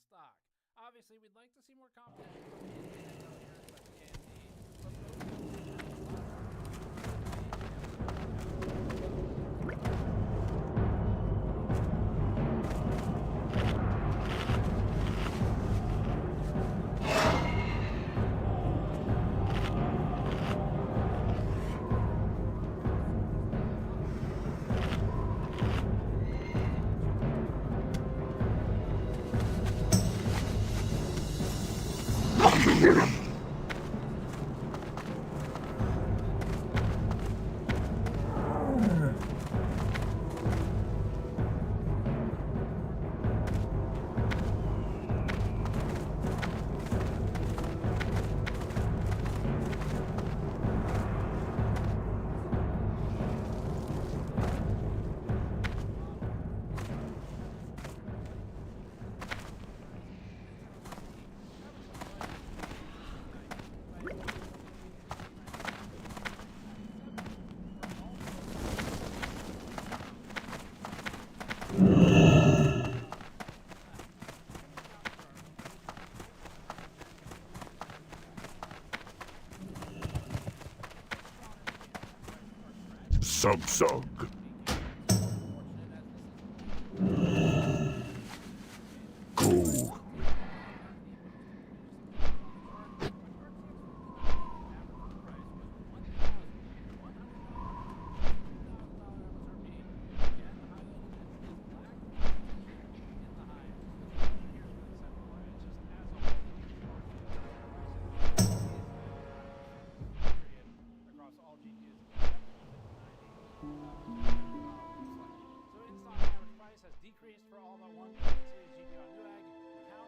stock. Obviously, we'd like to see more competition from the independent owners like AMD, but Sug. Go. So in-stock average price has decreased for all but one Series GPU on Newegg. Count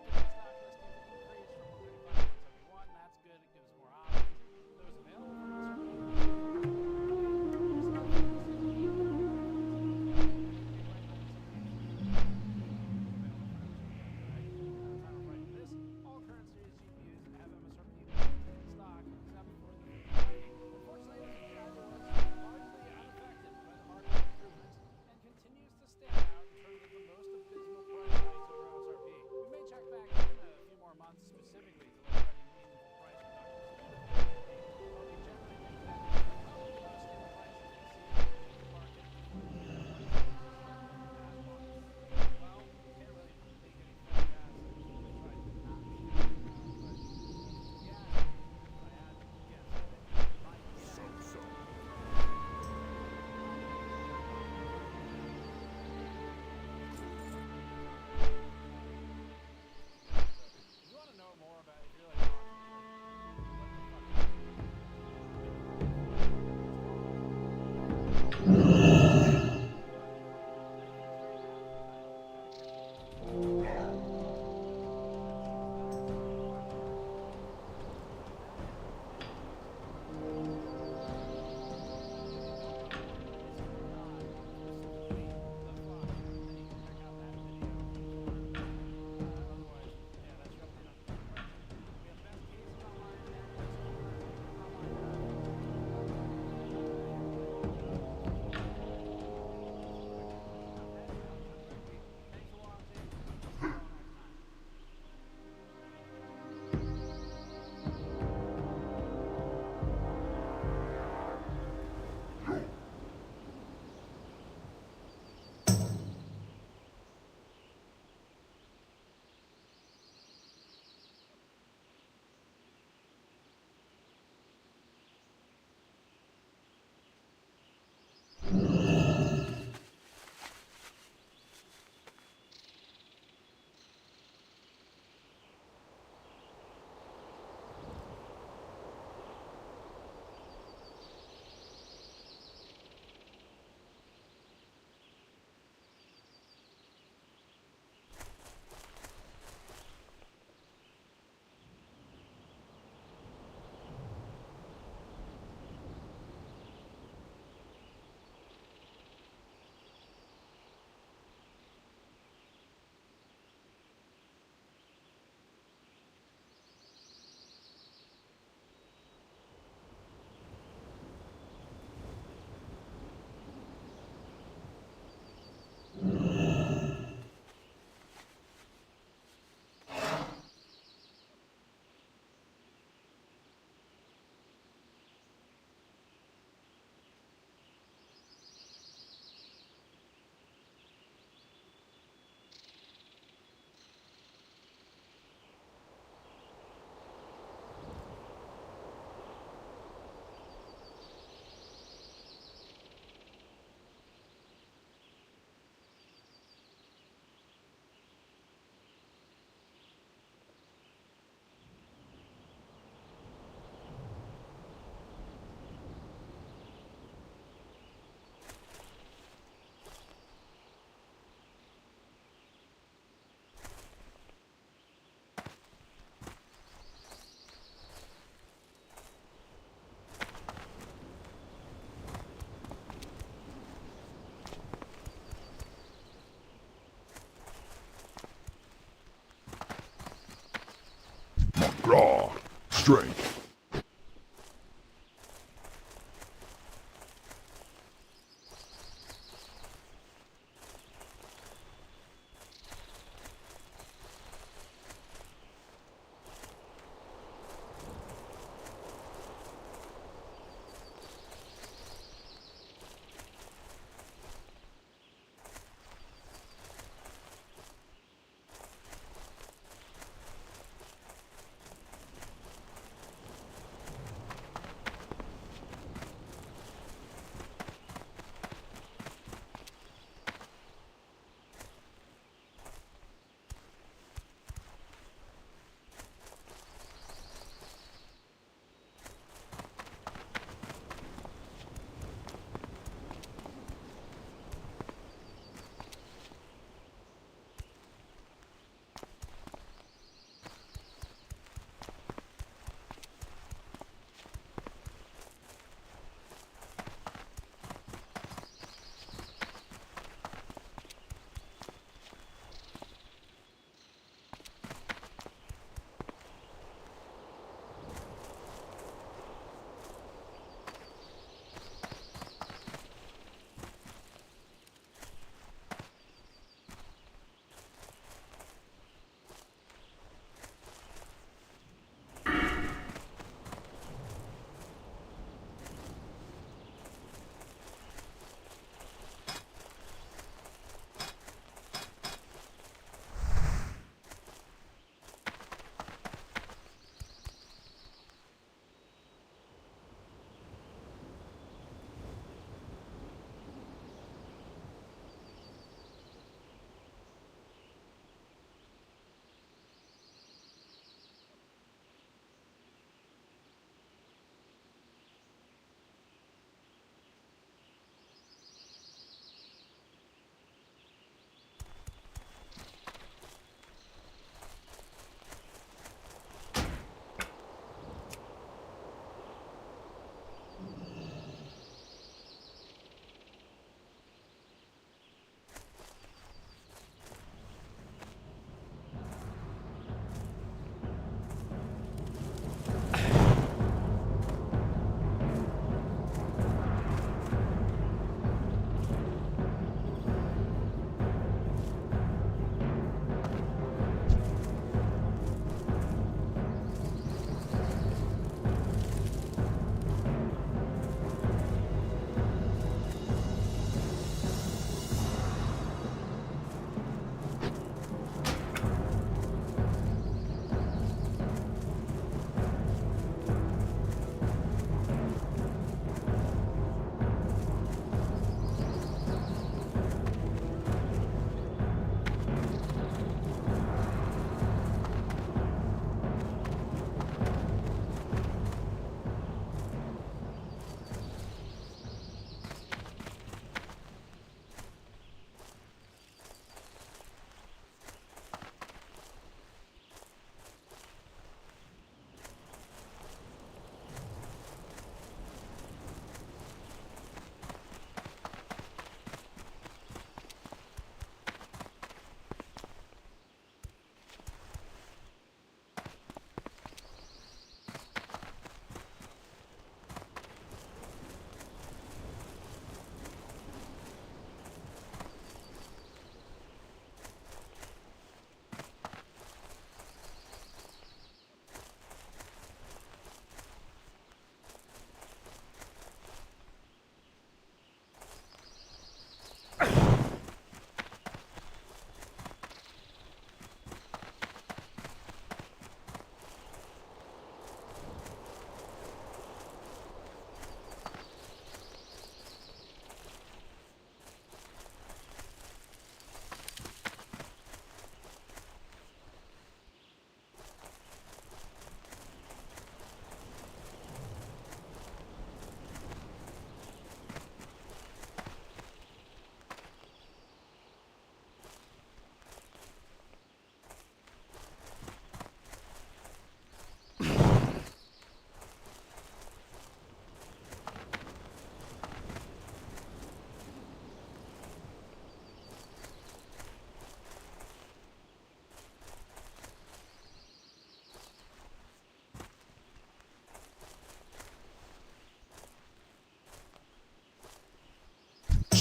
strength.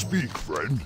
speak, friend.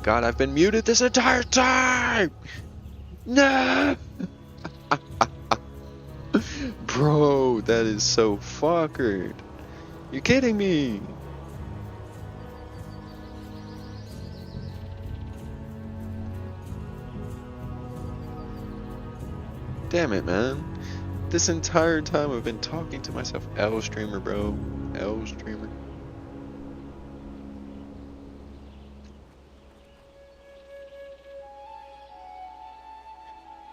god, I've been muted this entire time! No! Bro, that is so fuckered. You're kidding me. Damn it, man. This entire time I've been talking to myself. L streamer, bro. L streamer.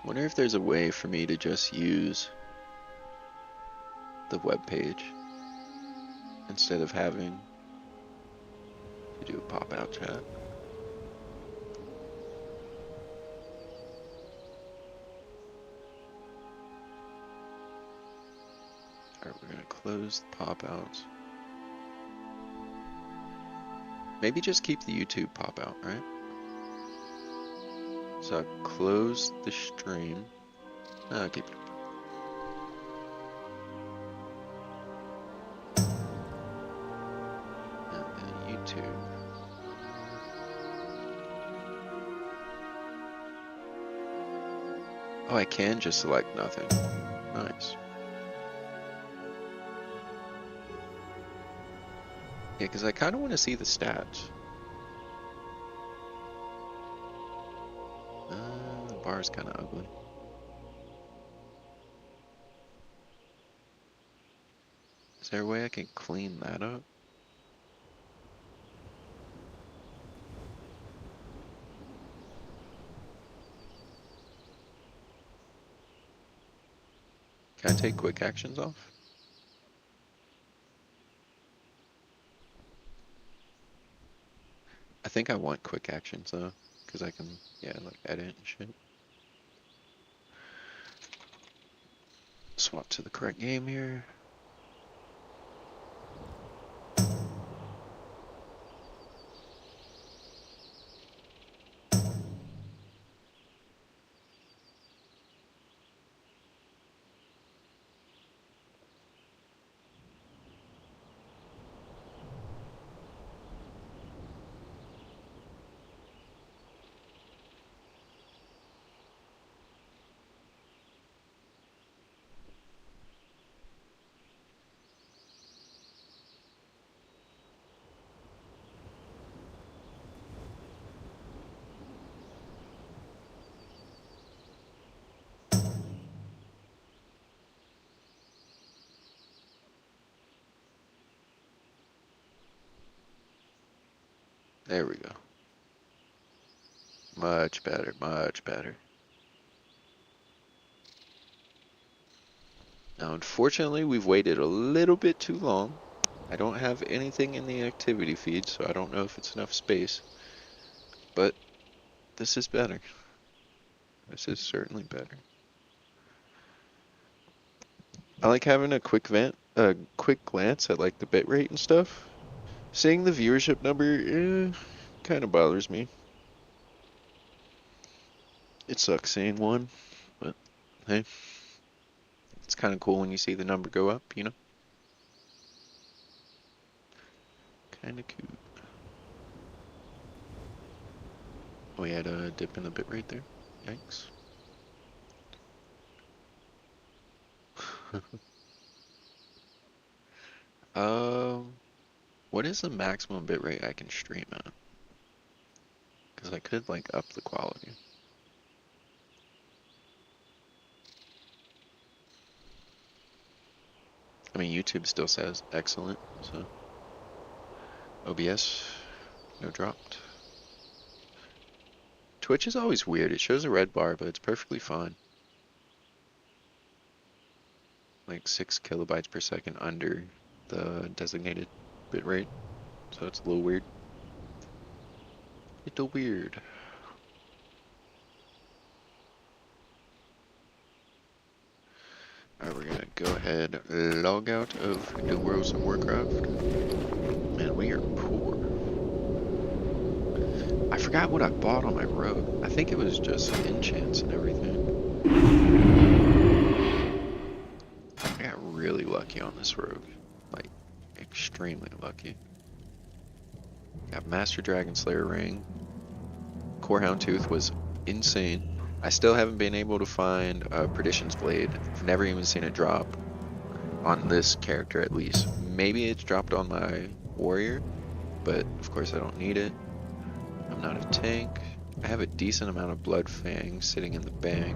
Wonder if there's a way for me to just use the web page instead of having to do a pop-out chat. Alright, we're gonna close the pop-outs. Maybe just keep the YouTube pop-out, right? So I close the stream. No, keep it. And then YouTube. Oh, I can just select nothing. Nice. Yeah, because I kind of want to see the stats. The bar is kind of ugly. Is there a way I can clean that up? Can I take quick actions off? I think I want quick actions though, because I can, yeah, like edit and shit. Swap to the correct game here. There we go. Much better, much better. Now, unfortunately, we've waited a little bit too long. I don't have anything in the activity feed, so I don't know if it's enough space. But this is better. This is certainly better. I like having a quick glance at like the bitrate and stuff. Seeing the viewership number kind of bothers me. It sucks seeing one, but hey, it's kind of cool when you see the number go up, you know? Kind of cute. We had a dip in the bitrate there. Yikes. What is the maximum bitrate I can stream at? Because I could like up the quality. I mean, YouTube still says excellent, so. OBS, no dropped. Twitch is always weird. It shows a red bar, but it's perfectly fine. Like 6 kilobytes per second under the designated bitrate, so it's a little weird. Little weird. Alright, we're gonna go ahead and log out of New Worlds of Warcraft. Man, we are poor. I forgot what I bought on my rogue. I think it was just enchants and everything. I got really lucky on this rogue. Like, extremely lucky. Got Master Dragon Slayer ring. Corehound Tooth was insane. I still haven't been able to find Perdition's Blade. I've never even seen it drop on this character, at least. Maybe it's dropped on my warrior, but of course I don't need it. I'm not a tank. I have a decent amount of Blood Fangs sitting in the bank,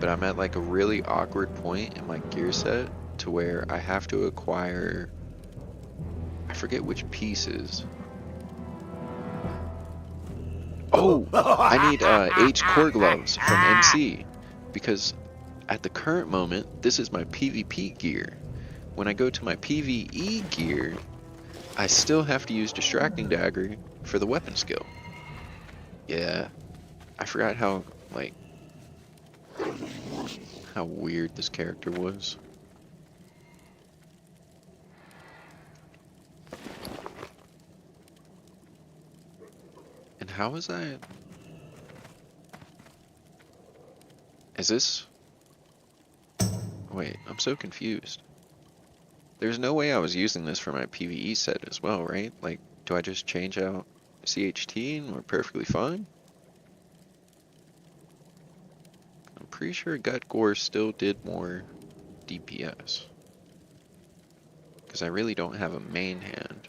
but I'm at like a really awkward point in my gear set to where I have to acquire, I forget which pieces. Oh, I need H core gloves from MC, because at the current moment, this is my PvP gear. When I go to my PvE gear, I still have to use Distracting Dagger for the weapon skill. Yeah, I forgot how, like, how weird this character was. And how is that? Is this? Wait, I'm so confused. There's no way I was using this for my PvE set as well, right? Like, do I just change out CHT and we're perfectly fine? I'm pretty sure Gut Gore still did more DPS. Because I really don't have a main hand.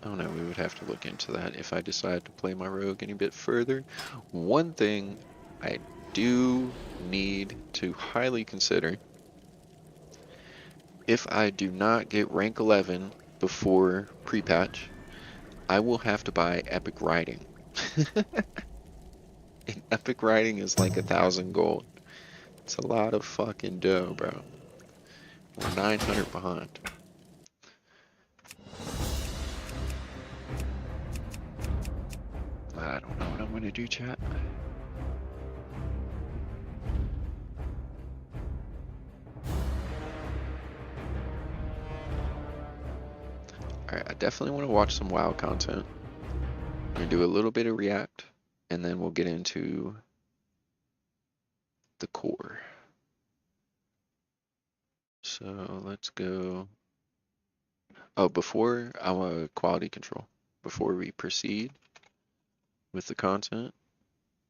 I don't know, we would have to look into that if I decide to play my rogue any bit further. One thing I do need to highly consider, if I do not get rank 11 before pre-patch, I will have to buy Epic Riding. And Epic Riding is like 1,000 gold. It's a lot of fucking dough, bro. We're 900 behind. I don't know what I'm gonna do, chat. Alright, I definitely want to watch some WoW content. I'm gonna do a little bit of React, and then we'll get into the core. So let's go. Oh, before I want quality control. Before we proceed with the content,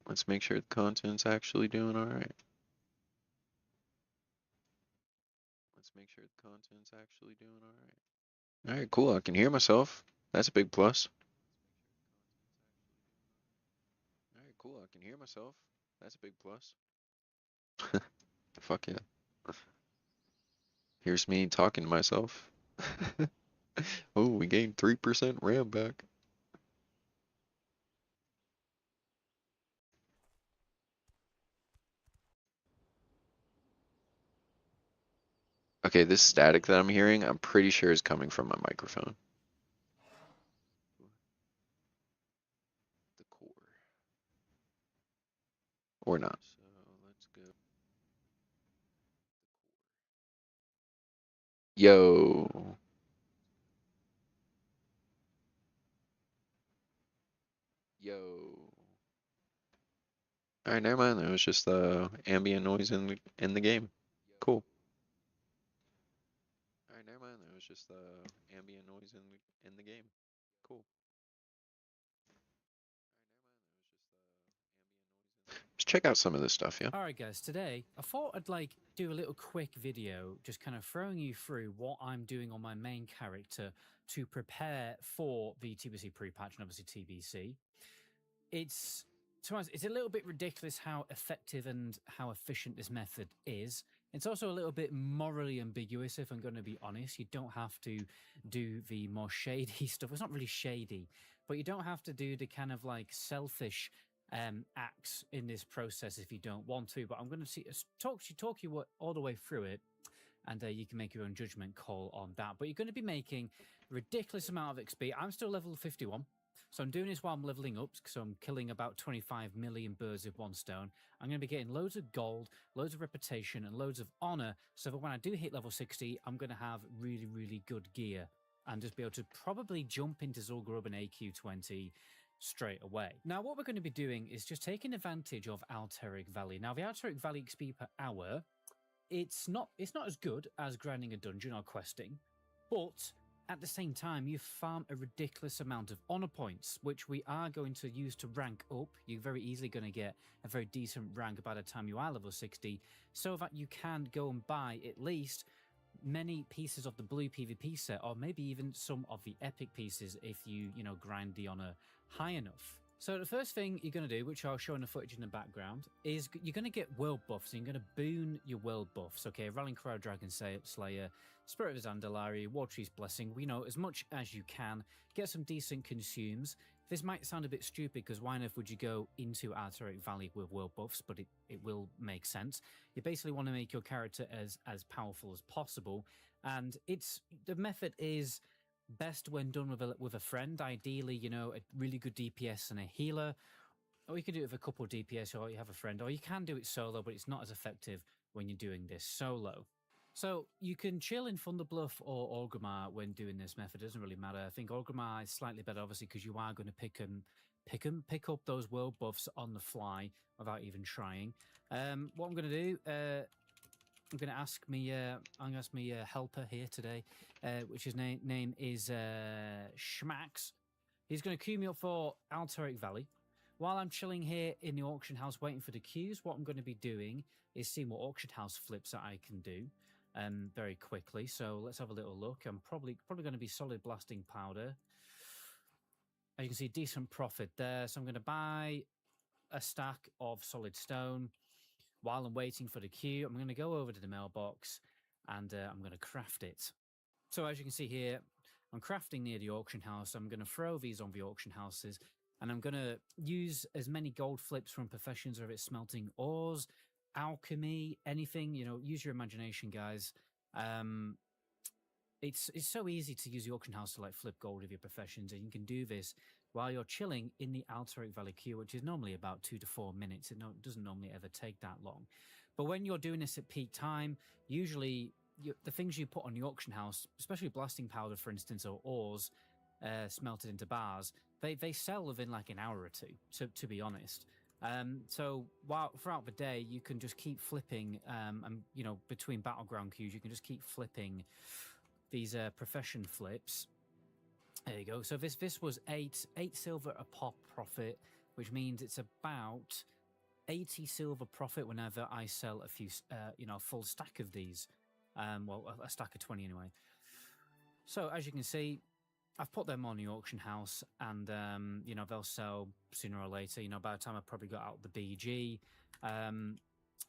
let's make sure the content's actually doing alright. Let's make sure the content's actually doing alright. Alright, cool. I can hear myself. That's a big plus. Alright, cool. I can hear myself. That's a big plus. Fuck yeah. Here's me talking to myself. Oh, we gained 3% RAM back. Okay, this static that I'm hearing, I'm pretty sure is coming from my microphone. The core. Or not. So let's go. Yo. Yo. Alright, never mind. That was just the ambient noise in the game. Cool. Alright, never mind. That was just the ambient noise in the game. Cool. Just check out some of this stuff, yeah? Alright guys, today I thought I'd do a little quick video just kind of throwing you through what I'm doing on my main character to prepare for the TBC pre-patch and obviously TBC. It's, to be honest, it's a little bit ridiculous how effective and how efficient this method is. It's also a little bit morally ambiguous, if I'm going to be honest. You don't have to do the more shady stuff. It's not really shady, but you don't have to do the kind of selfish acts in this process if you don't want to. But I'm going to talk you all the way through it, and you can make your own judgment call on that. But you're going to be making a ridiculous amount of XP. I'm still level 51. So I'm doing this while I'm leveling up, so I'm killing about 25 million birds with one stone. I'm going to be getting loads of gold, loads of reputation, and loads of honor, so that when I do hit level 60, I'm going to have really, really good gear and just be able to probably jump into Zul'Gurub and AQ20 straight away. Now, what we're going to be doing is just taking advantage of Alteric Valley. Now, the Alteric Valley XP per hour, it's not as good as grinding a dungeon or questing, but at the same time, you farm a ridiculous amount of honor points, which we are going to use to rank up. You're very easily going to get a very decent rank by the time you are level 60, so that you can go and buy at least many pieces of the blue PvP set, or maybe even some of the epic pieces if you grind the honor high enough. So the first thing you're going to do, which I'll show in the footage in the background, is you're going to get world buffs. So you're going to boon your world buffs. Okay, Rallying Cry, Dragon Slayer, Spirit of Zandalari, War Tree's Blessing. We know as much as you can. Get some decent consumes. This might sound a bit stupid, because why on earth would you go into Arteric Valley with world buffs, but it will make sense. You basically want to make your character as powerful as possible, and the method is best when done with a friend. Ideally, a really good DPS and a healer, or you can do it with a couple of DPS, or you have a friend, or you can do it solo, but it's not as effective when you're doing this solo. So you can chill in Thunderbluff or Orgrimmar when doing this method. It doesn't really matter. I think Orgrimmar is slightly better, obviously, because you are going to pick up those world buffs on the fly without even trying. What I'm going to do, I'm going to ask me helper here today, which his name is Schmax. He's going to queue me up for Alteric Valley. While I'm chilling here in the auction house waiting for the queues, what I'm going to be doing is seeing what auction house flips that I can do very quickly. So let's have a little look. I'm probably going to be solid blasting powder. As you can see, decent profit there. So I'm going to buy a stack of solid stone. While I'm waiting for the queue, I'm going to go over to the mailbox and I'm going to craft it. So as you can see here, I'm crafting near the auction house. I'm going to throw these on the auction houses, and I'm going to use as many gold flips from professions, whether it's smelting ores, alchemy, anything, use your imagination, guys. It's so easy to use the auction house to flip gold with your professions, and you can do this while you're chilling in the Alteric Valley queue, which is normally about 2 to 4 minutes. It doesn't normally ever take that long. But when you're doing this at peak time, usually the things you put on the auction house, especially blasting powder, for instance, or ores smelted into bars, they sell within an hour or two, to be honest. So while throughout the day, you can just keep flipping, and between battleground queues, you can just keep flipping these profession flips. There you go. So this was 8 silver a pop profit, which means it's about 80 silver profit whenever I sell a few, a full stack of these. Well, a stack of 20 anyway. So as you can see, I've put them on the auction house, and they'll sell sooner or later. By the time I've probably got out the BG, and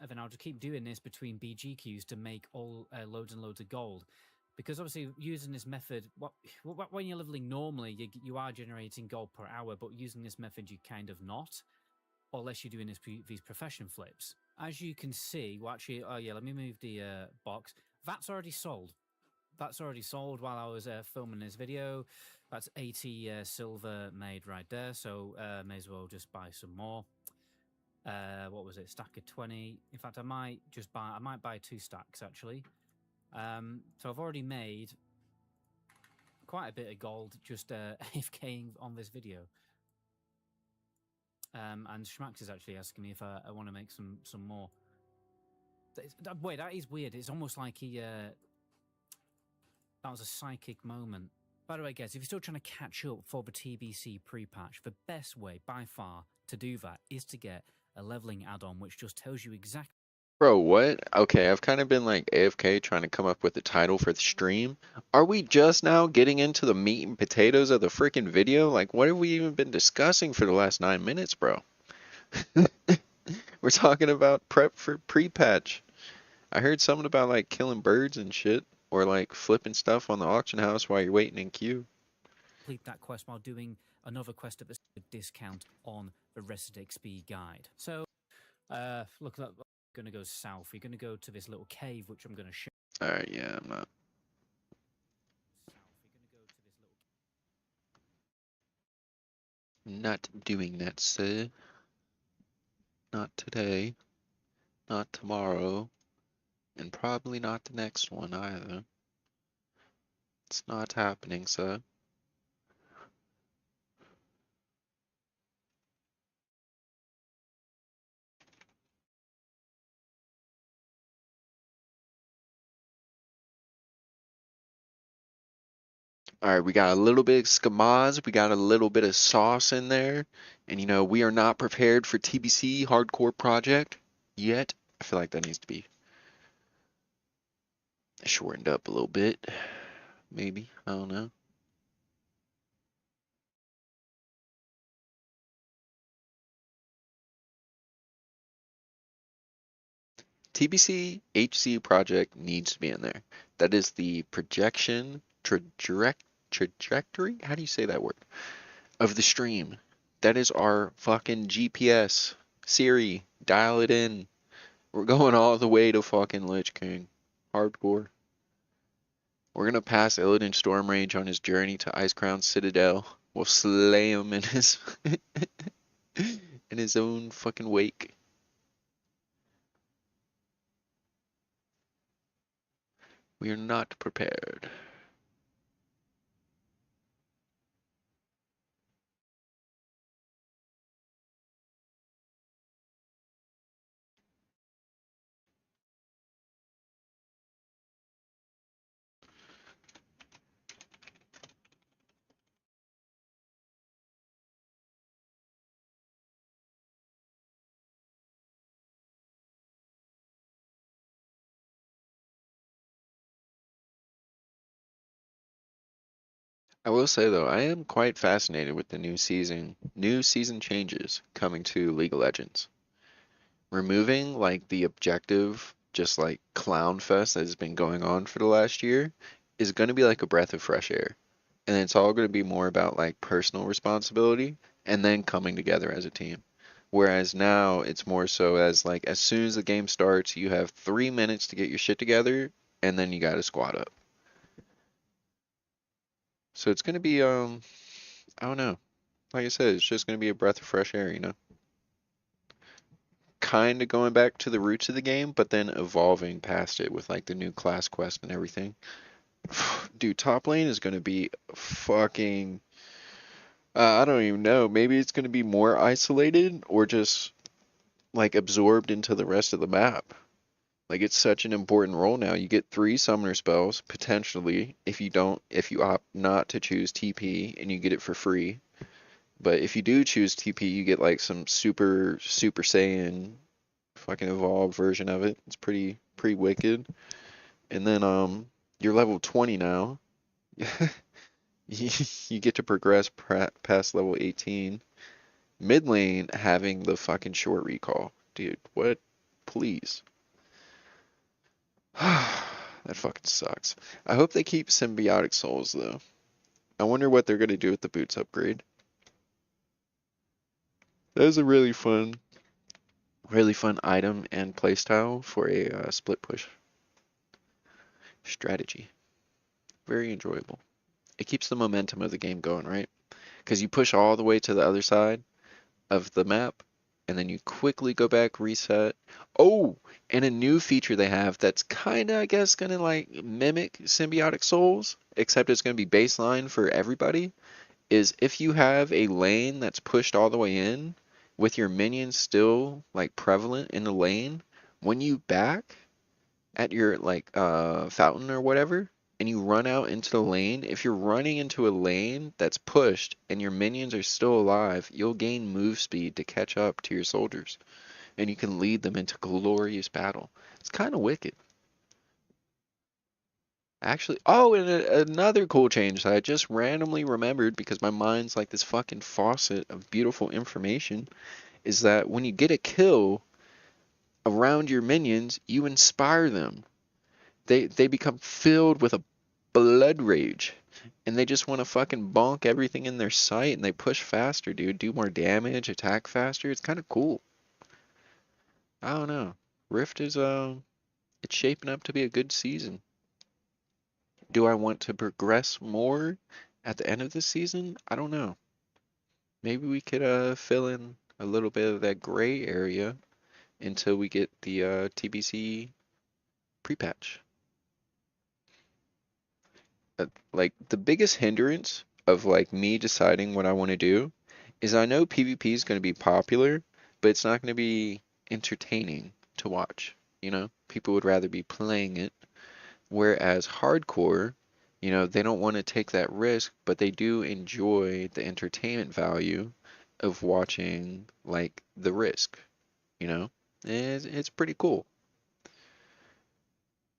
then I'll just keep doing this between BG queues to make all loads and loads of gold. Because obviously, using this method, when you're leveling normally, you are generating gold per hour, but using this method, you kind of not, unless you're doing these profession flips. As you can see, well, actually, oh yeah, let me move the box. That's already sold. That's already sold while I was filming this video. That's 80 silver made right there, so may as well just buy some more. What was it? Stack of 20. In fact, I might buy 2 stacks actually. So I've already made quite a bit of gold just AFKing on this video. And Schmax is actually asking me if I want to make some more. Wait, that is weird. It's almost like that was a psychic moment. By the way, guys, if you're still trying to catch up for the TBC pre-patch, the best way by far to do that is to get a leveling add-on, which just tells you exactly. Bro, what? Okay, I've kind of been AFK trying to come up with a title for the stream. Are we just now getting into the meat and potatoes of the freaking video? What have we even been discussing for the last 9 minutes, bro? We're talking about prep for pre-patch. I heard something about killing birds and shit, or flipping stuff on the auction house while you're waiting in queue. Complete that quest while doing another quest at the discount on the Resident XP guide. So, look, I'm going to go south. You're going to go to this little cave, which I'm going to show. Alright, yeah, I'm not. Not doing that, sir. Not today. Not tomorrow. And probably not the next one either. It's not happening, sir. All right, we got a little bit of schmaz, we got a little bit of sauce in there, and we are not prepared for TBC hardcore project yet. I feel like that needs to be shortened up a little bit, maybe. I don't know. TBC HC project needs to be in there. That is the projection trajectory. How do you say that word? Of the stream. That is our fucking GPS. Siri, dial it in. We're going all the way to fucking Lich King. Hardcore. We're gonna pass Illidan Stormrage on his journey to Icecrown Citadel. We'll slay him in his in his own fucking wake. We are not prepared. I will say though, I am quite fascinated with the new season changes coming to League of Legends. Removing like the objective, just like clown fest that has been going on for the last year is going to be like a breath of fresh air. And it's all going to be more about like personal responsibility and then coming together as a team. Whereas now it's more so as like as soon as the game starts, you have 3 minutes to get your shit together and then you got to squad up. So it's going to be I don't know. Like I said, it's just going to be a breath of fresh air. Kind of going back to the roots of the game, but then evolving past it with like the new class quest and everything. Dude, top lane is going to be fucking. I don't even know. Maybe it's going to be more isolated or just like absorbed into the rest of the map. Like it's such an important role now. You get 3 summoner spells potentially if you opt not to choose TP and you get it for free. But if you do choose TP, you get like some super Saiyan fucking evolved version of it. It's pretty wicked. And then you're level 20 now. You get to progress past level 18. Mid lane having the fucking short recall. Dude, what? Please. That fucking sucks. I hope they keep symbiotic souls though. I wonder what they're gonna do with the boots upgrade. That is a really fun item and playstyle for a split push strategy. Very enjoyable. It keeps the momentum of the game going, right? Because you push all the way to the other side of the map, and then you quickly go back, reset. Oh, and a new feature they have that's kind of, I guess, gonna like mimic Symbiotic Souls, except it's gonna be baseline for everybody, is if you have a lane that's pushed all the way in, with your minions still like prevalent in the lane, when you back, at your like fountain or whatever and you run out into the lane, if you're running into a lane that's pushed and your minions are still alive, you'll gain move speed to catch up to your soldiers and you can lead them into glorious battle. It's kind of wicked. Actually, oh, and another cool change that I just randomly remembered because my mind's like this fucking faucet of beautiful information is that when you get a kill around your minions, you inspire them. They become filled with a blood rage and they just want to fucking bonk everything in their sight and they push faster, dude, do more damage, attack faster. It's kind of cool. I don't know. Rift is it's shaping up to be a good season. Do I want to progress more at the end of the season? I don't know. Maybe we could fill in a little bit of that gray area until we get the TBC pre-patch. Like the biggest hindrance of like me deciding what I want to do is I know PvP is going to be popular, but it's not going to be entertaining to watch. People would rather be playing it. Whereas hardcore You know, they don't want to take that risk, but they do enjoy the entertainment value of watching like the risk, you know? It's pretty cool.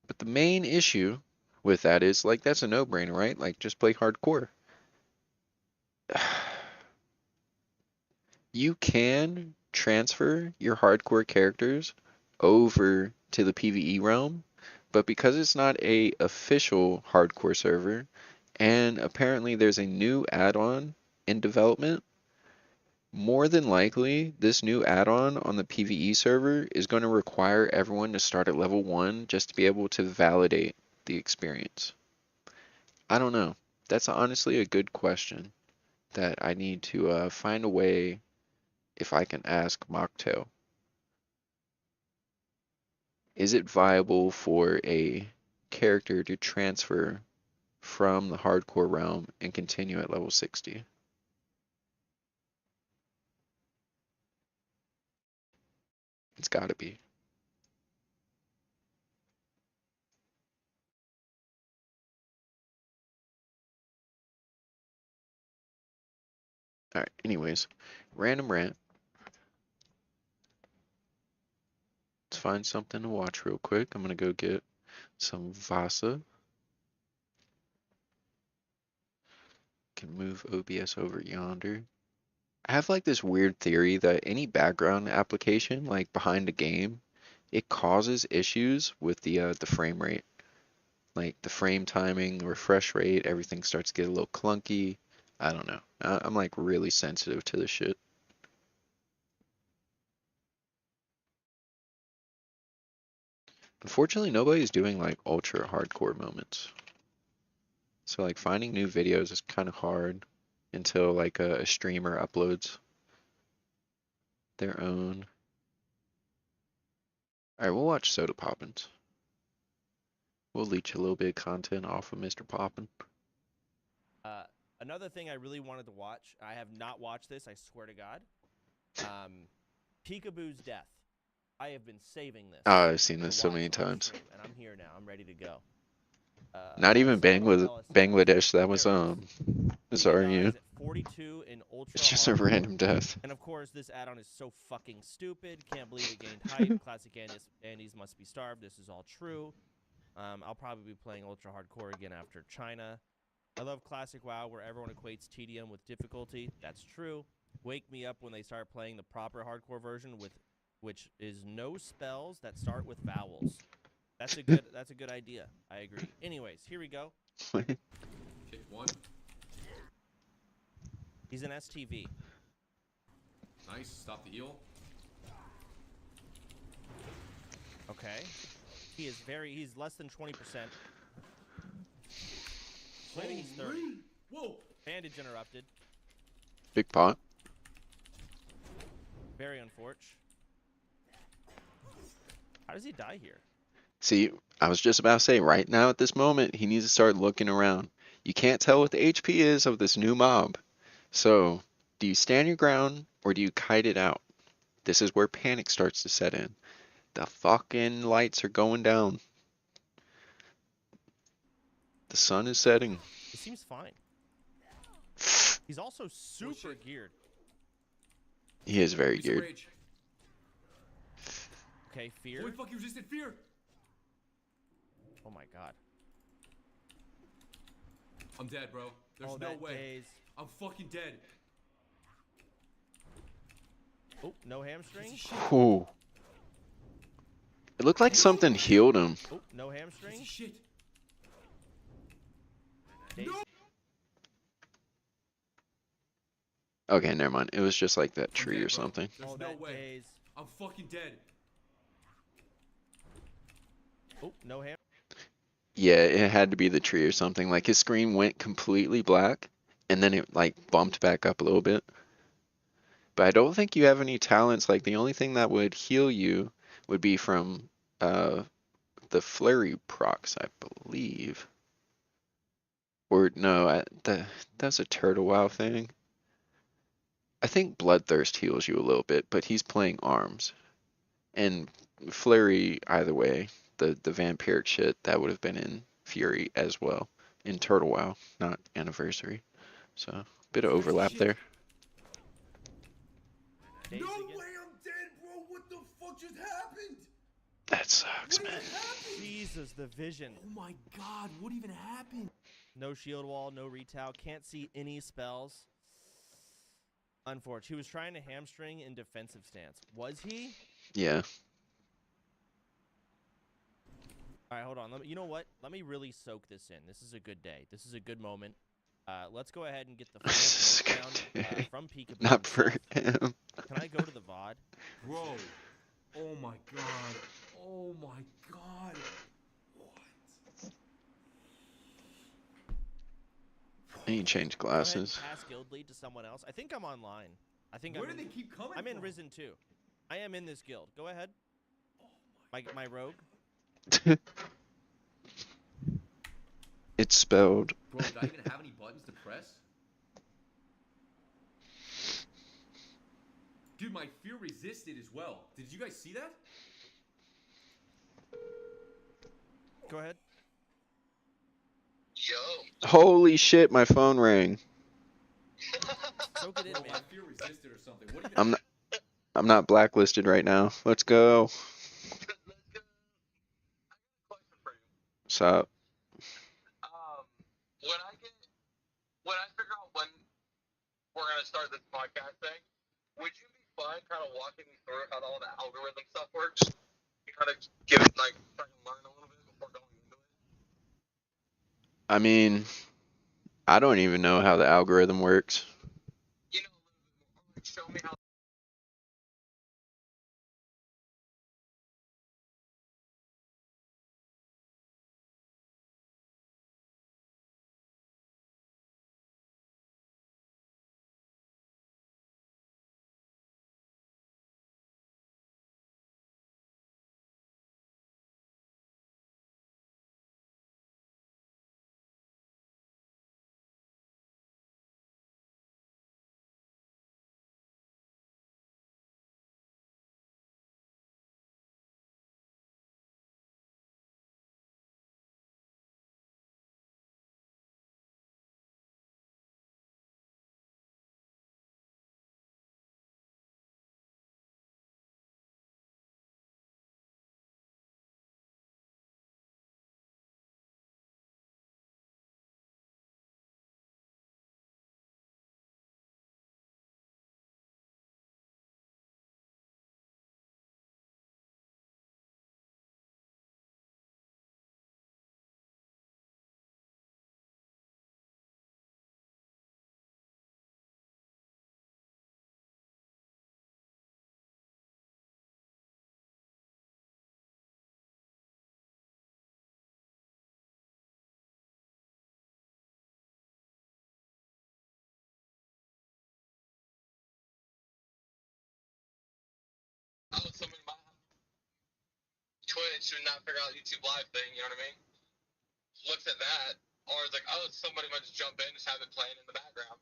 But the main issue with that is like that's a no-brainer, right? Like just play hardcore. You can transfer your hardcore characters over to the PvE realm, but because it's not a official hardcore server, and apparently there's a new add-on in development, more than likely this new add-on on the PvE server is going to require everyone to start at level 1 just to be able to validate the experience. I don't know. That's honestly a good question that I need to find a way if I can ask Mocktail. Is it viable for a character to transfer from the hardcore realm and continue at level 60? It's gotta be. Alright, anyways, random rant. Let's find something to watch real quick. I'm gonna go get some Vasa. Can move OBS over yonder. I have like this weird theory that any background application, like behind a game, it causes issues with the frame rate. Like the frame timing, refresh rate, everything starts to get a little clunky. I don't know. I'm like really sensitive to this shit. Unfortunately, nobody's doing like ultra hardcore moments. So like finding new videos is kind of hard until like a streamer uploads their own. Alright, we'll watch Soda Poppins. We'll leech a little bit of content off of Mr. Poppin. Another thing I really wanted to watch, I have not watched this, I swear to God. Peekaboo's death. I have been saving this. Oh, I've seen to this so watch many on times. stream, and I'm here now. I'm ready to go. Not even Marcelo Bangladesh. That was There it is. He sorry you. dies at 42 in ultra It's just a hardcore. random death. And of course, this add-on is so fucking stupid. Can't believe it gained hype. Classic Andes must be starved. This is all true. I'll probably be playing ultra hardcore again after China. I love classic WoW where everyone equates TDM with difficulty. That's true. Wake me up when they start playing the proper hardcore version with which is no spells that start with vowels. That's a good idea. I agree. Anyways, here we go. Hit one. He's an STV. Nice. Stop the heal. Okay. He's less than 20%. Maybe he's 30. Whoa. Bandage interrupted. Big pot. Very unfortunate. How does he die here? See, I was just about to say, right now at this moment, he needs to start looking around. You can't tell what the HP is of this new mob. So, do you stand your ground or do you kite it out? This is where panic starts to set in. The fucking lights are going down. The sun is setting. He seems fine. He's also super geared. He is very Use geared. rage. Okay, fear. Holy fuck, you resisted fear. Oh my god. I'm dead, bro. There's no that way. daze. I'm fucking dead. Oh, no hamstring. Ooh. It looked like something healed him. Oh, no Piece hamstring. of shit. Daze. Okay, never mind. It was just like that I'm tree dead, or bro. something. There's Oh, no that way. daze. I'm fucking dead. Oh, no ham. Yeah, it had to be the tree or something. Like his screen went completely black and then it like bumped back up a little bit. But I don't think you have any talents. Like the only thing that would heal you would be from the flurry procs, I believe. Or no, that's a turtle wow thing. I think bloodthirst heals you a little bit, but he's playing arms. And flurry either way, the vampiric shit that would have been in Fury as well. in Turtle WoW, not Anniversary. So, bit of Holy overlap shit. there. Days No again? way I'm dead, bro. What the fuck just happened? That sucks, What man. even happened? Jesus, the vision. Oh my god, what even happened? No shield wall, no retail. Can't see any spells. Unfortunate. He was trying to hamstring in defensive stance. Was he? Yeah. All right, hold on. You know what? Let me really soak this in. This is a good day. This is a good moment. Let's go ahead and get the full breakdown from Peekaboo Not for himself. him. Can I go to the VOD? Bro. Oh my god. Oh my god. What? I need to change Go ahead and glasses. pass guild lead to someone else. I think I'm online. I think Where I'm do in, they keep coming I'm in from? Risen 2. I am in this guild. Go ahead. My rogue. It's spelled. Bro, did I even have any buttons to press? Dude, my fear resisted as well. Did you guys see that? Go ahead. Yo. Holy shit, my phone rang. Soak it in, Bro, man. my fear resisted or something. What even I'm not blacklisted right now. Let's go. Let's go. I got a question for you. What's up? When I figure out when we're gonna start this podcast thing, would you be fine kind of walking me through how all the algorithm stuff works? You kind of give it like so I can learn a little bit before going into it. I mean, I don't even know how the algorithm works. You know, a little bit more. Or like show me how. Oh, somebody might have Twitch and not figure out YouTube Live thing. You know what I mean? Looks at that, or it's like, oh, somebody might just jump in, just have it playing in the background,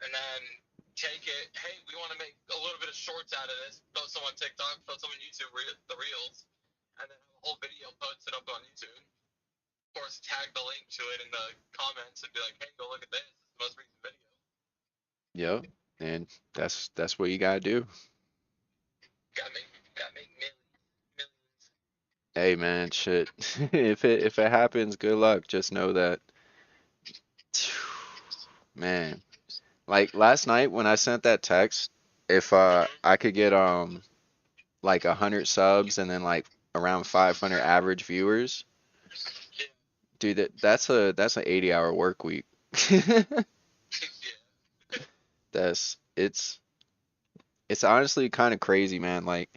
and then take it. Hey, we want to make a little bit of shorts out of this. Throw some on TikTok, throw some on YouTube, the reels, and then have a whole video posted up on YouTube. Of course, tag the link to it in the comments and be like, hey, go look at this. It's the most recent video. Yep. And that's what you gotta do. Gotta make millions. Hey man, shit. If it happens, good luck. Just know that, man. Like last night when I sent that text, if I could get like 100 subs and then like around 500 average viewers, Yeah. dude, that's an 80-hour work week. Yeah. It's honestly kind of crazy, man. Like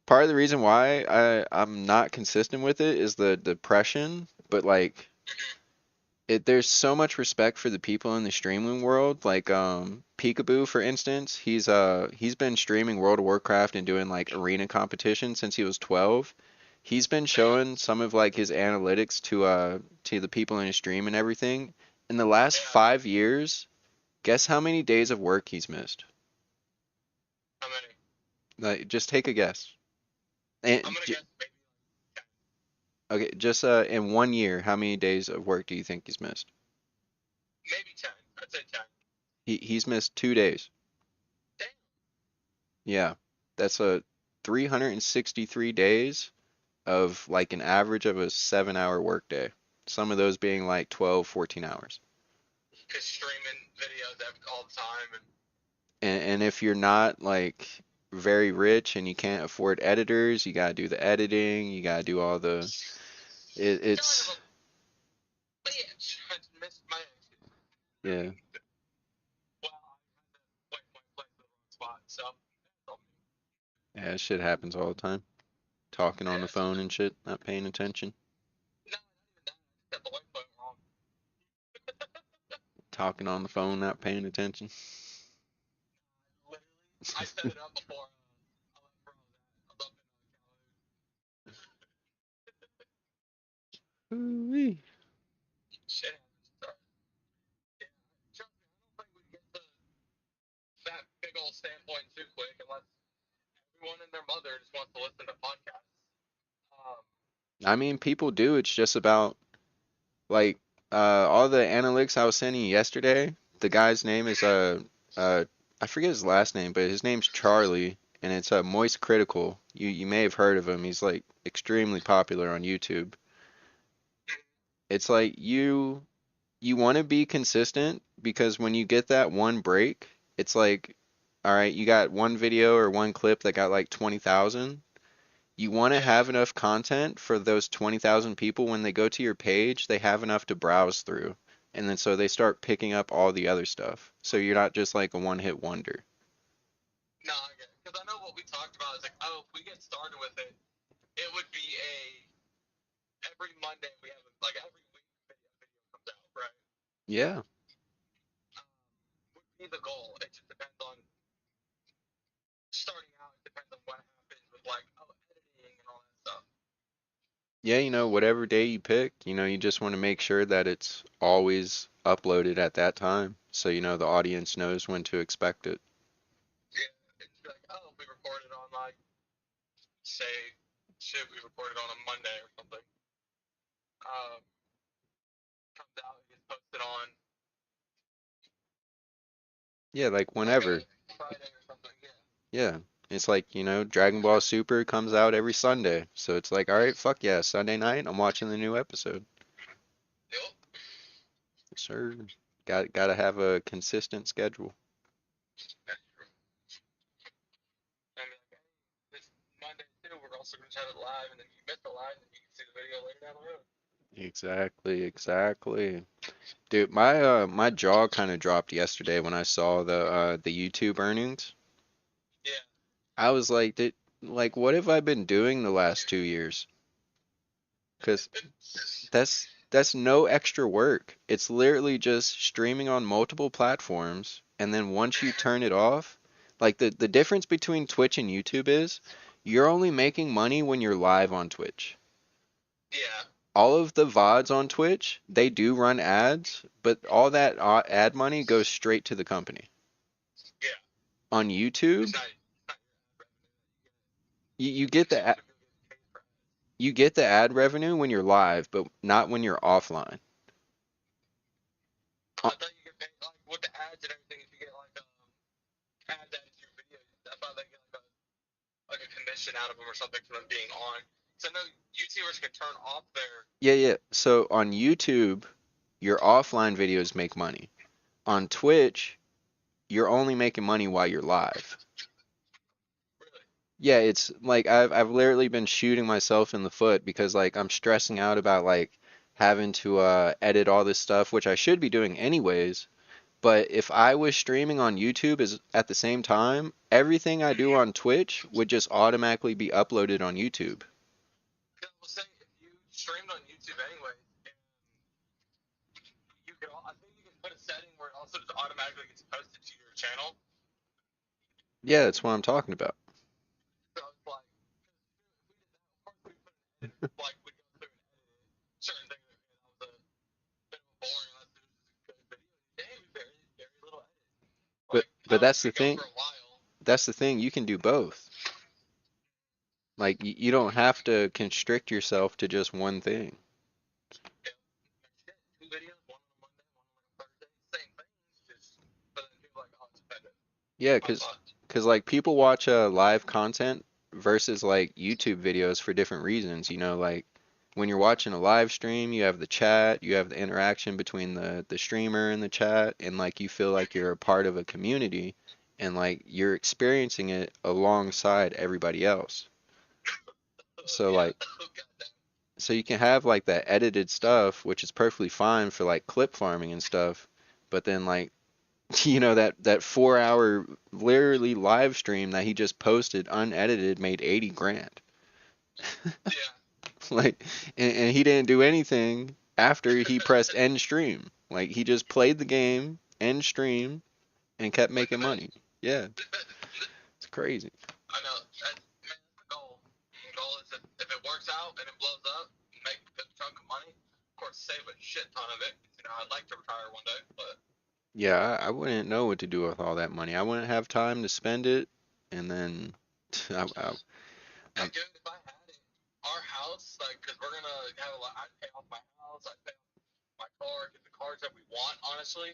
part of the reason why I'm not consistent with it is the depression, but like there's so much respect for the people in the streaming world. Like Peekaboo, for instance, he's been streaming World of Warcraft and doing like arena competitions since he was 12. He's been showing some of like his analytics to the people in his stream and everything. In the last 5 years, guess how many days of work he's missed? How many? Like, just take a guess. And I'm gonna guess maybe Okay, just in 1 year, how many days of work do you think he's missed? Maybe 10. I'd say 10. He's missed 2 days. Damn. Yeah, that's a 363 days of like an average of a 7-hour workday. Some of those being like 12, 14 hours. Because streaming videos all the time. And And if you're not like very rich and you can't afford editors, you gotta do the editing, you gotta do all the it's kind of a bitch. I missed my exit. yeah. Well, I had to wait my place in the wrong spot, so. Yeah, that shit happens all the time. Talking on the phone and shit, not paying attention. No, not even that. I just got the white point wrong. Talking on the phone, not paying attention. Literally, I set it up before I left where I was at. I was up in Ooh-wee. Shit happens. Sorry. Yeah. Trust me, I don't think we get to that big old standpoint too quick unless everyone and their mother just wants to listen to podcasts. Um, I mean, people do. It's just about like all the analytics I was sending you yesterday. The guy's name is uh I forget his last name, but his name's Charlie, and it's Moist Critical. You may have heard of him. He's like extremely popular on YouTube. It's like you want to be consistent because when you get that one break, it's like, all right, you got one video or one clip that got like 20,000. You want to have enough content for those 20,000 people when they go to your page, they have enough to browse through. And then so they start picking up all the other stuff. So you're not just like a one-hit wonder. no, I get it. Because I know what we talked about is like, oh, if we get started with it, it would be every Monday we have like every week video comes out, right? Yeah. Would be the goal. It just depends on starting out. It depends on what happens with like editing and all that stuff. Yeah, whatever day you pick, you just want to make sure that it's always uploaded at that time. So, the audience knows when to expect it. Yeah, it's like, oh, we recorded on like say shit, we recorded on a Monday or something. Um, comes out, it gets posted on Yeah, like like whenever. a Friday or something. Yeah. Yeah. It's like, Dragon Ball Super comes out every Sunday. So it's like, all right, fuck yeah, Sunday night, I'm watching the new episode. Yep. Yes, sir. Gotta have a consistent schedule. That's true. I mean, like, this Monday too, we're also gonna have it live, and then you miss the live, and you can see the video later down the road. Exactly, exactly. Dude, my jaw kind of dropped yesterday when I saw the YouTube earnings. Yeah. I was like, what have I been doing the last 2 years? Because that's no extra work. It's literally just streaming on multiple platforms, and then once you turn it off, like the difference between Twitch and YouTube is you're only making money when you're live on Twitch. Yeah. All of the VODs on Twitch, they do run ads, but all that ad money goes straight to the company. Yeah. On YouTube, It's not you get the you get the ad revenue when you're live, but not when you're offline. I thought you get paid like with the ads and everything. If you get like ads added to your video, I thought they get like a commission out of them or something for them being on. So I know YouTubers can turn off their. Yeah. So on YouTube, your offline videos make money. On Twitch, you're only making money while you're live. Really? Yeah, it's like I've literally been shooting myself in the foot because like I'm stressing out about like having to edit all this stuff, which I should be doing anyways. But if I was streaming on YouTube as at the same time, everything I do on Twitch would just automatically be uploaded on YouTube. Because I was saying if you streamed on YouTube anyway, you can. I think you can put a setting where it also just automatically gets posted to your channel. Yeah, that's what I'm talking about. So it's like, if we did that, of course we put an edit, like we'd go through and edit certain things. That was a bit of a boring unless it was just a good video. Hey, very little edit. But Like how that's we the go thing. for a while. That's the thing. You can do both. Like you don't have to constrict yourself to just one thing. Yeah. Shit, 2 videos, one on a Monday, one on a Thursday, same things, just but then people are like, oh, it's better. Yeah, My 'cause thoughts. like people watch live content versus like YouTube videos for different reasons. You know, like when you're watching a live stream, you have the chat, you have the interaction between the streamer and the chat, and like you feel like you're a part of a community, and like you're experiencing it alongside everybody else. So Yeah. like Oh, goddamn. so you can have like that edited stuff, which is perfectly fine for like clip farming and stuff, but then like you know that 4 hour literally live stream that he just posted unedited made 80 grand. Yeah. Like and he didn't do anything after he pressed end stream. Like he just played the game, end stream, and kept Went to making bed. money. Yeah, it's crazy. I know. That's the goal. The goal is if it works out and it blows up, make a good chunk of money. Of course, save a shit ton of it. You know, I'd like to retire one day, but Yeah, I wouldn't know what to do with all that money. I wouldn't have time to spend it, and then I, hey, dude, if I had it, our house, like, cause we're gonna have a lot. I'd pay off my house. I'd pay off my car, get the cars that we want. Honestly,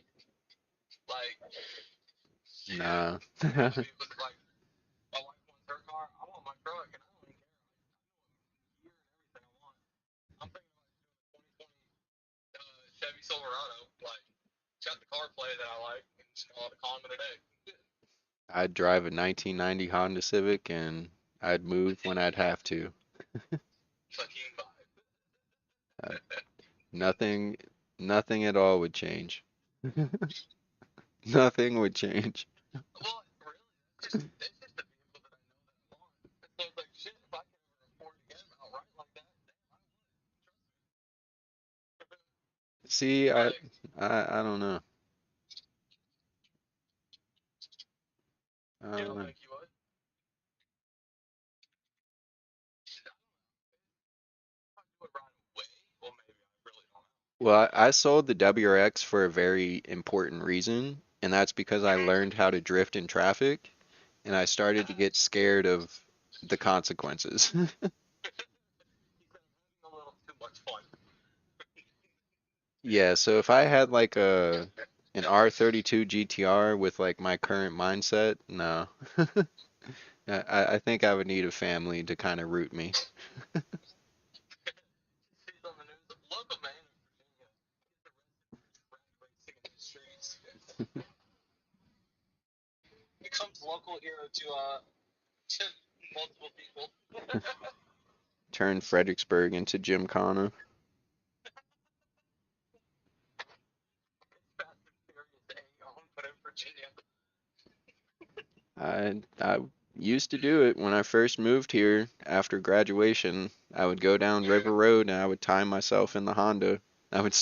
like, shit. nah. I mean, with like, my wife wants her car. I want my truck, and I don't even care. Year and everything I want. I'm thinking about doing a 2020 Chevy Silverado. Like, it's got the CarPlay that I like, and just call it a call it a day. I'd drive a 1990 Honda Civic and I'd move when I'd have to. Fucking vibe. Uh, nothing, nothing at all would change. Nothing would change. Well, really, it's just the vehicle that I know that I want. So it's like, shit, if I can ever afford to get them outright like that, damn, I See, would. Like, I don't know. I you don't don't know. think you would? I would ride away. Well, maybe I really don't know. Well, I sold the WRX for a very important reason, and that's because I learned how to drift in traffic, and I started to get scared of the consequences. He's been having a little too much fun. Yeah, so if I had like an R32 GTR with like my current mindset, no. I think I would need a family to kind of root me. He's on the news. A local man in Virginia gets arrested for racing in the streets. Becomes local hero to multiple people. Turn Fredericksburg into Gymkhana. Fast and Furious 8 on, but in Virginia. I used to do it when I first moved here after graduation. I would go down River Road and I would time myself in the Honda. I would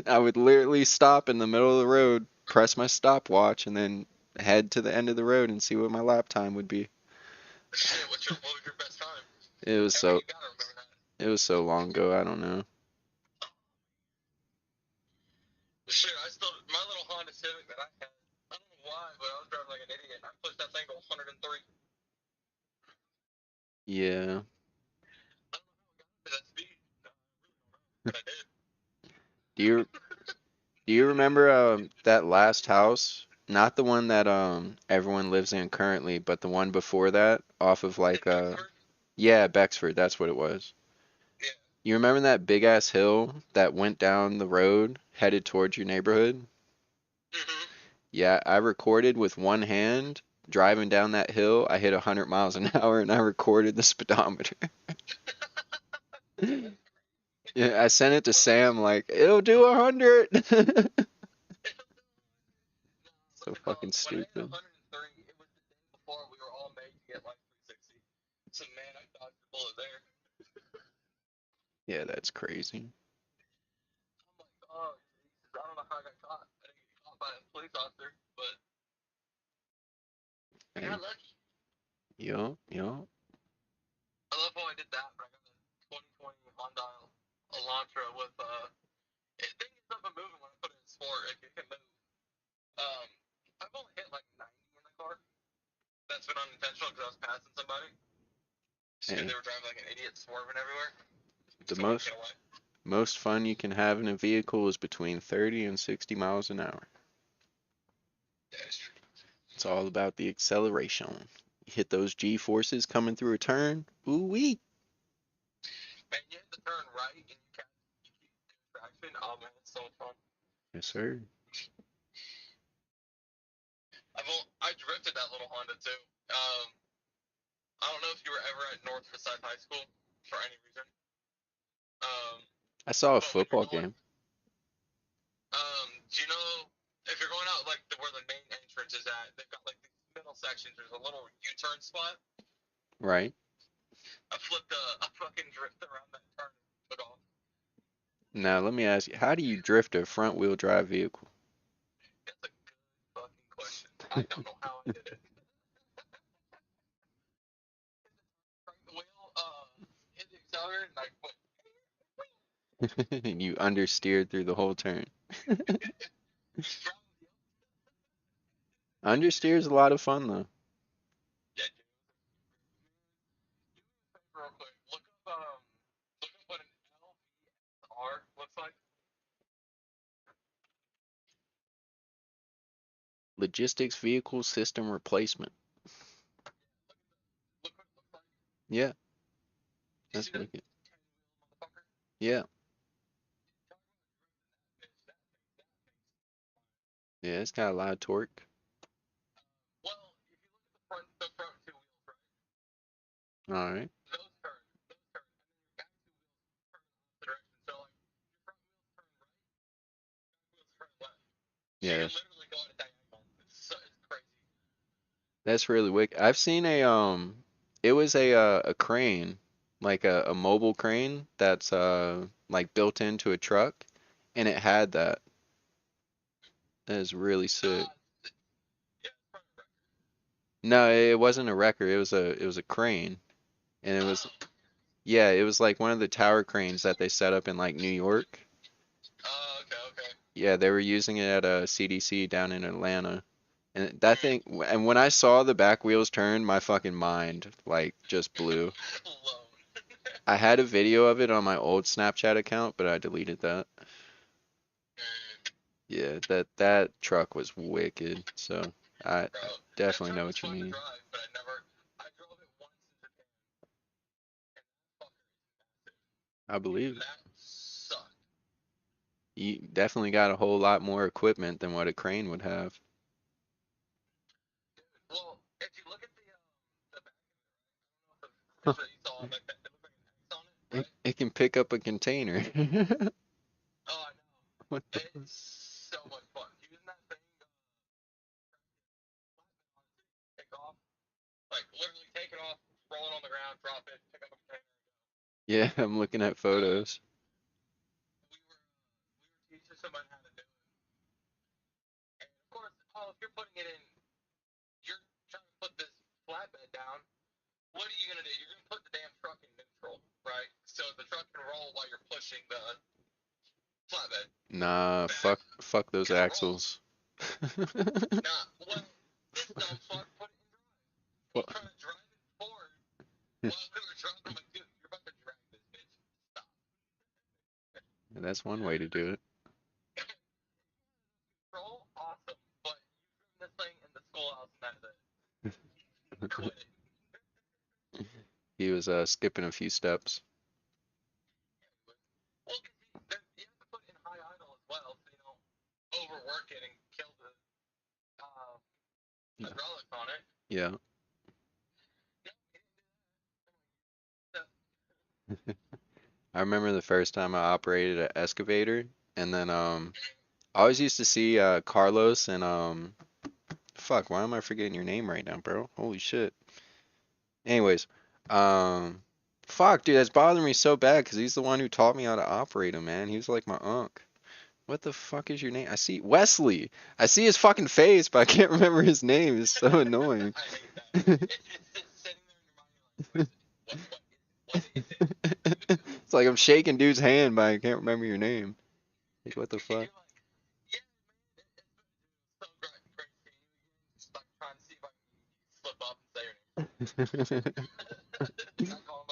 I would literally stop in the middle of the road, press my stopwatch, and then head to the end of the road and see what my lap time would be. Shit, what was your best time? It was I mean, so you gotta remember that. it was so long ago, I don't know. Shit, my little Honda Civic that I had, I don't know why, but I was driving like an idiot. I pushed that thing to 103. Yeah. I don't know how I got to that speed. No, I really don't know, but I did. Do you do you remember that last house? Not the one that everyone lives in currently, but the one before that off of like Bexford? yeah, Bexford, that's what it was. Yeah. You remember that big ass hill that went down the road headed towards your neighborhood? Mm-hmm. Yeah, I recorded with one hand driving down that hill. I hit 100 miles an hour and I recorded the speedometer. Yeah, I sent it to Sam like, it'll do 100. What's So it fucking called? When I hit stupid. 103, it was the day before we were all made to get like 360. So man, I dodged the bullet there. Yeah, that's crazy. I'm like, oh Jesus, I don't know how I got caught. I didn't get caught by a police officer, but I got And lucky. yo, I love how I did that, but I got a 2020 Honda Elantra with thing ends up moving when I put it in sport. It can move. Um, I've only hit like 90 in the car. That's been unintentional because I was passing somebody. Hey, They were driving like an idiot, swerving everywhere. the So we most get away. most fun you can have in a vehicle is between 30 and 60 miles an hour. Yeah, it's true. It's all about the acceleration. You hit those G forces coming through a turn. Ooh wee. Man, you hit the turn right and you keep traction. Oh man, it's so much fun. Yes, sir. I drifted that little Honda too. I don't know if you were ever at North Forsyth High School for any reason. I saw a But when football you're going, game. do you know if you're going out like where the main entrance is at? They've got like these middle sections. There's a little U-turn spot. Right. I flipped a fucking drift around that turn and took off. Now let me ask you, how do you drift a front wheel drive vehicle? That's a good fucking question. I don't know how I did it. Cranked the wheel, hit the accelerator, and I went. You understeered through the whole turn. Understeer is a lot of fun though. Yeah, dude. Real quick, look up what an LVR looks like. Logistics vehicle system replacement. Look what it looks like. Yeah, You that's see that wicked. motherfucker? Yeah, yeah, it's got a lot of torque. Well, if you look at the front two wheels, right? All right. Those turn, and then your back two wheels turn the direction. So like your front wheels turn right, back wheels turn left. So you Yeah, can literally go at a diagonal. It's crazy. that's really wicked. I've seen it was a crane, like a mobile crane that's like built into a truck, and it had that. That is really sick. Yeah, it's front and record. No, it wasn't a wrecker. It was a crane, and it was Oh, yeah, it was like one of the tower cranes that they set up in like New York. okay. Yeah, they were using it at a CDC down in Atlanta. And that Mm. thing, and when I saw the back wheels turn, my fucking mind like just blew. Blown. I had a video of it on my old Snapchat account, but I deleted that. Yeah, that truck was wicked. So I Bro, that definitely truck know was what you fun to mean. drive, but I drove it once in Japan, and that fucker is massive. I believe it. That sucked. You definitely got a whole lot more equipment than what a crane would have. Well, if you look at the back of it, right? I don't know if you saw like that. It looked like an X on it, It, right? it can pick up a container. Oh, I know. What the fuck? It's so much fun. Using that thing, take off, like literally take it off, roll it on the ground, drop it, pick up a container. Yeah, I'm looking at photos. We were teaching somebody how to do it, and of course, if you're putting it in, you're trying to put this flatbed down. What are you gonna do? You're gonna put the damn truck in neutral, right? So the truck can roll while you're pushing the flatbed Nah, back fuck those because it rolls. axles. Nah, well, this dumb fuck put it in drive. He What? tried to drive it forward while we were driving. I'm like, dude, you're about to drag this bitch. Stop. That's one way to do it. Roll, awesome, but you driven this thing in the schoolhouse and that's it. Quit it. He was skipping a few steps. Well, because you have to put it in high idle as well, so you don't overwork it and kill the hydraulics on it. Yeah. I remember the first time I operated an excavator, and then I always used to see Carlos and fuck, why am I forgetting your name right now, bro? Holy shit. Anyways, um fuck, dude, that's bothering me so bad because he's the one who taught me how to operate him, man. He was like my unk. What the fuck is your name? I see Wesley. I see his fucking face, but I can't remember his name. It's so annoying. I hate that. It's sitting there in your mind, you're like, what is it? It's like I'm shaking dude's hand, but I can't remember your name. Like, what the You're fuck? like, yeah, man, it's so great seeing you again. Just like trying to see if I can slip up and say your name. Not calling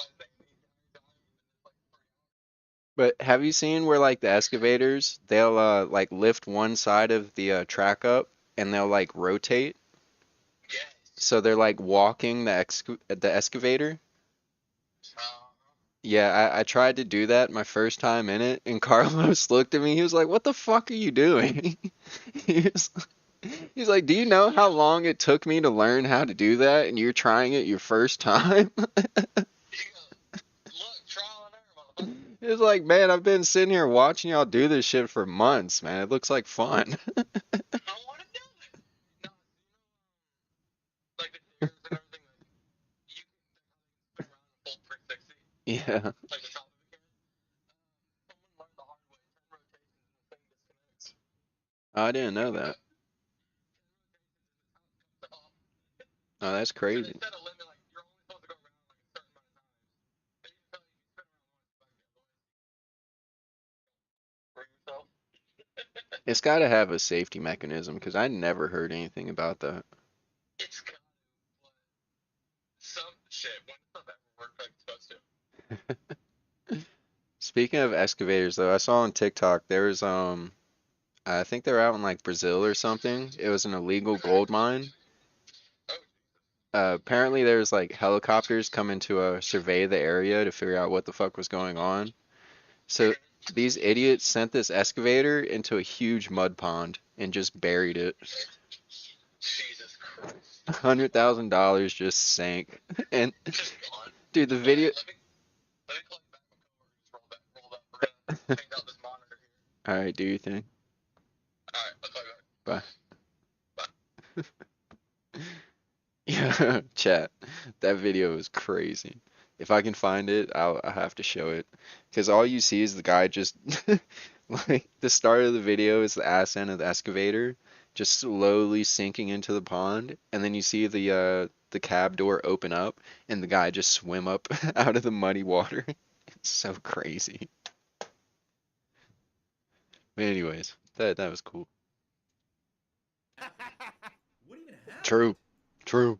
But have you seen where like the excavators, they'll like lift one side of the track up and they'll like rotate? Yes. So they're like walking the excavator. Uh, Yeah, I tried to do that my first time in it, and Carlos looked at me. He was like, "What the fuck are you doing?" He was, he's like, "Do you know how long it took me to learn how to do that, and you're trying it your first time?" he goes, look, trial and error, motherfucker. It was like, "Man, I've been sitting here watching y'all do this shit for months, man. It looks like fun." I want to do it. No, like the gears and everything, like, you can spin around and full 360, Yeah, like the top of the gear. Someone learned the hard way, 10 rotations and the thing disconnects. I didn't know that. So, Oh, that's they crazy. set a limit, like, you're only supposed to go around like a certain amount of times. They even tell you you spin around once back the other way. For yourself. It's got to have a safety mechanism because I never heard anything about that. It's got to, but some shit, when stuff ever worked like it's supposed to. Speaking of excavators, though, I saw on TikTok there was I think they're out in like Brazil or something. It was an illegal gold mine. Apparently there's like helicopters coming to survey the area to figure out what the fuck was going on. So these idiots sent this excavator into a huge mud pond and just buried it. Jesus Christ. $100,000 just sank. And Just gone. dude, the video. Let me call you back when coworkers rolled up. We're gonna change out this monitor here. All right, do your thing. Alright, I'll call you back. Bye. Yeah, chat. That video is crazy. If I can find it, I'll have to show it. Because all you see is the guy just like the start of the video is the ass end of the excavator just slowly sinking into the pond, and then you see the cab door open up and the guy just swim up out of the muddy water. It's so crazy. But anyways, that was cool. What even happened? True. True.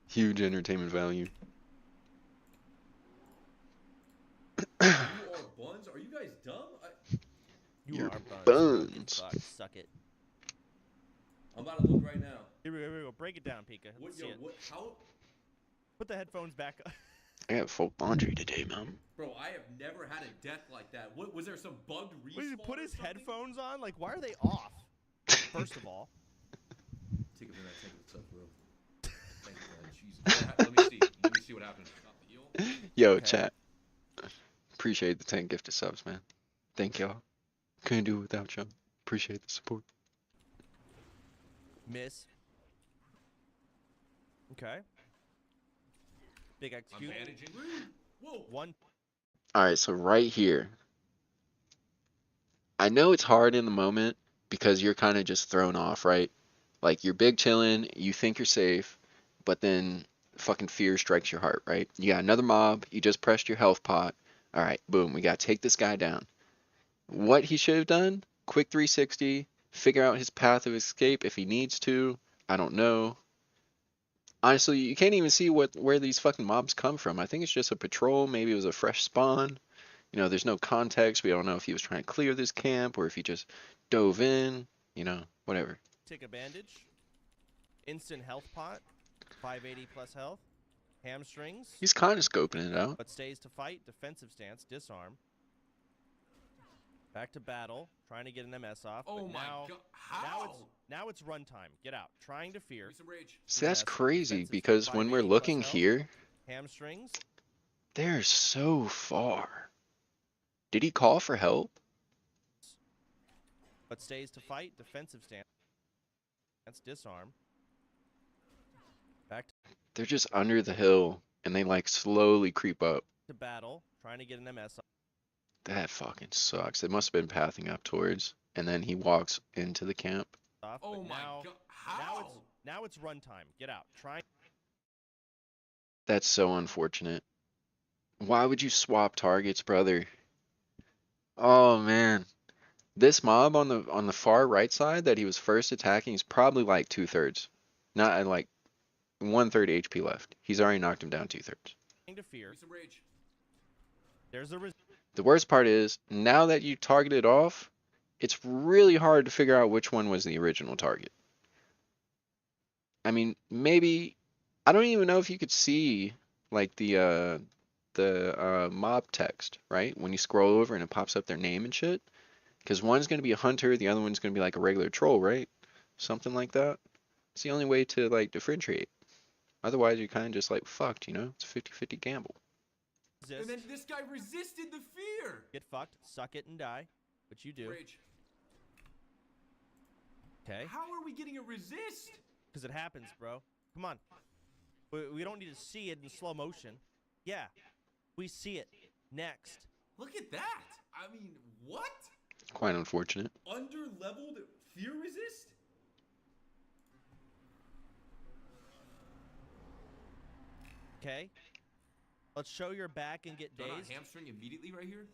Huge entertainment value. You are buns? Are you guys dumb? You You're are buns. buns. Fuck, suck it. I'm about to look right now. Here we go. Break it down, Pika. What? Let's Yo, see it. what? How? Put the headphones back up. I got full laundry today, man. Bro, I have never had a death like that. What was there some bugged respawn? What did he put or his something? headphones on? Like, why are they off? First of all. Take a minute. Take what's up, bro. Thank you, man. Jesus. Let me see. Let me see what happens. Stop the heal. Yo, Okay. chat. Appreciate the 10 gifted subs, man. Thank y'all. Couldn't do it without y'all. Appreciate the support. Miss. Okay. Big I'm execute. bandaging. Whoa. One. Alright, so right here. I know it's hard in the moment because you're kind of just thrown off, right? Like, you're big chillin', you think you're safe, but then fucking fear strikes your heart, right? You got another mob, you just pressed your health pot. Alright, boom, we gotta take this guy down. What he should have done? Quick 360, figure out his path of escape if he needs to. I don't know. Honestly, you can't even see where these fucking mobs come from. I think it's just a patrol. Maybe it was a fresh spawn. You know, there's no context. We don't know if he was trying to clear this camp or if he just dove in. You know, whatever. Take a bandage. Instant health pot. 580 plus health. Hamstrings. He's kind of scoping it out. But stays to fight. Defensive stance. Disarm. Back to battle. Trying to get an MS off. Oh but my now, god. How? Now it's runtime. Get out. Trying to fear. Give me some rage. See, that's Yes, crazy defensive because when we're 580 plus looking health. here, Hamstrings. they're so far. Did he call for help? But stays to fight. Defensive stance. Disarm. Back They're just under the hill and they like slowly creep up. to battle. Trying to get an MS off. That fucking sucks. It must have been pathing up towards, and then he walks into the camp. But Oh my now, god. How? Now it's runtime. Get out. Trying. That's so unfortunate. Why would you swap targets, brother? Oh man. This mob on the far right side that he was first attacking is probably like 2/3. Not like 1/3 HP left. He's already knocked him down 2/3. To fear. Give me some rage. There's a The worst part is, now that you targeted off, it's really hard to figure out which one was the original target. I mean, maybe I don't even know if you could see like the mob text, right? When you scroll over and it pops up their name and shit. Because one's gonna be a hunter, the other one's gonna be like a regular troll, right? Something like that. It's the only way to like differentiate. Otherwise, you're kind of just like fucked, you know? It's a 50-50 gamble. And then this guy resisted the fear. Get fucked, suck it, and die. Which you do. Rage. Okay. How are we getting a resist? Because it happens, bro. Come on. We don't need to see it in slow motion. Yeah. We see it. Next. Look at that. I mean, what? Quite unfortunate. Under-leveled fear resist? Okay. Let's show your back and get Do I not dazed. hamstring immediately right here?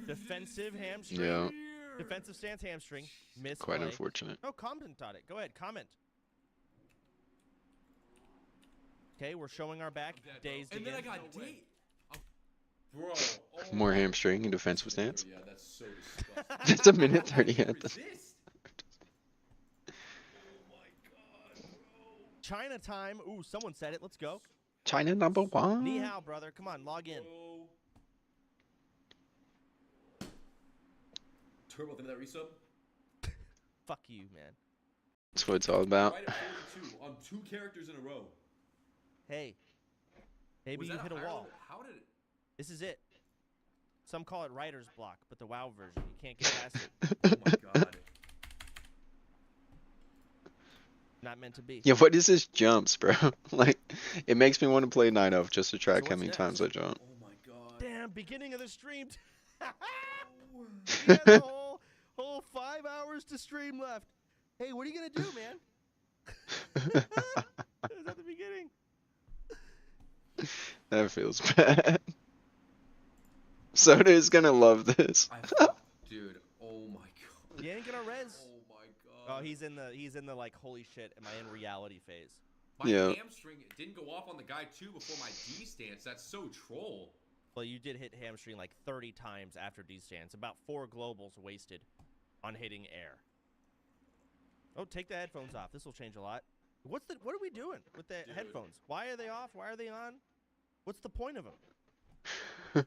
Defensive hamstring. Yeah. Defensive stance hamstring. Miss Quite play. unfortunate. No, comment on it. Go ahead, comment. Okay, we're showing our back. I'm dead, Dazed and again. then I got dazed. Bro. Oh More my hamstring and God. defensive stance. Yeah, that's so disgusting. It's a minute 30 at the. Resist? Oh my God, bro. China time. Ooh, someone said it. Let's go. China number one. Ni hao, brother. Come on, log in. Bro. Turbo, think of that resub? Fuck you, man. That's what it's all about. Right at 42 on 2 characters in a row. Hey. Maybe Was you that hit a higher wall. level? How did it? This is it. Some call it writer's block, but the WoW version. You can't get past it. Oh my God. Not meant to be. Yeah, what is this jumps, bro? Like, it makes me want to play Night Elf just to track So how what's many next? times I jump. Oh my God. Damn, beginning of the stream. He has a whole 5 hours to stream left. Hey, what are you gonna do, man? Is that the beginning? That feels bad. Soda is gonna love this. Dude, oh my God. You ain't gonna res. Oh my God. Oh, he's in the like holy shit, am I in reality phase? My Yeah. hamstring didn't go off on the guy too before my D stance. That's so troll. Well, you did hit hamstring like 30 times after D stance. About 4 globals wasted on hitting air. Oh, take the headphones off. This will change a lot. What are we doing with the Dude. headphones? Why are they off? Why are they on? What's the point of them?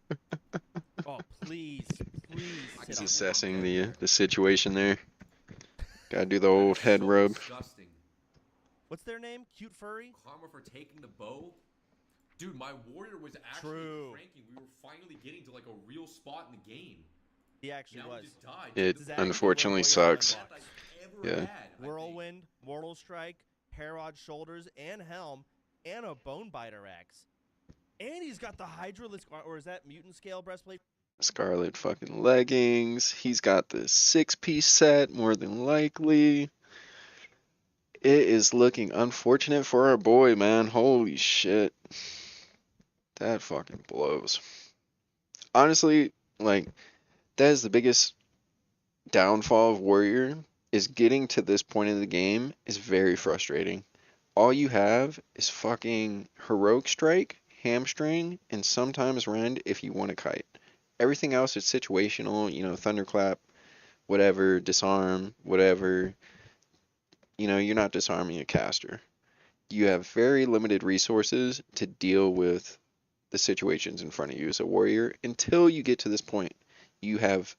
Oh, please, please. He's sit on assessing the situation there. Gotta do the old head So rub. Disgusting. What's their name? Cute furry? Karma for taking the bow. Dude, my warrior was actually True. cranking. We were finally getting to like a real spot in the game. He actually Now was. we just died. It Exactly unfortunately what Warrior sucks. unlocked. Best I've ever Yeah. had, I think. Whirlwind, Mortal Strike, Herod Shoulders, and Helm, and a Bonebiter Axe. And he's got the Hydralisk, or is that Mutant Scale Breastplate? Scarlet fucking leggings. He's got the 6-piece set, more than likely. It is looking unfortunate for our boy, man. Holy shit. That fucking blows. Honestly, like, that is the biggest downfall of Warrior, is getting to this point of the game is very frustrating. All you have is fucking Heroic Strike, Hamstring, and sometimes Rend if you want to kite. Everything else is situational, you know, Thunderclap, whatever, Disarm, whatever. You know, you're not disarming a caster. You have very limited resources to deal with the situations in front of you as a warrior until you get to this point. You have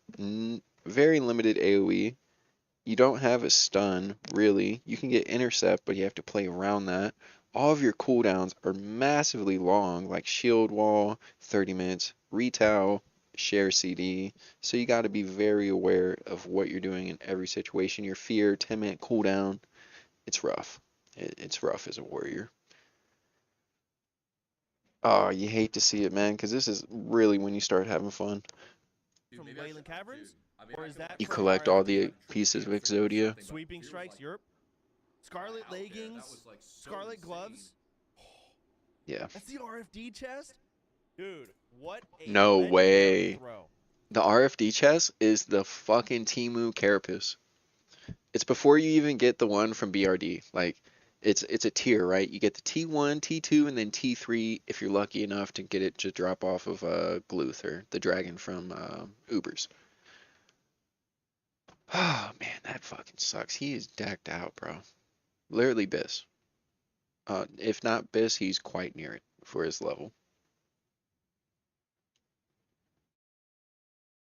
very limited AoE. You don't have a stun, really. You can get intercept, but you have to play around that. All of your cooldowns are massively long, like Shield Wall, 30 minutes, Retail, Share CD. So you got to be very aware of what you're doing in every situation. Your Fear, 10-minute cooldown. It's rough. It's rough as a warrior. Oh, you hate to see it, man, because this is really when you start having fun. Dude, From maybe I Wayland should- Caverns? dude, I mean, Or I is could, that like, You from collect our all the pieces of Exodia. But Sweeping Fear was, Strikes, like, Europe. Scarlet out there. That leggings, was, like, so Scarlet insane. gloves. Yeah. That's the RFD chest? Dude, what a No legendary way. throw. The RFD chest is the fucking Timu Carapace. It's before you even get the one from BRD. Like, It's a tier, right? You get the T1, T2, and then T3 if you're lucky enough to get it to drop off of Gluther, the dragon from Ubers. Oh man, that fucking sucks. He is decked out, bro. Literally Biss. If not Biss, he's quite near it for his level.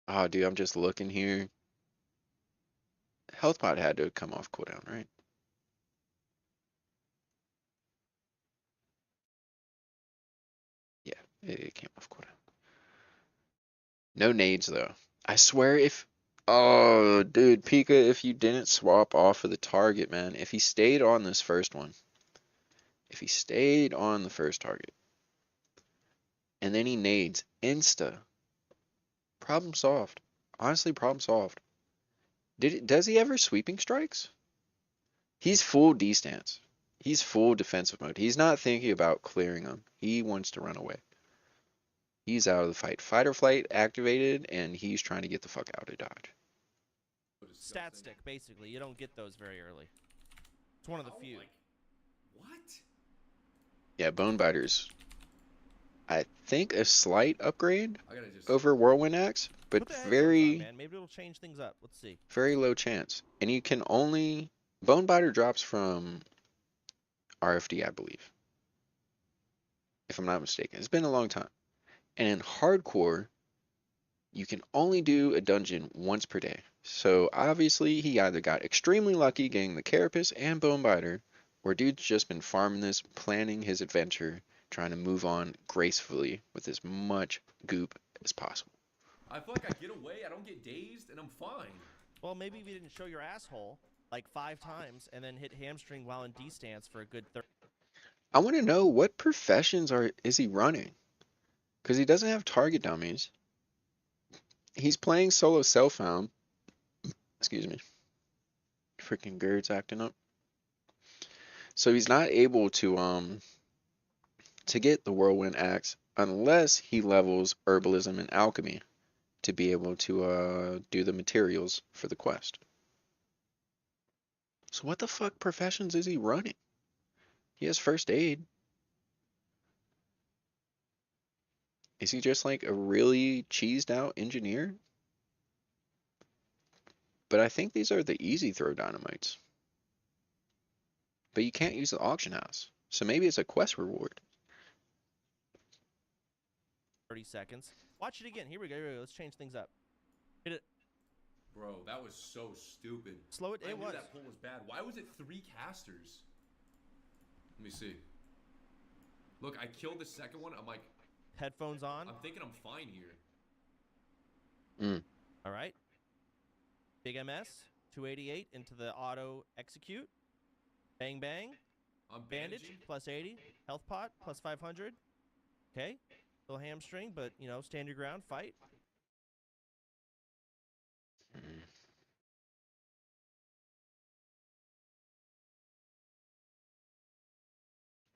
Oh, dude, I'm just looking here. Health pot had to come off cooldown, right? Yeah, it came off cooldown. No nades though. I swear if oh dude, Pika, if you didn't swap off of the target, man, if he stayed on this first one, if he stayed on the first target, and then he nades insta, problem solved. Honestly, problem solved. Does he ever sweeping strikes? He's full D stance. He's full defensive mode. He's not thinking about clearing them. He wants to run away. He's out of the fight. Fight or flight activated, and he's trying to get the fuck out of Dodge. So Stat disgusting. stick, basically. You don't get those very early. It's one of the How, few. like, what? Yeah, Bone Biters. I think a slight upgrade I gotta just. over Whirlwind Axe, but Put the headphones on, very, man. Maybe it'll change things up. Let's see. very low chance. And you can only Bone Biter drops from RFD, I believe, if I'm not mistaken. It's been a long time. And in hardcore, you can only do a dungeon once per day. So obviously, he either got extremely lucky getting the Carapace and Bone Biter, or dude's just been farming this, planning his adventure, trying to move on gracefully with as much goop as possible. I feel like I get away, I don't get dazed, and I'm fine. Well, maybe if you didn't show your asshole like 5 times and then hit hamstring while in D stance for a good 30. I want to know what professions is he running? Because he doesn't have target dummies. He's playing solo self-found. Excuse me. Freaking GERD's acting up. So he's not able to get the Whirlwind Axe unless he levels Herbalism and Alchemy to be able to do the materials for the quest. So what the fuck professions is he running? He has first aid. Is he just like a really cheesed out engineer? But I think these are the easy throw dynamites. But you can't use the auction house. So maybe it's a quest reward. 30 seconds. Watch it again. Here we go. Here we go. Let's change things up. Hit it. Bro, that was so stupid. Slow it. I It knew was. that pull was bad. Why was it 3 casters? Let me see. Look, I killed the second one. I'm like, Headphones on. I'm thinking I'm fine here. All right. Big MS. 288 into the auto execute. Bang bang. I'm Bandage bandaging. plus 80. Health pot plus 500. Okay. Little hamstring, but you know, stand your ground. Fight.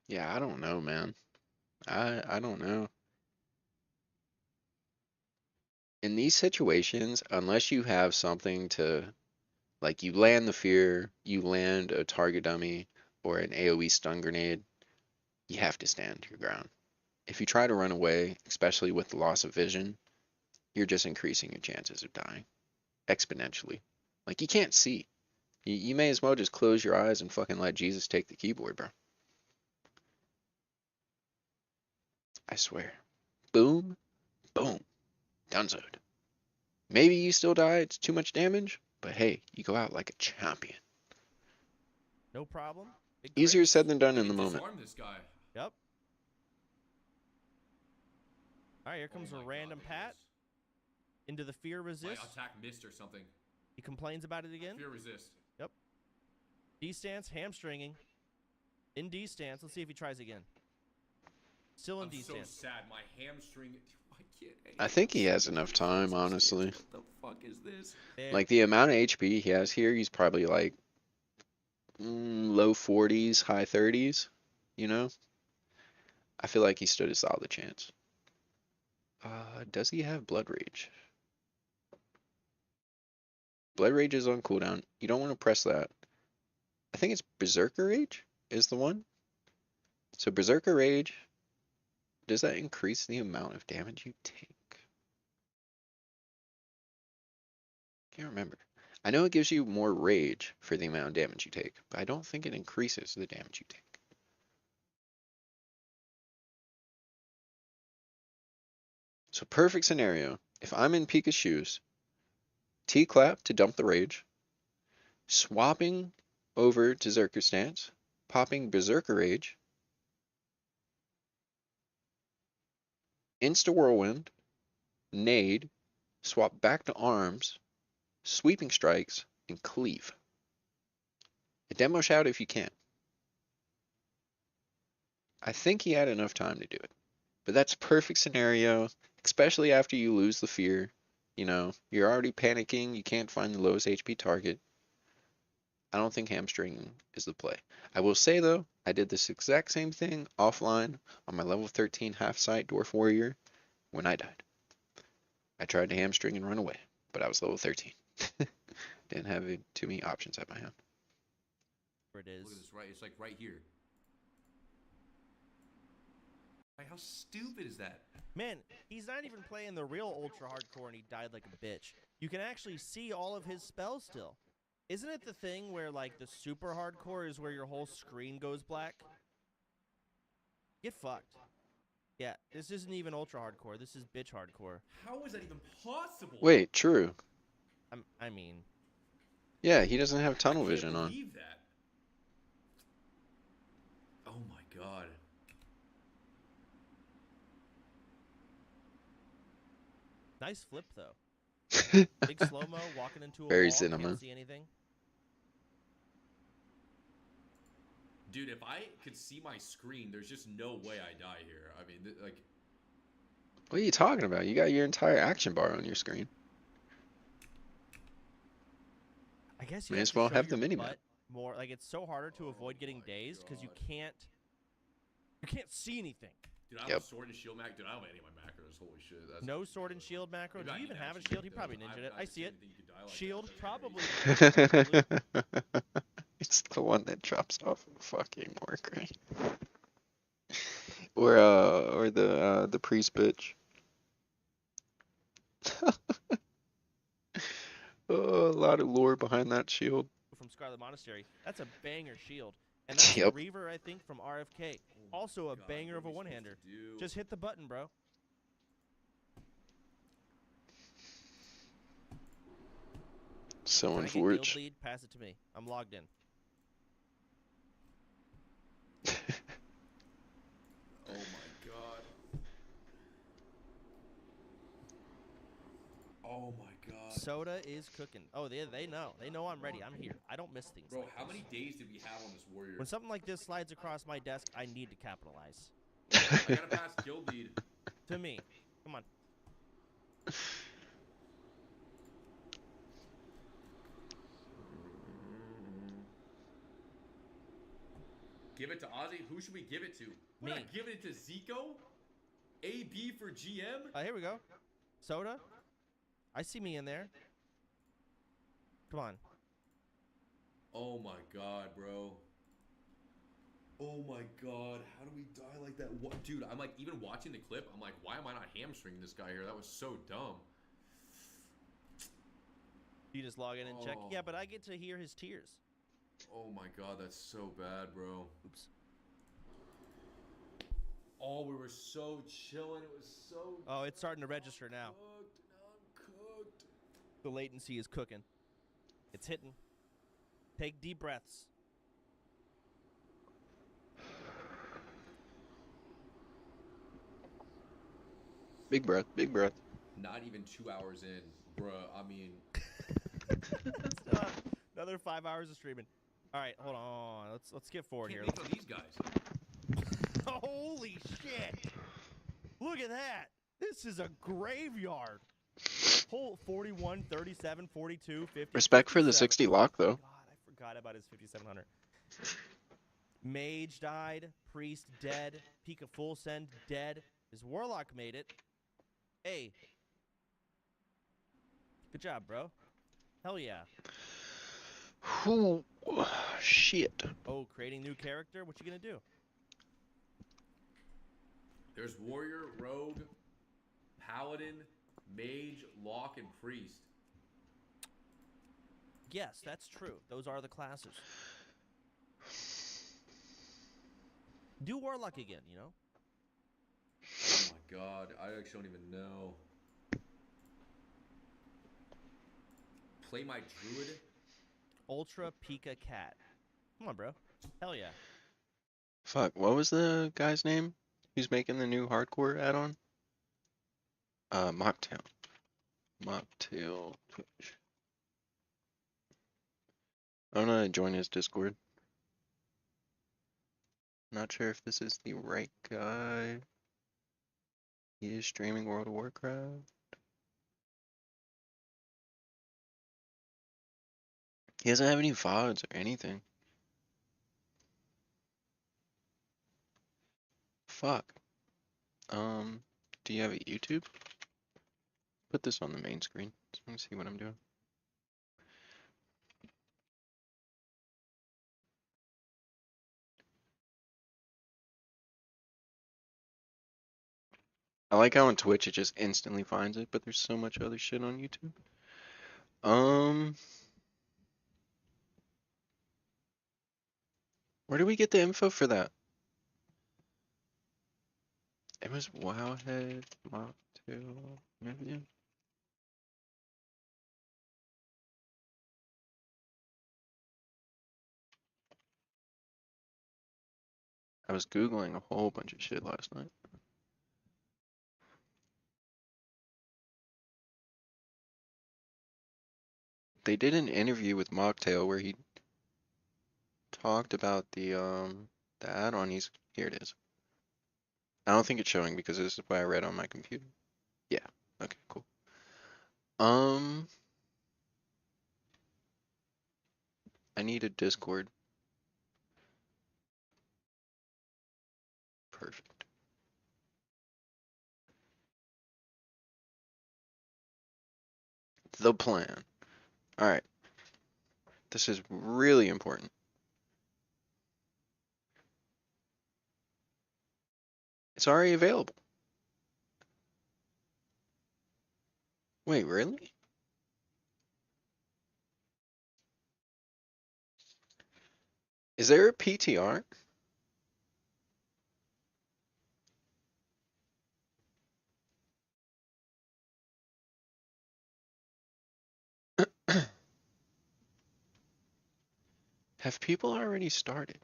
Yeah, I don't know, man. I don't know. In these situations, unless you have something to, like, you land the fear, you land a target dummy or an AoE stun grenade, you have to stand your ground. If you try to run away, especially with the loss of vision, you're just increasing your chances of dying exponentially. Like, you can't see. You may as well just close your eyes and fucking let Jesus take the keyboard, bro. I swear. Boom, boom, donezoed. Maybe you still die, it's too much damage, but hey, you go out like a champion. No problem. Big Easier crits. said than done I in the can moment. disarm this guy. Yep. All right, here comes Oh a my random God, pat into the fear My resist. attack missed or something. He complains about it again. Fear resist. D stance, hamstringing. In D stance. Let's see if he tries again. Still in I'm D so stance. sad. My hamstring. I can't. I think he has enough time, honestly. What the fuck is this? There. Like, the amount of HP he has here, he's probably like low 40s, high 30s, you know? I feel like he stood a solid chance. Does he have Blood Rage? Blood Rage is on cooldown. You don't want to press that. I think it's Berserker Rage? is the one. So Berserker Rage, does that increase the amount of damage you take? Can't remember. I know it gives you more rage for the amount of damage you take, but I don't think it increases the damage you take. So perfect scenario, if I'm in Pika's shoes, T-clap to dump the rage, swapping over to Zerker stance, popping Berserker Rage, Insta Whirlwind, Nade, swap back to arms, sweeping strikes, and cleave. A demo shout if you can. I think he had enough time to do it. But that's perfect scenario, especially after you lose the fear. You know, you're already panicking, you can't find the lowest HP target. I don't think hamstring is the play. I will say though, I did this exact same thing offline on my level 13 half sight Dwarf Warrior when I died. I tried to hamstring and run away, but I was level 13. Didn't have too many options at my hand. Where it is. Look at this, right? It's like right here. Like, how stupid is that? Man, he's not even playing the real ultra hardcore and he died like a bitch. You can actually see all of his spells still. Isn't it the thing where, like, the super hardcore is where your whole screen goes black? Get fucked. Yeah, this isn't even ultra hardcore. This is bitch hardcore. How is that even possible? Wait, true. I mean... Yeah, he doesn't have tunnel I can't vision on. believe that. Oh my god. Nice flip, though. Big slow-mo, walking into a Very wall, cinema. can't see anything. Dude, if I could see my screen, there's just no way I die here. I mean, like... What are you talking about? You got your entire action bar on your screen. I guess you May have as to well show have the your minimap. butt more. Like, it's so harder to avoid getting dazed because you can't see anything. Dude, I have Yep. a sword and shield macro. Dude, I don't have any of my macros. Holy shit. That's No sword and shield macro. Do you even have a shield? He probably ninja'd it. I see it. Shield, probably. It's the one that drops off of fucking work, right? Or the priest bitch. Oh, a lot of lore behind that shield. From Scarlet Monastery. That's a banger shield. And that's Yep. a Reaver, I think, from RFK. Also a banger of a one-hander. Just hit the button, bro. So Can I get guild unfortunate. lead? Pass it to me. I'm logged in. Oh my god. Oh my god. Soda is cooking. Oh, they know. They know I'm ready. I'm here. I don't miss things. Bro, like how this. many days did we have on this warrior? When something like this slides across my desk, I need to capitalize. I gotta pass guild lead. To me. Come on. Give it to Ozzy? Who should we give it to? We're Me. not giving it to Zico? AB for GM? Here we go. Soda. I see me in there. Come on. Oh my god, bro. Oh my god, how do we die like that? What, dude, I'm like, even watching the clip, I'm like, why am I not hamstringing this guy here? That was so dumb. You just log in and check. Oh. Yeah, but I get to hear his tears. Oh my god, that's so bad, bro. Oops. Oh, we were so chilling. It was so. Oh, it's starting to register now. Cooked. Now I'm cooked. The latency is cooking. It's hitting. Take deep breaths. Big breath, big breath. Not even 2 hours in, bruh. I mean, Still have another 5 hours of streaming. All right, hold on. Let's skip forward can't here. wait for these guys. Holy shit! Look at that. This is a graveyard. Whole 41, 37, 42, 50. Respect for the 57. 60 lock though. God, I forgot about his 5700. Mage died. Priest dead. Pika full send dead. His warlock made it. Hey. Good job, bro. Hell yeah. Who? Shit. Oh, creating new character? What you gonna do? There's warrior, rogue, paladin, mage, lock, and priest. Yes, that's true. Those are the classes. Do Warlock again, you know? Oh my god, I actually don't even know. Play my druid. Ultra Pika Cat. Come on, bro. Hell yeah. Fuck, what was the guy's name? Who's making the new hardcore add-on? Mocktail. Mocktail Twitch. I'm gonna join his Discord. Not sure if this is the right guy. He is streaming World of Warcraft. He doesn't have any VODs or anything. Fuck. Do you have a YouTube? Put this on the main screen so I can see what I'm doing. I like how on Twitch it just instantly finds it, but there's so much other shit on YouTube. Where do we get the info for that? It was Wowhead Mocktail. Maybe. I was Googling a whole bunch of shit last night. They did an interview with Mocktail where he talked about the add-on. Here it is. I don't think it's showing because this is what I read on my computer. Yeah. Okay, cool. I need a Discord. Perfect. The plan. Alright. This is really important. It's already available. Wait, really? Is there a PTR? Have people already started?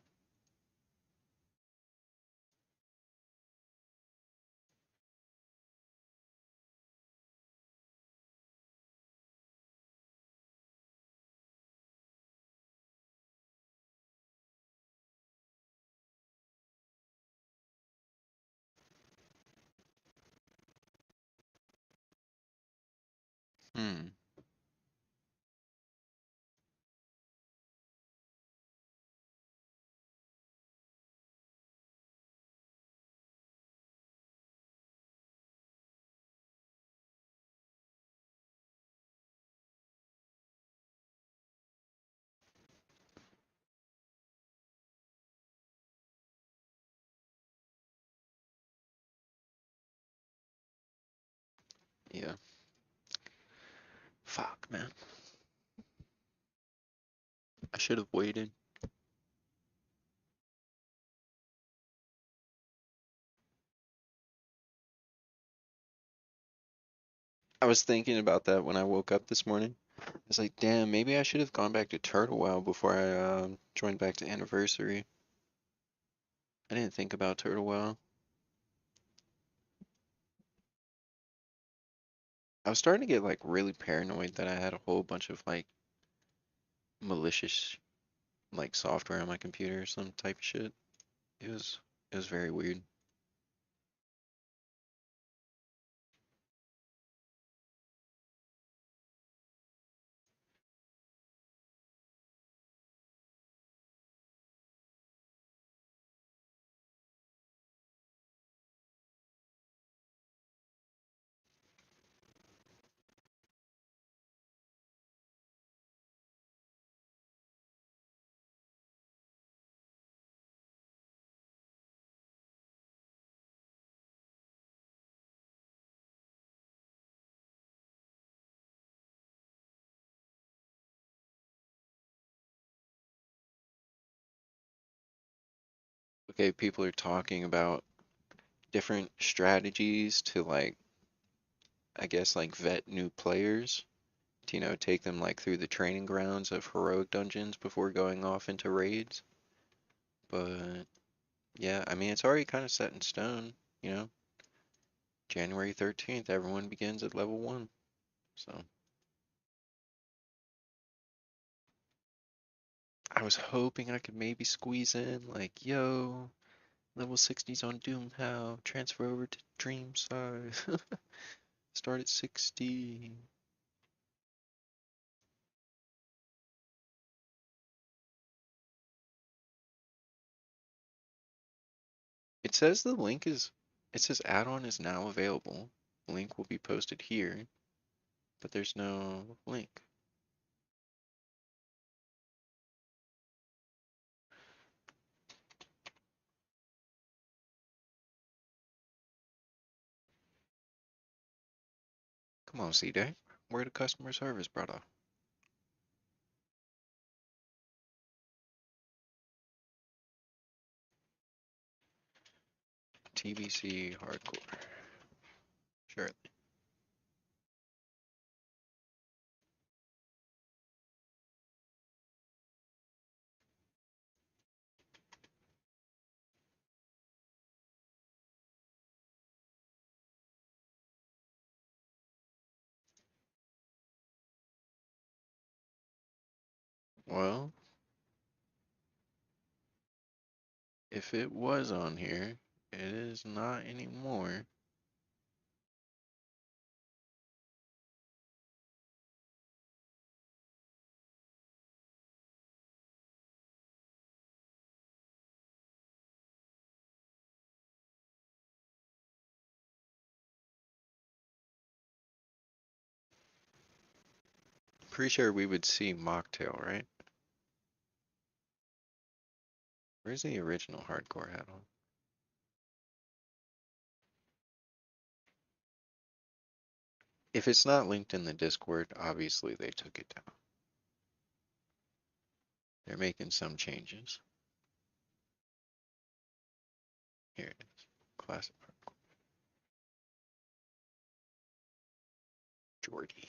Hmm. Yeah. Fuck, man. I should have waited. I was thinking about that when I woke up this morning. I was like, damn, maybe I should have gone back to Turtle Wow before I joined back to Anniversary. I didn't think about Turtle Wow. I was starting to get like really paranoid that I had a whole bunch of like malicious like software on my computer or some type of shit. It was very weird. Okay, people are talking about different strategies to like, I guess like vet new players to, take them like through the training grounds of heroic dungeons before going off into raids. But yeah, I mean, it's already kind of set in stone, you know. January 13th, everyone begins at level 1. So I was hoping I could maybe squeeze in like, yo, level 60's on Doomhow, transfer over to Dreamside, start at 60. It says it says add-on is now available. Link will be posted here, but there's no link. Come on, C-Day. Where the customer service, brother? TBC hardcore. Surely. Well, if it was on here, it is not anymore. Pretty sure we would see Mocktail, right? Where's the original hardcore hat on? If it's not linked in the Discord, obviously they took it down. They're making some changes. Here it is. Classic hardcore. Jordy.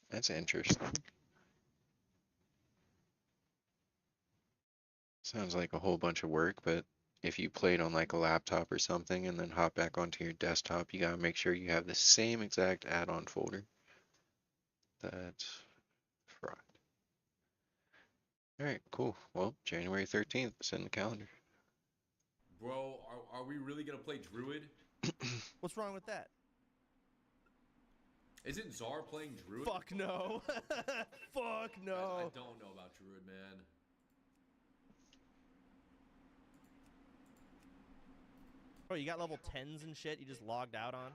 That's interesting. Sounds like a whole bunch of work, but if you played on like a laptop or something and then hop back onto your desktop, you gotta make sure you have the same exact add-on folder. That's fraud. Alright, cool. Well, January 13th, it's in the calendar. Bro, are we really gonna play Druid? What's wrong with that? Isn't Czar playing Druid? Fuck no. Fuck Guys, no. I don't know about Druid, man. Bro, you got level 10s and shit you just logged out on?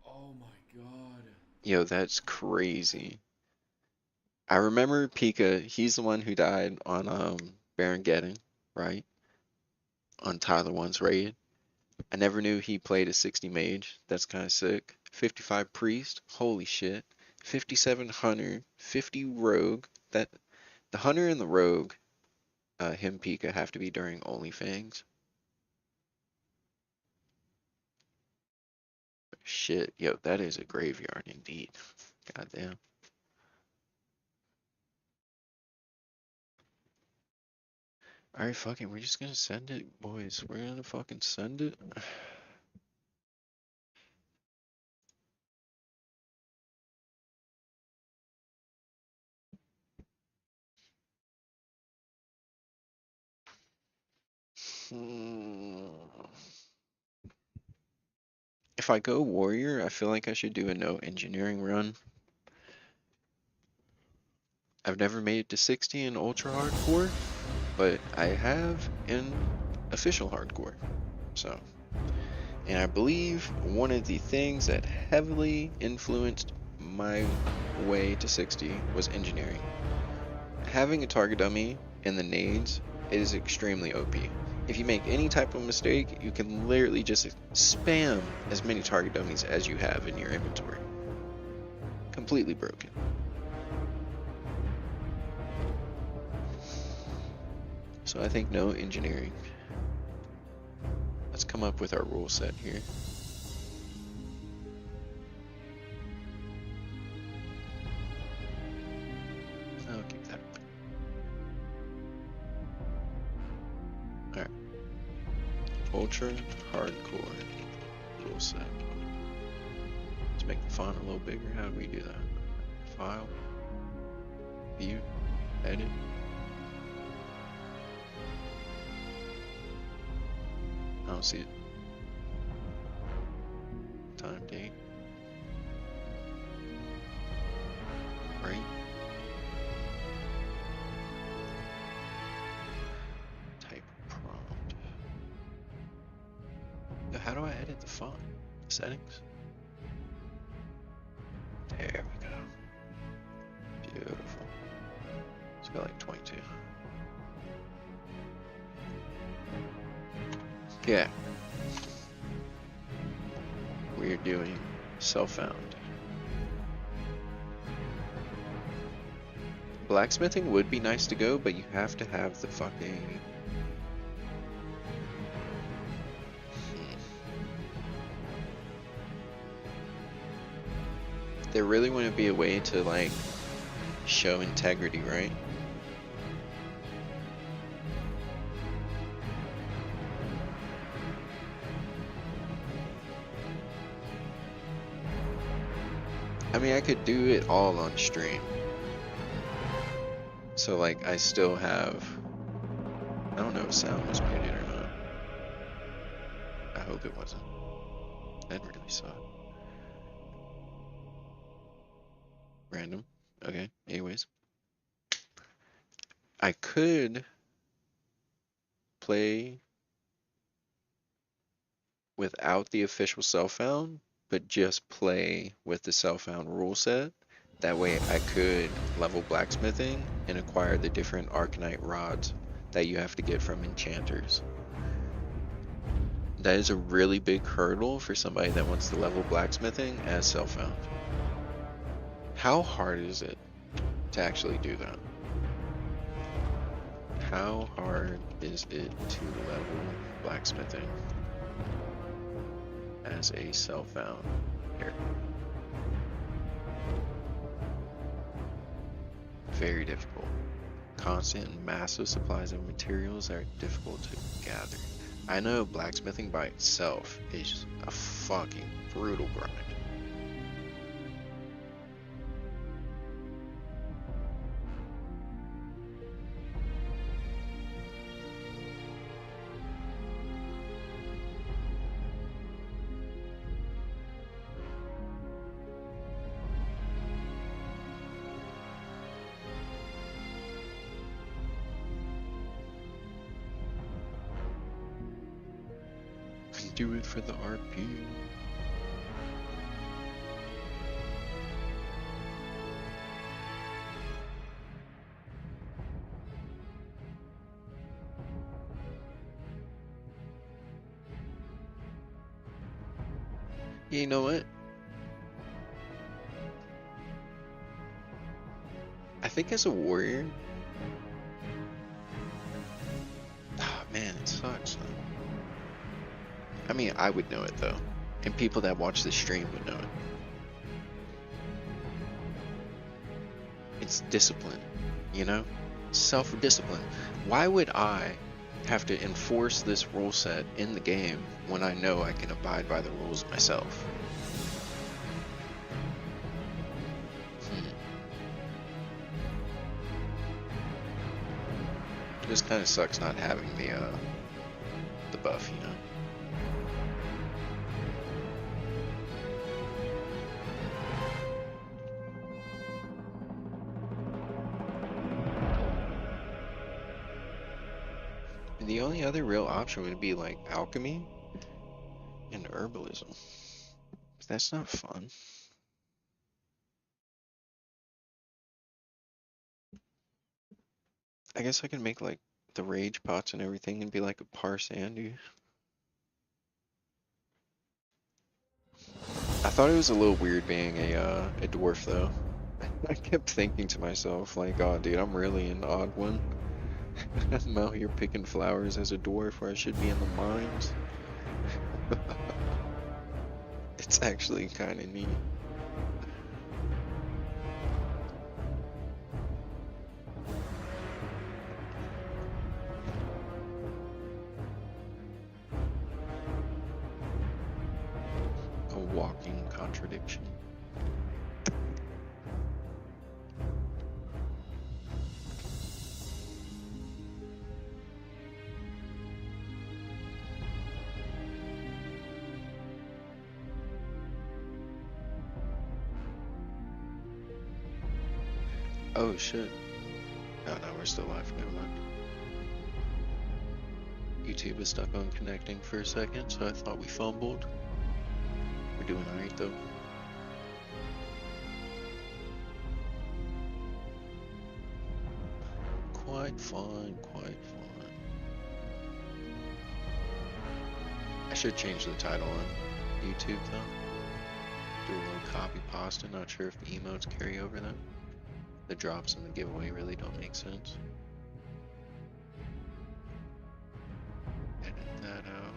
Oh my god. Yo, that's crazy. I remember Pika, he's the one who died on Baron Geddon, right? On Tyler 1's raid. I never knew he played a 60 mage. That's kind of sick. 55 priest. Holy shit. 57 hunter. 50 rogue. That the hunter and the rogue, him Pika have to be during OnlyFangs. Shit, yo, that is a graveyard indeed. Goddamn. Alright, fuck it. We're just gonna send it, boys. We're gonna fucking send it. If I go warrior, I feel like I should do a no engineering run. I've never made it to 60 in ultra hardcore, but I have in official hardcore. So, and I believe one of the things that heavily influenced my way to 60 was engineering. having a target dummy in the nades is extremely OP. If you make any type of mistake, you can literally just spam as many target dummies as you have in your inventory. Completely broken. So I think no engineering. Let's come up with our rule set here. I'll keep that. Alright. Ultra hardcore rule set. Let's make the font a little bigger. How do we do that? File. View. Edit. I don't see it. Time, date. Right. Type prompt. Now, how do I edit the font? Settings? There we go. Beautiful. Let's go like 22. Yeah. We're doing self-found. Blacksmithing would be nice to go, but you have to have the fucking... There really wouldn't be a way to, like, show integrity, right? I mean, I could do it all on stream. So, like, I still have... I don't know if sound was muted or not. I hope it wasn't. That really sucked. Random. Okay, anyways. I could play without the official self-found, but just play with the self-found rule set. That way I could level blacksmithing and acquire the different Arcanite rods that you have to get from enchanters. That is a really big hurdle for somebody that wants to level blacksmithing as self-found. How hard is it to actually do that? How hard is it to level blacksmithing as a self-found character? Very difficult. Constant and massive supplies of materials are difficult to gather. I know blacksmithing by itself is a fucking brutal grind. Do it for the RP. You know what? I think as a warrior, man, it sucks. Huh? I mean, I would know it though, and people that watch the stream would know it. It's discipline, you know? Self-discipline. Why would I have to enforce this rule set in the game when I know I can abide by the rules myself? It just kind of sucks not having the buff, you know? The only other real option would be like alchemy and herbalism. That's not fun. I guess I can make like the rage pots and everything and be like a parse Andy. I thought it was a little weird being a dwarf though. I kept thinking to myself like, oh dude, I'm really an odd one. I'm out here picking flowers as a dwarf where I should be in the mines. It's actually kind of neat. A walking contradiction. Oh shit. No, we're still live. Never mind. YouTube is stuck on connecting for a second, so I thought we fumbled. We're doing alright though. Quite fine, quite fine. I should change the title on YouTube though. Do a little copy pasta, not sure if the emotes carry over though. The drops in the giveaway really don't make sense. Edit that out.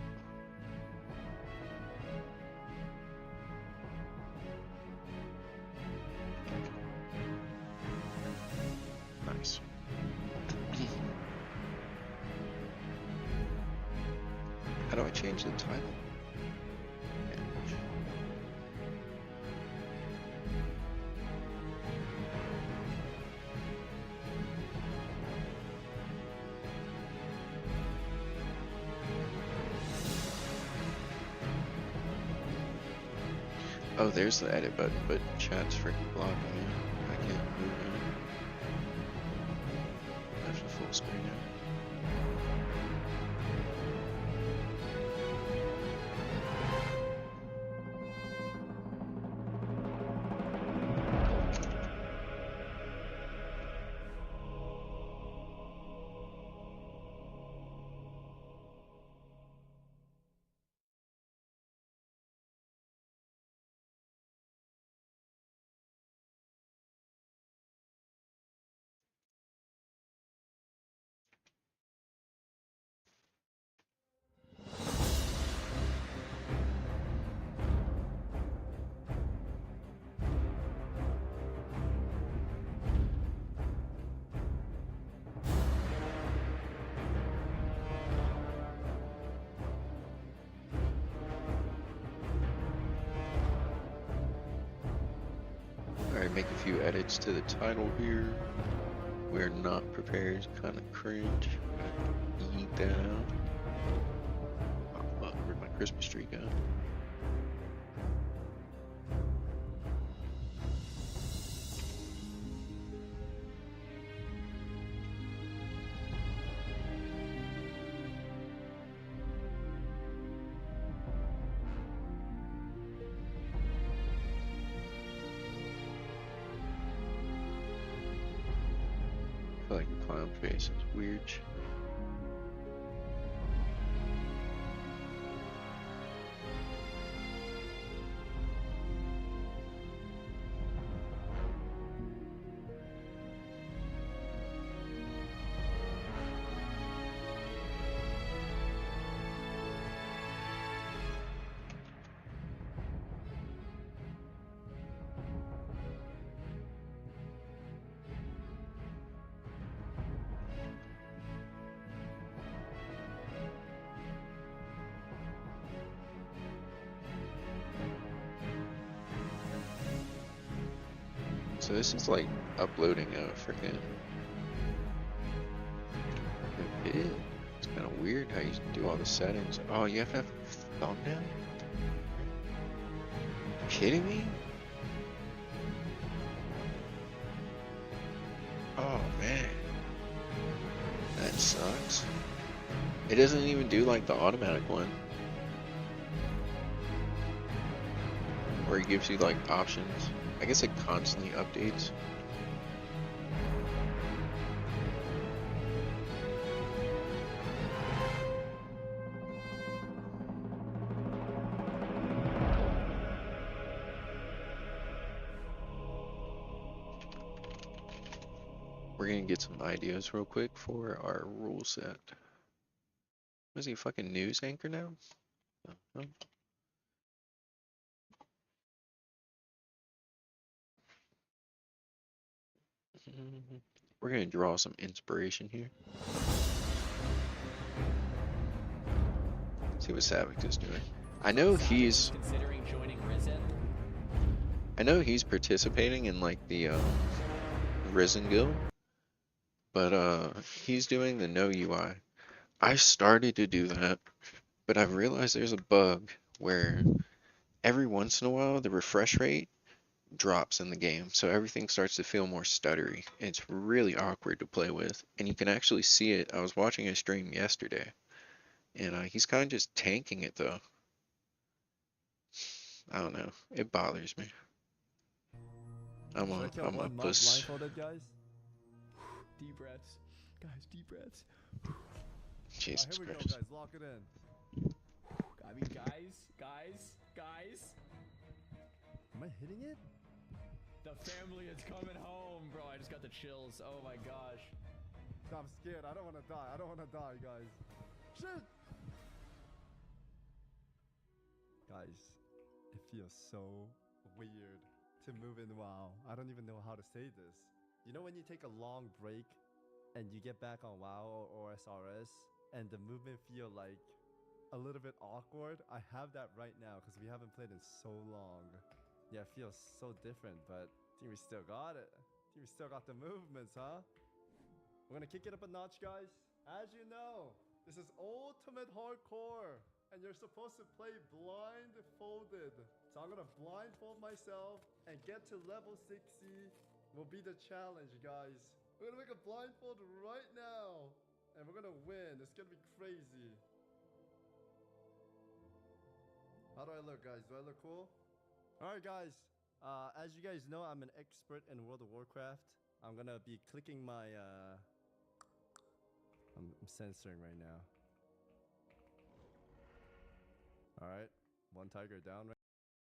Nice. How do I change the title? Oh, there's the edit button, but chat's freaking blocking it. I can't move it. That's a full screen now. Alright, make a few edits to the title here. We're not prepared, kind of cringe. Eat that out. Oh, fuck, where'd my Christmas tree go? I feel like the clown face is weird. So this is like uploading a freaking vid. It's kind of weird how you do all the settings. Oh, you have to have thumbnail? You kidding me? Oh man, that sucks. It doesn't even do like the automatic one, where it gives you like options. I guess it constantly updates. We're gonna get some ideas real quick for our rule set. Was he a fucking news anchor now? Oh. We're gonna draw some inspiration here. See what Savik is doing. I know he's considering joining Risen. I know he's participating in like the Risen Guild, but he's doing the no UI. I started to do that, but I've realized there's a bug where every once in a while the refresh rate drops in the game, so everything starts to feel more stuttery. It's really awkward to play with, and you can actually see it. I was watching a stream yesterday, and he's kind of just tanking it though. I don't know. It bothers me. I'm a puss. blindfolded, guys? Deep breaths. Guys, deep breaths. Jesus Here we Christ. go, guys. Lock it in. I mean, guys. Am I hitting it? The family is coming home, bro. I just got the chills. Oh my gosh. I'm scared. I don't want to die. Guys. Shit! Guys, it feels so weird to move in WoW. I don't even know how to say this. You know when you take a long break and you get back on WoW or SRS and the movement feel like a little bit awkward? I have that right now because we haven't played in so long. Yeah, it feels so different, but I think we still got it. I think we still got the movements, huh? We're gonna kick it up a notch, guys. As you know, this is ultimate hardcore, and you're supposed to play blindfolded. So I'm gonna blindfold myself and get to level 60 will be the challenge, guys. We're gonna make a blindfold right now, and we're gonna win. It's gonna be crazy. How do I look, guys? Do I look cool? All right, guys. As you guys know, I'm an expert in World of Warcraft. I'm gonna be clicking my I'm censoring right now. Alright, one tiger down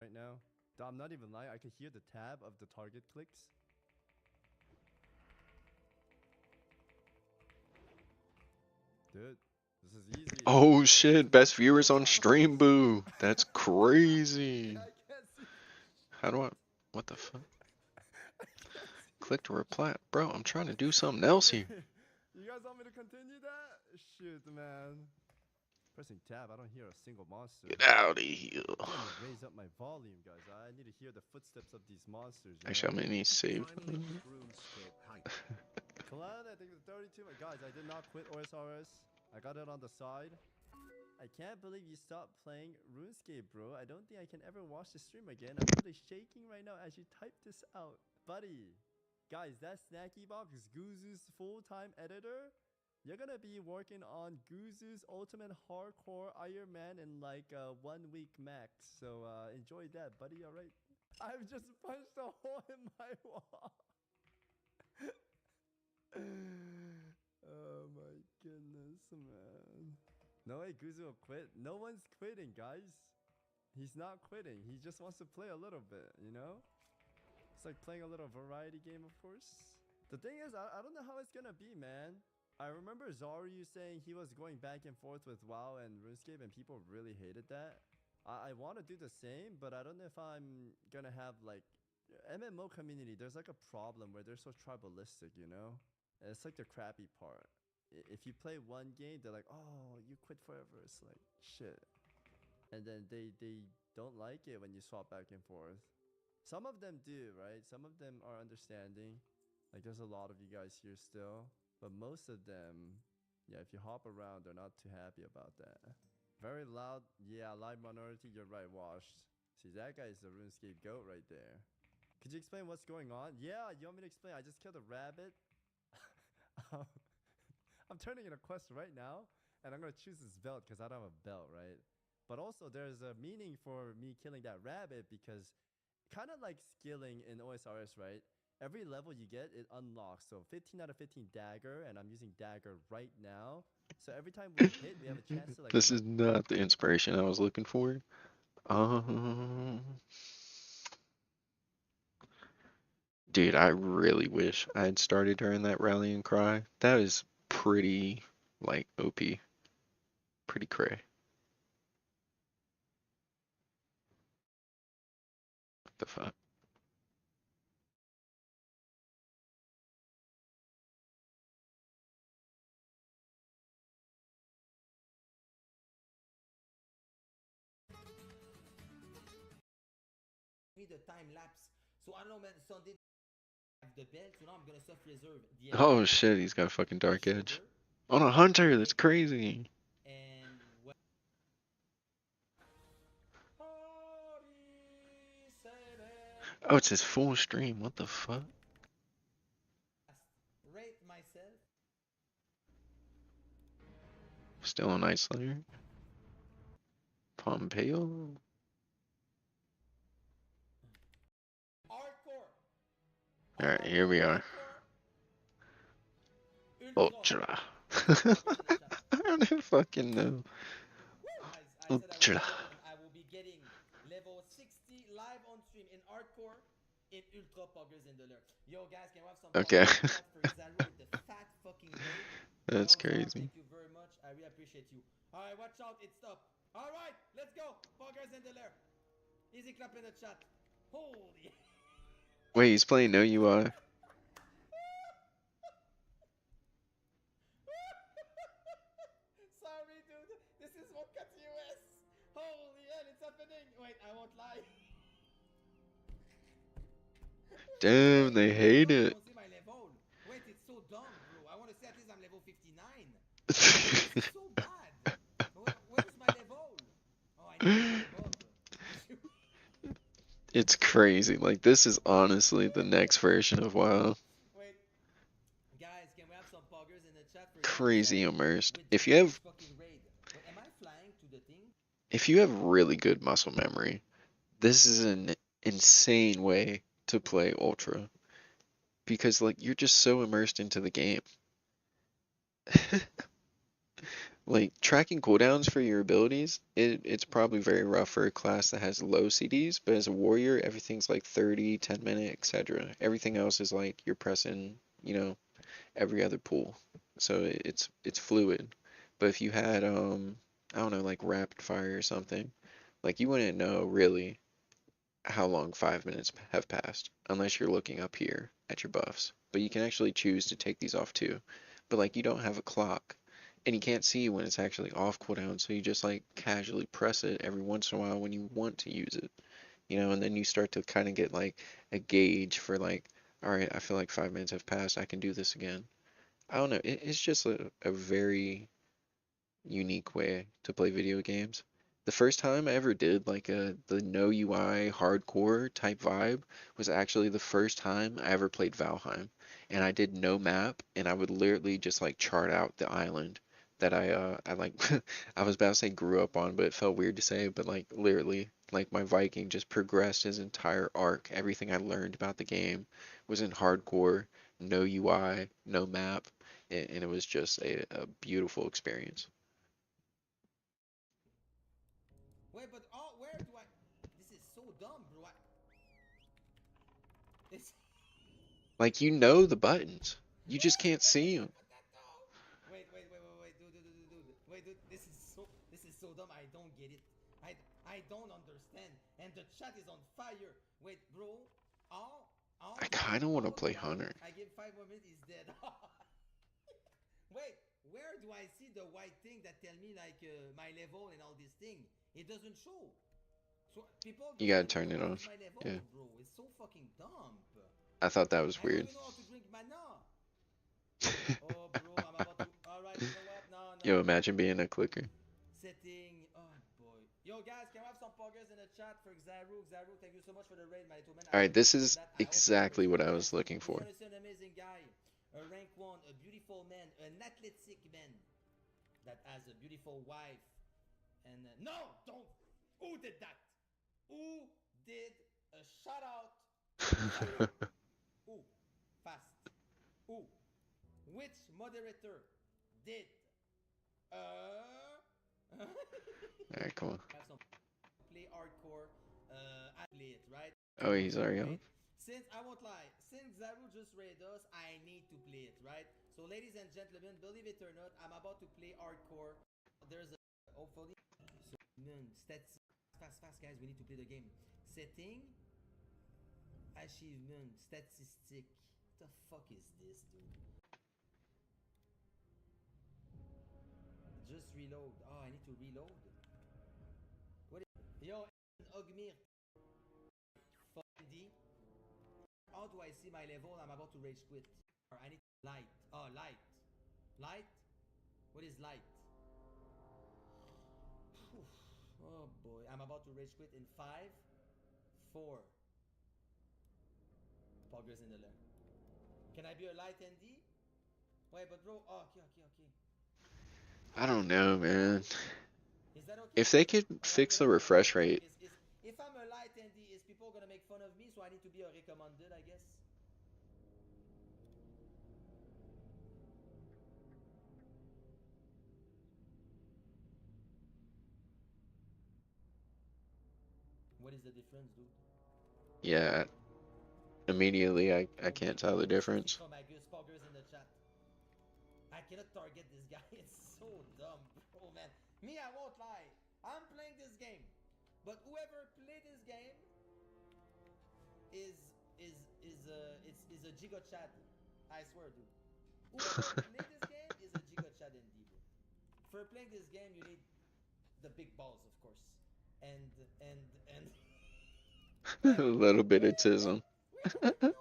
right now. I'm not even lying, I can hear the tab of the target clicks. Dude, this is easy. Oh shit, best viewers on stream, boo. That's crazy. I can't see. How do I, what the fuck? Click to reply. Bro, I'm trying to do something else here. You guys want me to continue that? Shoot, man. Pressing tab, I don't hear a single monster. Get out of here. I'm gonna raise up my volume, guys. I need to hear the footsteps of these monsters. Actually, I'm gonna need to save. Clan, I think it's 32. Guys, I did not quit OSRS. I got it on the side. I can't believe you stopped playing RuneScape, bro. I don't think I can ever watch the stream again. I'm really shaking right now as you type this out. Buddy, guys, that Snacky Box is Guzu's full-time editor. You're gonna be working on Guzu's Ultimate Hardcore Iron Man in like 1 week max. So enjoy that, buddy. All right. I've just punched a hole in my wall. Oh my goodness, man. No way, Guzu will quit. No one's quitting, guys. He's not quitting. He just wants to play a little bit, you know? It's like playing a little variety game, of course. The thing is, I don't know how it's gonna be, man. I remember Zaryu saying he was going back and forth with WoW and RuneScape, and people really hated that. I want to do the same, but I don't know if I'm gonna have like MMO community. There's like a problem where they're so tribalistic, you know? And it's like the crappy part. If you play one game, they're like, "Oh, you quit forever." It's like shit, and then they don't like it when you swap back and forth. Some of them do, right? Some of them are understanding. Like there's a lot of you guys here still. But most of them, yeah, if you hop around, they're not too happy about that. Very loud, yeah, live minority, you're right, Washed. See, that guy is the RuneScape goat right there. Could you explain what's going on? Yeah, you want me to explain? I just killed a rabbit. I'm turning in a quest right now, and I'm going to choose this belt because I don't have a belt, right? But also, there's a meaning for me killing that rabbit because kind of like skilling in OSRS, right? Every level you get, it unlocks. So 15 out of 15 dagger, and I'm using dagger right now. So every time we hit, we have a chance to like... This is not the inspiration I was looking for. Dude, I really wish I had started during that rallying cry. That is pretty, like, OP. Pretty cray. What the fuck? The time lapse. So I don't know, man. Sunday the belt, so now I'm gonna soft reserve the Oh shit, he's got a fucking dark edge. On a hunter, that's crazy. and Oh, it's his full stream. What the fuck? rate myself. Still on Night Slayer. Pompeo. Hardcore. Alright, here we are. Ultra. I don't fucking know. Ultra. I will be getting level 60 live on stream in hardcore in ultra poggers in the lurk. Yo guys, can we have some Okay. for Xaru with the fat fucking raid? That's Thumbs up, crazy. Thank you very much. I really appreciate you. Alright, watch out, it's up. Alright, let's go. Poggers in the lurk. Easy clap in the chat. Holy. Wait, he's playing No UI. Sorry, dude. This is what cut US. Holy hell, it's happening. Wait, I won't lie. Damn, they hate I it. don't see my level. Wait, it's so dumb, bro. I want to say at least I'm level 59. This is so bad. Where's my level? Oh, I need to above. It's crazy. Like, this is honestly the next version of WoW. Wait. Guys, can we have some poggers in the chat for Crazy immersed. with If the you have fucking raid? Wait, am I flying to the thing? if you have really good muscle memory, this is an insane way to play Ultra. Because like you're just so immersed into the game. Like tracking cooldowns for your abilities, it's probably very rough for a class that has low CDs, but as a warrior, everything's like 30, 10 minute, etc. Everything else is like you're pressing, every other pool. So it's fluid. But if you had I don't know, like rapid fire or something, like you wouldn't know really how long 5 minutes have passed unless you're looking up here at your buffs. But you can actually choose to take these off too. But like you don't have a clock and you can't see when it's actually off cooldown, so you just like casually press it every once in a while when you want to use it. And then you start to kind of get like a gauge for like, all right, I feel like 5 minutes have passed, I can do this again. I don't know, it's just a very unique way to play video games. The first time I ever did like the no UI hardcore type vibe was actually the first time I ever played Valheim, and I did no map, and I would literally just like chart out the island that I like I was about to say grew up on, but it felt weird to say, but like literally like my Viking just progressed his entire arc. Everything I learned about the game was in hardcore, no UI, no map, and it was just a beautiful experience. Wait, but where do I? This is so dumb, bro. It's. Like you know the buttons, you just can't see them. Wait, dude. Wait, dude, this is so dumb. I don't get it. I don't understand. And the chat is on fire. Wait, bro. I kind of want to play Hunter. I give 5 more minutes. He's dead. Wait, where do I see the white thing that tell me like my level and all this thing? It doesn't show. So people. You gotta turn it off. My level, Yeah. bro. It's so fucking dumb. I thought that was I weird. don't even know how to drink mana. Oh, bro, I'm about to. Alright, you know what? No. Yo, imagine being a clicker. Setting. Oh, boy. Yo, guys, can we have some poggers in the chat for Xaru? Xaru, thank you so much for the raid, my little man. Alright, this is exactly what I was looking for. He's honestly an amazing guy. A rank 1, a beautiful man, an athletic man that has a beautiful wife. And no, don't. Who did that? Who did a shout out? Who? Fast. Who? Which moderator did? Alright, come on. Have some play hardcore. I play it, right? Oh, he's already on. Since I won't lie, since Exaru just raided us. I need to play it, right? So, ladies and gentlemen, believe it or not, I'm about to play hardcore. There's a hopefully. So, stats. Fast, guys. We need to play the game. Setting. Achievement. Statistic. What the fuck is this, dude? Just reload. Oh, I need to reload. What is... Yo, Ogmir. Fucking D. How do I see my level? I'm about to rage quit. I need light. Oh, light. Light? What is light? Oh boy. I'm about to rage quit in 5, 4. Poggers in the lair. Can I be a light ND? Wait, but bro. Oh, okay. I don't know, man. Is that okay? If they could Are you fix the gonna refresh rate. if I'm a light ND, is people gonna make fun of me? So I need to be a recommended, I guess. What is the difference, dude? Yeah, immediately I can't tell the difference. Oh my goodness, Poggers in the chat. I cannot target this guy. It's so dumb, bro, man. Me, I won't lie. I'm playing this game, but whoever played this game is is a Giga Chad. I swear, dude. Whoever played this game is a Giga Chad indeed. For playing this game, you need the big balls, of course, and A little bit of tism. Wait, no,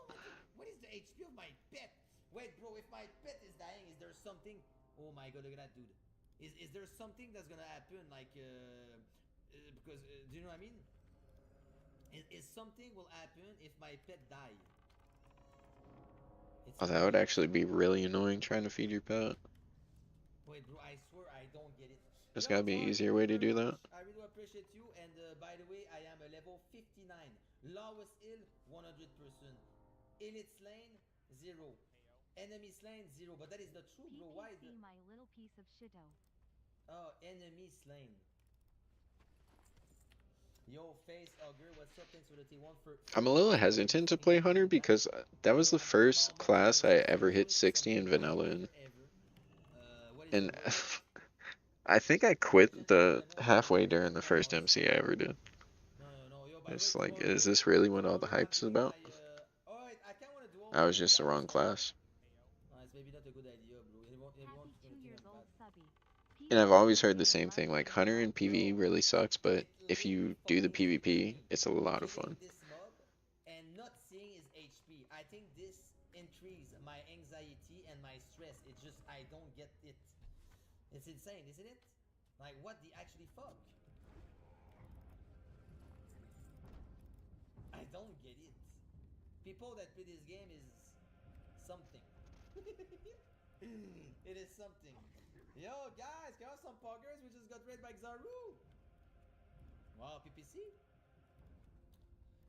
what is the HP of my pet? Wait, bro, if my pet is dying, is there something? Oh my god, look at that, dude. Is there something that's gonna happen, like, because, do you know what I mean? Is something will happen if my pet die? Oh, that would actually be really annoying trying to feed your pet. Wait, bro, I swear I don't get it. There's Yo, gotta be an John, easier thank way you to very do that. much. I really appreciate you. And by the way, I am a level 59. Lowest heal, 100%. Elite slain, 0. Enemy slain, 0. But that is the truth, bro. Why the... my little piece of shito. Oh, enemy slain. Yo, face augur, what's up? Thanks for the T1 for... I'm a little hesitant to play Hunter because that was the first class I ever hit 60 in vanilla in. And I think I quit the halfway during the first MC I ever did. It's like, is this really what all the hype's about? I was just the wrong class. It's maybe not a good idea, bro. Everyone's gonna think I'm bad. And I've always heard the same thing, like Hunter in PvE really sucks, but if you do the PvP, it's a lot of fun. This mob and not seeing his HP. I think this increases my anxiety and my stress. It's just I don't get it. It's insane, isn't it? Like what the actually fuck? I don't get it. People that play this game is something. It is something. Yo, guys, can I have some poggers? We just got raided by Xaru. Wow, PPC.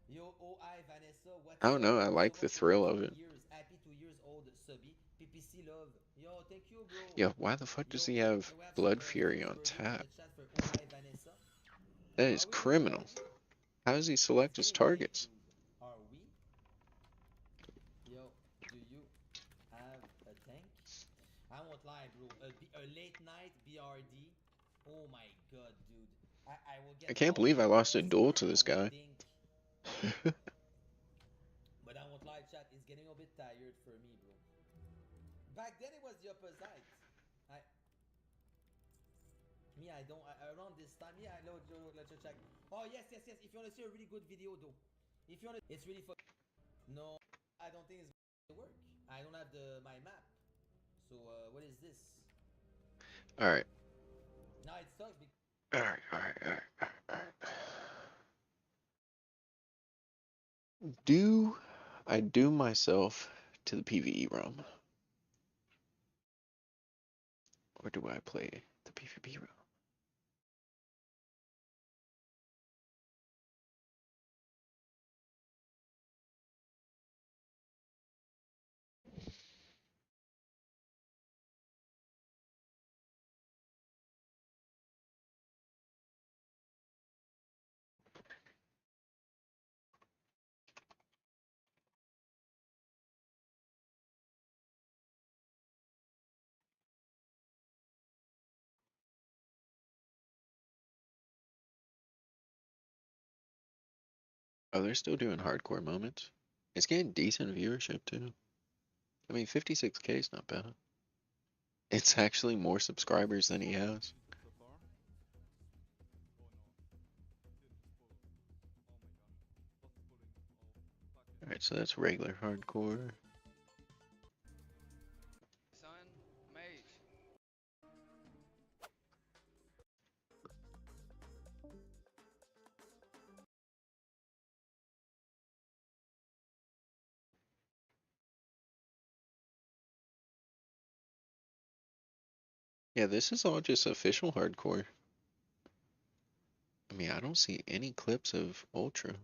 Yo, OI, Vanessa, what's I don't know, I up? like the thrill of it. Happy 2 years old, Subby. PPC love. Yo, thank you, bro. Yo, why the fuck does he have Can we have Blood some, Fury on in the tap? chat for OI, Vanessa? That is Are we good? criminal. How does he select his targets? Are we? Yo, do you have a tank? I won't lie, bro. A late night BRD. Oh my god, dude. I will get. I can't believe I lost a duel to this guy. But I won't lie, chat. It's getting a bit tired for me, bro. Back then it was the opposite. I don't. Around this time, yeah, I know. Let's check. Oh yes. If you want to see a really good video, though, if you want, it's really fun. No, I don't think it's gonna work. I don't have my map. So what is this? All right. Now it sucks because. All right. Do I do myself to the PvE realm? Or do I play the PvP realm? Oh, they're still doing hardcore moments. It's getting decent viewership too. I mean, 56K is not bad. It's actually more subscribers than he has. Alright, so that's regular hardcore. Son, mage. Yeah, this is all just official hardcore. I mean, I don't see any clips of Ultra.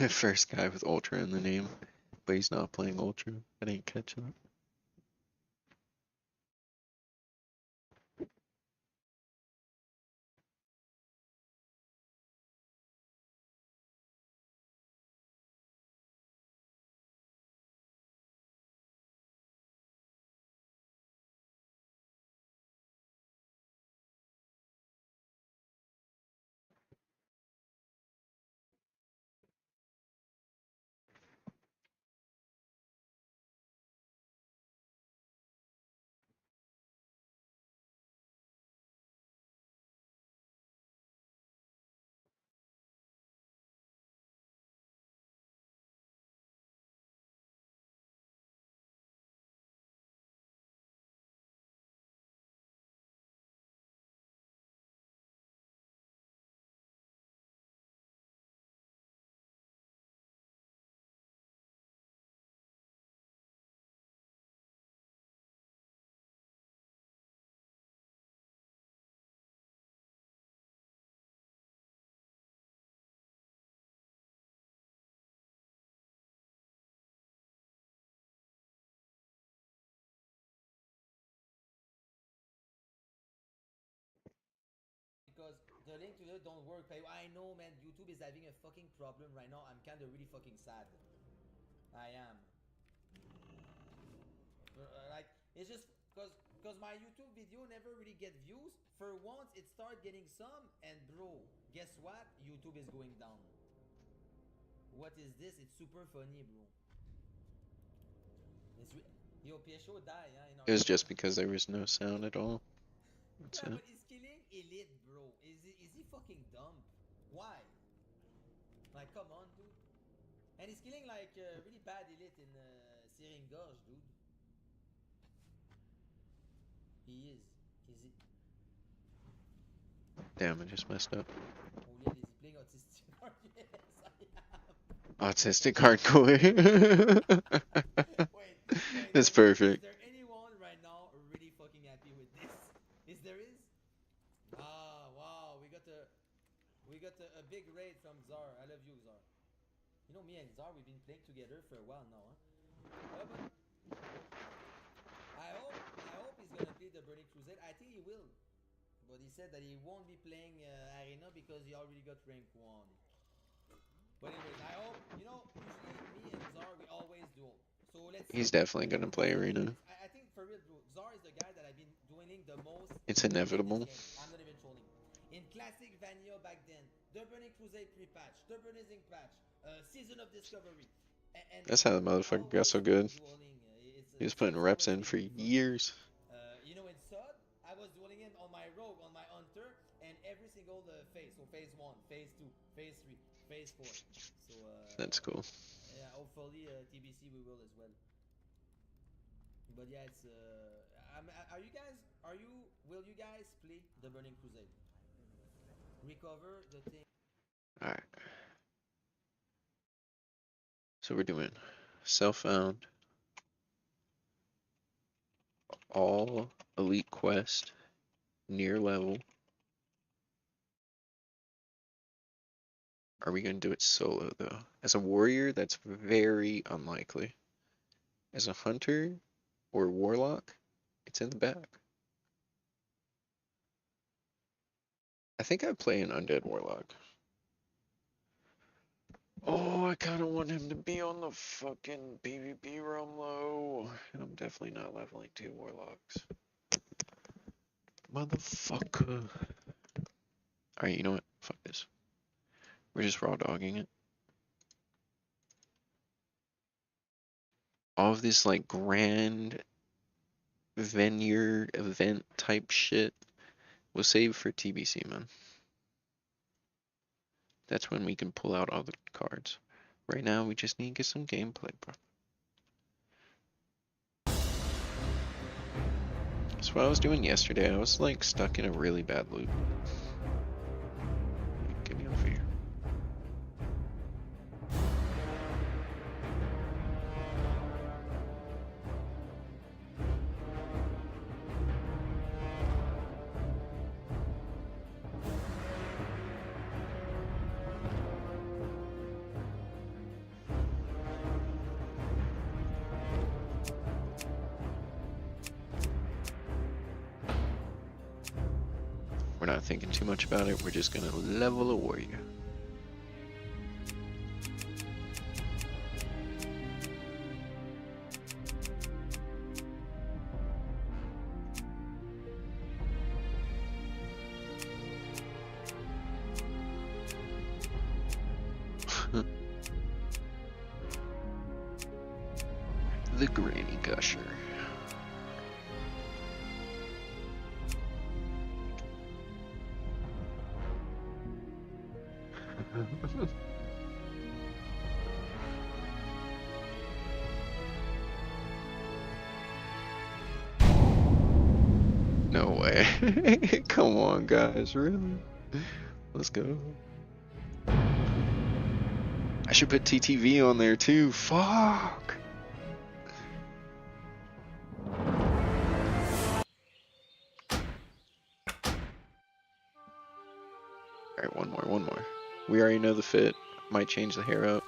First guy with Ultra in the name, but he's not playing Ultra. I didn't catch that. Because the link to it don't work. I know, man. YouTube is having a fucking problem right now. I'm kind of really fucking sad. I am. Like it's just because my YouTube video never really get views. For once, it start getting some, and bro, guess what? YouTube is going down. What is this? It's super funny, bro. Yo, Piesho die, huh? In our It was server. just because there was no sound at all. That's Yeah, it. but he's killing elite, bro. Is he fucking dumb? Why? Like, come on, dude. And he's killing like really bad elite in Seringorge, dude. He is. Is it? Damn, I just messed up. Oh yeah, is he playing autistic? Yes, I am. Autistic hardcore. Wait. That's Is perfect. there anyone right now really fucking happy with this? Is there is? Ah, wow. We got a big raid from Czar. I love you, Czar. You know me and Czar, we've been playing together for a while now, huh? But I hope he's gonna play the Burning Crusade. I think he will. But he said that he won't be playing Arena because he already got rank 1. But anyways, I hope, usually me and Czar, we always duel. So let's see. He's definitely gonna play Because the thing Arena. is, I think for real, bro, Czar is the guy that I've been dueling the most It's in this inevitable. game. I'm not even trolling. In Classic Vanilla back then, the Burning Crusade pre-patch, the Burning Zinc patch, Season of Discovery. And That's how the we motherfucker got always so been good. dueling. He was putting It's reps always in been for with Czar. years. In Sud, I was dueling him on my Rogue, on my Hunter, and every single phase. So phase 1, phase 2, phase 3, phase 4. So That's cool. yeah, hopefully TBC we will as well. But yeah, it's will you guys play the Burning Crusade? Recover the thing. Alright. So we're doing self-found, all elite quest, near level. Are we gonna do it solo though? As a warrior, that's very unlikely. As a hunter or warlock, it's in the back. I think I'd play an undead warlock. Oh, I kind of want him to be on the fucking PvP realm low. And I'm definitely not leveling 2 warlocks. Motherfucker. Alright, you know what? Fuck this. We're just raw dogging it. All of this like grand vineyard event type shit we'll save for TBC, man. That's when we can pull out all the cards. Right now, we just need to get some gameplay, bro. That's what I was doing yesterday. I was like stuck in a really bad loop. Get me over here. We're not thinking too much about it. We're just gonna level a warrior. The Granny Gusher. No way. Come on, guys, really? Let's go. I should put TTV on there too. Fuck. Alright, one more. We already know the fit. Might change the hair up.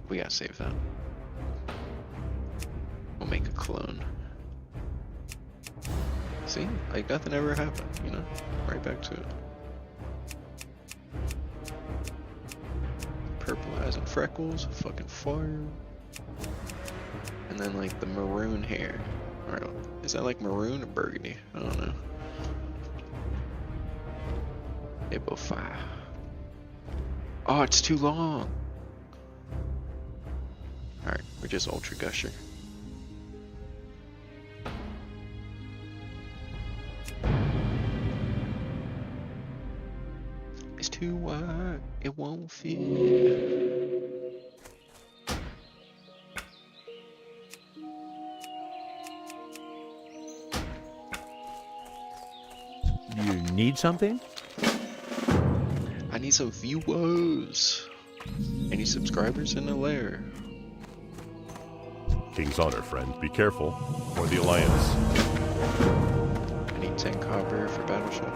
We gotta save that. We'll make a clone. See? Like nothing ever happened, you know? Right back to it. Purple eyes and freckles, fucking fire. And then like the maroon hair. Or is that like maroon or burgundy? I don't know. They both fire. Oh, it's too long. Alright, we're just Ultra Gusher. It's too wide, it won't fit. You need something? I need some viewers. Any subscribers in the lair? King's Honor, friend. Be careful. Or the Alliance. I need 10 copper for Battleship.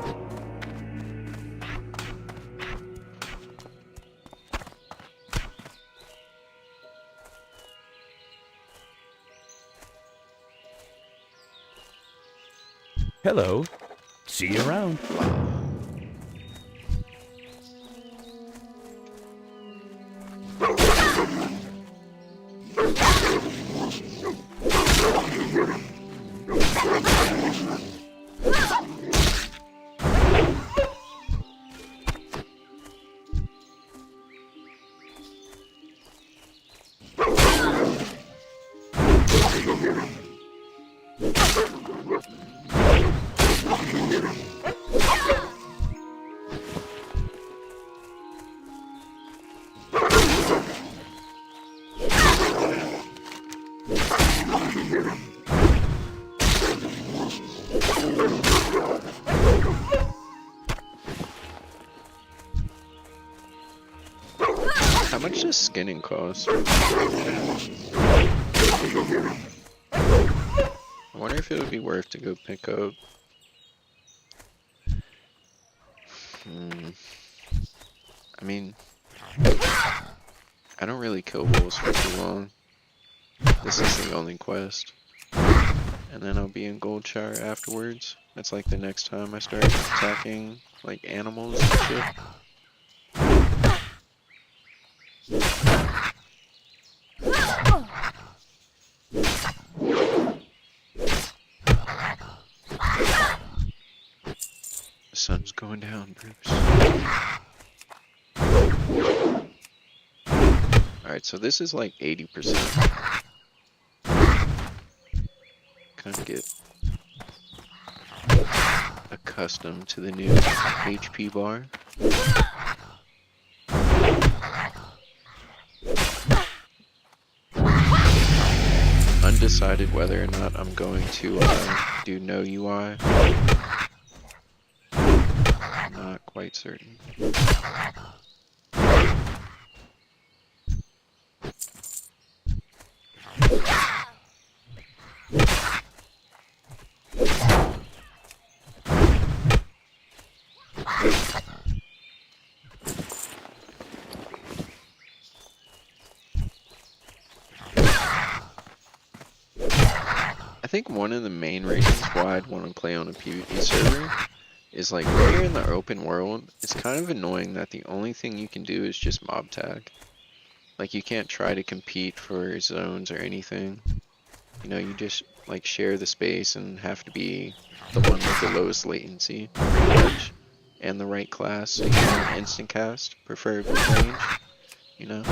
Hello. See you around. How much does skinning cost? I wonder if it would be worth to go pick up I mean, I don't really kill wolves for too long. This is the only quest. And then I'll be in Goldshire afterwards. That's like the next time I start attacking like animals and shit. The sun's going down, Bruce. Alright, so this is like 80%. Kind of get accustomed to the new HP bar. Undecided whether or not I'm going to do no UI. Not quite certain. I think one of the main reasons why I'd want to play on a PvP server is like when you're in the open world, it's kind of annoying that the only thing you can do is just mob tag. Like you can't try to compete for zones or anything. You know, you just like share the space and have to be the one with the lowest latency, pretty much, and the right class. So you can instant cast, preferably range, you know.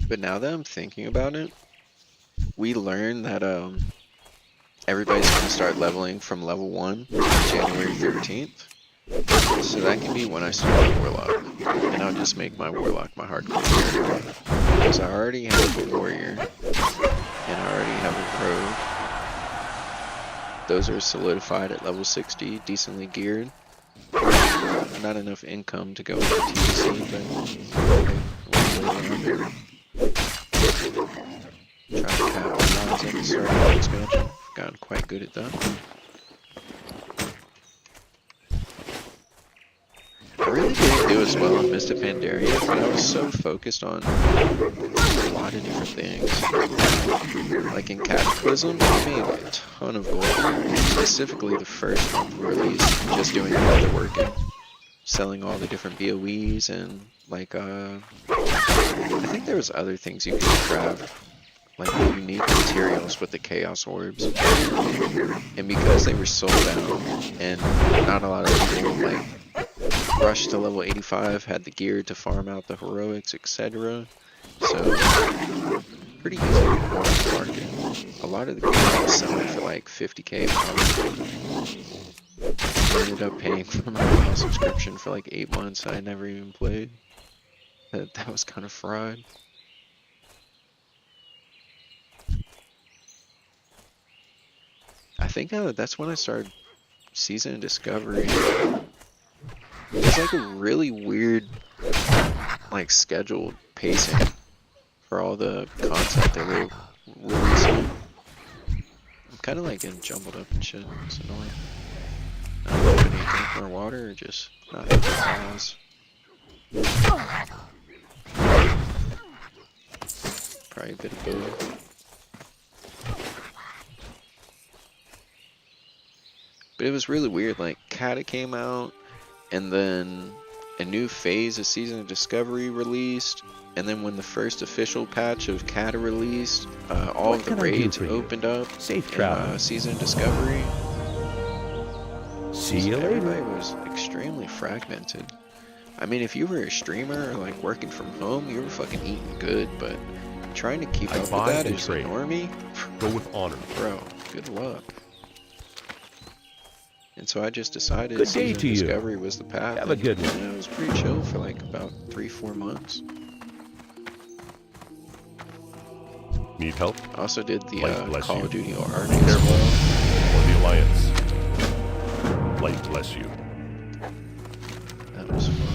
But now that I'm thinking about it, we learned that everybody's gonna start leveling from level 1 January 13th. So that can be when I start my Warlock. And I'll just make my Warlock my hardcore character. Because I already have a Warrior. And I already have a Rogue. Those are solidified at level 60, decently geared. Not enough income to go into TBC, but try to capitalize at the start of the expansion. Gotten quite good at that. I really didn't do as well in Mist of Pandaria, but I was so focused on a lot of different things. Like in Cataclysm, I made a ton of gold. Specifically the first release, just doing the working. Selling all the different BOEs and like I think there was other things you could craft, like unique materials with the Chaos Orbs. And because they were sold out and not a lot of people like rushed to level 85, had the gear to farm out the heroics, etc. So pretty easy to get more on the market. A lot of the gear I was selling for like 50k probably. I ended up paying for my WoW subscription for like 8 months I never even played. That was kind of fraud. I think that's when I started Season Discovery. It was like a really weird, like scheduled pacing for all the content they were releasing. I'm kind of like getting jumbled up and shit. It's annoying. I don't know if I need to drink more water or just not have the pause. Probably a bit of both. But it was really weird, like Kata came out, and then a new phase of Season of Discovery released, and then when the first official patch of Kata released, all of the raids opened up. Safe travel. Season of Discovery. See you later. Everybody was extremely fragmented. I mean, if you were a streamer or like working from home, you were fucking eating good, but trying to keep up with that as a normie, Go with honor. bro, good luck. And so I just decided Good day season to you. discovery was the path. Have a and, good you one. know, it was pretty chill for like about 3-4 months. Need help? I also did the Light bless Call you. of Duty Be Army as careful. well. For the Alliance. Light bless you. That was fun.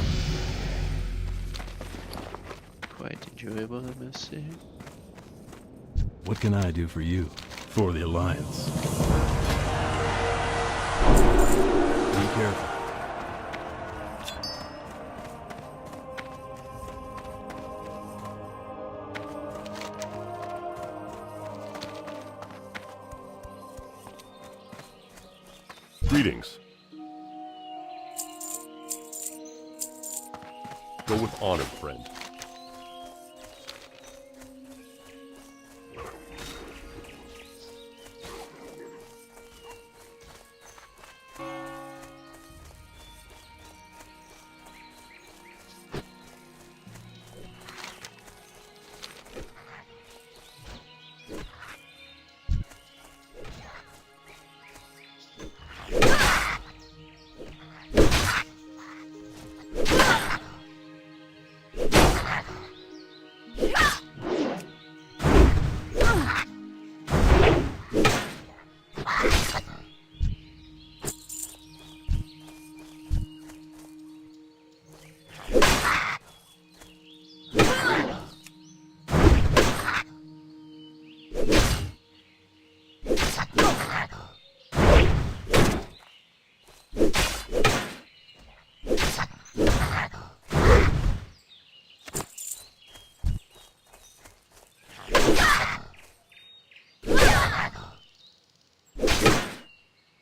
Quite enjoyable, I must say. What can I do for you? For the Alliance. Be careful. Greetings. Go with honor, friend.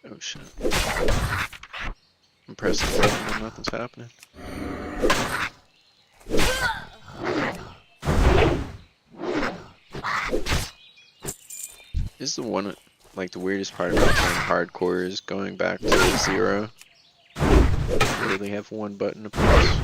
Oh shit. I'm pressing the button and nothing's happening. This is the one, like the weirdest part about playing hardcore is going back to 0. You literally have one button to press.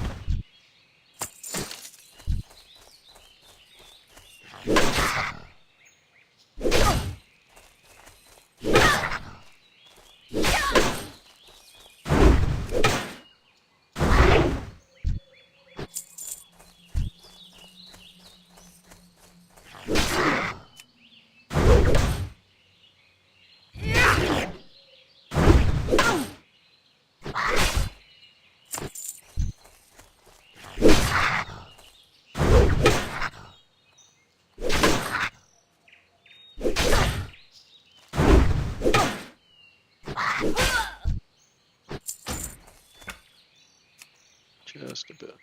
Just a bit.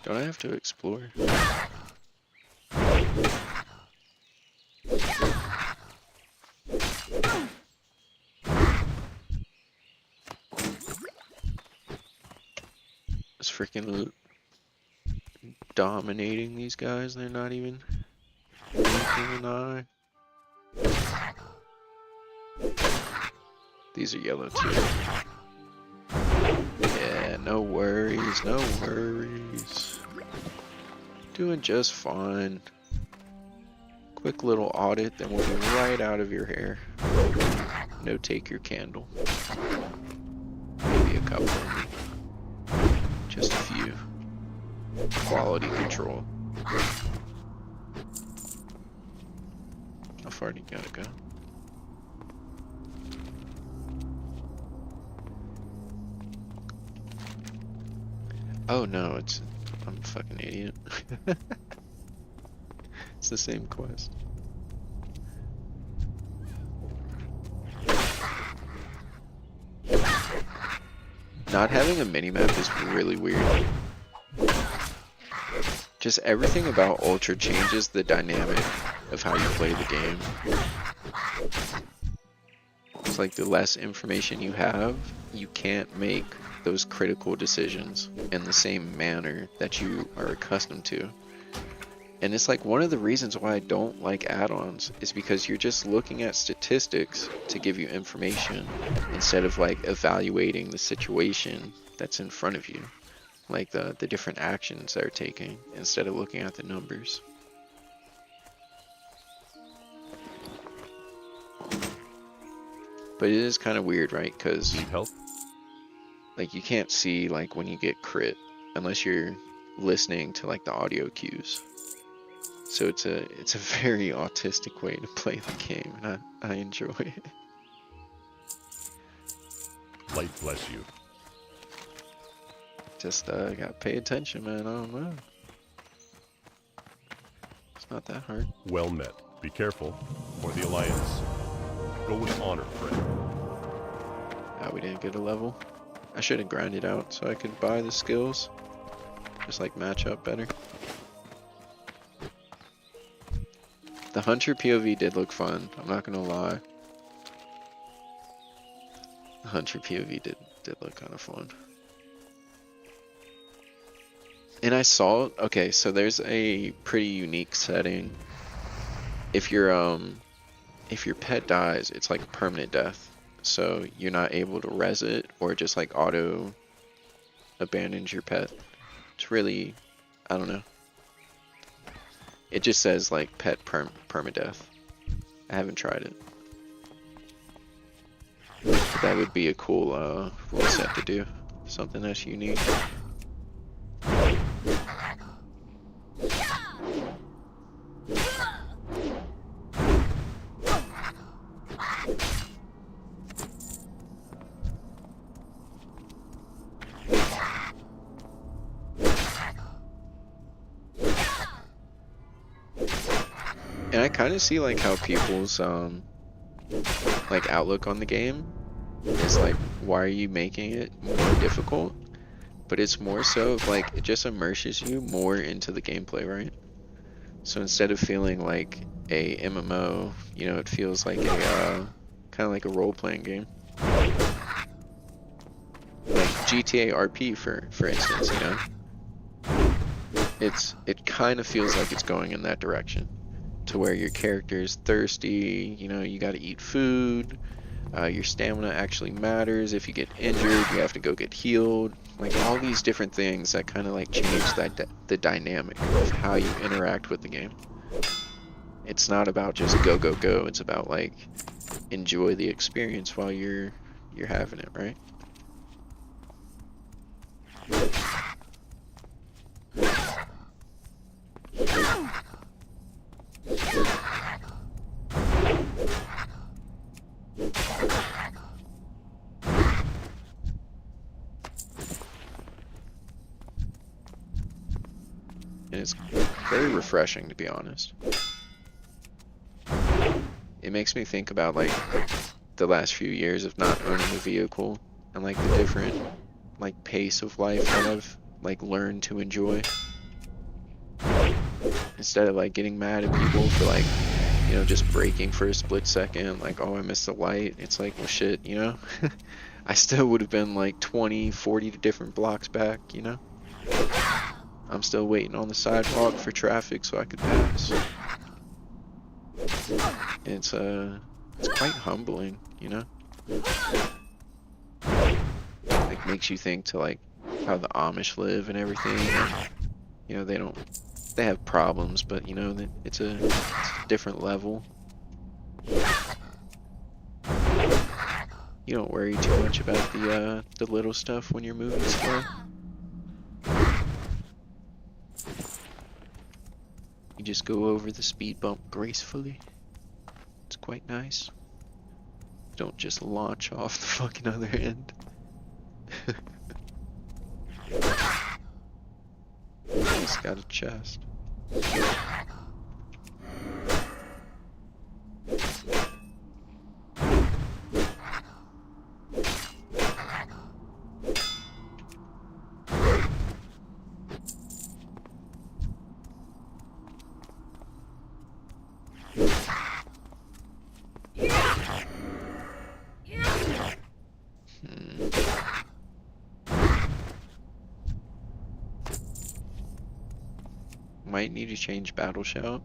Don't I have to explore? It's freaking dominating these guys. They're not even blinking an eye. These are yellow too. Yeah, no worries, no worries. Doing just fine. Quick little audit, then we'll be right out of your hair. No, take your candle. Maybe a couple. Just a few. Quality control. How far do you gotta go? Oh no, I'm a fucking idiot. It's the same quest. Not having a minimap is really weird. Just everything about Ultra changes the dynamic of how you play the game. It's like the less information you have, you can't make those critical decisions in the same manner that you are accustomed to. And it's like one of the reasons why I don't like add-ons is because you're just looking at statistics to give you information instead of like evaluating the situation that's in front of you, like the different actions they're taking instead of looking at the numbers. But it is kind of weird, right? Because Need help? like you can't see like when you get crit unless you're listening to like the audio cues. So it's a very autistic way to play the game, and I enjoy it. Light bless you. Just gotta pay attention, man. I don't know. It's not that hard. Well met. Be careful. For the Alliance. Go with honor, friend. We didn't get a level. I should have grinded out so I could buy the skills. Just like match up better. The Hunter POV did look fun, I'm not gonna lie. The Hunter POV did look kind of fun. And I saw, okay, so there's a pretty unique setting. If your pet dies, it's like permanent death. So you're not able to res it or just like auto abandons your pet. It's really, I don't know. It just says like pet permadeath. I haven't tried it. But that would be a cool rule set to do. Something that's unique. And I kind of see like how people's like outlook on the game is like, why are you making it more difficult? But it's more so of like it just immerses you more into the gameplay, right? So instead of feeling like a MMO, you know, it feels like a kind of like a role-playing game, like GTA RP for instance, you know. It kind of feels like it's going in that direction. To where your character is thirsty, you know, you got to eat food, your stamina actually matters. If you get injured, you have to go get healed. Like all these different things that kind of like change the dynamic of how you interact with the game. It's not about just go go go. It's about like enjoy the experience while you're having it, right? And it's very refreshing, to be honest. It makes me think about like the last few years of not owning a vehicle and like the different like pace of life that I've like learned to enjoy. Instead of like getting mad at people for like, you know, just braking for a split second, like, oh, I missed the light. It's like, well, shit, you know? I still would have been like 20, 40 different blocks back, you know? I'm still waiting on the sidewalk for traffic so I could pass. It's quite humbling, you know? Like makes you think to like how the Amish live and everything. You know, they have problems, but you know, it's a different level. You don't worry too much about the little stuff when you're moving slow. You just go over the speed bump gracefully. It's quite nice. Don't just launch off the fucking other end. He's got a chest. Might need to change battle shout.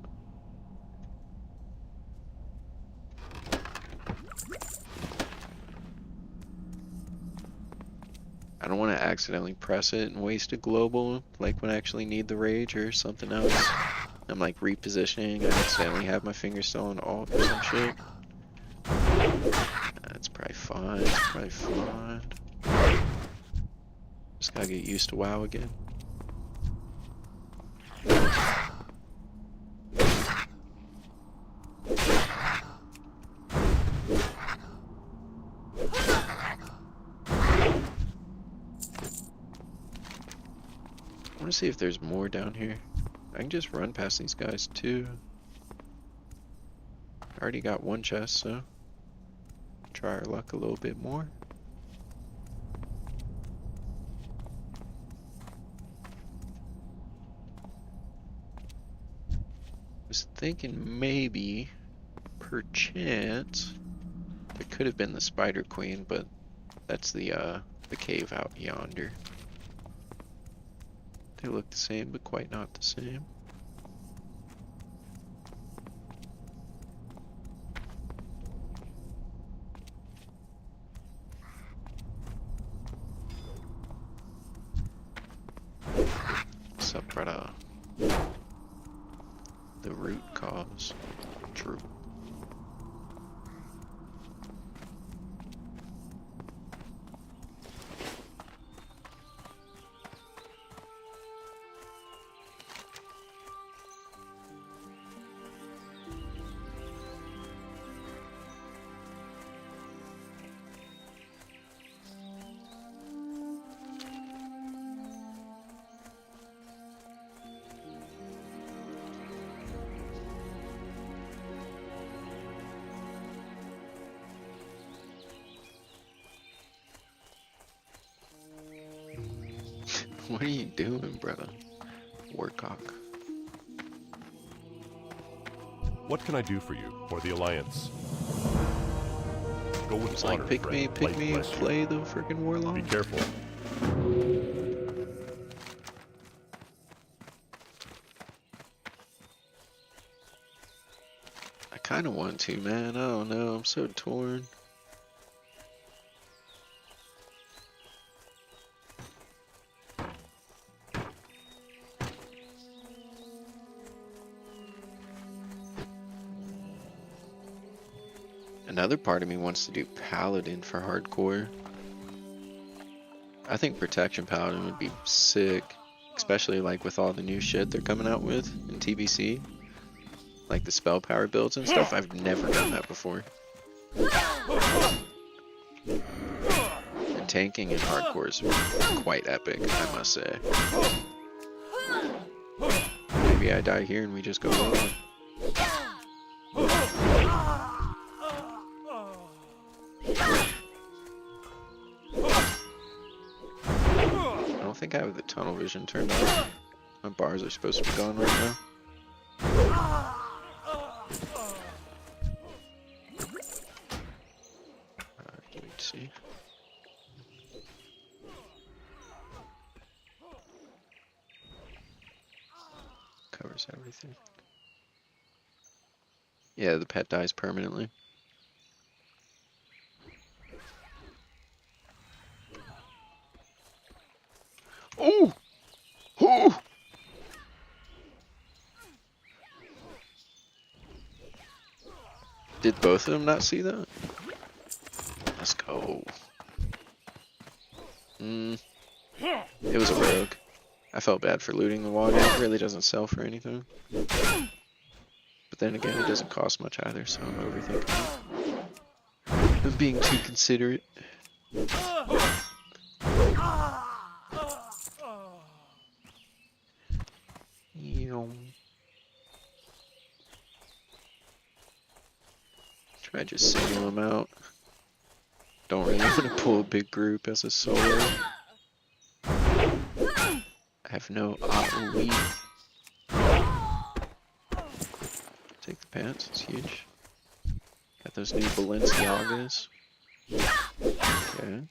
I don't want to accidentally press it and waste a global, like when I actually need the rage or something else. I'm like repositioning, I accidentally have my finger still on alt or some shit. That's probably fine. It's probably fine. Just gotta get used to WoW again. I want to see if there's more down here. I can just run past these guys too. I already got one chest, so try our luck a little bit more. Was thinking maybe, perchance, there could have been the Spider Queen, but that's the cave out yonder. They look the same, but quite not the same. What's up, brother? The root cause. True. What are you doing, brother? Warcock. What can I do for you or the Alliance? Go with It's honor, like, pick me, friend. Light bless you. play the freaking warlock. Be careful. I kind of want to, man. I don't know. I'm so torn. Another part of me wants to do Paladin for hardcore. I think Protection Paladin would be sick, especially like with all the new shit they're coming out with in TBC. Like the spell power builds and stuff. I've never done that before. And tanking in hardcore is quite epic, I must say. Maybe I die here and we just go on. I don't think I have the tunnel vision turned on. My bars are supposed to be gone right now. Let me see. Covers everything. Yeah, the pet dies permanently. Oh! Oh! Did both of them not see that? Let's go. It was a rogue. I felt bad for looting the water. It really doesn't sell for anything. But then again, it doesn't cost much either, so I'm overthinking it. I'm being too considerate. Try just single them out. Don't really want to pull a big group as a solo. I have no AoE. Take the pants, it's huge. Got those new Balenciagas. Okay.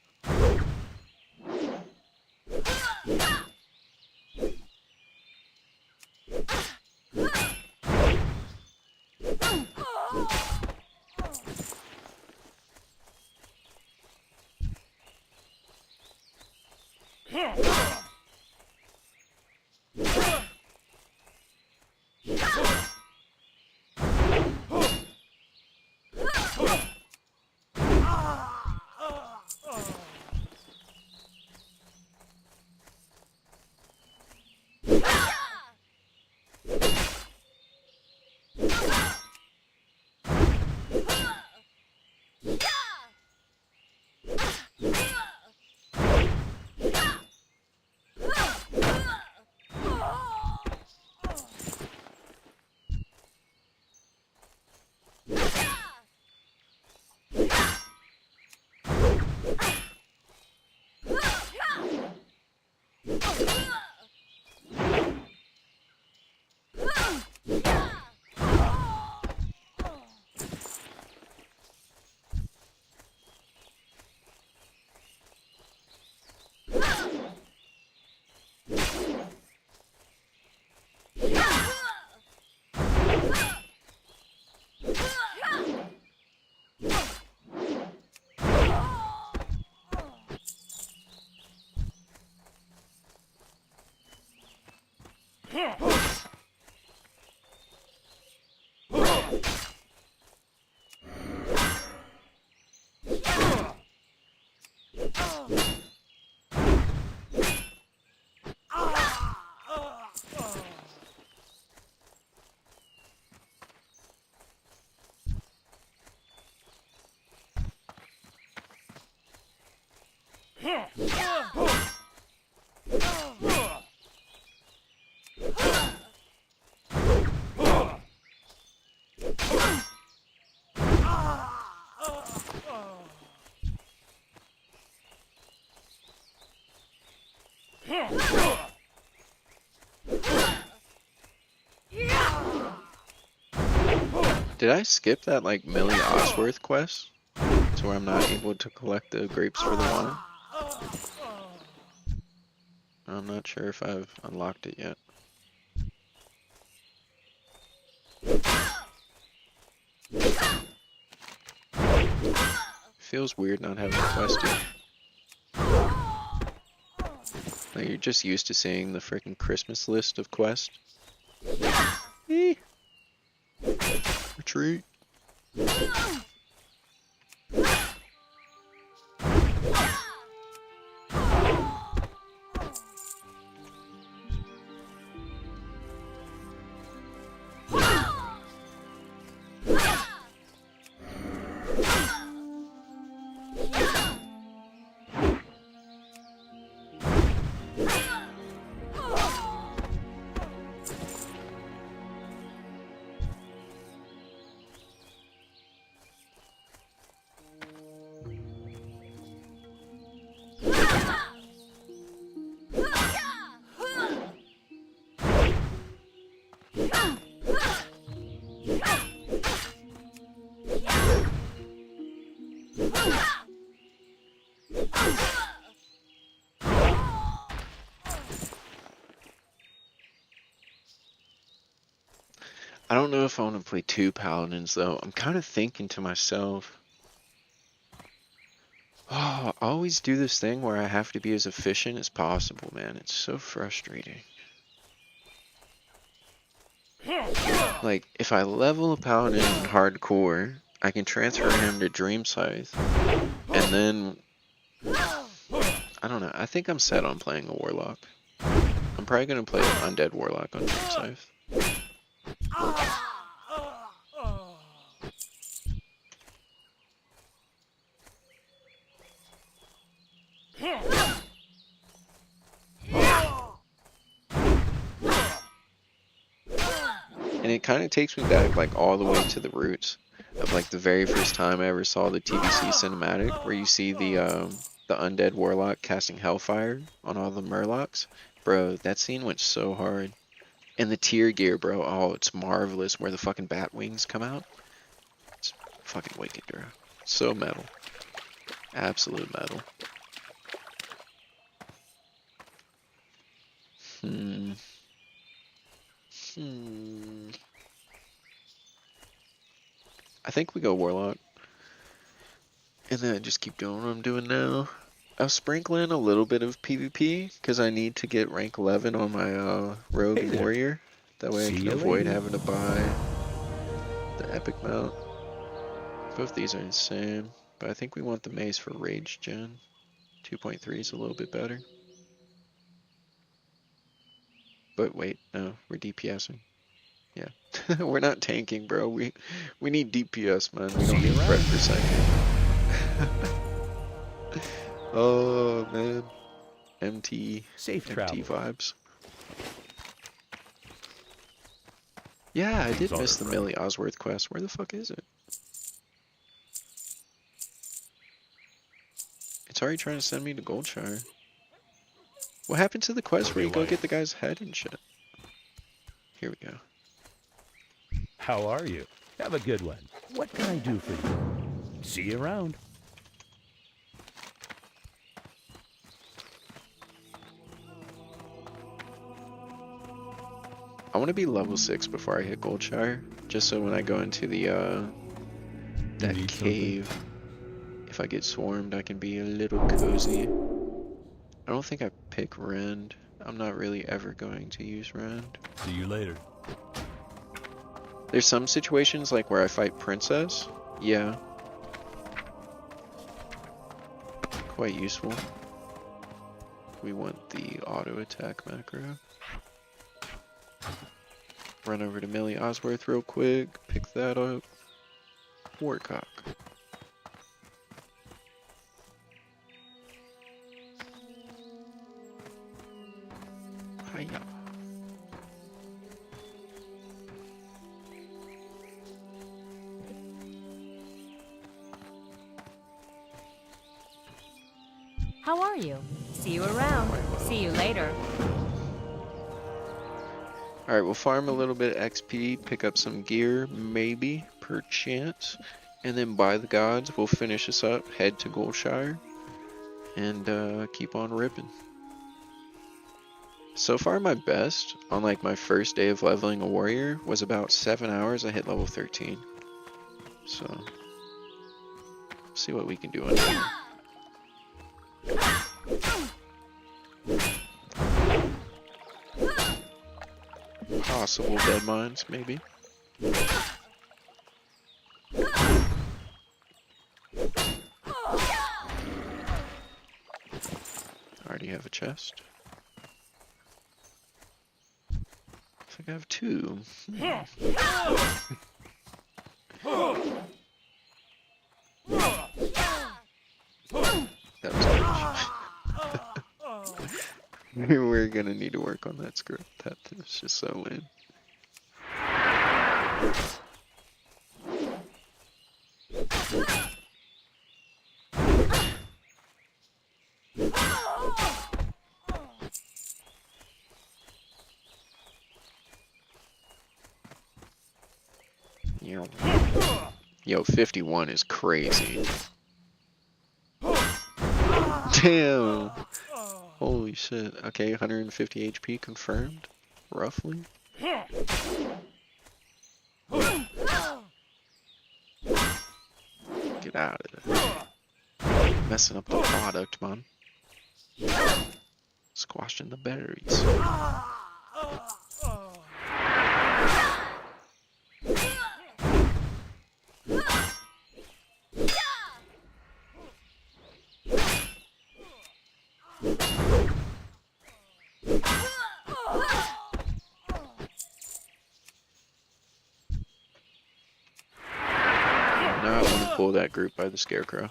Did I skip that like Millie Osworth quest? To where I'm not able to collect the grapes for the wine? I'm not sure if I've unlocked it yet. Feels weird not having a quest yet. Like you're just used to seeing the freaking Christmas list of quests. Retreat. I don't know if I want to play 2 paladins though. I'm kind of thinking to myself, oh, I always do this thing where I have to be as efficient as possible, man. It's so frustrating. Like, if I level a paladin in hardcore, I can transfer him to Dream Scythe, and then, I don't know, I think I'm set on playing a Warlock. I'm probably going to play an Undead Warlock on Dream Scythe. And it kind of takes me back like all the way to the roots of like the very first time I ever saw the TBC cinematic where you see the undead warlock casting hellfire on all the murlocs. Bro, that scene went so hard. And the tear gear, bro, oh, it's marvelous where the fucking bat wings come out. It's fucking wicked, bro. So metal. Absolute metal. I think we go Warlock. And then just keep doing what I'm doing now. I'll sprinkle in a little bit of PvP, because I need to get rank 11 on my Rogue and Warrior. That way I can avoid having to buy the epic mount. Both these are insane, but I think we want the mace for Rage Gen. 2.3 is a little bit better. But wait, no, we're DPSing. Yeah, we're not tanking, bro. We need DPS, man. We don't need fret per second. Oh man, MT vibes. Yeah, I did miss the Millie Osworth quest. Where the fuck is it? It's already trying to send me to Goldshire. What happened to the quest where you go get the guy's head and shit? Here we go. How are you? Have a good one. What can I do for you? See you around. I want to be level 6 before I hit Goldshire, just so when I go into the that cave, if I get swarmed, I can be a little cozy. I don't think I pick Rend. I'm not really ever going to use Rend. See you later. There's some situations like where I fight Princess. Yeah. Quite useful. We want the auto attack macro. Run over to Millie Osworth real quick. Pick that up. Warcock. Hiya. How are you? See you around. See you later. Alright, we'll farm a little bit of XP, pick up some gear, maybe, per chance, and then by the gods, we'll finish this up, head to Goldshire, and keep on ripping. So far, my best on like my first day of leveling a warrior was about 7 hours. I hit level 13. So, see what we can do on here. Possible dead mines, maybe. Already have a chest. I think I have 2. That was glitch. We're gonna need to work on that script. That was just so lame. Yo, 51 is crazy. Damn! Holy shit. Okay, 150 HP confirmed, roughly. Get out of there. Messing up the product, man. Squashing the berries. Not want to pull that group by the scarecrow.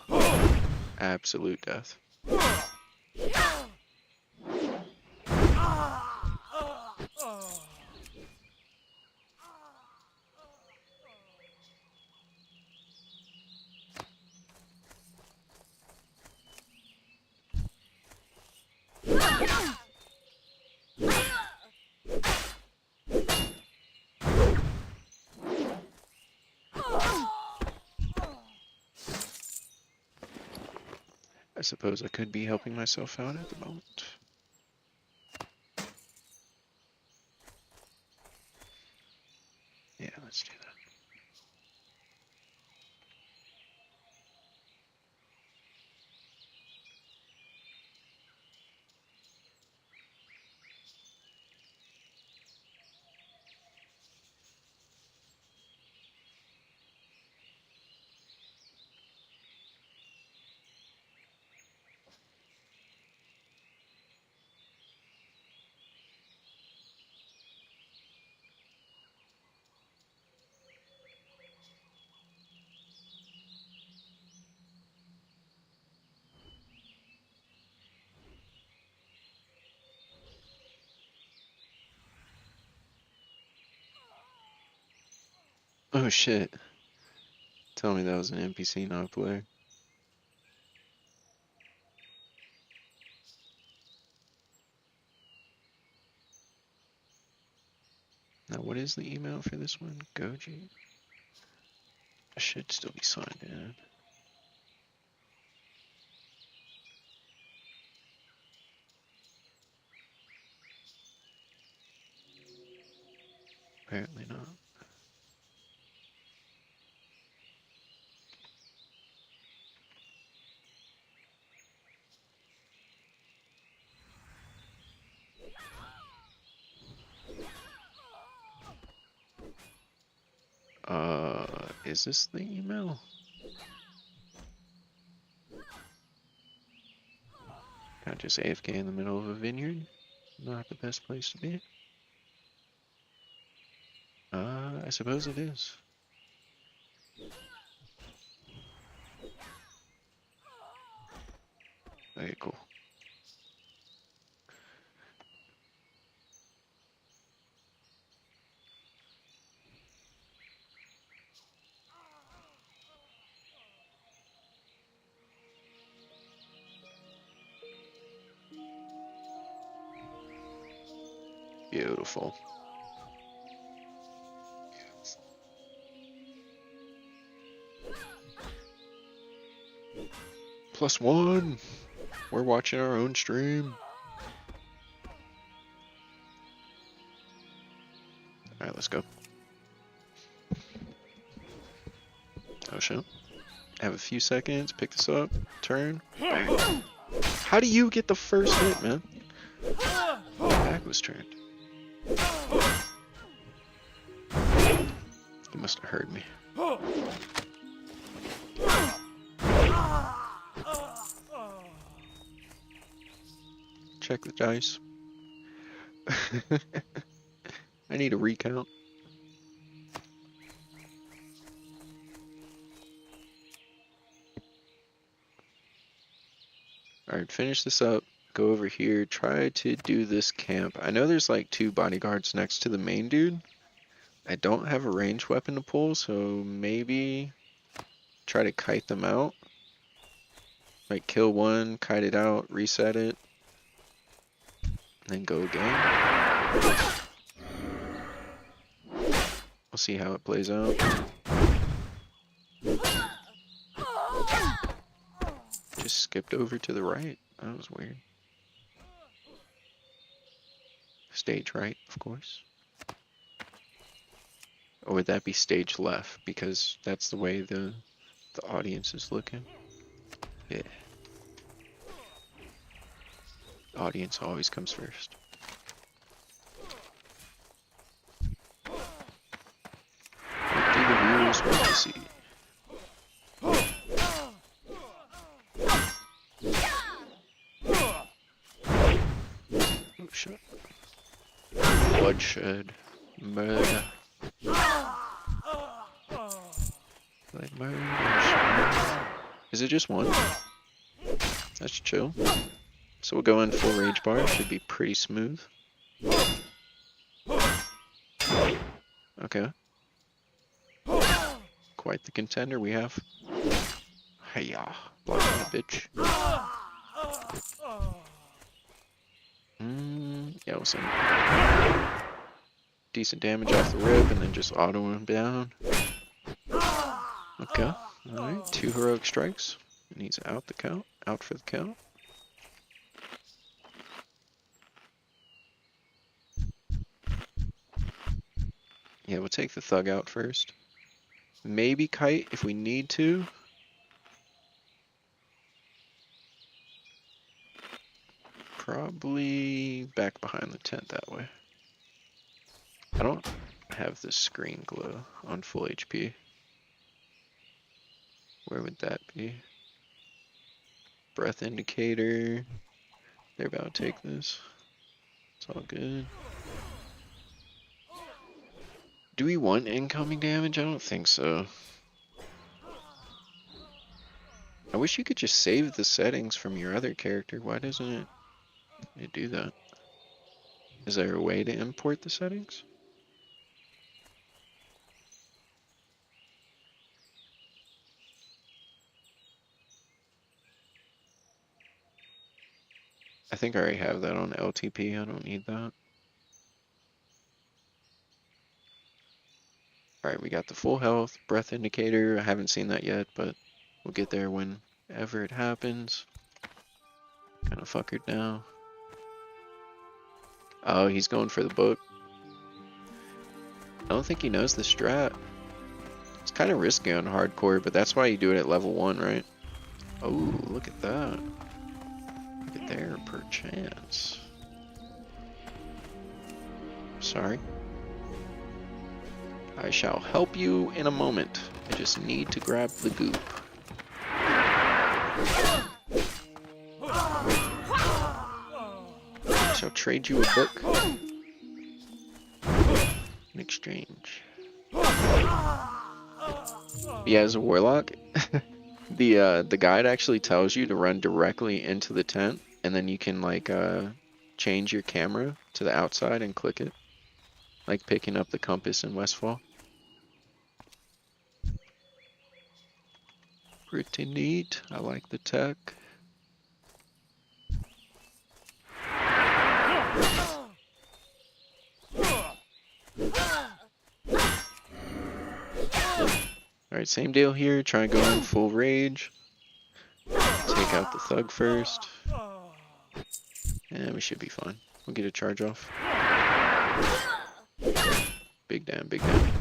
Absolute death. I suppose I could be helping myself out at the moment. Yeah, let's do that. Oh shit. Tell me that was an NPC, not a player. Now what is the email for this one? Goji? I should still be signed in. Apparently not. Is this the email? Can I just AFK in the middle of a vineyard? Not the best place to be. I suppose it is. Okay, cool. Beautiful. +1. We're watching our own stream. Alright, let's go. Oh shit. Have a few seconds, pick this up, turn. Bang. How do you get the first hit, man? My back was turned. He must have heard me. Check the dice. I need a recount. Alright, finish this up. Go over here. Try to do this camp. I know there's like 2 bodyguards next to the main dude. I don't have a ranged weapon to pull, so maybe try to kite them out. Like kill one, kite it out, reset it, and then go again. We'll see how it plays out. Just skipped over to the right. That was weird. Stage right, of course. Or would that be stage left? Because that's the way the audience is looking. Yeah. Audience always comes first. What do the viewers want to see? Oh shit. Bloodshed. Murder. Like murder. Is it just one? That's chill. So we'll go in full rage bar. Should be pretty smooth. Okay. Quite the contender we have. Hey-ya. Blocking a bitch. Yeah, we'll send decent damage off the rip and then just auto him down. Okay. Alright, 2 heroic strikes. And he's out the count. Out for the count. Yeah, we'll take the thug out first. Maybe kite if we need to. Probably back behind the tent that way. I don't have the screen glow on full HP. Where would that be? Breath indicator. They're about to take this. It's all good. Do we want incoming damage? I don't think so. I wish you could just save the settings from your other character. Why doesn't it do that? Is there a way to import the settings? I think I already have that on LTP. I don't need that. Alright, we got the full health, breath indicator. I haven't seen that yet, but we'll get there whenever it happens. Kind of fuckered now. Oh, he's going for the book. I don't think he knows the strat. It's kind of risky on hardcore, but that's why you do it at level 1, right? Oh, look at that. Look at there, perchance. Sorry. I shall help you in a moment. I just need to grab the goop. I shall trade you a book in exchange. Yeah, as a warlock, the guide actually tells you to run directly into the tent, and then you can like change your camera to the outside and click it, like picking up the compass in Westfall. Pretty neat. I like the tech. Alright, same deal here. Try and go in full rage. Take out the thug first. And we should be fine. We'll get a charge off. Big damn, big damn.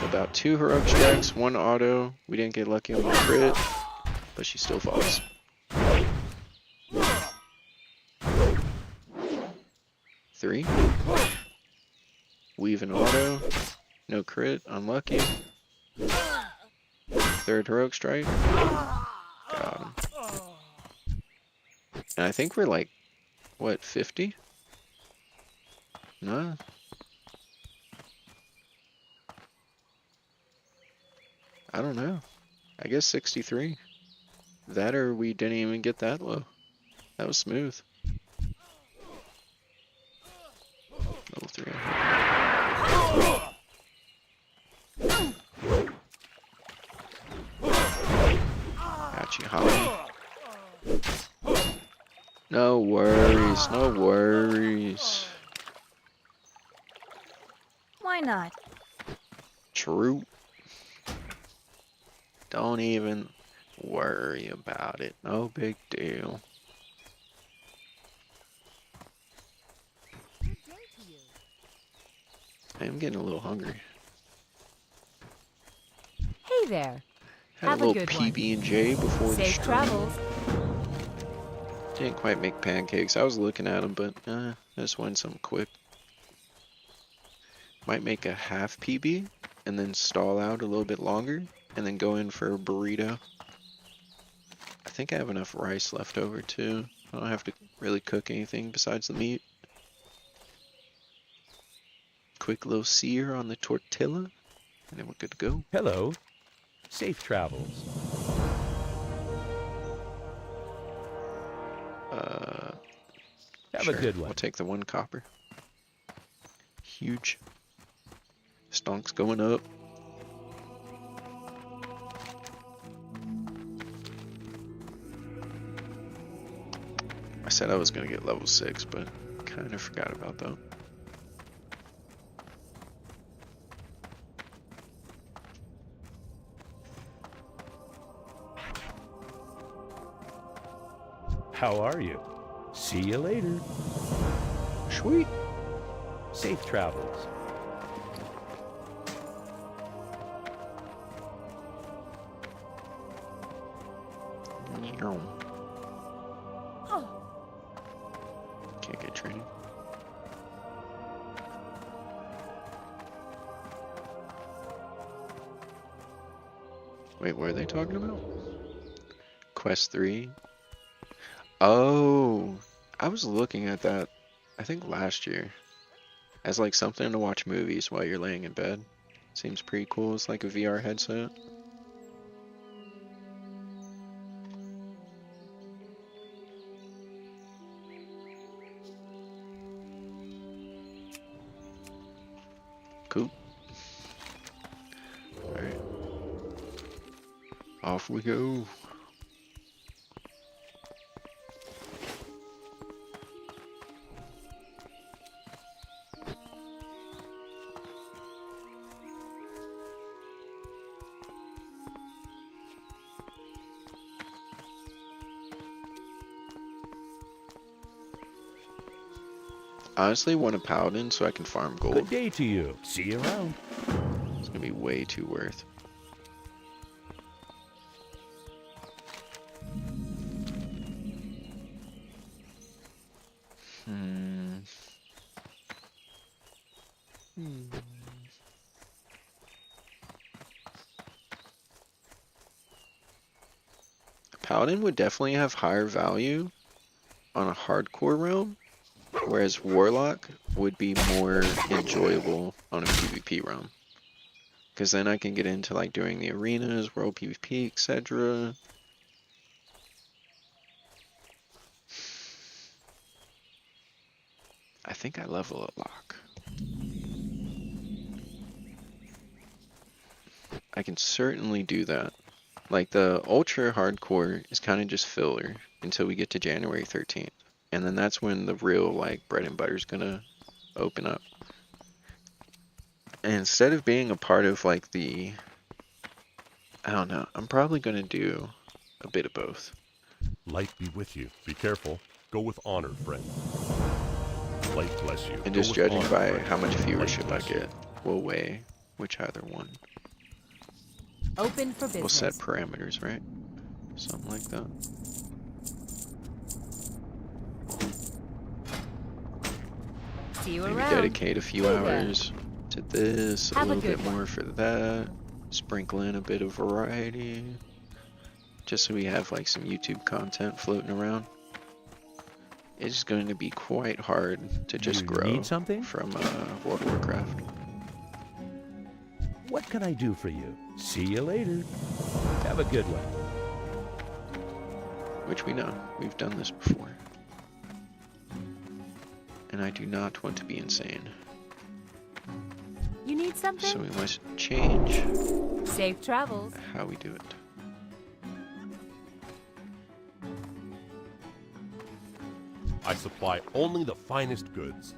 About 2 heroic strikes, 1 auto. We didn't get lucky on the crit, but she still falls. Three. Weave an auto. No crit, unlucky. 3rd heroic strike. Got him. And I think we're like, what, 50? No. I don't know. I guess 63. That or we didn't even get that low. That was smooth. Level 3. Got you, Holly. No worries, no worries. Why not? True. Don't even worry about it. No big deal. I am getting a little hungry. Hey there. Had Have a a little good one. PB&J before the Safe stream. travels. Didn't quite make pancakes. I was looking at them, but I just wanted something quick. Might make a half PB and then stall out a little bit longer and then go in for a burrito. I think I have enough rice left over too. I don't have to really cook anything besides the meat. Quick little sear on the tortilla and then we're good to go. Hello. Safe travels. Have Sure. a good one. We'll take the 1 copper. Huge. Stonks going up. I said I was gonna get level 6, but kind of forgot about that. How are you? See you later. Sweet. Safe travels. Can't get training. Wait, what are they talking about? Quest 3? Oh, I was looking at that, I think last year, as like something to watch movies while you're laying in bed. Seems pretty cool. It's like a VR headset. Cool. Alright. Off we go. Honestly, want a paladin so I can farm gold. Good day to you. See you around. It's gonna be way too worth. Paladin would definitely have higher value on a hardcore realm, whereas Warlock would be more enjoyable on a PvP realm. Because then I can get into like doing the arenas, world PvP, etc. I think I level a lock. I can certainly do that. Like the ultra hardcore is kind of just filler until we get to January 13th. And then that's when the real like bread and butter is gonna open up. instead of being a part of like the, I don't know, I'm probably gonna do a bit of both. Light be with you. Be careful. Go with honor, friend. Light bless you. And Go just with judging honor, by friend. how much Light viewership I bless you. get, we'll weigh which either one. Open for We'll business. set parameters, right? Something like that. See you Maybe around. dedicate a few Hey there. hours to this, a Have a little good bit one. more for that. Sprinkle in a bit of variety. Just so we have like some YouTube content floating around. It's going to be quite hard to just You grow need something? from World of Warcraft. What can I do for you? See you later. Have a good one. Which we know. We've done this before. And I do not want to be insane. You need something? So we must change Safe travels. how we do it. I supply only the finest goods.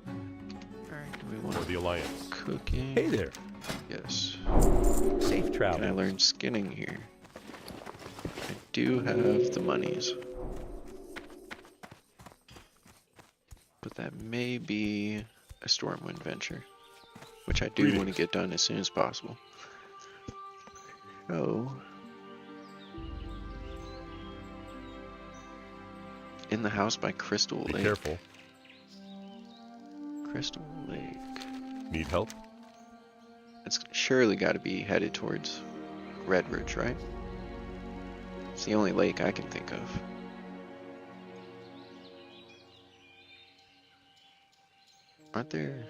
Alright, do we want For the Alliance. cooking? Hey there. Yes. Safe travel. Can I learn skinning here? I do have the monies. But that may be a Stormwind venture. Which I do want to get done as soon as possible. Oh. In the house by Crystal Be Lake. careful. Crystal Lake. Need help? It's surely got to be headed towards Redridge, right? It's the only lake I can think of. Aren't there?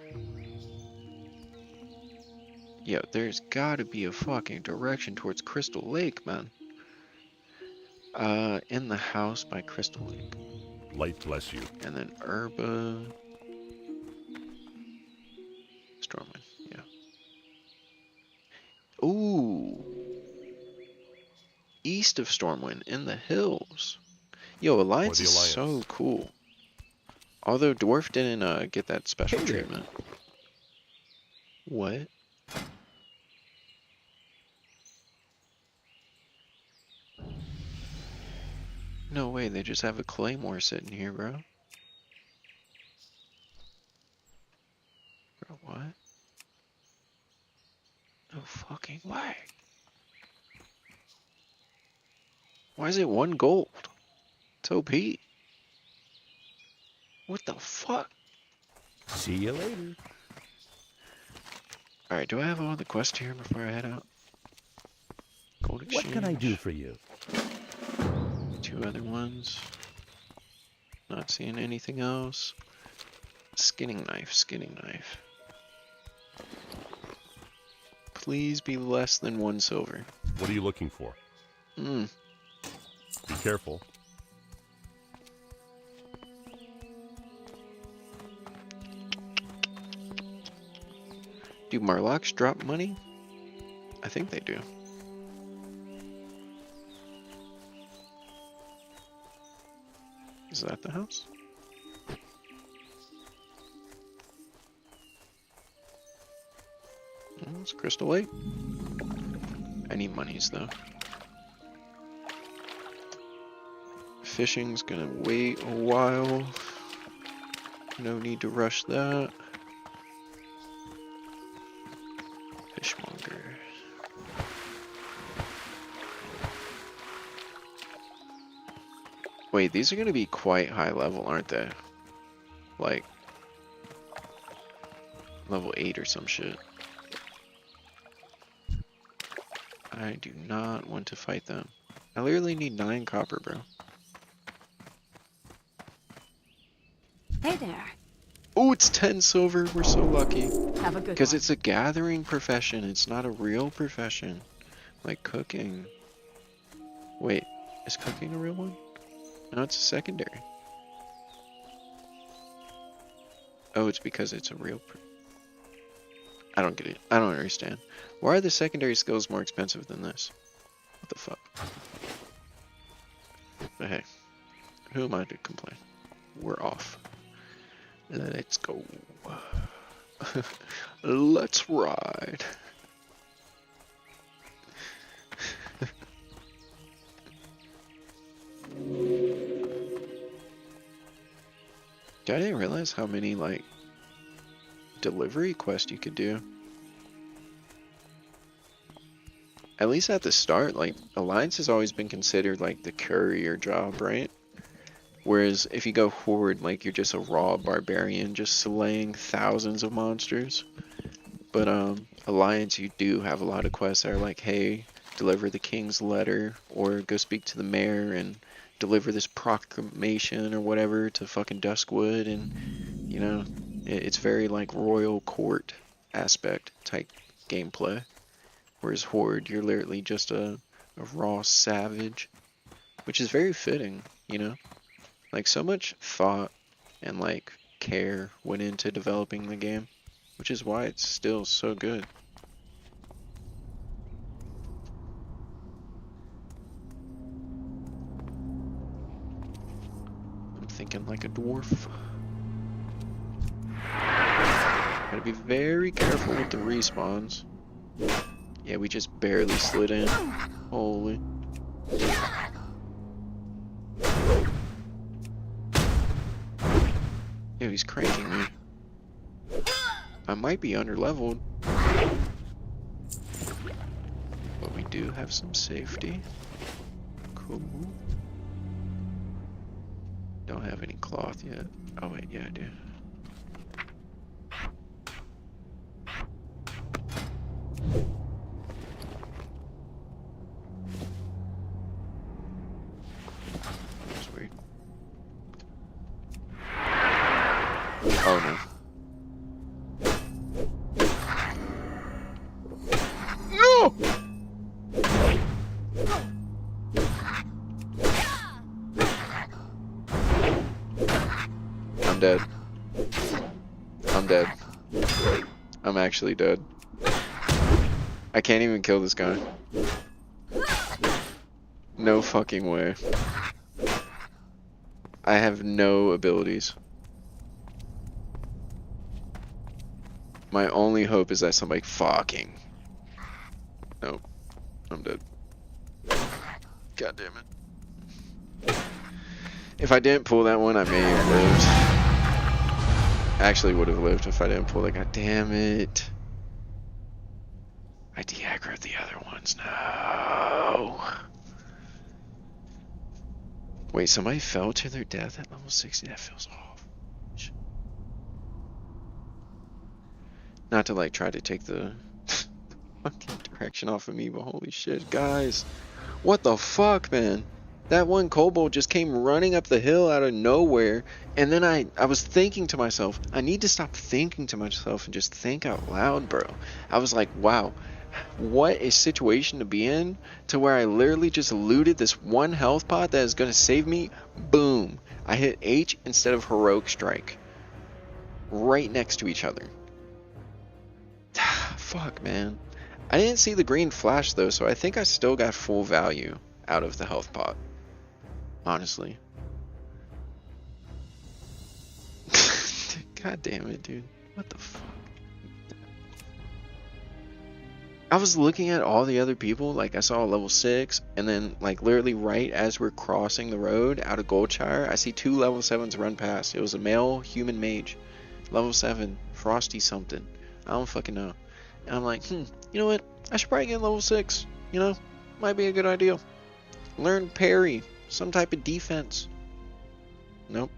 Yo, there's got to be a fucking direction towards Crystal Lake, man. In the house by Crystal Lake. Light bless you. And then Herba. Stormwind, yeah. Ooh. East of Stormwind, in the hills. Yo, Alliance is so cool. Although Dwarf didn't get that special treatment. What? No way, they just have a claymore sitting here, bro. Bro, what? No fucking way. Why is it 1 gold? It's OP. What the fuck? See you later. Alright, do I have all the quests here before I head out? Gold exchange. What can I do for you? 2 other ones. Not seeing anything else. Skinning knife, skinning knife. Please be less than 1 silver. What are you looking for? Hmm. Be careful. Do Marlocks drop money? I think they do. Is that the house? Oh, it's Crystal Lake. I need monies though. Fishing's gonna wait a while. No need to rush that. Fishmonger. Wait, these are gonna be quite high level, aren't they? Like level 8 or some shit. I do not want to fight them. I literally need 9 copper, bro. Hey there. Oh, it's 10 silver. We're so lucky. Have a good Because one. it's a gathering profession. It's not a real profession. Like cooking. Wait, is cooking a real one? No, it's a secondary. Oh, it's because it's a real I don't get it. I don't understand. Why are the secondary skills more expensive than this? What the fuck? But hey, who am I to complain? We're off. Let's go. Let's ride. I didn't realize how many, like, delivery quests you could do. At least at the start, like, Alliance has always been considered, like, the courier job, right? Whereas if you go Horde, like, you're just a raw barbarian just slaying thousands of monsters. But, Alliance, you do have a lot of quests that are like, hey, deliver the king's letter, or go speak to the mayor and deliver this proclamation or whatever to fucking Duskwood, and, you know, it's very, like, royal court aspect type gameplay. Whereas Horde, you're literally just a raw savage, which is very fitting, you know? Like, so much thought and, like, care went into developing the game, which is why it's still so good. I'm thinking like a dwarf. Gotta be very careful with the respawns. Yeah, we just barely slid in. Holy. Yeah, he's cranking me. I might be underleveled. But we do have some safety. Cool. Don't have any cloth yet. Oh wait, yeah I do. Sweet. Oh no. No! I'm dead. I'm dead. I'm actually dead. I can't even kill this guy. No fucking way. I have no abilities. My only hope is that somebody fucking... Nope. I'm dead. God damn it. If I didn't pull that one, I may have lived. Actually would have lived if I didn't pull that. God damn it. I de-aggroed the other ones. No. Wait, somebody fell to their death at level 60? That feels off. Not to like try to take the fucking direction off of me, but holy shit, guys. What the fuck, man? That one kobold just came running up the hill out of nowhere, and then I was thinking to myself, I need to stop thinking to myself and just think out loud, bro. I was like, wow, what a situation to be in, to where I literally just looted this one health pot that is going to save me. Boom. I hit H instead of heroic strike. Right next to each other. Fuck, man. I didn't see the green flash, though, so I think I still got full value out of the health pot. Honestly. God damn it, dude. What the fuck? I was looking at all the other people, like I saw level 6, and then like literally right as we're crossing the road out of Goldshire, I see 2 level 7s run past. It was a male human mage. Level 7, Frosty something. I don't fucking know. And I'm like, you know what? I should probably get level 6. You know? Might be a good idea. Learn parry. Some type of defense. Nope.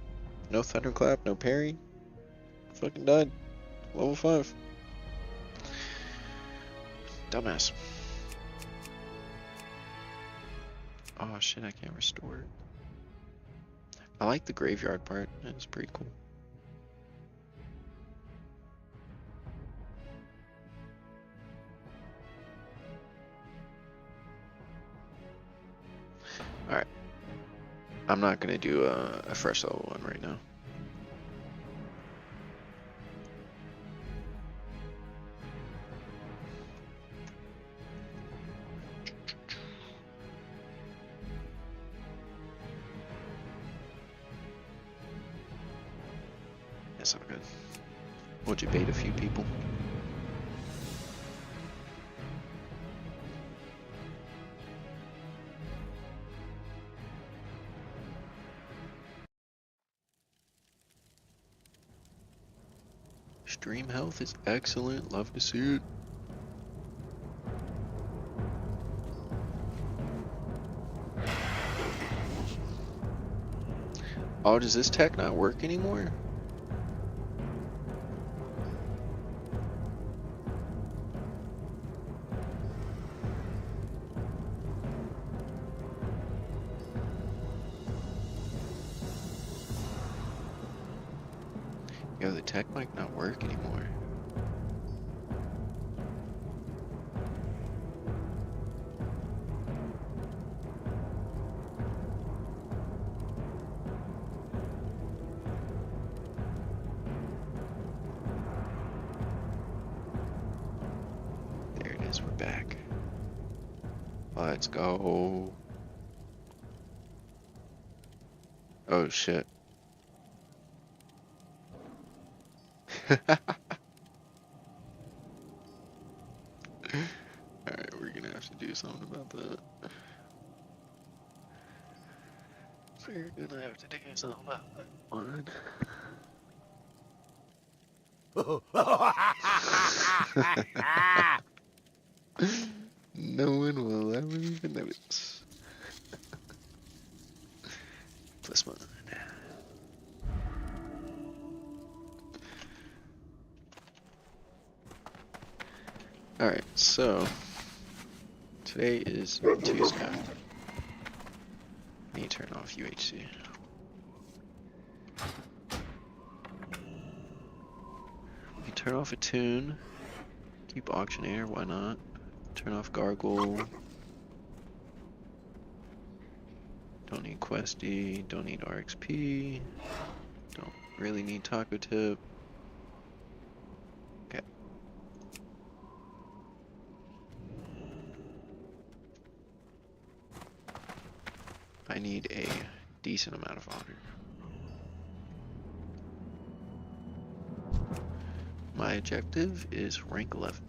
No thunderclap, no parry. Fucking died. Level 5. Dumbass. Oh shit, I can't restore it. I like the graveyard part. It's pretty cool. Alright. I'm not gonna do a fresh level 1 right now. That's not good. Motivate a few people. Stream health is excellent. Love to see it. Oh, does this tech not work anymore? Yo, the tech might not work anymore. There it is, we're back. Let's go. Oh shit. Alright, we're gonna have to do something about that. We're gonna have to do something about that one. No one will ever even notice. +1. Alright, so today is Tuesday. I need to turn off UHC. You turn off a tune. Keep auctioneer, why not? Turn off gargle. Don't need questy, don't need RXP. Don't really need taco tip. Okay. I need a decent amount of honor. My objective is rank 11.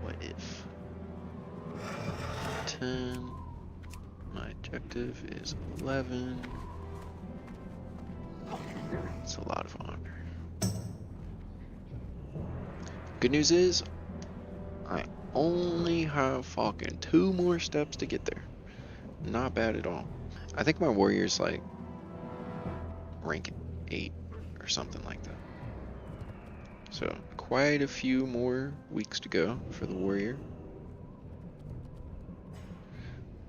What if? 10. My objective is 11. It's a lot of honor. Good news is, I only have fucking 2 more steps to get there. Not bad at all. I think my warrior's like rank 8 or something like that. So quite a few more weeks to go for the warrior.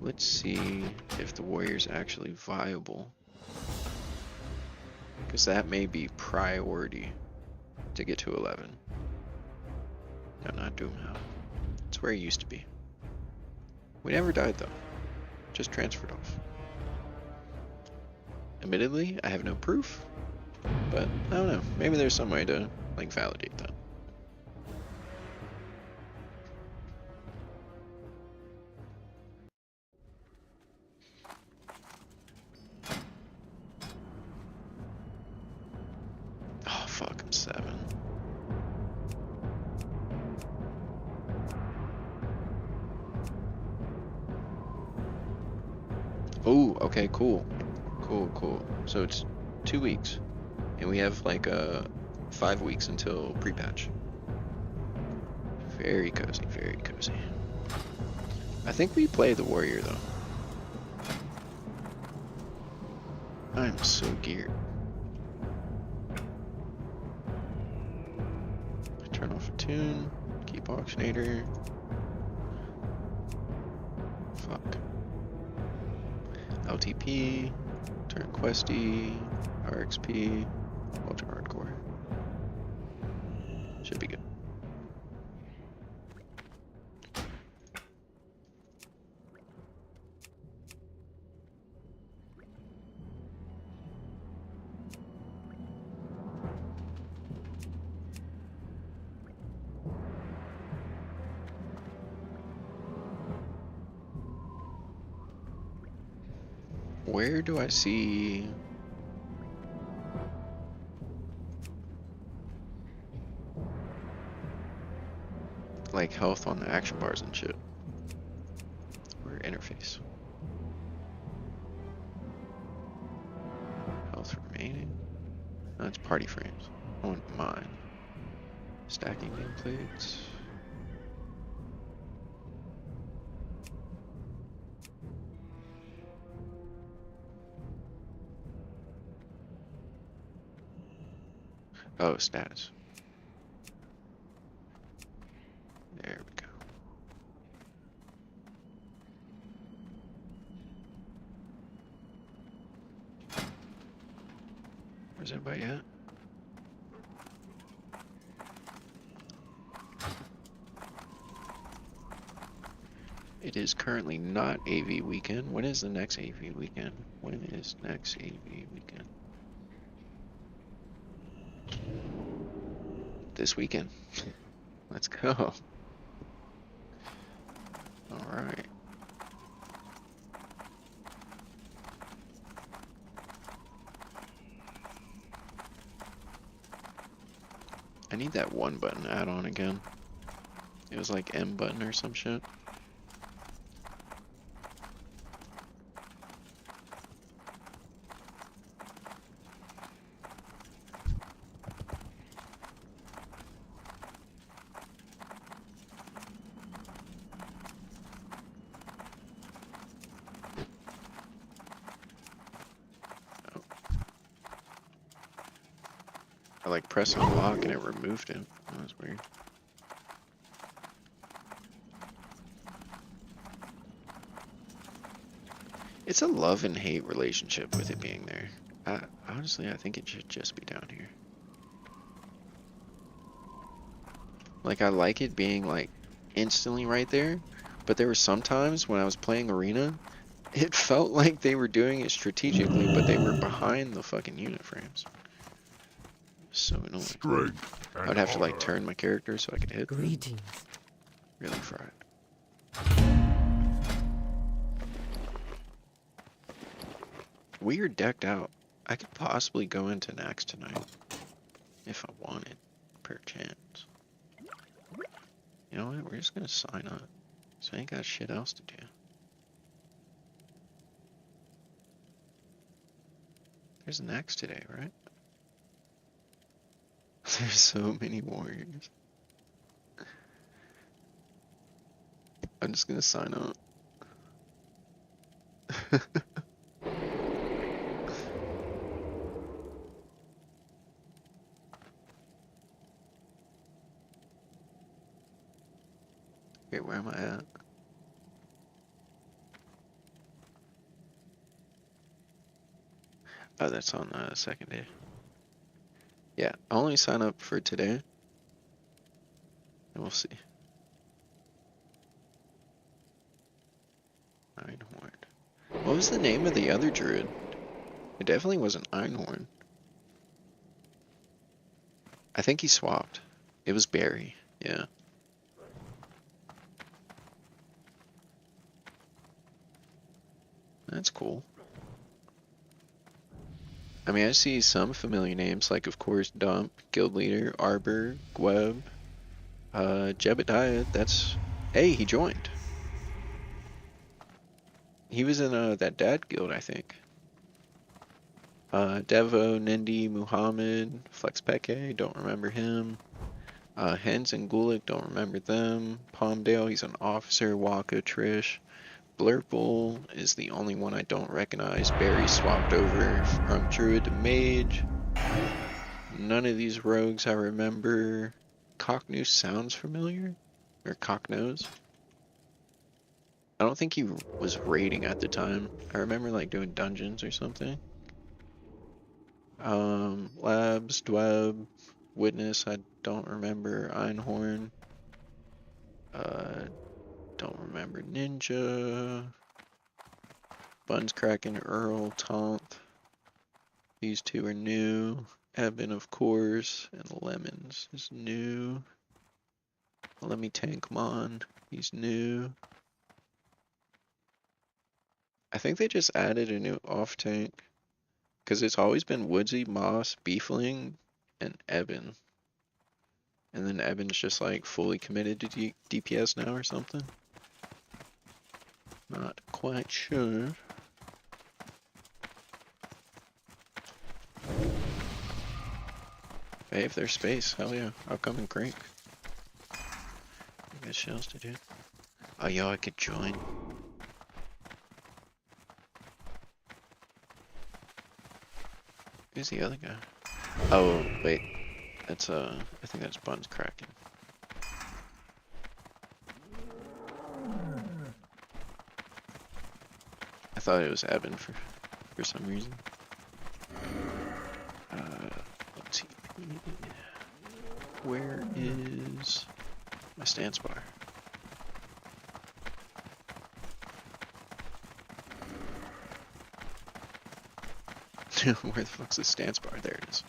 Let's see if the warrior's actually viable, because that may be priority to get to 11. No, not Doomhound. It's where he used to be. We never died though. Just transferred off. Admittedly, I have no proof, but I don't know. Maybe there's some way to like validate that. Oh fuck, I'm 7. Oh, okay, cool. Cool. So it's 2 weeks. And we have like 5 weeks until pre-patch. Very cozy, very cozy. I think we play the warrior though. I'm so geared. Turn off a tune, keep auctionator. Fuck. LTP, turn questy, RXP, ultra hardcore. Should be good. Where do I see like health on the action bars and shit. Or interface. Health remaining. That's party frames. I wouldn't mind. Stacking nameplates. Oh, status. There we go. Where's everybody at? It is currently not AV weekend. When is the next AV weekend? When is next AV weekend? This weekend. Let's go. Alright. I need that one button add-on again. It was like M button or some shit. I like pressed unlock and it removed it. That was weird. It's a love and hate relationship with it being there. Honestly, I think it should just be down here. Like, I like it being, like, instantly right there, but there were some times when I was playing Arena, it felt like they were doing it strategically, but they were behind the fucking unit frames. So annoying. Strength I and would have to, like, honor. turn my character so I could hit them. Greetings. Really fried. We are decked out. I could possibly go into Nax tonight. If I wanted. Per chance. You know what? We're just gonna sign up. So I ain't got shit else to do. There's Nax today, right? There's so many warriors. I'm just gonna sign up. Wait, where am I at? Oh, that's on the second day. Yeah, I'll only sign up for today. And we'll see. Einhorn. What was the name of the other druid? It definitely wasn't Einhorn. I think he swapped. It was Barry, yeah. That's cool. I mean, I see some familiar names, like, of course, Dump, Guild Leader, Arbor, Gweb, Jebediah, that's... Hey, he joined. He was in that dad guild, I think. Devo, Nindi, Muhammad, FlexPeke, don't remember him. Hens and Gulick, don't remember them. Palmdale, he's an officer. Waka, Trish. Blurple is the only one I don't recognize. Barry swapped over from Druid to Mage. None of these rogues I remember. Cocknose sounds familiar? Or Cocknose? I don't think he was raiding at the time. I remember like doing dungeons or something. Labs, Dweb, Witness, I don't remember. Einhorn. Don't remember. Ninja. Buns Kraken, Earl, Taunt. These two are new. Eben, of course, and Lemons is new. Let me tank Mon. He's new. I think they just added a new off tank. Because it's always been Woodsy, Moss, Beefling, and Eben. And then Evan's just like fully committed to DPS now or something. Not quite sure. Hey, if there's space, hell yeah, I'll come and crank. I got shells to do. Oh, yo, I could join. Who's the other guy? Oh, wait. That's, I think that's Buns Kraken. I thought it was Evan for some reason. Let's see. Where is my stance bar? Where the fuck's the stance bar? There it is.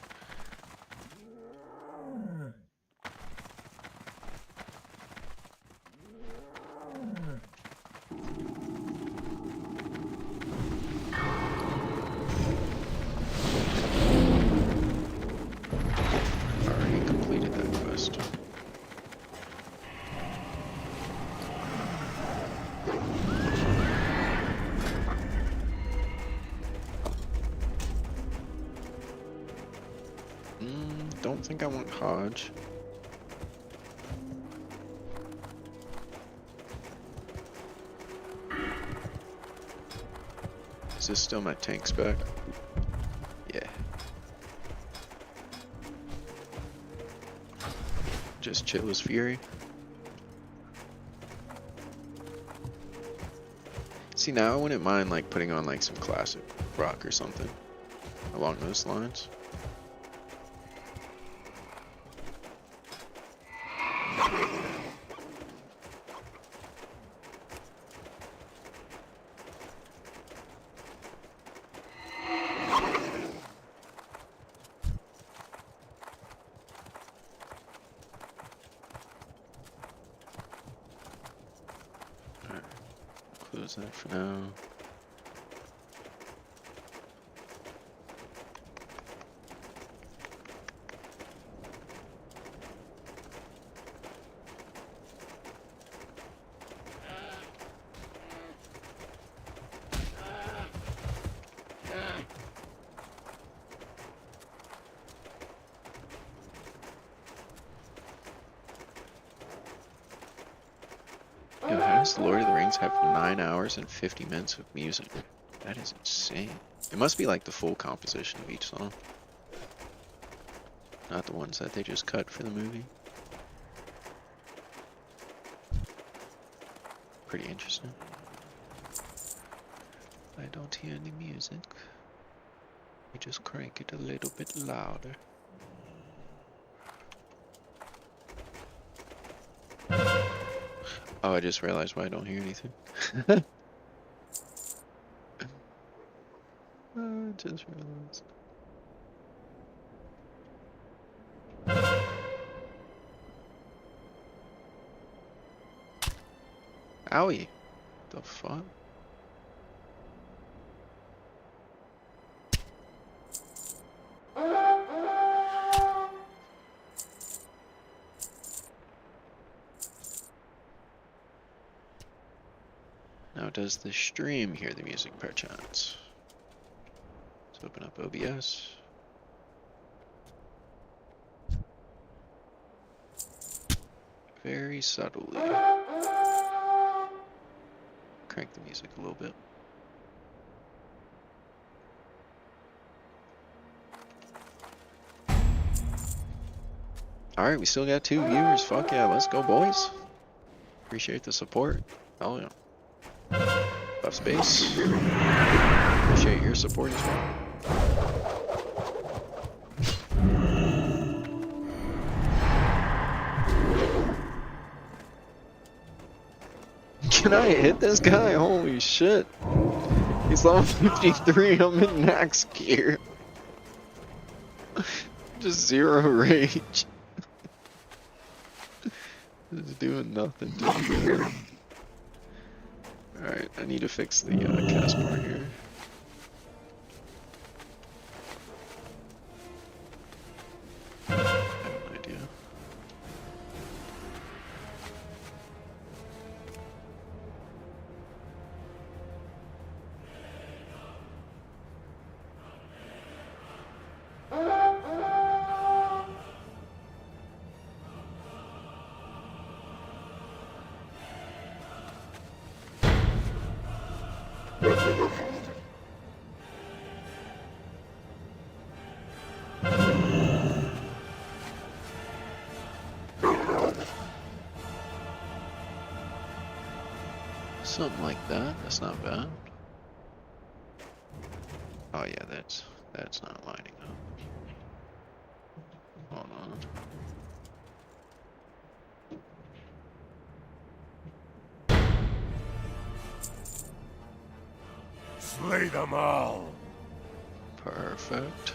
Already completed that quest. Don't think I want Hodge. Is this still my tank spec? Yeah. Just chill as Fury. See, now I wouldn't mind like putting on like some classic rock or something along those lines. Close that for now. Yo, how does Lord of the Rings have 9 hours and 50 minutes of music? That is insane. It must be like the full composition of each song. Not the ones that they just cut for the movie. Pretty interesting. I don't hear any music. We just crank it a little bit louder. Oh, I just realized why I don't hear anything. I just realized. Owie. The fuck? Now does the stream hear the music perchance? Let's open up OBS. Very subtly. Crank the music a little bit. Alright, we still got 2 viewers. Fuck yeah, let's go, boys. Appreciate the support. Oh yeah. Buff space. Appreciate your support as well. Can I hit this guy? Holy shit. He's level 53, I'm in max gear. Just 0 rage. Just doing nothing to me. Alright, I need to fix the cast bar here. I have an idea. Something like that. That's not bad. Oh yeah, that's not lining up. Hold on. Slay them all. Perfect.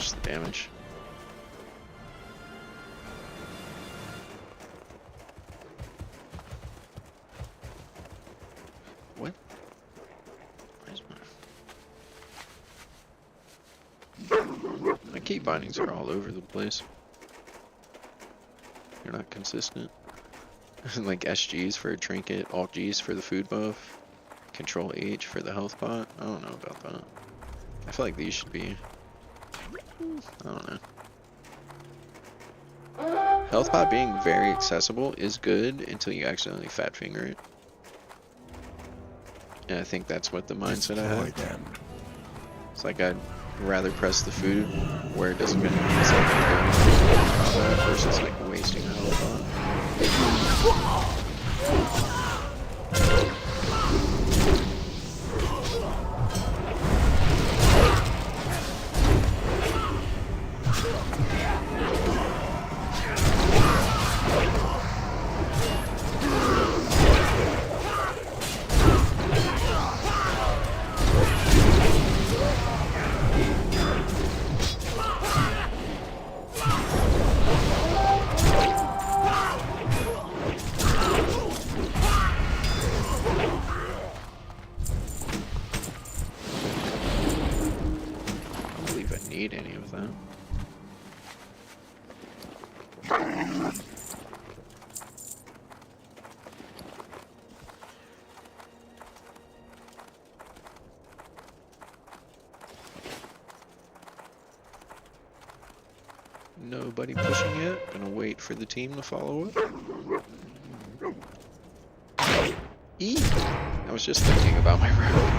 The damage. What? My key bindings are all over the place. They're not consistent. Like SGs for a trinket, Alt Gs for the food buff, Control H for the health pot. I don't know about that. I feel like these should be. I don't know. Health pot being very accessible is good until you accidentally fat finger it. And I think that's what the mindset I have. It's like I'd rather press the food where it doesn't get versus like wasting a health pot. Need any of that. Nobody pushing yet. Gonna wait for the team to follow up. E. I was just thinking about my route.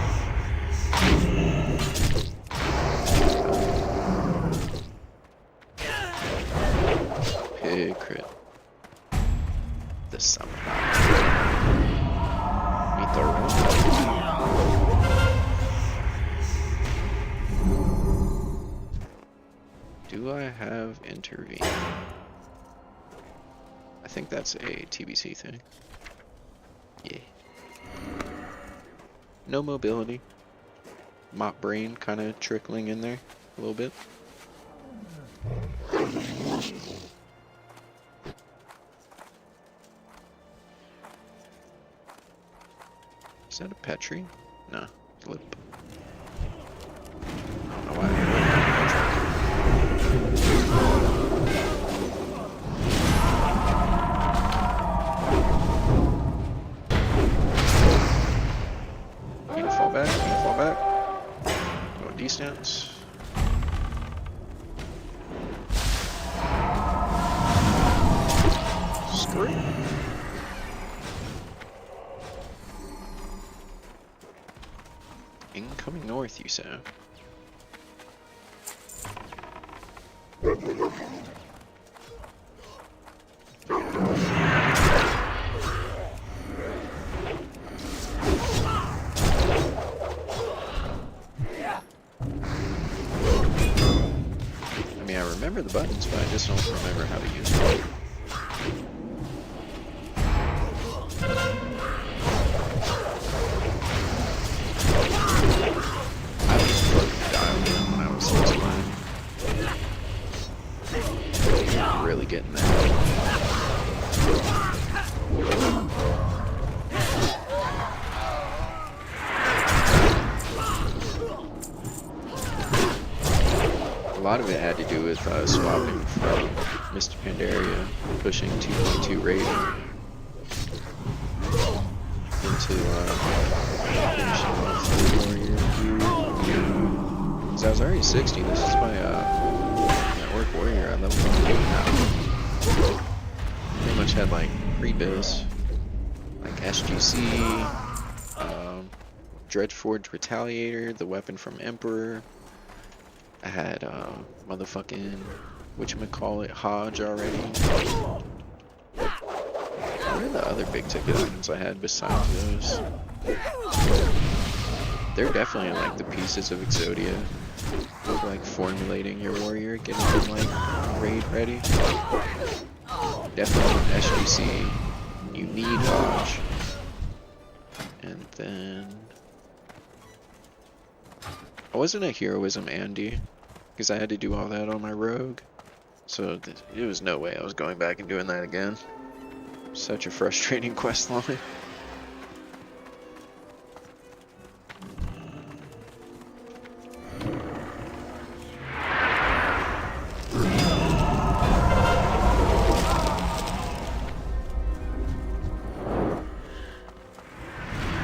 Big crit. The summer. Meet the room. Do I have intervene? I think that's a TBC thing. Yeah. No mobility. Mop brain kind of trickling in there a little bit. Is that a Petri? No, Lip. I don't know why I went Need to fall back, need to fall back. Go D-stance. Scream. Incoming north, you say? I mean, I remember the buttons, but I just don't remember how to use them. Really getting there. lot of it had to do with swapping from Mr. Pandaria, pushing 2.2 rating into finishing off the warrior here. Because I was already 60. This is my network warrior. I leveled up 8 now. Pretty much had like pre-bills like SGC, Dredgeforge Retaliator, the weapon from Emperor. I had motherfucking whatchamacallit Hodge already. What are the other big ticket items I had besides those? They're definitely like the pieces of Exodia. Like formulating your warrior, getting them like raid ready. Definitely SGC. You need Hodge. And then I wasn't a heroism Andy because I had to do all that on my rogue. So it was no way I was going back and doing that again. Such a frustrating quest line.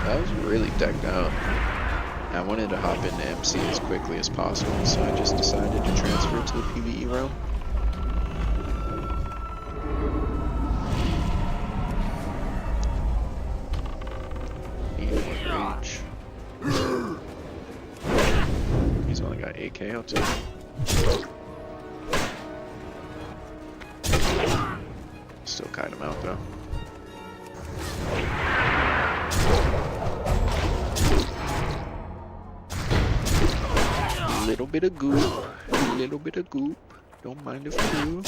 I was really decked out. I wanted to hop into MC as quickly as possible, so I just decided to transfer to the PvE realm. Rage. He's only got 8k out to him. Still kite him out though. Little bit of goop, little bit of goop. Don't mind if I do.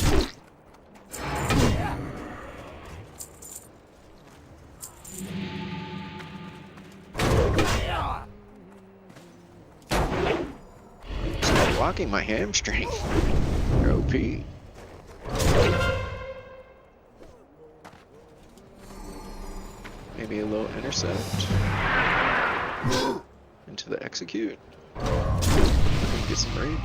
Stop blocking my hamstring. You're OP. Maybe a little intercept. Into the execute. Get some rage.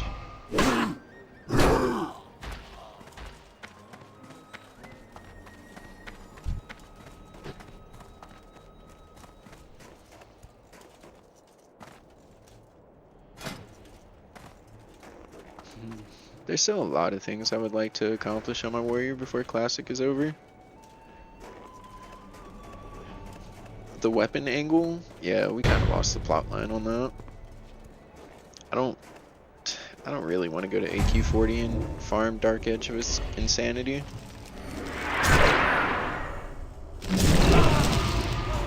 There's still a lot of things I would like to accomplish on my warrior before Classic is over. The weapon angle, yeah, we kind of lost the plot line on that. I don't really want to go to AQ40 and farm Dark Edge of Insanity.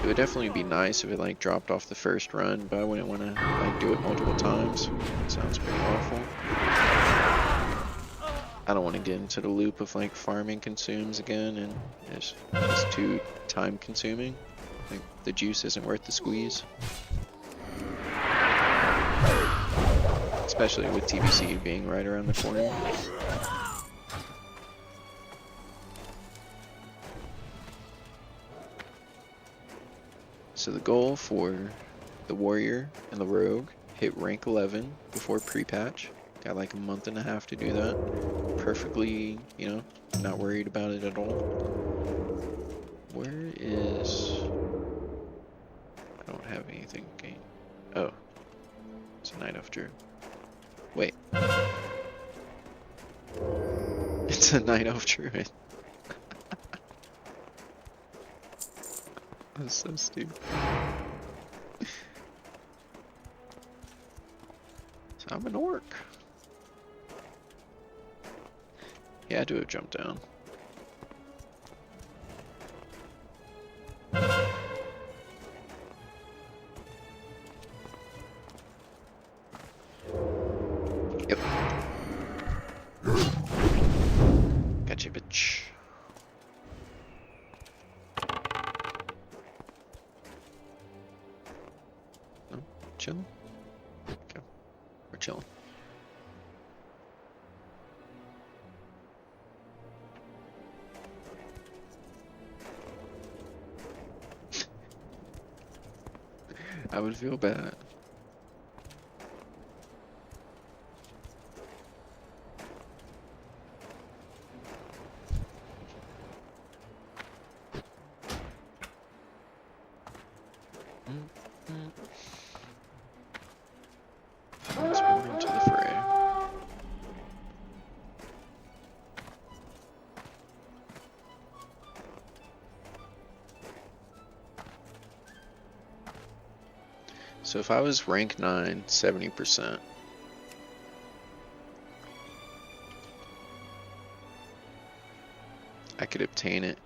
It would definitely be nice if it like dropped off the first run, but I wouldn't want to like do it multiple times. It sounds pretty awful. I don't want to get into the loop of like farming consumes again, and it's too time consuming. Like the juice isn't worth the squeeze. Especially with TBC being right around the corner. So the goal for the warrior and the rogue, hit rank 11 before pre-patch. Got like a month and a half to do that. Perfectly, you know, not worried about it at all. Where is... I don't have anything gained. Oh. It's a Night Elf Druid. Wait. It's a Night Elf Druid. That's so stupid. So I'm an orc. He had to have jumped down. Yep. Gotcha, bitch. No? Chilling? Okay. We're chilling. I would feel bad. Let's move into the fray. So if I was rank 9, 70%. I could obtain it.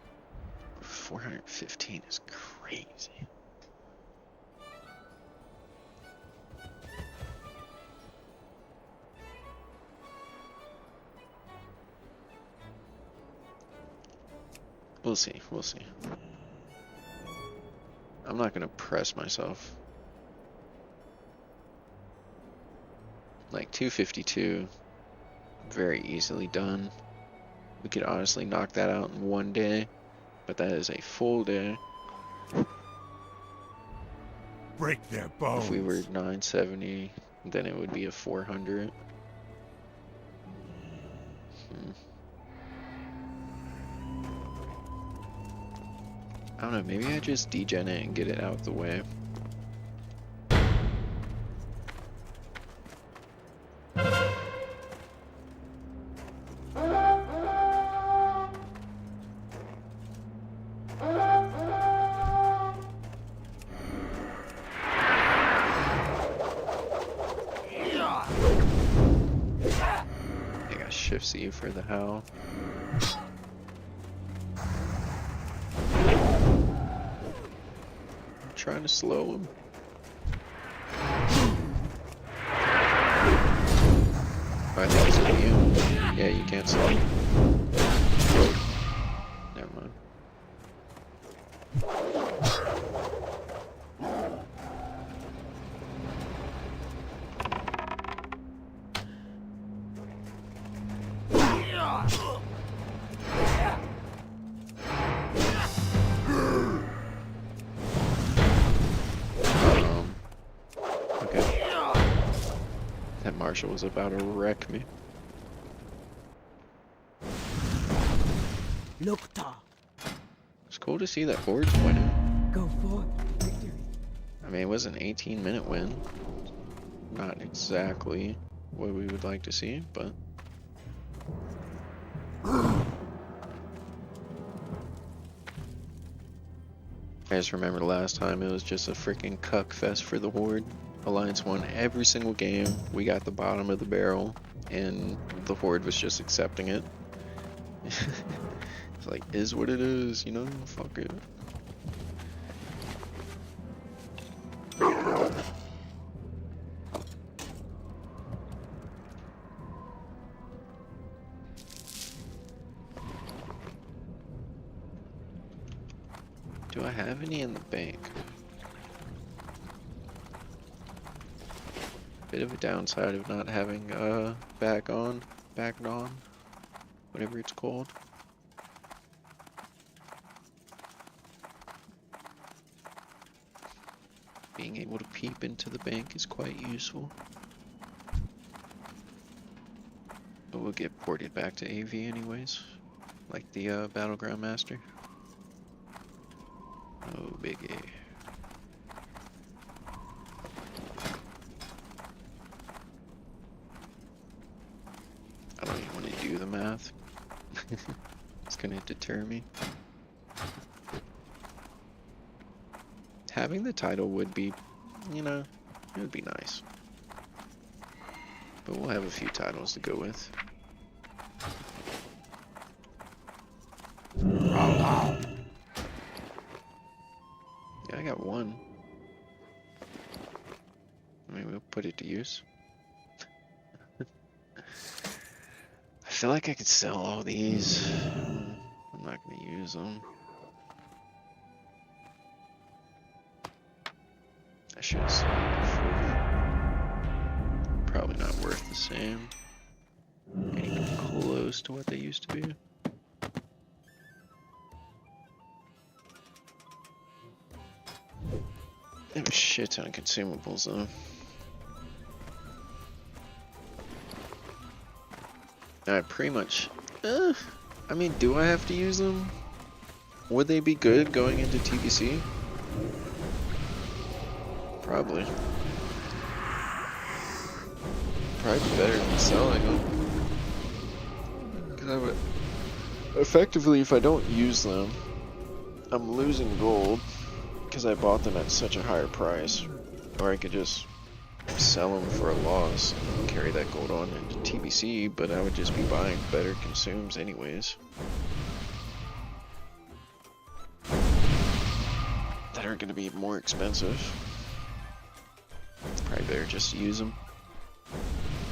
415 is crazy. We'll see, we'll see. I'm not gonna press myself. Like 252, very easily done. We could honestly knock that out in one day, but that is a full day. Break their bones. If we were 970, then it would be a 400. I don't know, maybe I just degen it and get it out of the way. I got shift C for the howl. Trying to slow him. Oh, I think it's immune. Yeah, you can't slow him. Never mind. That Marshall was about to wreck me. It's cool to see that Horde's winning. Go for victory. I mean, it was an 18-minute win. Not exactly what we would like to see, but... I just remember the last time it was just a freaking cuck fest for the Horde. Alliance won every single game, we got the bottom of the barrel, and the Horde was just accepting it. It's like, is what it is, you know? Fuck it. Do I have any in the bank? Bit of a downside of not having back on, whatever it's called. Being able to peep into the bank is quite useful. But we'll get ported back to AV anyways, like the Battleground Master. Oh, biggie. I don't even want to do the math. It's gonna deter me. Having the title would be, you know, it would be nice. But we'll have a few titles to go with. Yeah, I got one. I mean, we'll put it to use. I feel like I could sell all these. I'm not going to use them. I should have sold it before. Probably not worth the same. Ain't even close to what they used to be. They have a shit ton of consumables though. I pretty much, I mean, do I have to use them? Would they be good going into TBC? Probably. Probably better than selling them. Because I would... Effectively, if I don't use them, I'm losing gold. Because I bought them at such a higher price. Or I could just sell them for a loss and carry that gold on into TBC, but I would just be buying better consumes anyways. That are going to be more expensive. Probably better just to use them.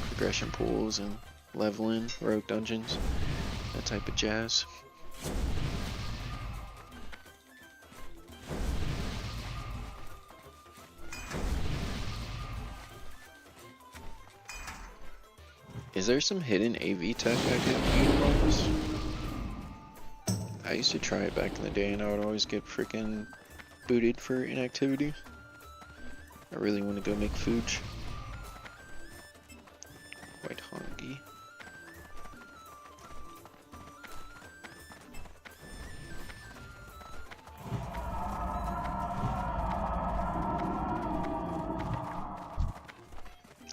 Progression pools and leveling, rogue dungeons, that type of jazz. Is there some hidden AV tech I could utilize? I used to try it back in the day and I would always get freaking booted for inactivity. I really want to go make food. Quite hungry.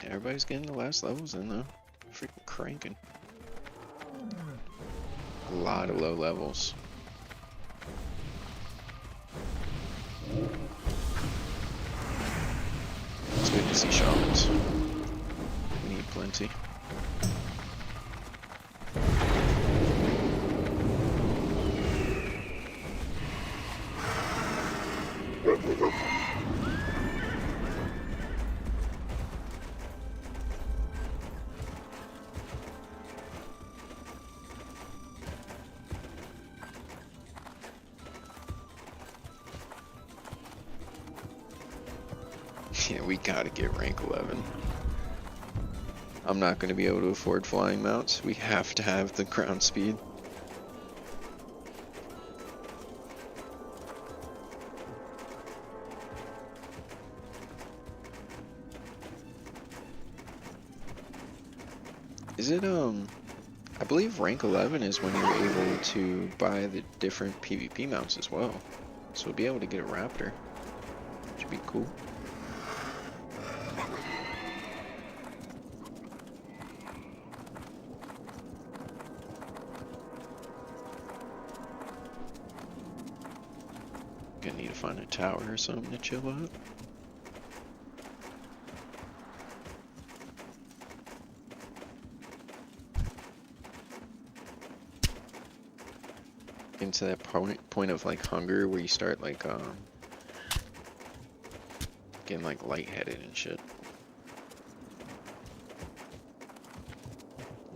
Everybody's getting the last levels in though. Freaking cranking. A lot of low levels. It's good to see shamans. We need plenty. Yeah, we gotta get rank 11. I'm not gonna be able to afford flying mounts. We have to have the ground speed. Is it, I believe rank 11 is when you're able to buy the different PvP mounts as well. So we'll be able to get a raptor. Should be cool. Gonna need to find a tower or something to chill out. Into that point of like hunger where you start like getting like lightheaded and shit.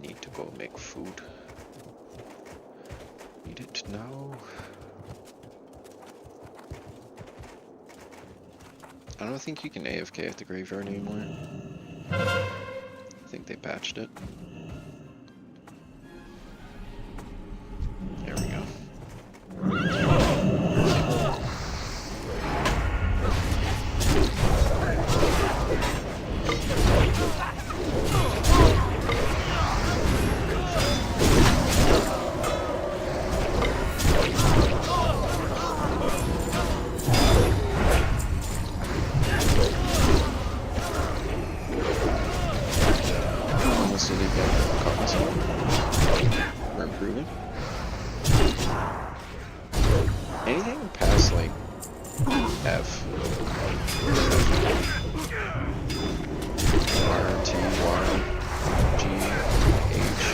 Need to go make food. Need it now. I don't think you can AFK at the graveyard anymore. I think they patched it. There we go. We're improving. Anything past like F, R, T, Y, G, H.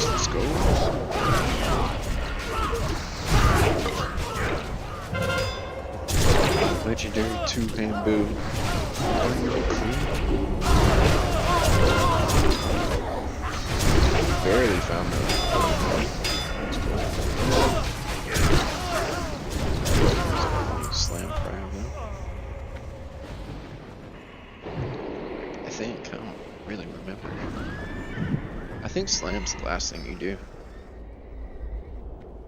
Let's go. Legendary 2 bamboo. Barely found that. Bravo. I think. I don't really remember. I think slam's the last thing you do.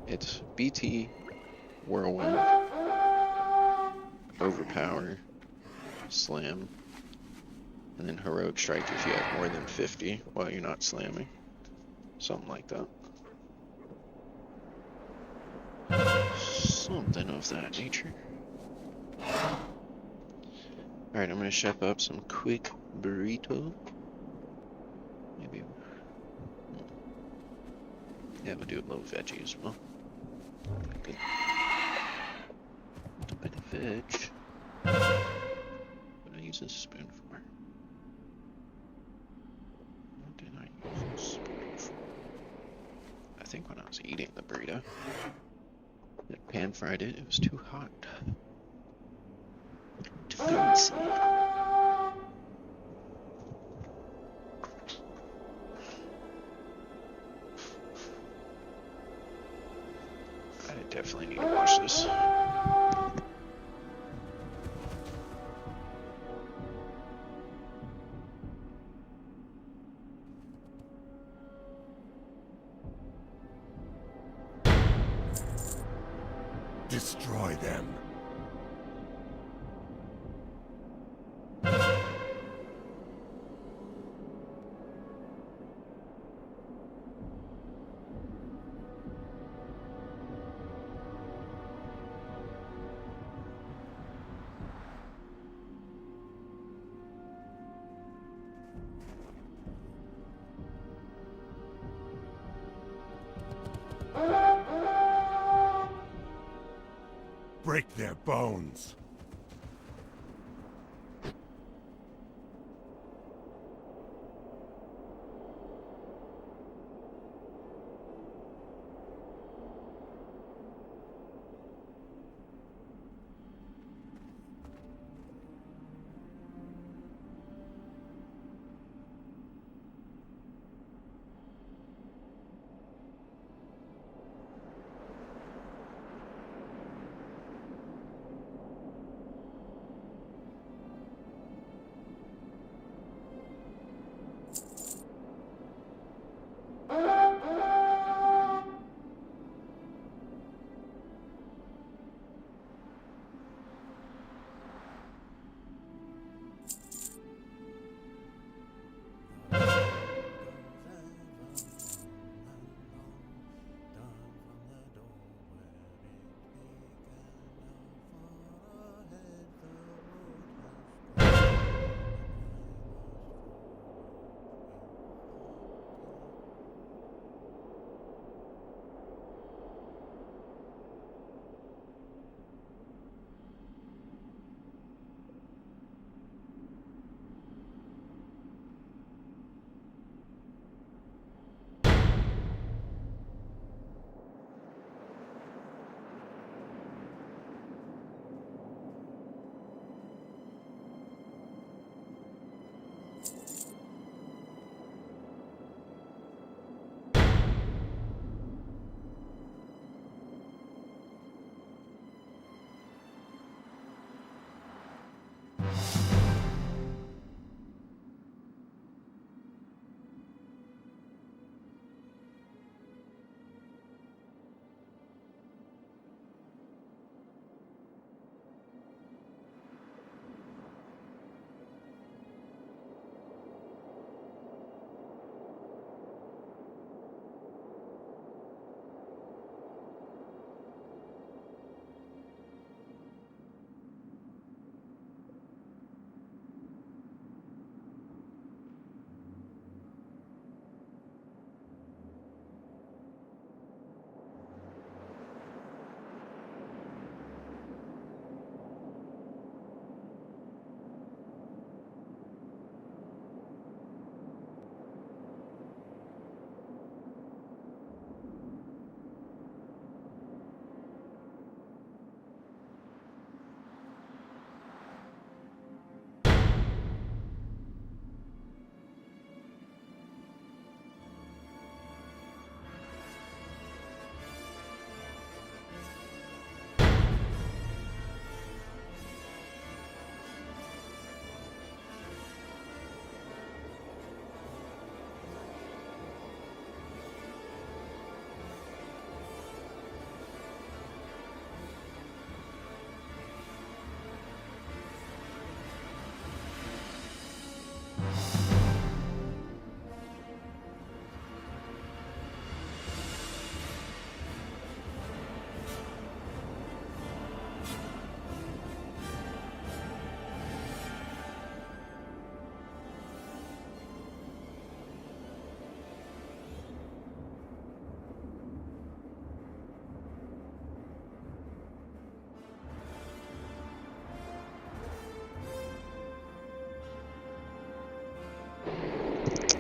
It's BT, whirlwind, overpower, slam, and then heroic strike if you have more than 50 while you're not slamming. Something like that. Something of that nature. Alright, I'm gonna chef up some quick burrito. Maybe. Yeah, we'll do a little veggie as well. Good. By the veg. What did I use this spoon for? What did I use this spoon for? I think when I was eating the burrito. I pan fried it, it was too hot. Too fancy. I definitely need to watch this. Destroy them. Break their bones.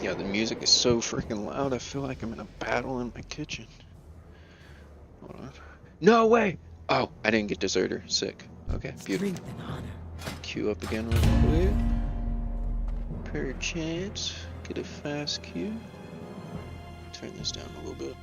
Yeah, the music is so freaking loud. I feel like I'm in a battle in my kitchen. Hold on. No way! Oh, I didn't get deserter. Sick. Okay, beautiful. Strength and honor. Queue up again real quick. Per chance. Get a fast queue. Turn this down a little bit.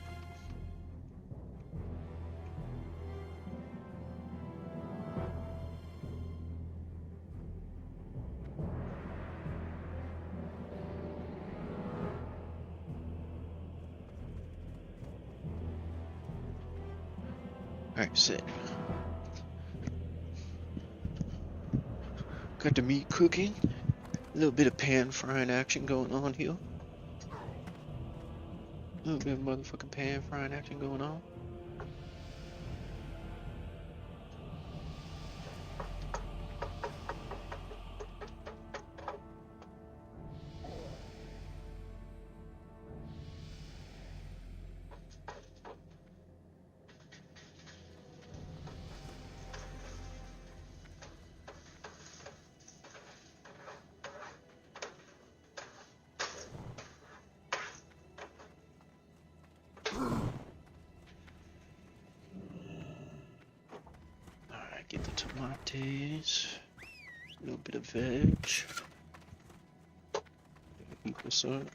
Alright, sit. Got the meat cooking. A little bit of pan frying action going on here. A little bit of motherfucking pan frying action going on. Alright, get the tomatoes. A little bit of veg. Equal salt.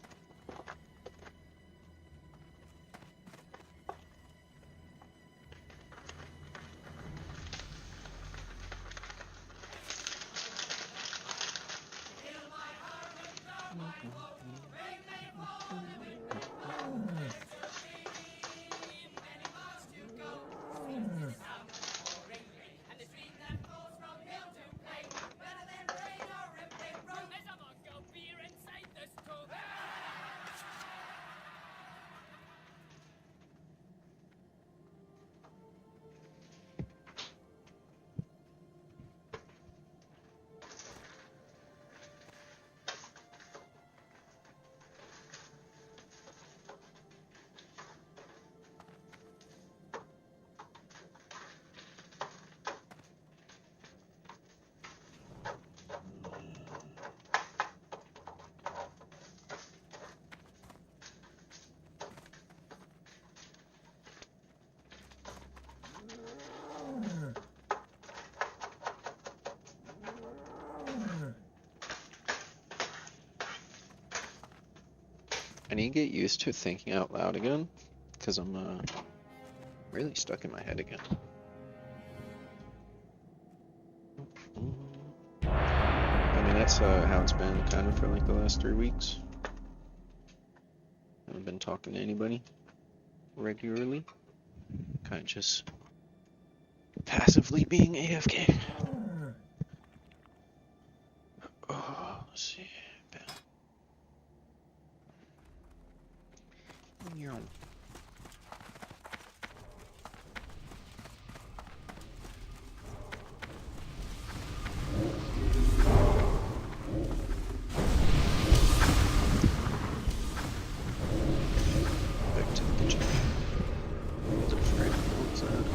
I need to get used to thinking out loud again, because I'm really stuck in my head again. I mean, that's how it's been kind of for like the last 3 weeks. I haven't been talking to anybody regularly. Kind of just passively being AFK. Oh, let's see. Back to the kitchen. I was afraid of that.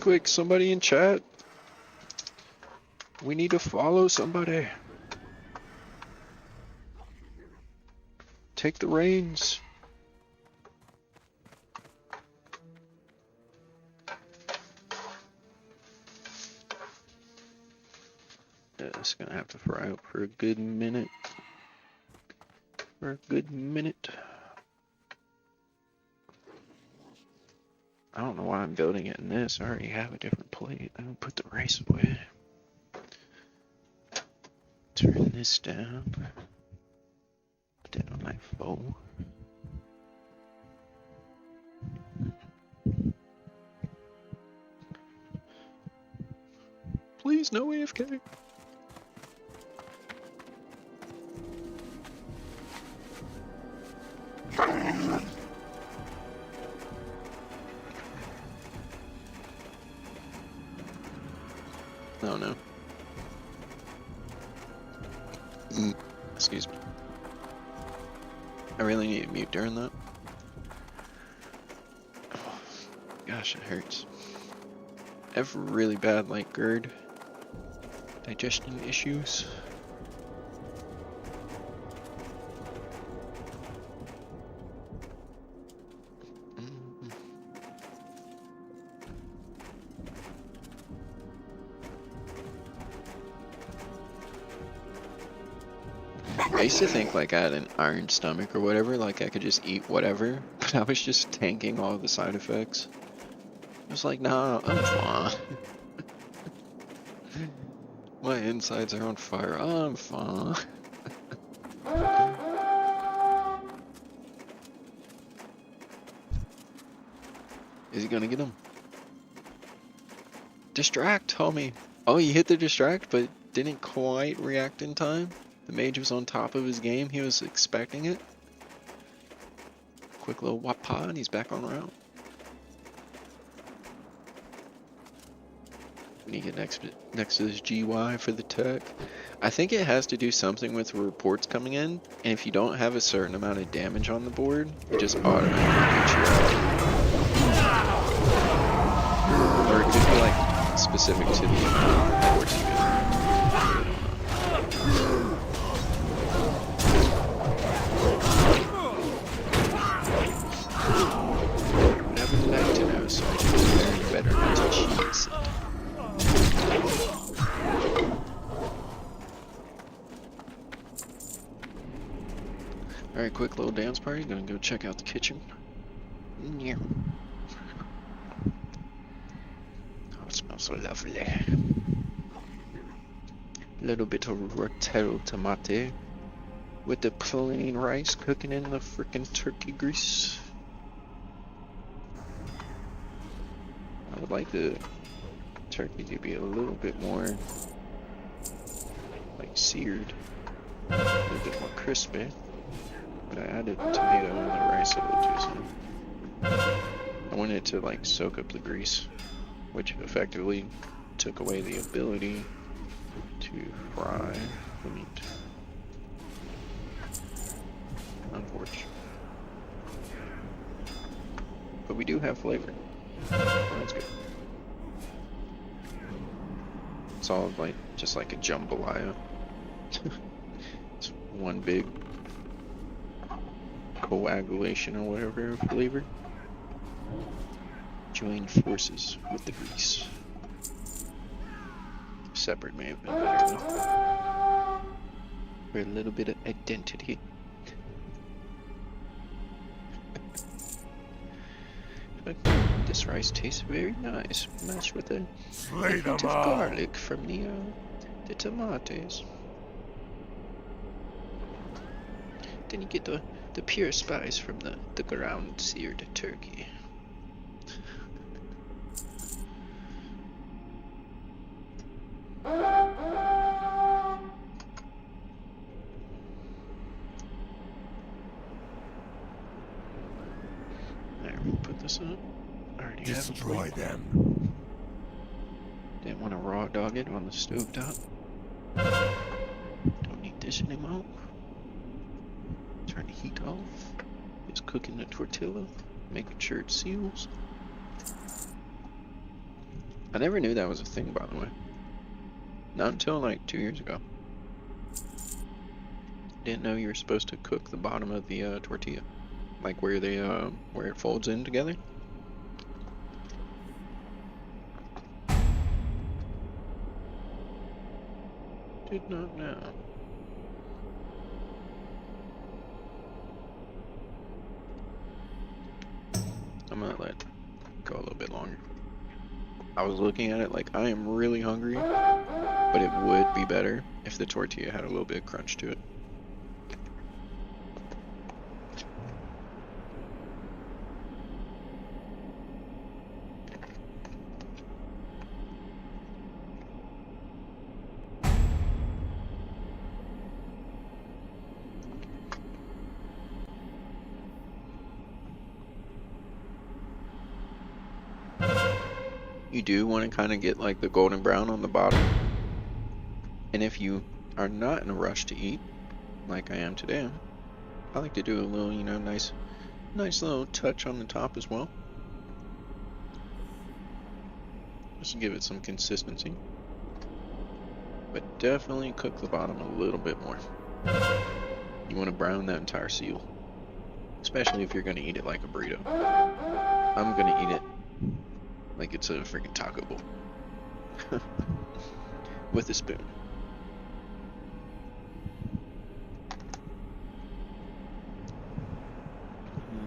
quick, somebody in chat. We need to follow somebody. Take the reins. Yeah, it's gonna have to fry up for a good minute. For a good minute. I don't know why I'm building it in this. I already have a different plate. I'm gonna put the rice away. Turn this down. Put that on my phone. Please, no AFK. Oh no. Excuse me. I really need to mute during that. Oh, gosh, it hurts. I have really bad, like, GERD. Digestion issues. I used to think like I had an iron stomach or whatever, like I could just eat whatever, but I was just tanking all the side effects. I was like, nah, I'm fine. My insides are on fire, I'm fine. Is he gonna get him? Distract, homie. Oh, he hit the distract, but didn't quite react in time. The mage was on top of his game. He was expecting it. Quick little wapa, and he's back on route. We need to get next to this GY for the tech. I think it has to do something with reports coming in, and if you don't have a certain amount of damage on the board, it just automatically gets you out. Or it could be like specific to the reports you get. I would like to know so I can learn better not to cheese. Alright, quick little dance party. Gonna go check out the kitchen. Yeah. Oh, it smells so lovely. A little bit of rotel tomate with the plain rice cooking in the freaking turkey grease. I would like the turkey to be a little bit more like seared, a little bit more crispy. But I added tomato and the rice a little too soon. I wanted it to like soak up the grease, which effectively took away the ability to fry the meat. Unfortunate. But we do have flavor. That's good. It's all like just like a jambalaya. It's one big coagulation or whatever flavor. Join forces with the grease. Separate may have been better though. For a little bit of identity. This rice tastes very nice, matched with a hint of garlic from the tomatoes. Then you get the pure spice from the ground seared turkey. There, we'll put this up. Already Destroy them. Didn't want to raw dog it on the stovetop. Don't need this anymore. Turn the heat off. Just cooking the tortilla, making sure it seals. I never knew that was a thing, by the way. Not until like 2 years ago. Didn't know you were supposed to cook the bottom of the tortilla, like where they where it folds in together. Did not know. I'm gonna let it go a little bit longer. I was looking at it like I am really hungry, but it would be better if the tortilla had a little bit of crunch to it. You do want to kind of get like the golden brown on the bottom. And if you are not in a rush to eat, like I am today, I like to do a little, you know, nice little touch on the top as well. Just to give it some consistency. But definitely cook the bottom a little bit more. You want to brown that entire seal. Especially if you're going to eat it like a burrito. I'm going to eat it like it's a freaking taco bowl. With a spoon.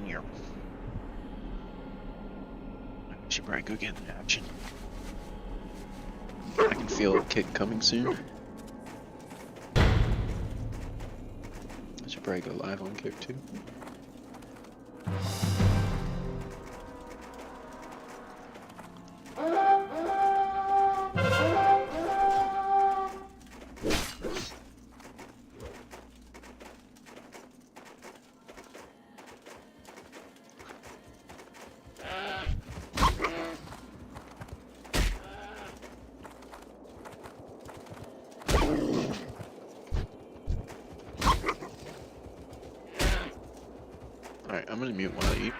Yep. I should probably go get in action. I can feel a kick coming soon. I should probably go live on Kick too. Alright, I'm gonna mute while I eat.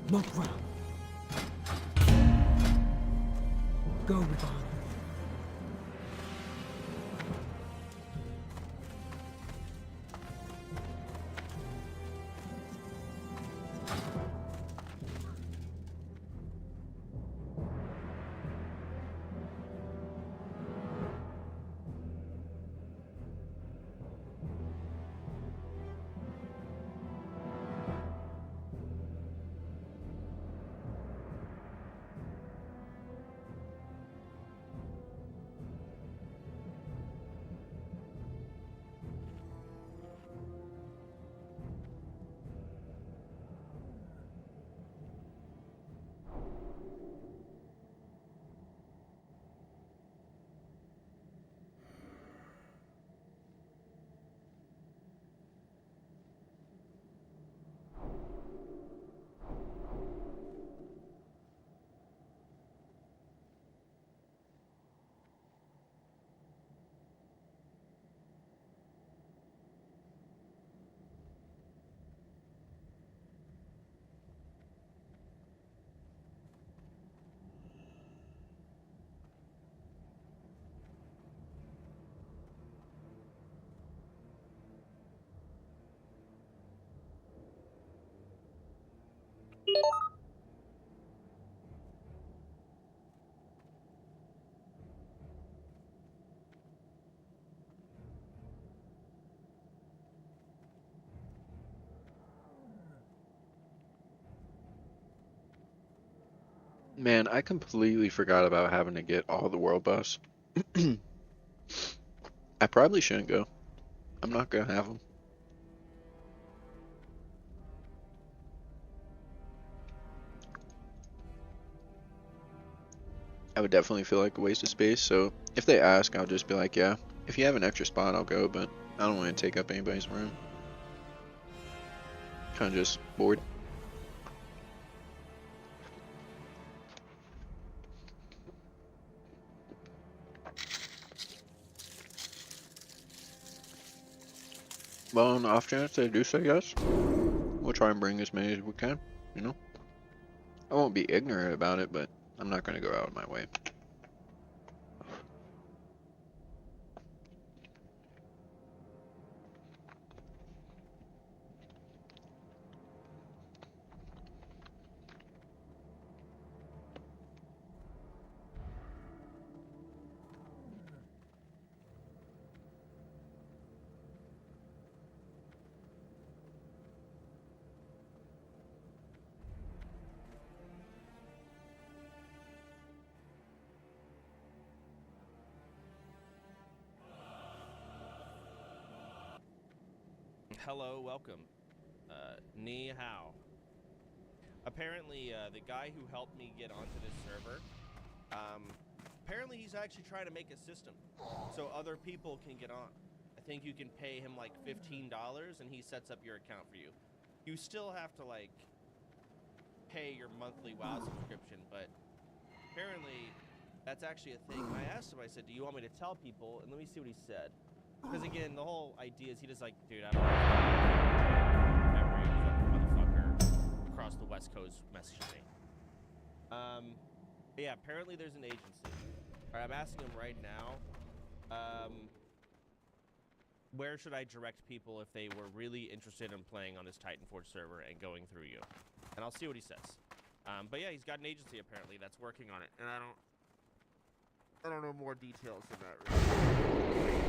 Look round. Go with honor. Man, I completely forgot about having to get all the world buffs. I probably shouldn't go. I'm not gonna have them. I would definitely feel like a waste of space, so if they ask, I'll just be like, yeah, if you have an extra spot, I'll go, but I don't want to take up anybody's room. Kind of just bored. Well, on the off chance they do say yes, we'll try and bring as many as we can, you know? I won't be ignorant about it, but I'm not going to go out of my way. Hello, welcome. Ni hao. Apparently, the guy who helped me get onto this server, apparently he's actually trying to make a system so other people can get on. I think you can pay him like $15 and he sets up your account for you. You still have to like pay your monthly WoW subscription, but apparently that's actually a thing. And I asked him, I said, do you want me to tell people? And let me see what he said. Because again, the whole idea is he just like, dude, I'm every fucking motherfucker across the West Coast messaging me. But yeah, apparently there's an agency. Alright, I'm asking him right now, where should I direct people if they were really interested in playing on this Titanforge server and going through you? And I'll see what he says. But yeah, he's got an agency apparently that's working on it, and I don't know more details than that. Really.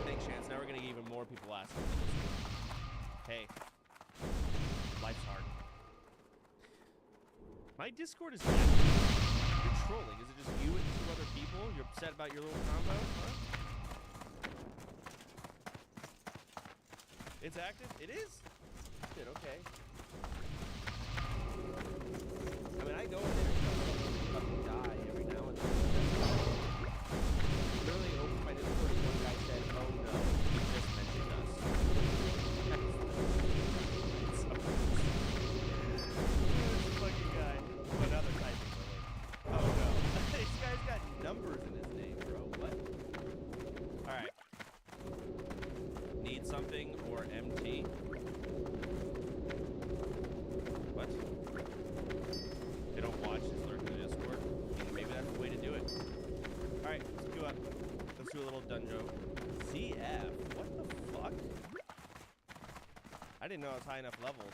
Thanks, Chance. Now we're gonna get even more people asking. Hey, life's hard. My Discord is active. You're trolling. Is it just you and 2 other people? You're upset about your little combo? Huh? It's active? It is? Shit, okay. I mean, I go in there and fucking die every now and then. Literally opened my Discord and one guy said, oh no, he just mentioned us. This fucking guy. Another typing alert. Oh no. This guy's got numbers in his name, bro. What? Alright. Need something or MT? What? They don't watch this lurk in the Discord? Maybe that's the way to do it. Alright, let's queue up. Let's do a little dungeon. ZF? What the fuck? I didn't know I was high enough level.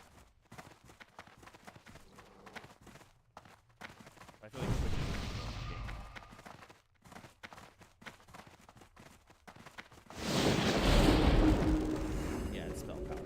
I feel like switching. Yeah, it's spell power.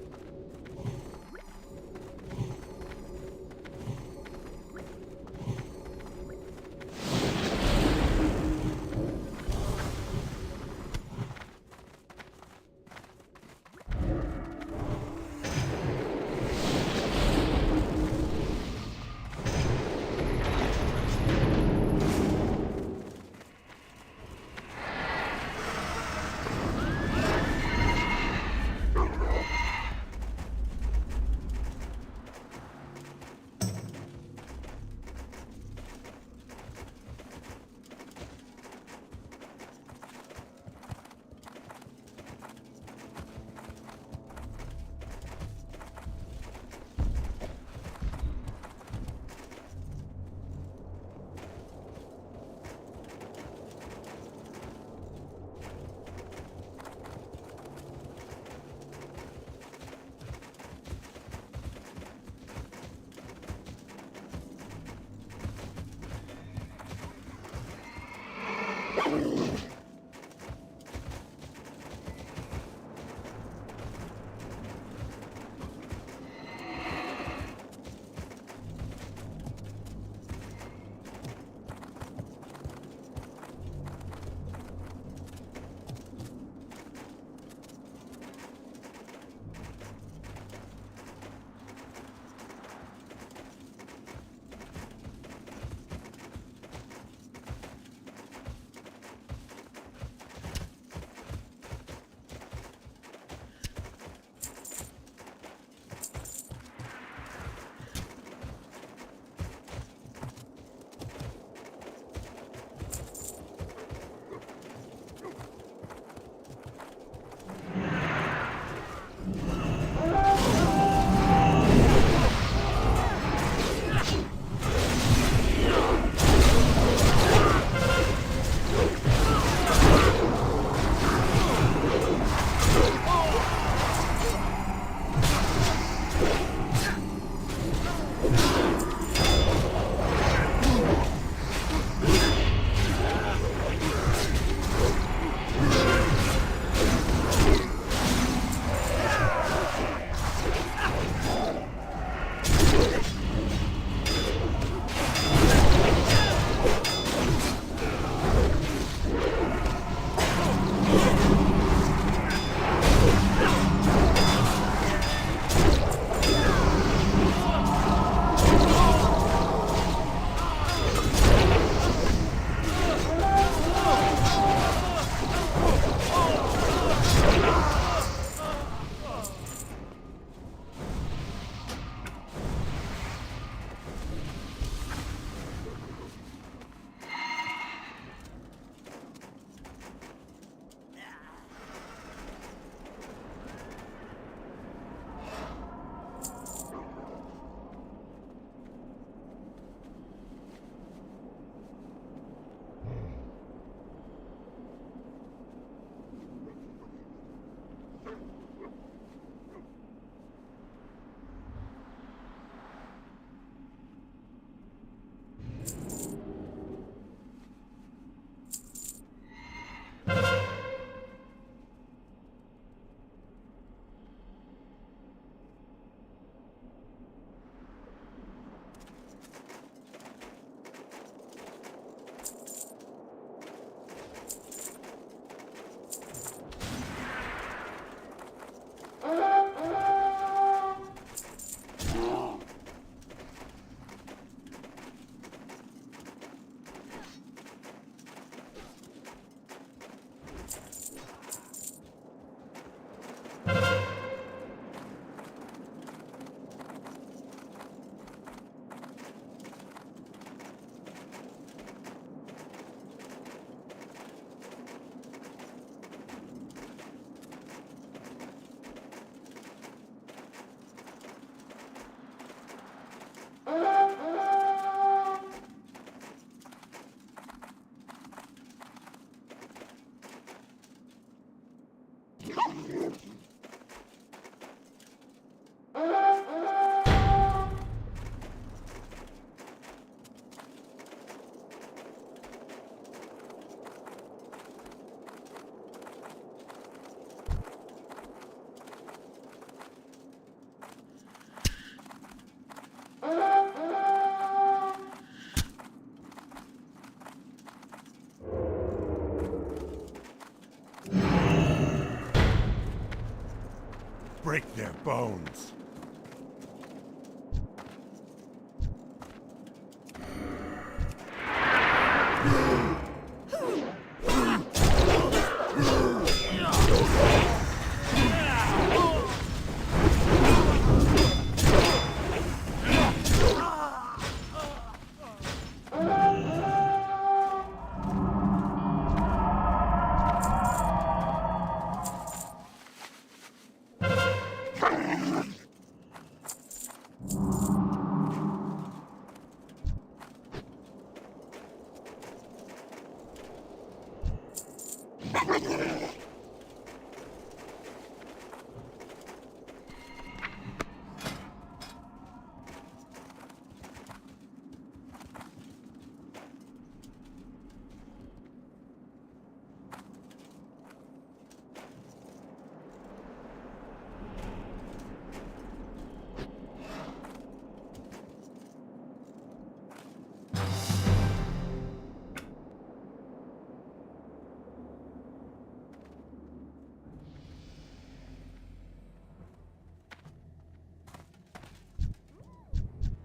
break their bones.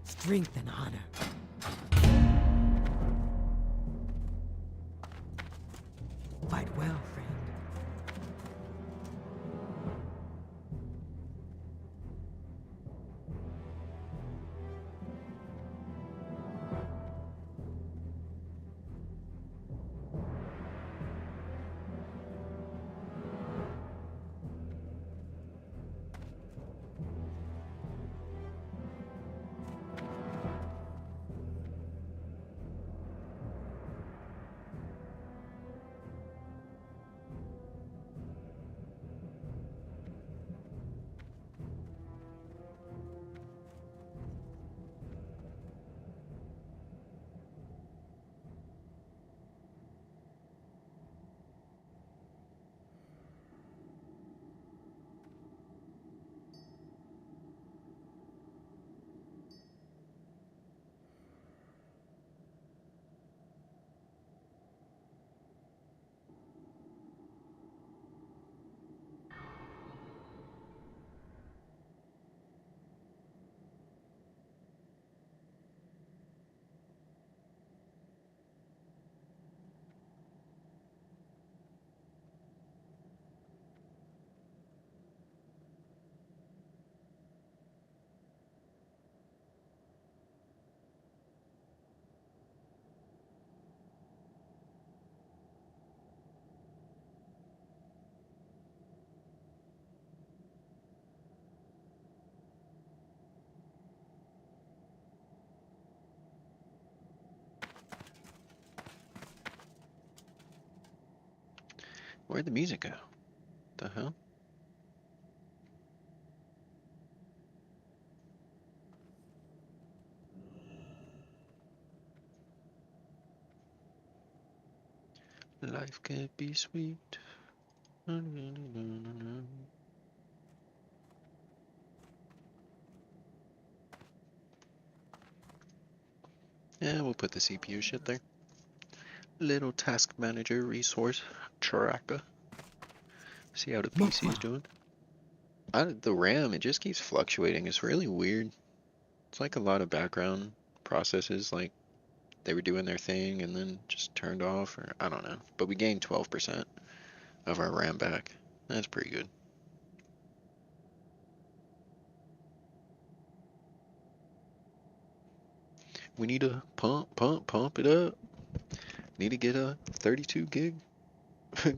Strength and honor. Fight well, friend. Where'd the music go? The hell? Life can't be sweet. Yeah, we'll put the CPU shit there. Little task manager resource tracker. See how the PC is doing. The RAM, it just keeps fluctuating. It's really weird. It's like a lot of background processes, like they were doing their thing and then just turned off, or I don't know. But we gained 12% of our RAM back. That's pretty good. We need to pump it up. Need to get a 32 gig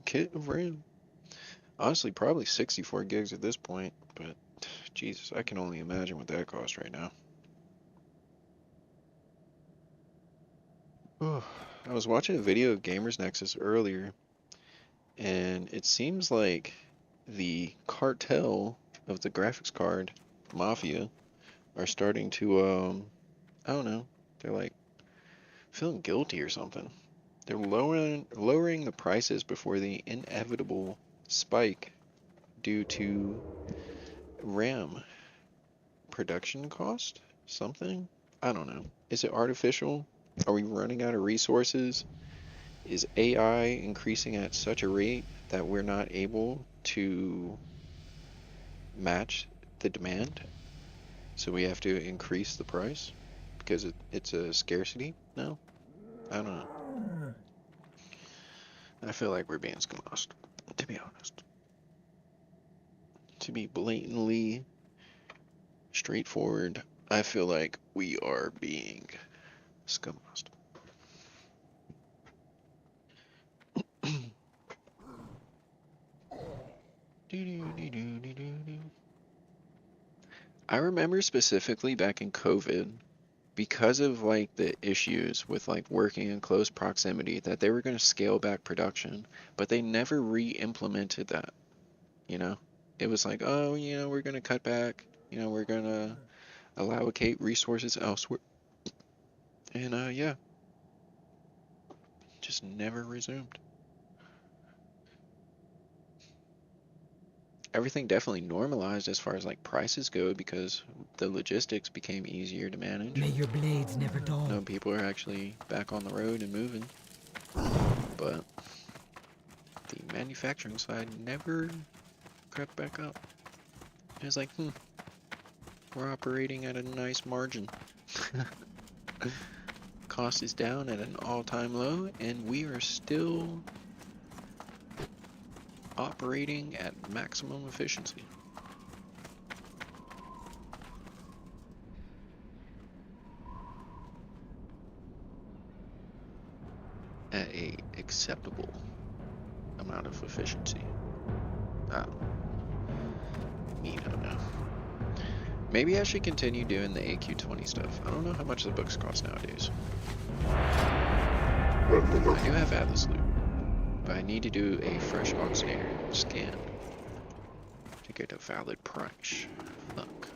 kit of RAM. Honestly, probably 64 gigs at this point, but Jesus, I can only imagine what that costs right now. I was watching a video of Gamers Nexus earlier, and it seems like the cartel of the graphics card mafia are starting to, I don't know, they're like feeling guilty or something. They're lowering the prices before the inevitable spike due to RAM production cost? Something? I don't know. Is it artificial? Are we running out of resources? Is AI increasing at such a rate that we're not able to match the demand, so we have to increase the price because it's a scarcity now. I don't know. I feel like we're being scammed, to be honest. To be blatantly straightforward, I feel like we are being scammed. I remember specifically back in COVID, because of like the issues with like working in close proximity, that they were going to scale back production, but they never re-implemented that. You know, it was like, oh, we're going to cut back, we're going to allocate resources elsewhere. And yeah, just never resumed. Everything definitely normalized as far as like prices go because the logistics became easier to manage. May your blades never dull. No, people are actually back on the road and moving. But the manufacturing side never crept back up. It was like, we're operating at a nice margin. Cost is down at an all-time low, and we are still operating at maximum efficiency. At a acceptable amount of efficiency. You don't know. Maybe I should continue doing the AQ20 stuff. I don't know how much the books cost nowadays. I do have Atlas loot, but I need to do a fresh oxidator scan to get a valid price. Fuck.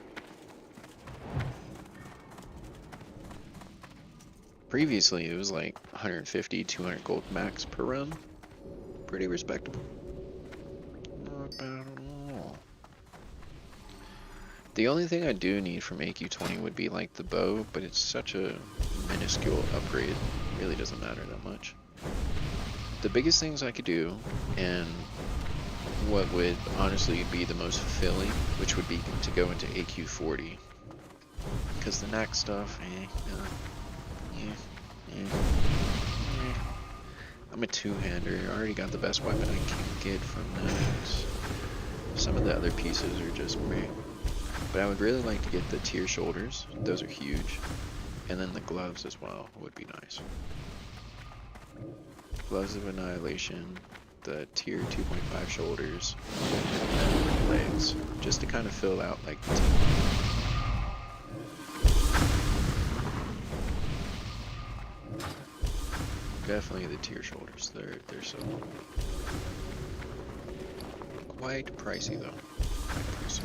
Previously, it was like 150, 200 gold max per run. Pretty respectable. Not bad at all. The only thing I do need from AQ20 would be like the bow, but it's such a minuscule upgrade. It really doesn't matter that much. The biggest things I could do, and what would honestly be the most fulfilling, which would be to go into AQ40. Because the next stuff, I'm a two-hander. I already got the best weapon I can get from those. Some of the other pieces are just meh. But I would really like to get the tier shoulders. Those are huge. And then the gloves as well would be nice. Gloves of Annihilation, the tier 2.5 shoulders, and legs. Just to kind of fill out like the team. Definitely the tier shoulders. They're so quite pricey though. Quite pricey.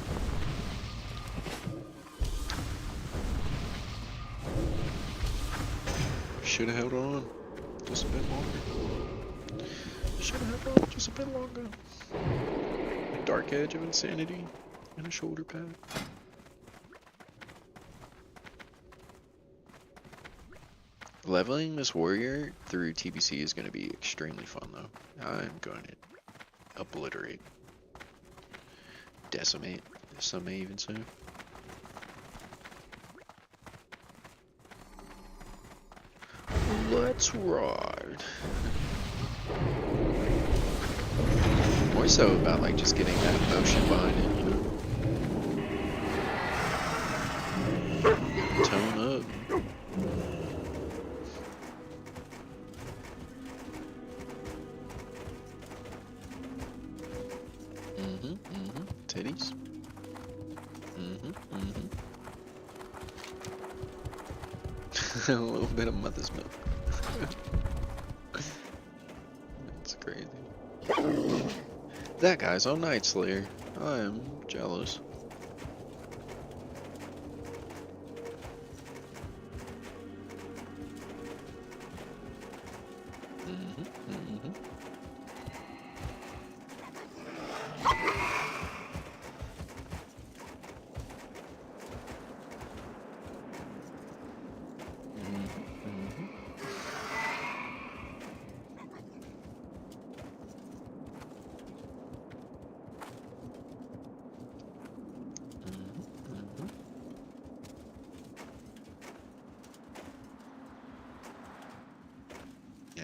Should have held on just a bit longer. Should have held on just a bit longer. A dark edge of insanity and a shoulder pad. Leveling this warrior through TBC is going to be extremely fun though. I'm going to obliterate. Decimate, some may even say. Let's ride. More so about like just getting that emotion behind it, Tone up. Titties. A little bit of mother's milk. That's crazy. That guy's on Night Slayer. I am jealous.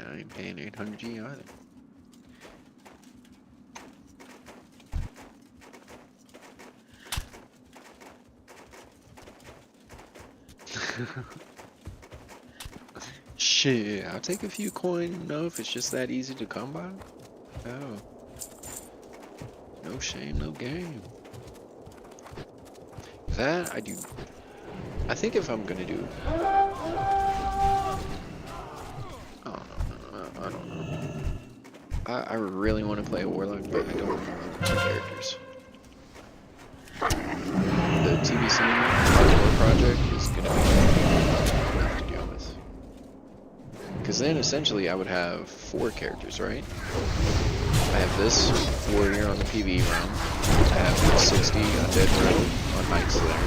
I ain't paying 800G either. Shit, I'll take a few coin, if it's just that easy to come by. Oh. No shame, no game. That I do. I think if I'm gonna do. Oh no, I don't know. I really want to play a warlock, but I don't remember the characters. The TBC hardcore project is gonna be enough to deal with. Because then essentially I would have 4 characters, right? I have this warrior on the PvE realm. I have 60 undead rogue on Night Slayer.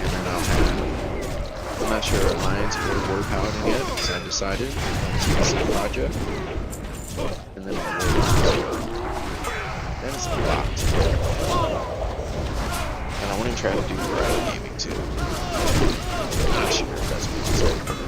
And then I'll have, I'm not sure Alliance or War Paladin yet, because I decided on the TBC project. And then I'll that is a lot. And I want to try to do variety gaming too. I'm not sure if that's what it's like.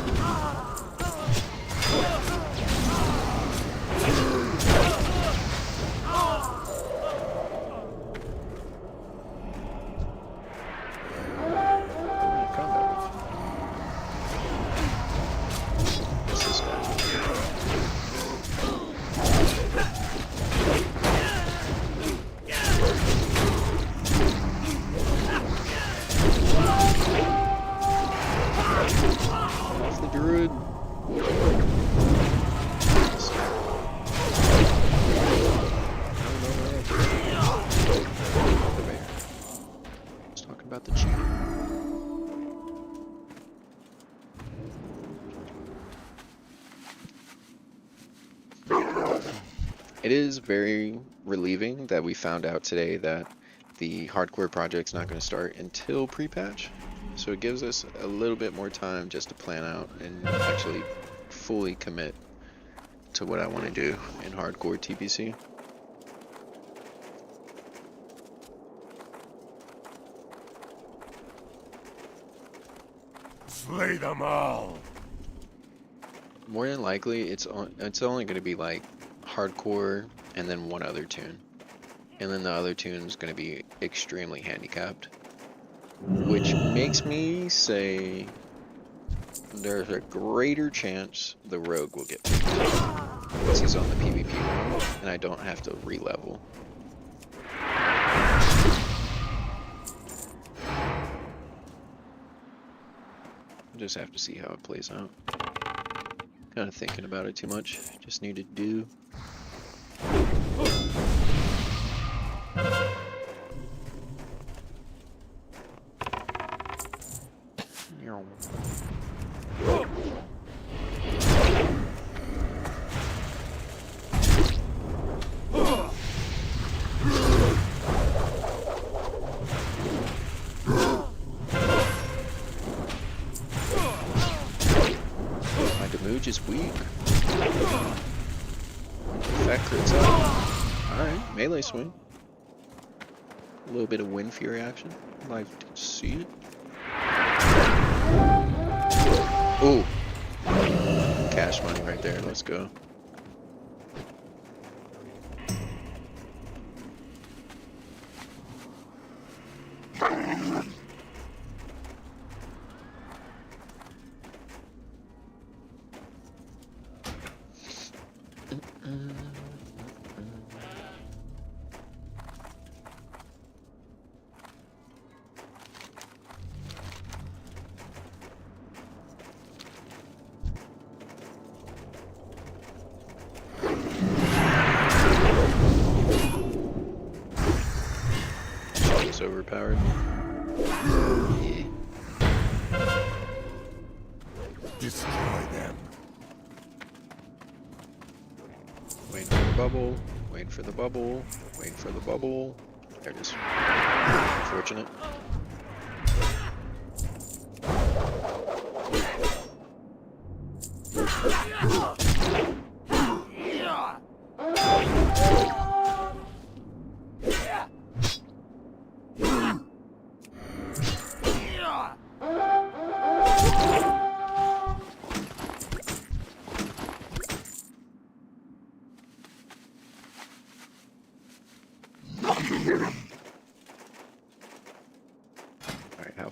It is very relieving that we found out today that the hardcore project's not going to start until pre-patch. So it gives us a little bit more time just to plan out and actually fully commit to what I want to do in hardcore TBC. Slay them all! More than likely, it's only going to be like hardcore and then one other tune, and then the other tune is going to be extremely handicapped, which makes me say there's a greater chance the rogue will get picked because he's on the PvP round and I don't have to re-level. Just have to see how it plays out. Kind of thinking about it too much. Just need to do. My damage is weak. Effect crits up. Alright, melee swing. A little bit of Wind Fury action. Like to see it. Ooh. Cash money right there. Let's go. Overpowered. Yeah. Destroy them. Waiting for the bubble. Waiting for the bubble. Waiting for the bubble. There it is. Unfortunate.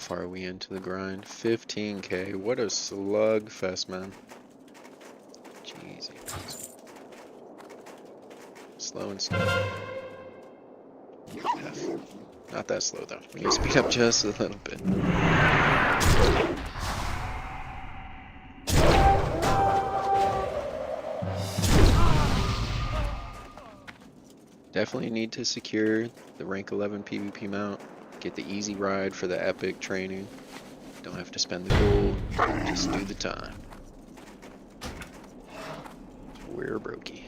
far are we into the grind? 15k. What a slugfest, man. Jeez. Slow and slow. F. Not that slow though. We need to speed up just a little bit. Definitely need to secure the rank 11 PvP mount. Get the easy ride for the epic training. Don't have to spend the gold. Just do the time. We're brokey.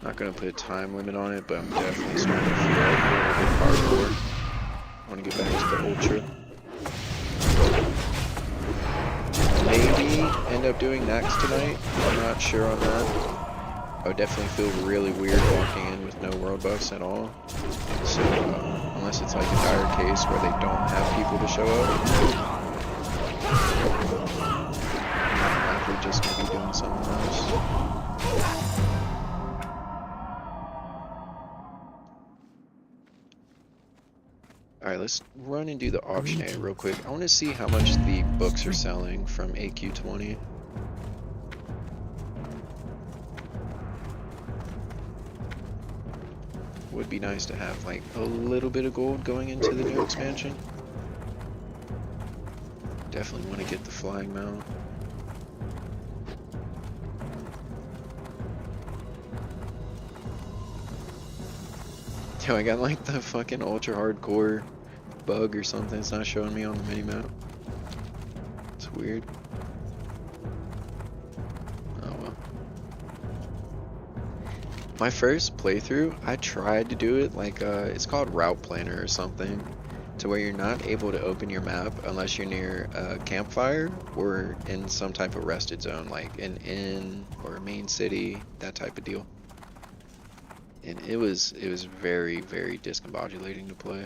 Not gonna put a time limit on it, but I'm definitely starting to feel like a little bit hardcore. I want to get back to the ultra. Maybe end up doing Nax tonight. I'm not sure on that. I would definitely feel really weird walking in with no world buffs at all. So unless it's like a dire case where they don't have people to show up, I'm likely just gonna be doing something else. Alright, let's run and do the auctioneer real quick. I want to see how much the books are selling from AQ20. Would be nice to have like a little bit of gold going into the new expansion. Definitely want to get the flying mount. Yo, I got like the fucking ultra hardcore bug or something. It's not showing me on the minimap. It's weird. Oh well. My first playthrough, I tried to do it like it's called Route Planner or something, to where you're not able to open your map unless you're near a campfire or in some type of rested zone, like an inn or a main city, that type of deal. And it was very, very discombobulating to play.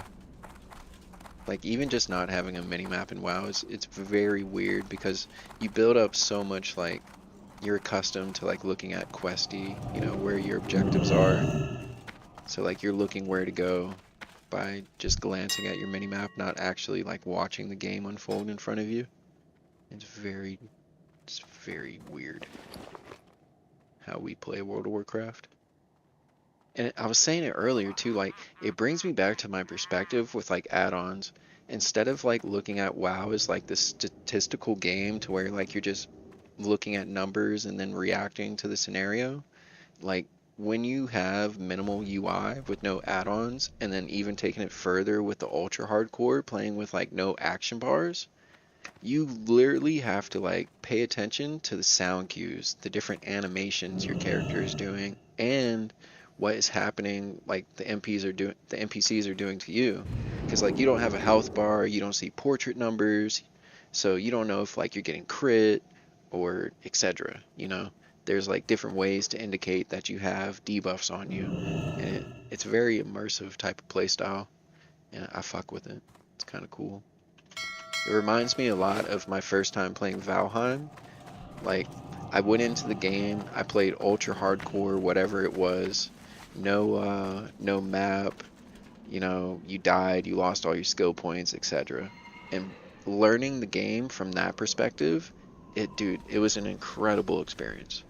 Like even just not having a mini-map in WoW, it's very weird because you build up so much, like you're accustomed to like looking at questy, you know, where your objectives are. So like you're looking where to go by just glancing at your mini-map, not actually like watching the game unfold in front of you. It's very weird how we play World of Warcraft. And I was saying it earlier too, like it brings me back to my perspective with like add-ons. Instead of like looking at WoW as like this statistical game to where like you're just looking at numbers and then reacting to the scenario, like when you have minimal UI with no add-ons and then even taking it further with the ultra hardcore playing with like no action bars, you literally have to like pay attention to the sound cues, the different animations your character is doing, and what is happening, like the NPCs are doing to you, because like you don't have a health bar, you don't see portrait numbers, so you don't know if like you're getting crit or etc. You know, there's like different ways to indicate that you have debuffs on you, and it's a very immersive type of playstyle, and I fuck with it. It's kind of cool. It reminds me a lot of my first time playing Valheim. Like I went into the game, I played ultra hardcore, whatever it was. No map, you know, you died, you lost all your skill points, etc. And learning the game from that perspective, it was an incredible experience.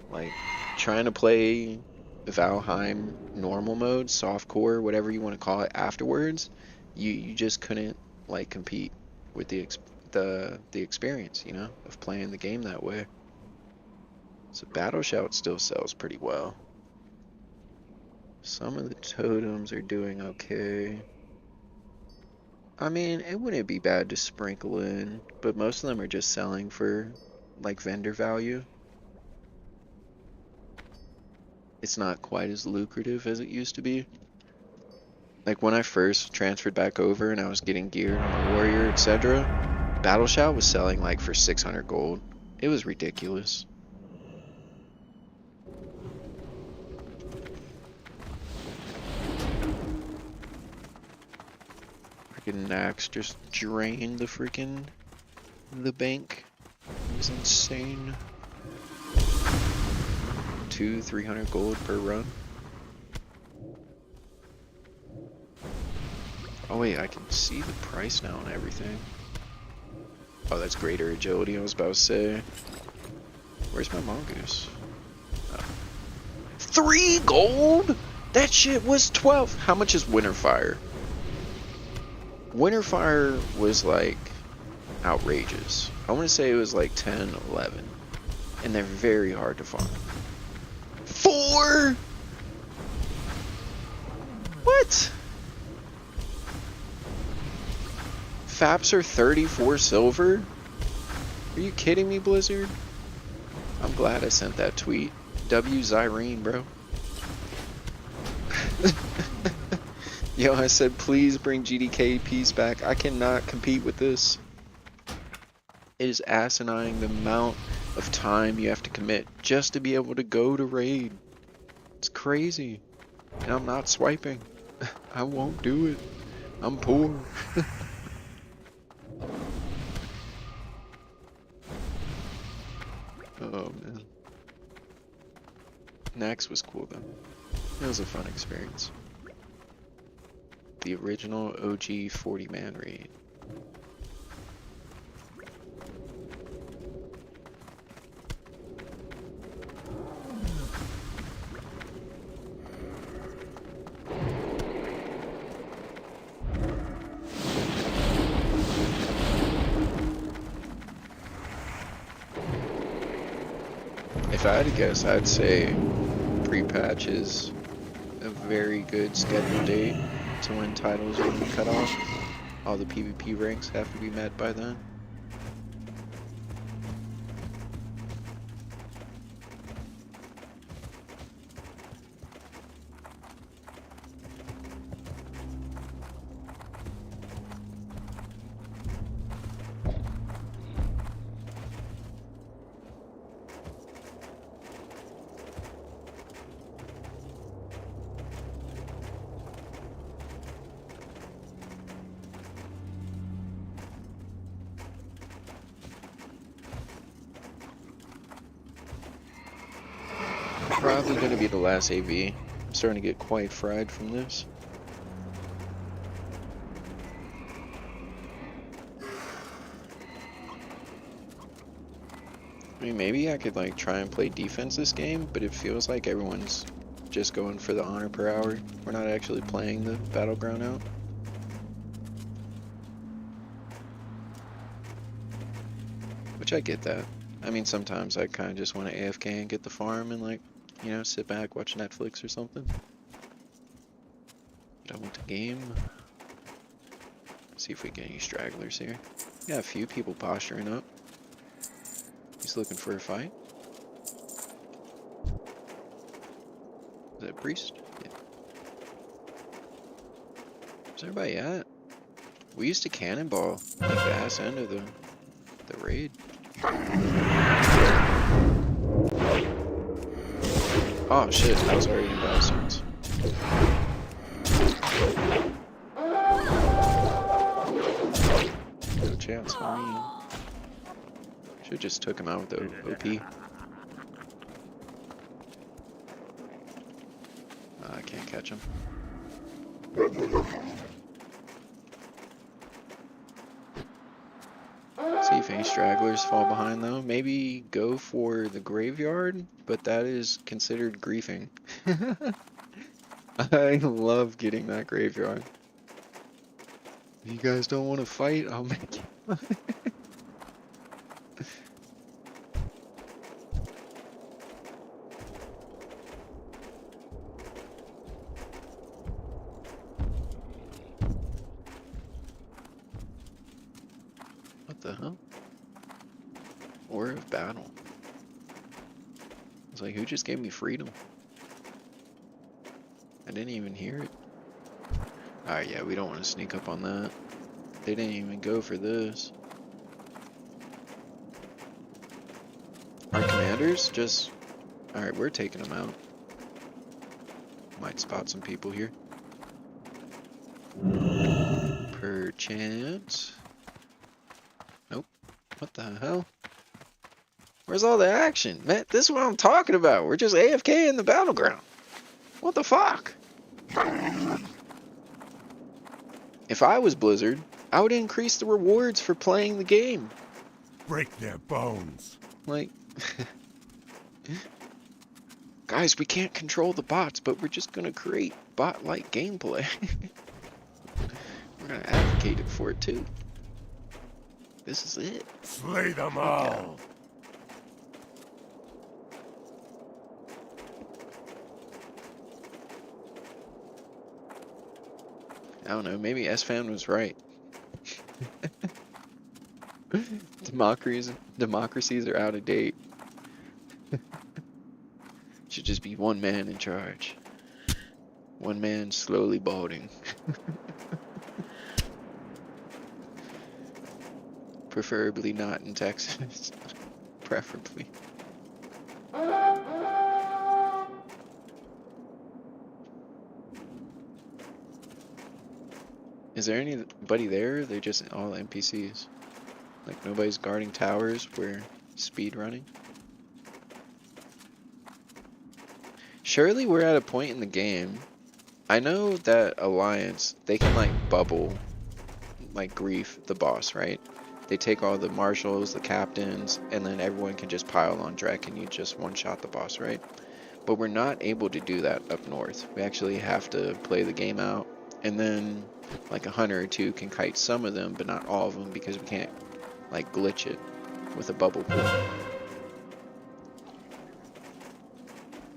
Like trying to play Valheim normal mode, softcore, whatever you want to call it afterwards, you just couldn't like compete with the experience, you know, of playing the game that way. So Battle Shout still sells pretty well. Some of the totems are doing okay. I mean, it wouldn't be bad to sprinkle in, but most of them are just selling for like vendor value. It's not quite as lucrative as it used to be. Like when I first transferred back over and I was getting gear on a warrior, etc., Battle Shout was selling like for 600 gold. It was ridiculous. Freaking Nax just drained the bank. is insane. 200-300 gold per run. Oh wait, I can see the price now and everything. Oh, that's greater agility, I was about to say. Where's my mongoose? Oh. 3 gold? That shit was 12. How much is Winterfire? Winterfire was like outrageous. I want to say it was like 10, 11. And they're very hard to farm. 4? What? Faps are 34 silver? Are you kidding me, Blizzard? I'm glad I sent that tweet. W Zyrene, bro. Yo, I said, please bring GDK peace back. I cannot compete with this. It is asinine the amount of time you have to commit just to be able to go to raid. It's crazy. And I'm not swiping. I won't do it. I'm poor. Oh man. Nax was cool though. It was a fun experience. The original OG 40-man raid. If I had to guess, I'd say pre-patch is a very good scheduled date to when titles are being cut off. All the PvP ranks have to be met by then. Probably going to be the last AV. I'm starting to get quite fried from this. I mean, maybe I could like try and play defense this game, but it feels like everyone's just going for the honor per hour. We're not actually playing the battleground out. Which I get that. I mean, sometimes I kind of just want to AFK and get the farm and like, you know, sit back, watch Netflix or something. But I want the game. See if we get any stragglers here. Got a few people posturing up. He's looking for a fight. Is that Priest? Yeah. Where's everybody at? We used to cannonball like the ass end of the raid. Oh shit, I was already in bastards. No chance for me. Should've just took him out with the OP. I can't catch him. See if any stragglers fall behind though. Maybe go for the graveyard, but that is considered griefing. I love getting that graveyard. If you guys don't want to fight, I'll make it. What the hell? War of battle. It's like, who just gave me freedom? I didn't even hear it. Alright, yeah, we don't want to sneak up on that. They didn't even go for this. Our commanders just... Alright, we're taking them out. Might spot some people here. Perchance. Nope. What the hell? Where's all the action? Man, this is what I'm talking about. We're just AFK in the battleground. What the fuck? If I was Blizzard, I would increase the rewards for playing the game. Break their bones. Like, guys, we can't control the bots, but we're just gonna create bot-like gameplay. We're gonna advocate it for it too. This is it. Slay them all. I don't know, maybe S-Fan was right. Democracies are out of date. Should just be one man in charge. One man slowly balding. Preferably not in Texas. Preferably. Is there anybody there? They're just all NPCs. Like nobody's guarding towers. We're speed running. Surely we're at a point in the game. I know that Alliance, they can like bubble, like grief the boss, right? They take all the marshals, the captains, and then everyone can just pile on Drek and you just one-shot the boss, right? But we're not able to do that up north. We actually have to play the game out, and then like a hunter or two can kite some of them, but not all of them because we can't like glitch it with a bubble pool.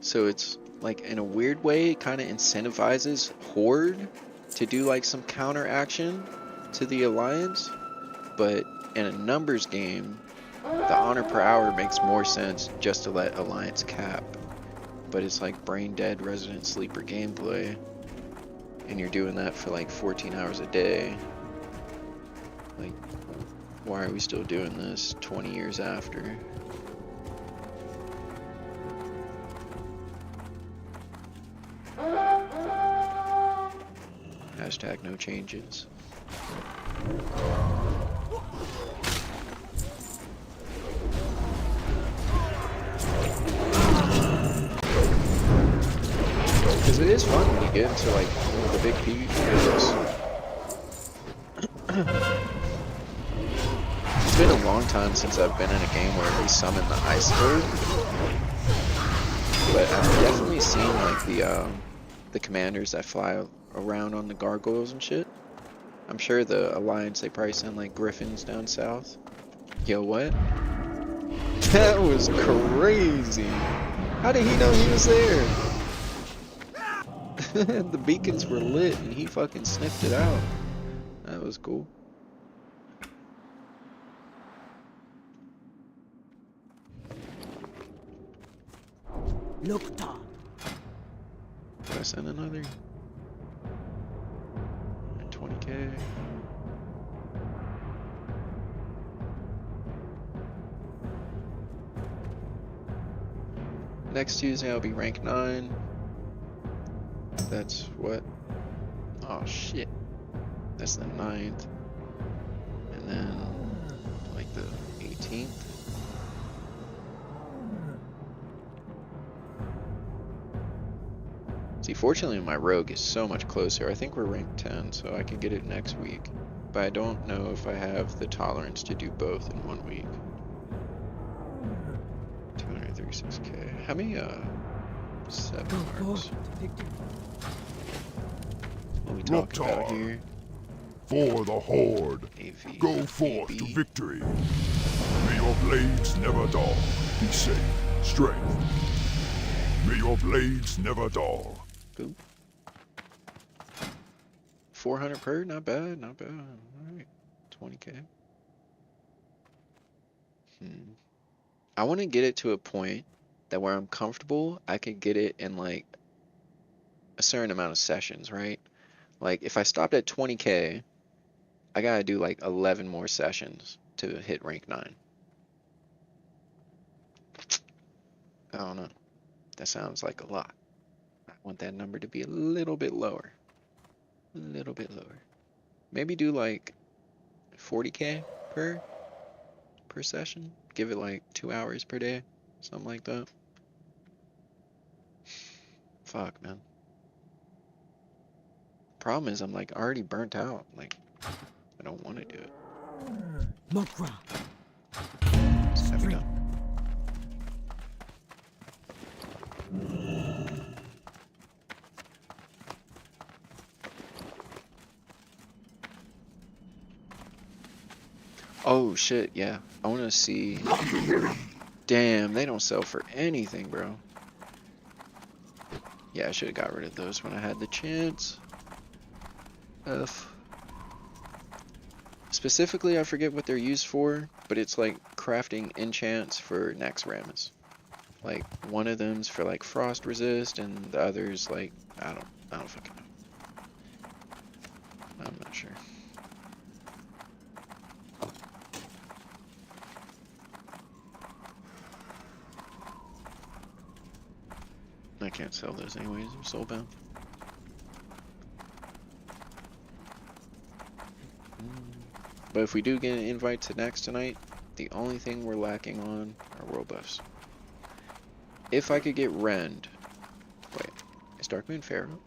So it's like in a weird way, it kind of incentivizes Horde to do like some counter action to the Alliance, but in a numbers game, the honor per hour makes more sense just to let Alliance cap. But it's like brain dead resident sleeper gameplay, and you're doing that for like 14 hours a day. Like, why are we still doing this 20 years after? Hashtag no changes. Because it is fun when you get into like the big PvP. It's been a long time since I've been in a game where we summon the iceberg, but I've definitely seen like the commanders that fly around on the gargoyles and shit. I'm sure the Alliance, they probably send like griffins down south. Yo, what? That was crazy. How did he know he was there? The beacons were lit and he fucking sniffed it out. That was cool. Nocta. Did I send another? 20k. Next Tuesday I'll be rank 9. That's what? Oh shit. That's the 9th. And then like the 18th. See, fortunately my rogue is so much closer. I think we're ranked 10, so I can get it next week. But I don't know if I have the tolerance to do both in 1 week. 236k. How many 7 marks? What are we talking about here? For the Horde. AV. Go forth to victory. May your blades never dull. Be safe. Strength. May your blades never dull. Boop. 400 per, not bad, not bad. Alright. 20k. I want to get it to a point that where I'm comfortable, I can get it in like a certain amount of sessions, right? Like if I stopped at 20k, I gotta do like 11 more sessions to hit rank 9. I don't know. That sounds like a lot. I want that number to be a little bit lower. A little bit lower. Maybe do like 40k per session. give it like 2 hours per day, something like that. Fuck, man. Problem is, I'm like already burnt out. Like, I don't want to do it. Mokra. Just have it done. Oh shit, yeah. I want to see. Damn, they don't sell for anything, bro. Yeah, I should have got rid of those when I had the chance. Specifically, I forget what they're used for, but it's like crafting enchants for Naxxramas. Like one of them's for like frost resist, and the other's like I don't fucking know. I'm not sure. I can't sell those anyways, they're soulbound. But if we do get an invite to Naxx tonight, the only thing we're lacking on are world buffs. If I could get Rend. Wait, is Darkmoon Pharaoh?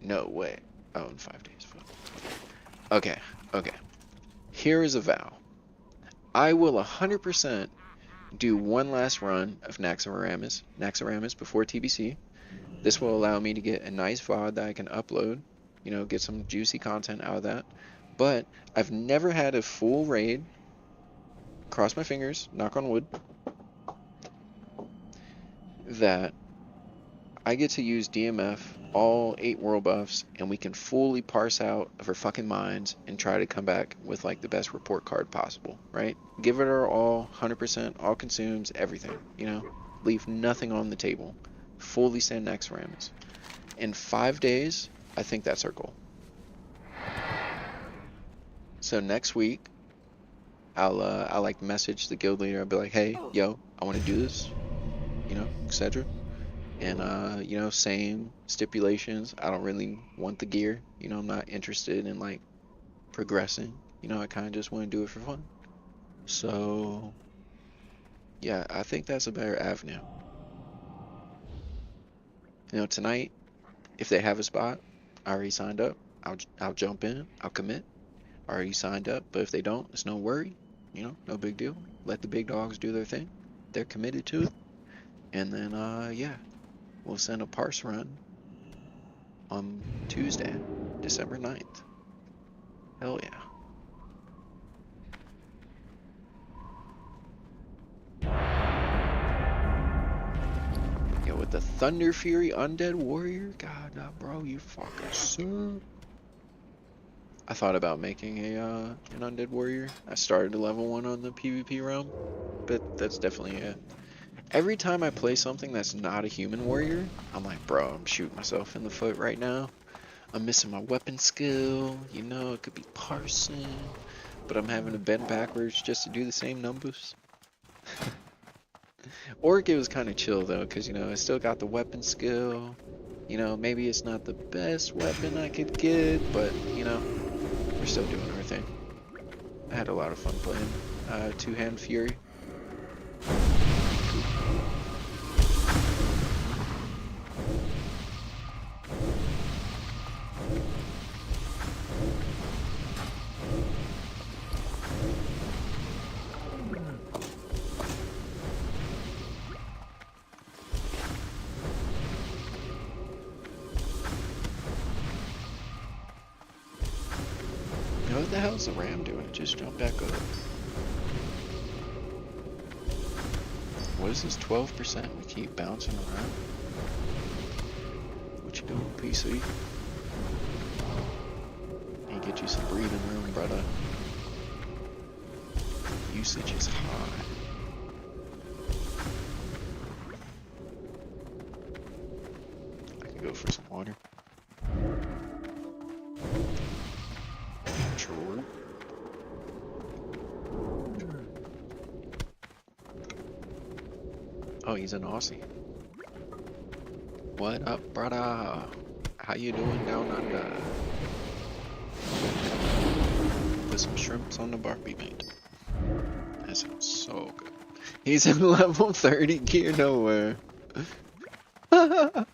No way. Oh, in 5 days. Okay, okay. Here is a vow. I will 100% do one last run of Naxxramas before TBC. This will allow me to get a nice VOD that I can upload, you know, get some juicy content out of that. But I've never had a full raid, cross my fingers, knock on wood, that I get to use DMF, all 8 world buffs, and we can fully parse out of our fucking minds and try to come back with like the best report card possible, right? Give it our all, 100%, all consumes, everything, you know? Leave nothing on the table. Fully send Naxxramas. In 5 days, I think that's our goal. So next week, I'll like message the guild leader. I'll be like, hey, yo, I want to do this, you know, etc. And you know, same stipulations. I don't really want the gear. You know, I'm not interested in like progressing. You know, I kind of just want to do it for fun. So yeah, I think that's a better avenue. You know, tonight, if they have a spot, I already signed up. I'll jump in. I'll commit. I already signed up, but if they don't, it's no worry. You know, no big deal. Let the big dogs do their thing. They're committed to it. And then, yeah, we'll send a parse run on Tuesday, December 9th. Hell yeah. Yo, with the Thunder Fury Undead Warrior? God, nah, bro, you fucking suck. I thought about making an Undead Warrior. I started to level 1 on the PvP realm, but that's definitely it. Every time I play something that's not a human warrior, I'm like, bro, I'm shooting myself in the foot right now. I'm missing my weapon skill, you know, it could be parsing, but I'm having to bend backwards just to do the same numbers. Orc, it was kind of chill though, because, you know, I still got the weapon skill. You know, maybe it's not the best weapon I could get, but, you know, we're still doing our thing. I had a lot of fun playing Two-Hand Fury. What the hell's the ram doing? It just jumped back up. What is this 12%? We keep bouncing around. What you doing, PC? Need to get you some breathing room, brother. Usage is high. I can go for some water. Sure. Oh, he's an Aussie. What up, brother? How you doing down under? Put some shrimps on the barbie mate. That sounds so good. He's in level 30 gear nowhere. What the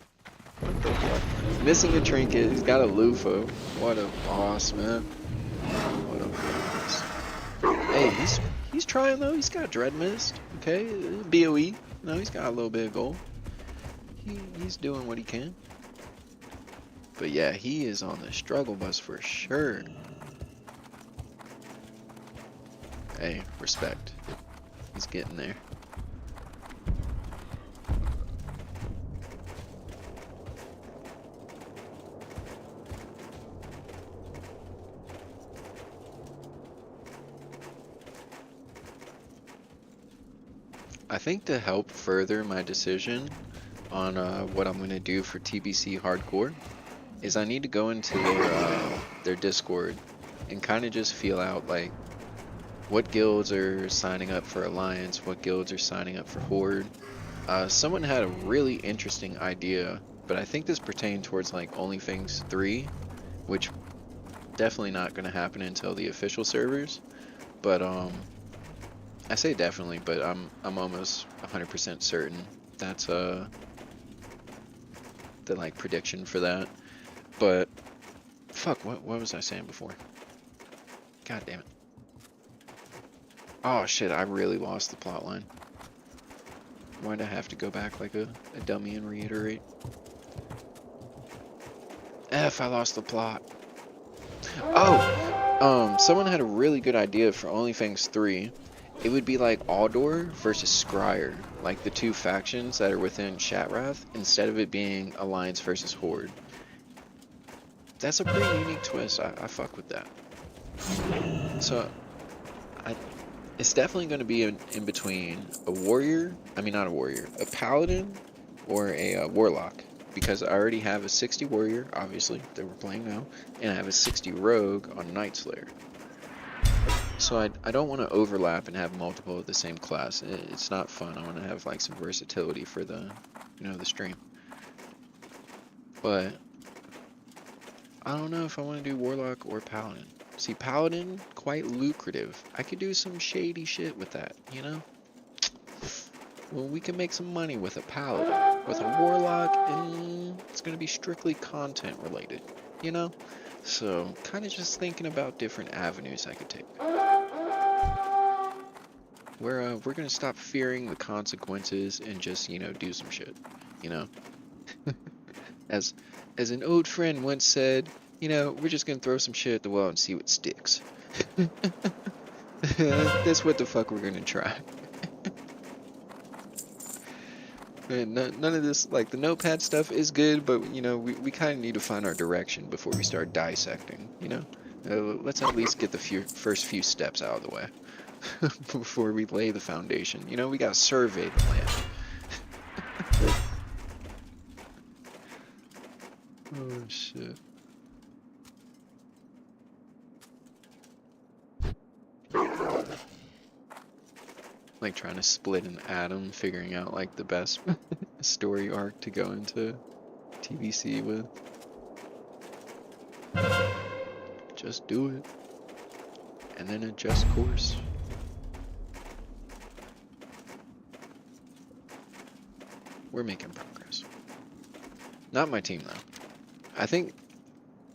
fuck? Missing a trinket. He's got a loofah. What a boss, man. What a boss. Hey, he's trying though. He's got Dread Mist. Okay, BOE. No, he's got a little bit of gold. He's doing what he can. But yeah, he is on the struggle bus for sure. Hey, respect. He's getting there. I think to help further my decision on what I'm going to do for TBC Hardcore is I need to go into their Discord and kind of just feel out like what guilds are signing up for Alliance, what guilds are signing up for Horde. Someone had a really interesting idea, but I think this pertained towards like OnlyFans 3, which definitely not going to happen until the official servers. But I say definitely, but I'm almost 100% certain that's the like prediction for that. But fuck, what was I saying before? God damn it. Oh shit, I really lost the plot line. Why'd I have to go back like a dummy and reiterate? F, I lost the plot. Oh, someone had a really good idea for OnlyFans 3. It would be like Aldor versus Scryer, like the two factions that are within Shatrath, instead of it being Alliance versus Horde. That's a pretty unique twist. I fuck with that. So, it's definitely going to be in between a warrior, not a warrior, a paladin, or a warlock. Because I already have a 60 warrior, obviously, that we're playing now, and I have a 60 rogue on Night Slayer. So I don't want to overlap and have multiple of the same class. It's not fun. I want to have like some versatility for the, the stream. But I don't know if I want to do Warlock or Paladin. See, Paladin, quite lucrative. I could do some shady shit with that, Well, we can make some money with a Paladin. With a Warlock, it's going to be strictly content related, So, kind of just thinking about different avenues I could take. We're gonna stop fearing the consequences and just, do some shit, As an old friend once said, we're just gonna throw some shit at the wall and see what sticks. That's what the fuck we're gonna try. And none of this, like, the notepad stuff is good, but, we kind of need to find our direction before we start dissecting, Let's at least get the first few steps out of the way. Before we lay the foundation. We gotta survey the land. Oh, shit. Like trying to split an atom, figuring out like the best story arc to go into TBC with. Just do it. And then adjust course. We're making progress. Not my team, though. I think...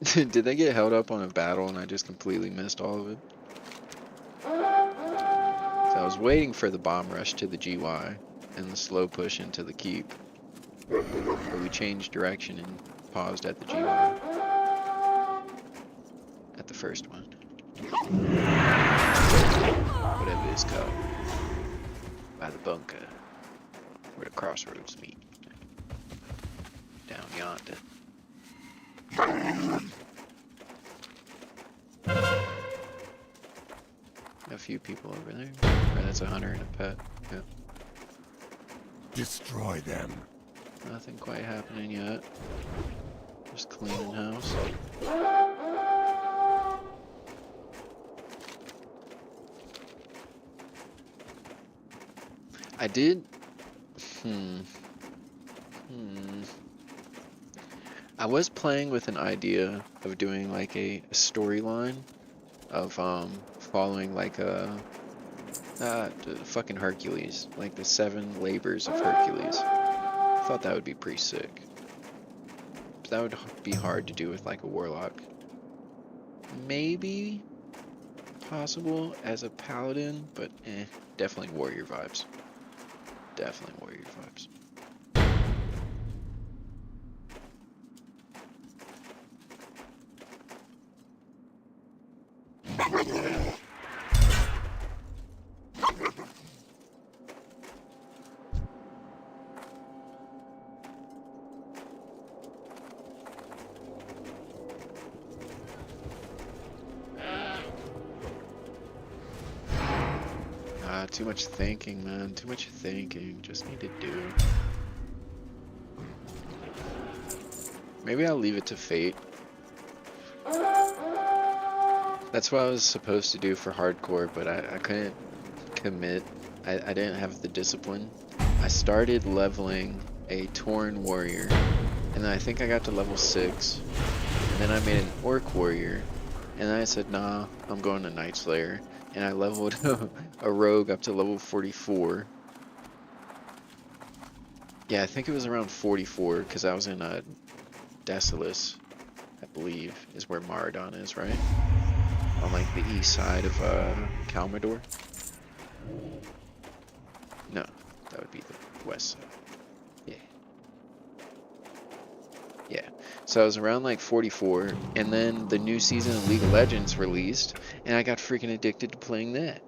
did they get held up on a battle and I just completely missed all of it? So I was waiting for the bomb rush to the GY and the slow push into the keep. But we changed direction and paused at the GY. At the first one. Whatever it's called. By the bunker. Where the crossroads meet. Down yonder. A few people over there. Right, that's a hunter and a pet. Yeah. Destroy them. Nothing quite happening yet. Just cleaning house. I did. I was playing with an idea of doing like a storyline of following like a The fucking Hercules, like the 7 labors of Hercules. I thought that would be pretty sick. But that would be hard to do with like a warlock. Maybe possible as a paladin, but definitely warrior vibes. Definitely warrior vibes. Too much thinking, man. Too much thinking. Just need to do it. Maybe I'll leave it to fate. That's what I was supposed to do for hardcore, but I couldn't commit. I didn't have the discipline. I started leveling a Tauren warrior, and then I think I got to level 6, and then I made an orc warrior, and then I said, nah, I'm going to Night Slayer. And I leveled a rogue up to level 44. Yeah, I think it was around 44, because I was in Desolus, I believe, is where Maradon is, right? On like the east side of Kalmador. No, that would be the west side. Yeah. Yeah. So I was around like 44, and then the new season of League of Legends released, and I got freaking addicted to playing that.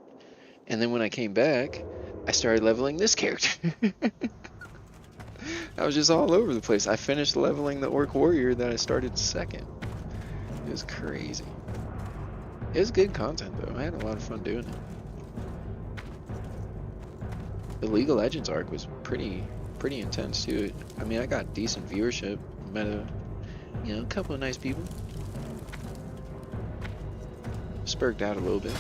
And then when I came back, I started leveling this character. I was just all over the place. I finished leveling the Orc Warrior that I started second. It was crazy. It was good content though. I had a lot of fun doing it. The League of Legends arc was pretty intense too. I mean, I got decent viewership. Met a couple of nice people. Spurged out a little bit.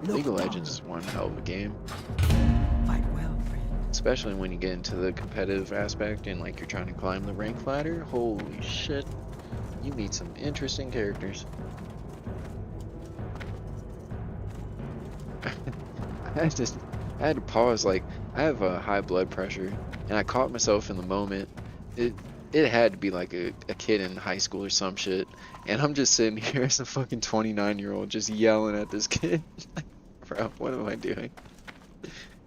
League of Legends is one hell of a game. Fight well, friend. Especially when you get into the competitive aspect and like you're trying to climb the rank ladder. Holy shit. You meet some interesting characters. I had to pause, like, I have a high blood pressure, and I caught myself in the moment. It had to be like a kid in high school or some shit, and I'm just sitting here as a fucking 29-year-old just yelling at this kid. Like, bro, what am I doing?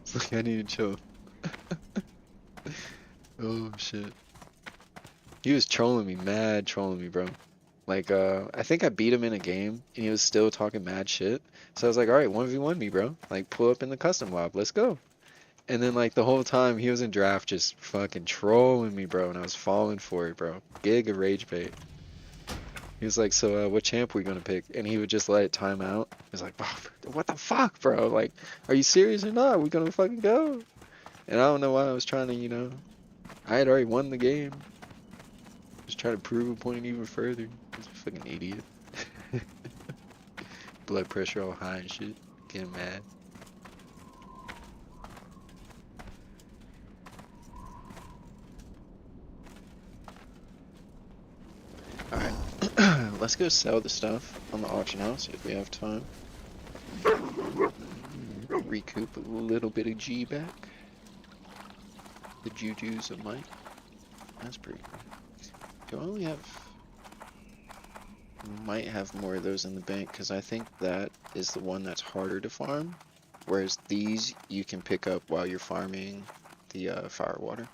It's like, I need to chill. Oh shit. He was trolling me, mad trolling me, bro. Like, I think I beat him in a game, and he was still talking mad shit. So I was like, alright, 1v1 me, bro. Like, pull up in the custom lob, let's go. And then, like, the whole time, he was in draft just fucking trolling me, bro, and I was falling for it, bro. Giga rage bait. He was like, so, what champ we gonna pick? And he would just let it time out. He was like, what the fuck, bro? Like, are you serious or not? We gonna fucking go? And I don't know why I was trying to, I had already won the game. Just trying to prove a point even further. He's a fucking idiot. Blood pressure all high and shit. Getting mad. Alright. Let's go sell the stuff on the auction house if we have time. Recoup a little bit of G back. The Juju's of Mike. That's pretty cool. Do I only have... Might have more of those in the bank, because I think that is the one that's harder to farm. Whereas these you can pick up while you're farming the firewater.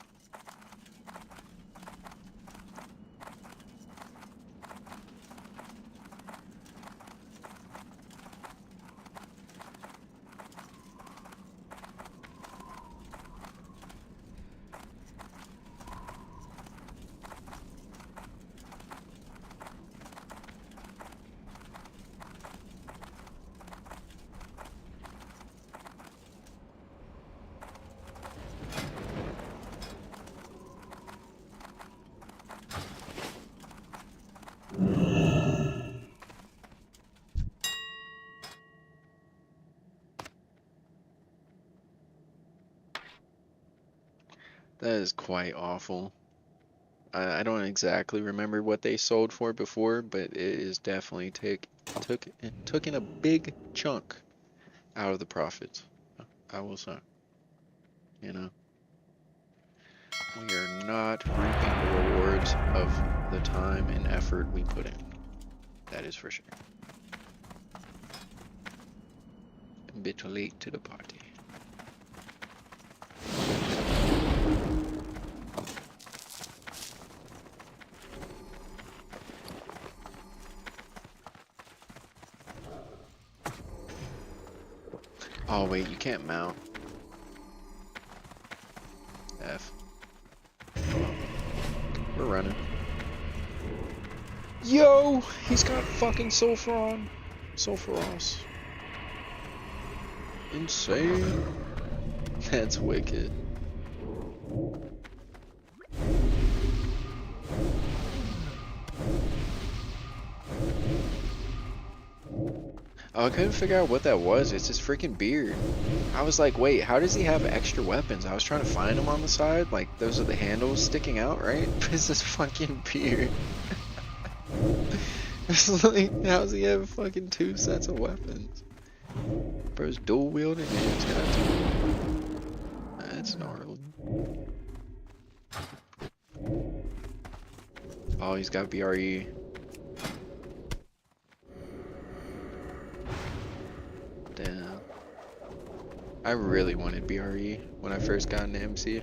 That is quite awful. I don't exactly remember what they sold for before, but it is definitely Took in a big chunk out of the profits. I will say. You know, we are not reaping the rewards of the time and effort we put in. That is for sure. A bit late to the party. Oh wait, you can't mount. F. We're running. Yo! He's got fucking Sulfuron. Sulfuros. Insane. That's wicked. Oh, I couldn't figure out what that was. It's his freaking beard. I was like, wait, how does he have extra weapons? I was trying to find him on the side. Like, those are the handles sticking out, right? It's his fucking beard. It's like, how does he have fucking 2 sets of weapons? Bro's dual wielding and he's got 2. That's gnarly. Oh, he's got BRE. Damn. I really wanted BRE when I first got into MC.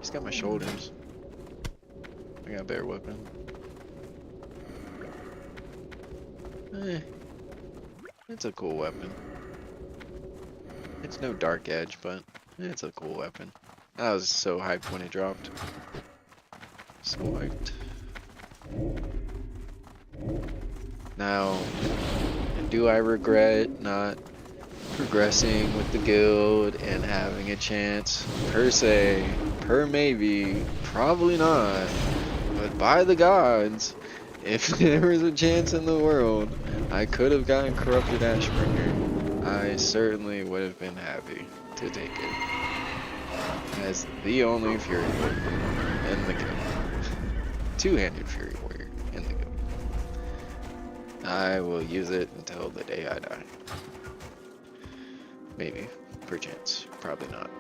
He's got my shoulders. I got a better weapon. It's a cool weapon. It's no dark edge, but it's a cool weapon. I was so hyped when it dropped. So hyped. Now, do I regret not progressing with the guild and having a chance? Per se, per maybe, probably not. But by the gods, if there was a chance in the world I could have gotten Corrupted Ashbringer, I certainly would have been happy to take it. As the only Fury Warrior in the guild. Two-handed Fury Warrior in the guild. I will use it until the day I die. Maybe. Perchance. Probably not.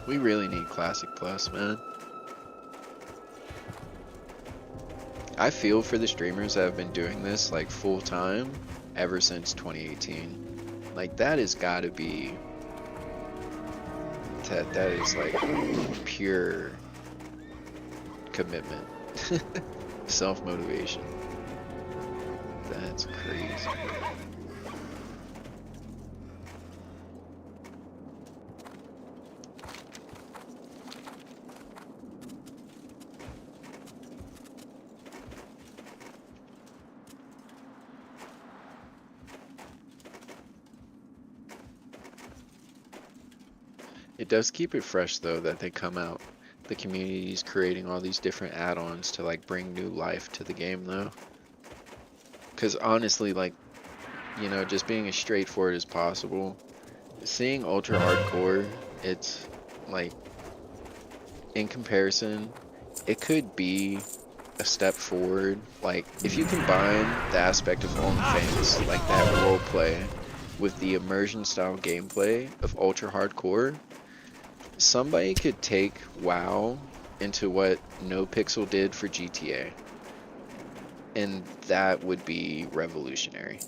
We really need Classic Plus, man. I feel for the streamers that have been doing this like full time ever since 2018. Like that has got to be that is like pure commitment, self-motivation. That's crazy. It does keep it fresh though that they come out. The community's creating all these different add-ons to like bring new life to the game though. Cause honestly, like, you know, just being as straightforward as possible, seeing ultra hardcore, it's like, in comparison, it could be a step forward. Like, if you combine the aspect of OnlyFans, like that role play, with the immersion style gameplay of ultra hardcore, somebody could take WoW into what NoPixel did for GTA, and that would be revolutionary.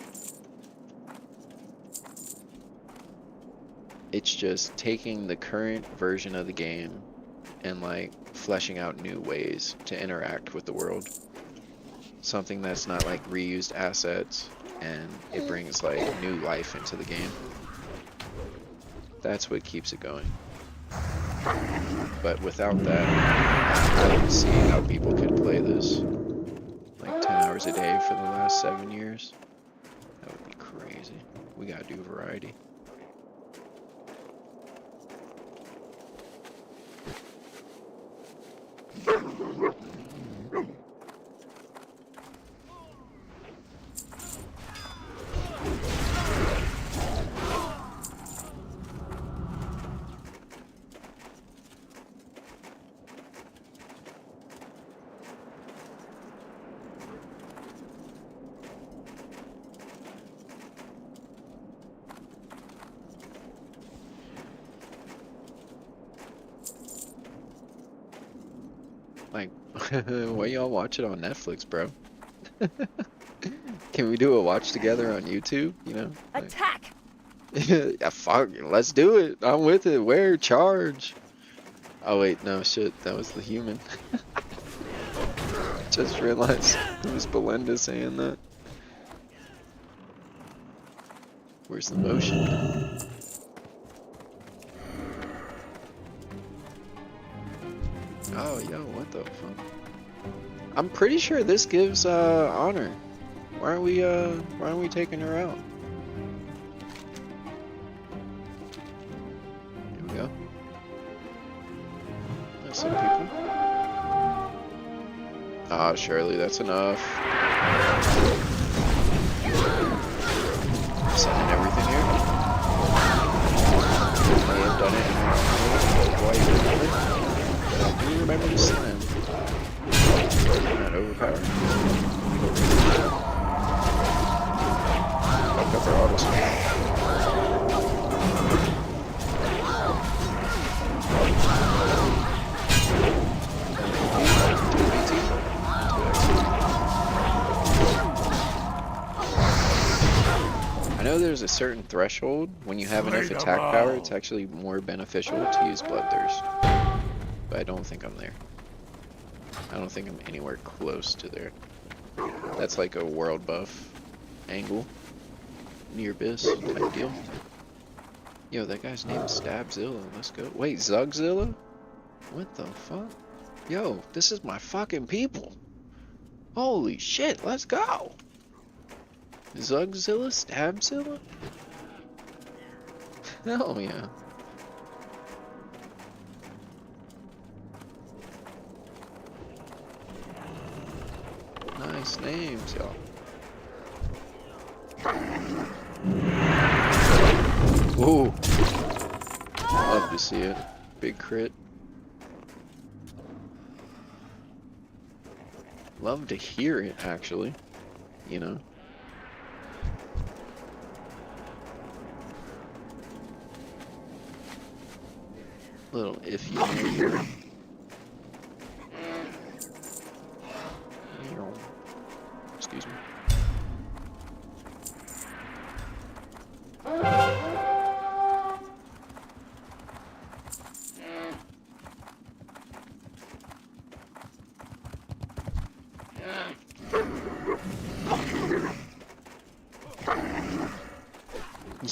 It's just taking the current version of the game and like fleshing out new ways to interact with the world. Something that's not like reused assets, and it brings like new life into the game. That's what keeps it going. But without that, I don't see how people could play this like 10 hours a day for the last 7 years. That would be crazy. We gotta do variety. Why y'all watch it on Netflix, bro? Can we do a watch together on YouTube? You know? Like, Attack! yeah, fuck, let's do it. I'm with it. Where? Charge. Oh wait, no shit. That was the human. Just realized it was Belinda saying that. Where's the motion? Oh, yo, what the fuck? I'm pretty sure this gives honor. Why aren't we taking her out? Here we go. There's some people. Ah, surely that's enough. Sending everything here. May have done it in a white remember. But I do remember the slam. Not overpowered. Fuck up her auto slam. I know there's a certain threshold when you have enough attack power, it's actually more beneficial to use Bloodthirst. But I don't think I'm there. I don't think I'm anywhere close to there. That's like a world buff angle. Near Abyss type deal. Yo, that guy's name is Stabzilla. Let's go. Wait, Zugzilla? What the fuck? Yo, this is my fucking people. Holy shit, let's go. Zugzilla? Stabzilla? Hell yeah. Nice names, y'all. Ooh. Love to see it. Big crit. Love to hear it, actually. You know? Little iffy here. Excuse me.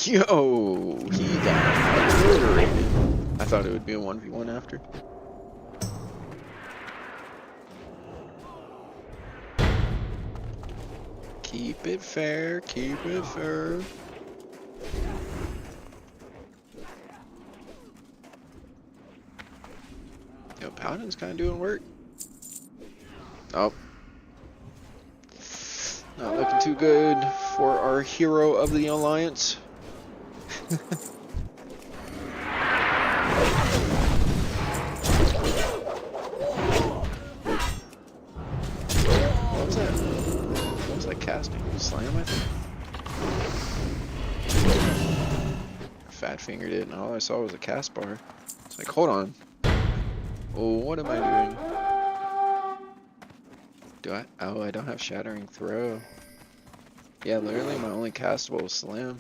Yo, he got obliterated. I thought it would be a 1v1 after. Keep it fair, keep it fair. Yo, Paladin's kind of doing work. Oh. Not looking too good for our hero of the Alliance. What was that? What was that casting? Slam, I think? Fat fingered it, and all I saw was a cast bar. It's like, hold on. Oh, what am I doing? Do I? Oh, I don't have Shattering Throw. Yeah, literally my only castable is Slam.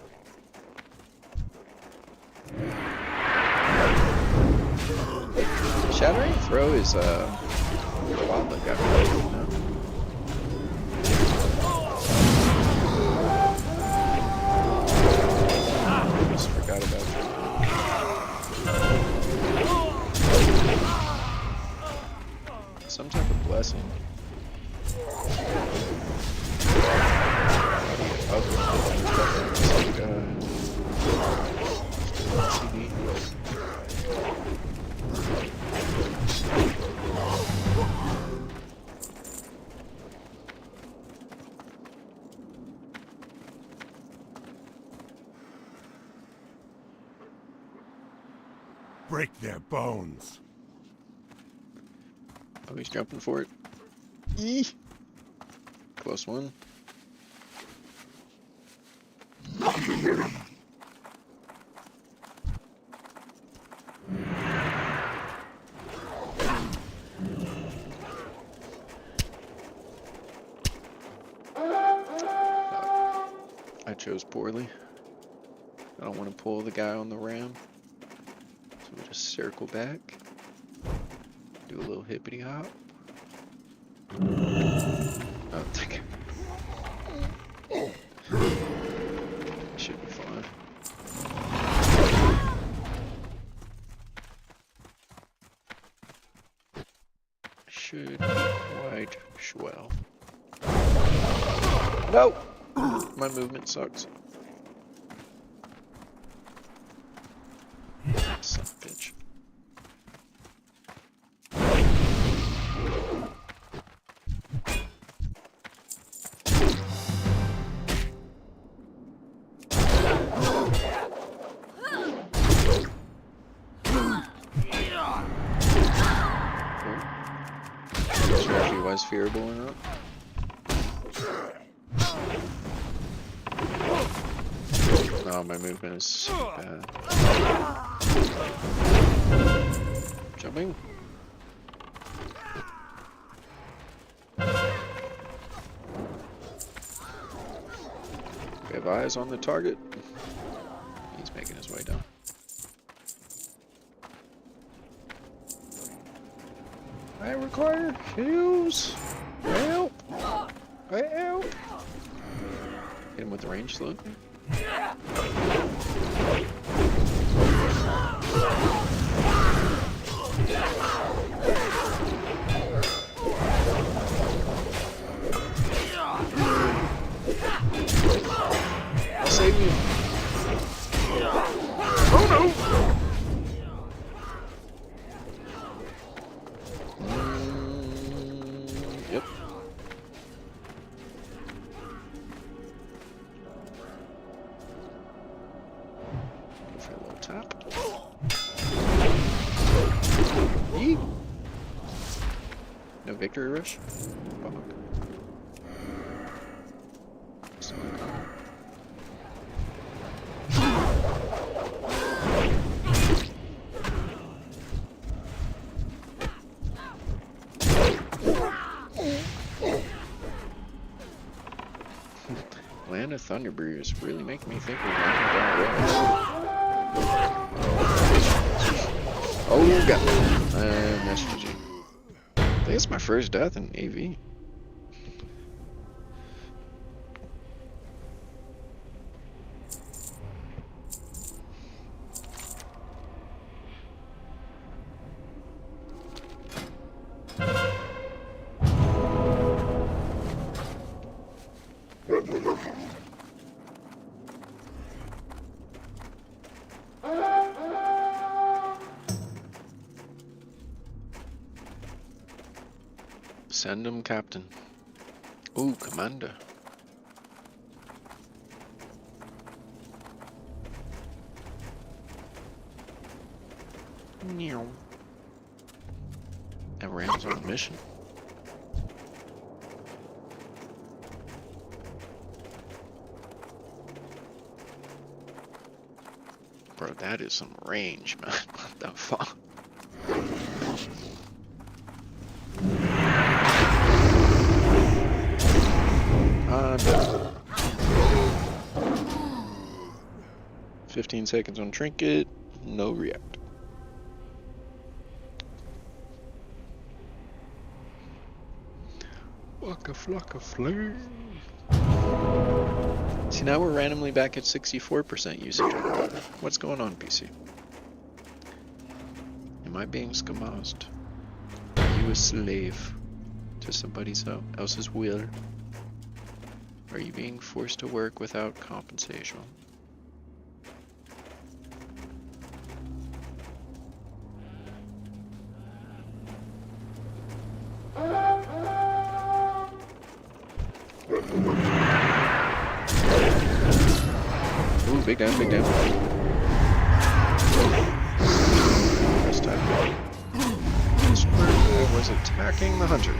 Shattering Throw is wildlife got played, you know? Just forgot about that. Some type of blessing. Break their bones. Oh, he's jumping for it. Eee. Close one. chose poorly. I don't want to pull the guy on the ram. So we just circle back. Do a little hippity hop. Oh, okay. Should be fine. Should be quite swell. No! My movement sucks. Son of a bitch. If he was fearable or not. No, my movement is so bad. Jumping. We have eyes on the target. He's making his way down. I require heals. Help! Help! Hit him with the range slug. I'll save you. Oh no! Yep. Go for a little tap. Yeet. No victory rush? Fuck. So Land of Thunderbrews really making me think we're going to die. Oh god. That's GG. I think it's my first death in AV. Send him, Captain. Ooh, Commander. Meow. And Ram's on a mission. Bro, that is some range, man. What the fuck? Done. 15 seconds on trinket, no react. Waka flocka flame. See, now we're randomly back at 64% usage. What's going on, PC? Am I being skamazed? Are you a slave to somebody else's will? Are you being forced to work without compensation? Ooh, big down, big down. This time I was attacking the hunter.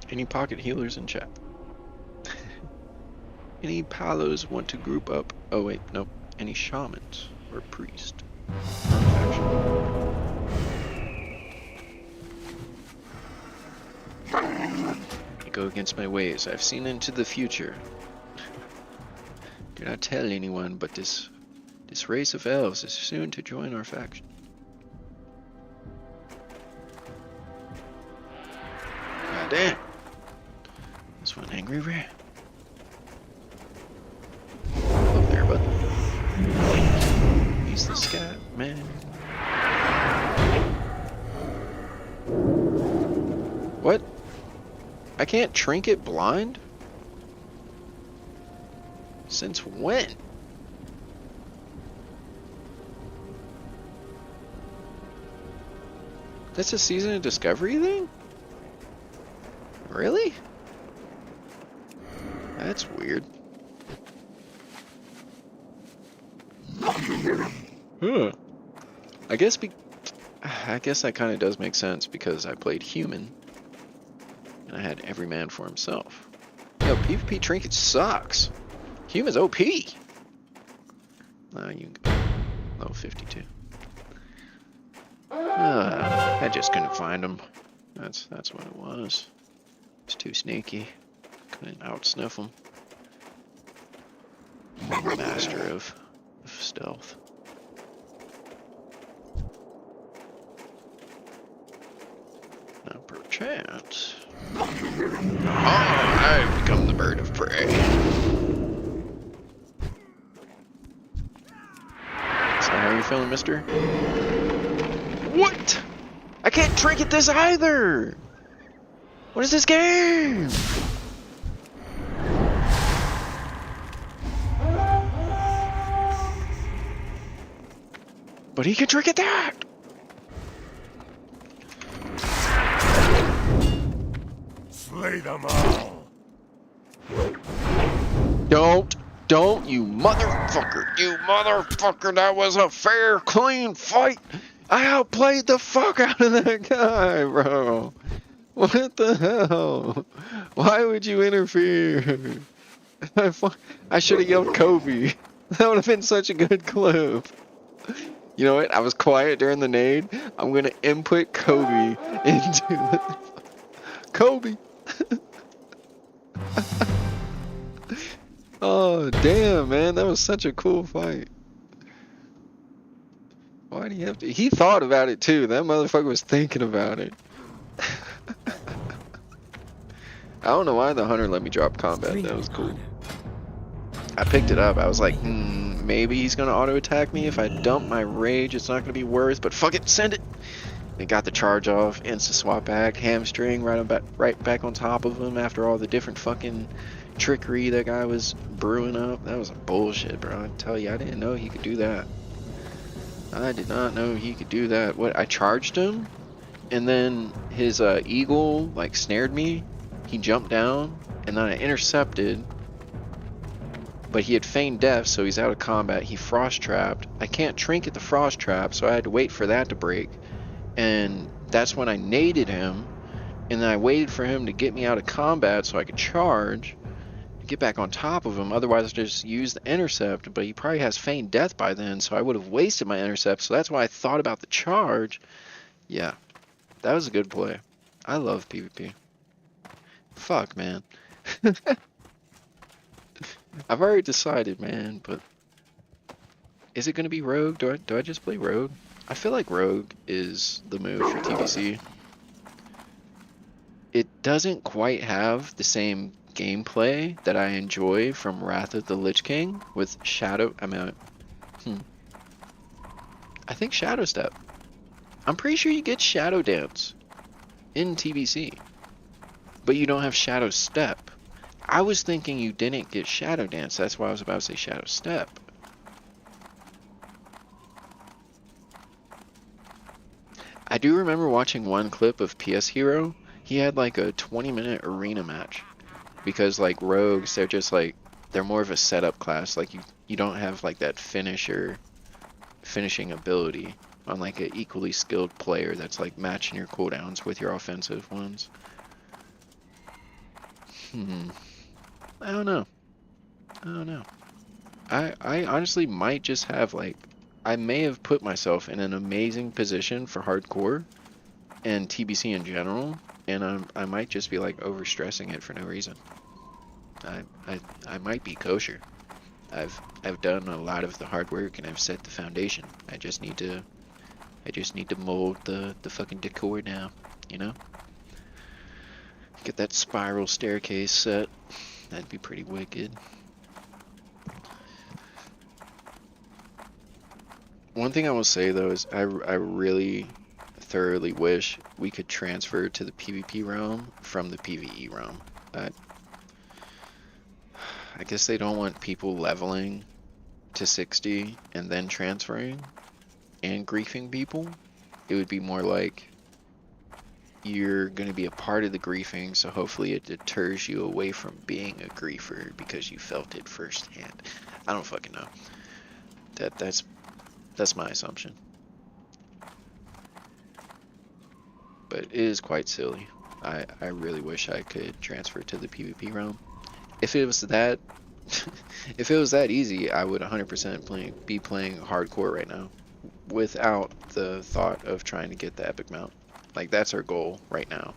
Any pocket healers in chat? Any palos want to group up? Oh wait, nope. Any shamans? or priest. Faction. I go against my ways. I've seen into the future. Do not tell anyone, but this race of elves is soon to join our faction. God damn. This one angry rat. Up there, bud. He's the scat man. What? I can't trinket blind? Since when? That's a Season of Discovery thing? Really? That's weird. Huh. I guess that kind of does make sense because I played human and I had every man for himself. Yo, PvP trinket sucks. Human's OP. You can go level 52. I just couldn't find him. That's what it was. It's too sneaky. Couldn't outsniff him. Master of stealth. Now perchance. I've become the bird of prey. So how are you feeling, mister? What? I can't trinket this either! What is this game? But he can trinket that! Slay them all! Don't, you motherfucker! You motherfucker! That was a fair, clean fight! I outplayed the fuck out of that guy, bro! What the hell? Why would you interfere? I should have yelled Kobe. That would have been such a good clip. You know what? I was quiet during the nade. I'm gonna input Kobe into it. Kobe! Oh, damn, man. That was such a cool fight. Why do you have to? He thought about it, too. That motherfucker was thinking about it. I don't know why the hunter let me drop combat. That was cool. I picked it up. I was like, maybe he's going to auto-attack me. If I dump my rage, it's not going to be worse. But fuck it, send it. They got the charge off. Insta-swap back. Hamstring right back on top of him after all the different fucking trickery that guy was brewing up. That was bullshit, bro. I tell you, I didn't know he could do that. I did not know he could do that. What? I charged him, and then his eagle like snared me. He jumped down, and then I intercepted. But he had feigned death, so he's out of combat. He frost trapped. I can't trinket the frost trap, so I had to wait for that to break. And that's when I naded him, and then I waited for him to get me out of combat so I could charge. Get back on top of him, otherwise I just use the intercept, but he probably has feigned death by then, so I would have wasted my intercept, so that's why I thought about the charge. Yeah, that was a good play. I love PvP. Fuck, man. I've already decided, man, but is it going to be Rogue? Do I just play Rogue? I feel like Rogue is the move for TBC. It doesn't quite have the same gameplay that I enjoy from Wrath of the Lich King with Shadow. I think Shadow Step. I'm pretty sure you get Shadow Dance in TBC, but you don't have Shadow Step. I was thinking you didn't get Shadow Dance. That's why I was about to say Shadow Step. I do remember watching one clip of PS Hero. He had like a 20-minute arena match. Because like rogues, they're just like, they're more of a setup class. Like you don't have like that finishing ability on like an equally skilled player that's like matching your cooldowns with your offensive ones. I don't know. I honestly might just have like, I may have put myself in an amazing position for hardcore and TBC in general, and I might just be like overstressing it for no reason. I might be kosher. I've done a lot of the hard work and I've set the foundation. I just need to mold the fucking decor now, you know? Get that spiral staircase set. That'd be pretty wicked. One thing I will say though is I really thoroughly wish we could transfer to the PvP realm from the PvE realm. I guess they don't want people leveling to 60 and then transferring and griefing people. It would be more like you're going to be a part of the griefing, so hopefully it deters you away from being a griefer because you felt it firsthand. I don't fucking know. That's my assumption. But it is quite silly. I really wish I could transfer to the PvP realm. If it was that if it was that easy, I would 100% be playing hardcore right now without the thought of trying to get the epic mount. Like, that's our goal right now.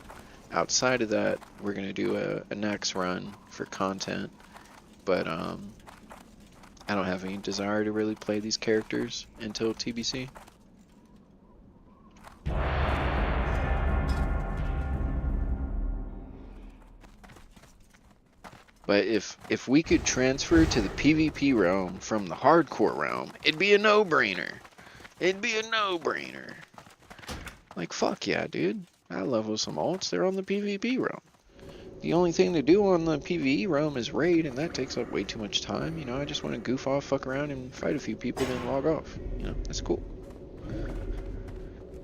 Outside of that, we're gonna do a next run for content, but I don't have any desire to really play these characters until TBC. But if we could transfer to the PvP realm from the hardcore realm, it'd be a no-brainer. It'd be a no-brainer. Like, fuck yeah, dude. I level some alts, they're on the PvP realm. The only thing to do on the PvE realm is raid, and that takes up way too much time. You know, I just want to goof off, fuck around, and fight a few people, then log off. You know, that's cool.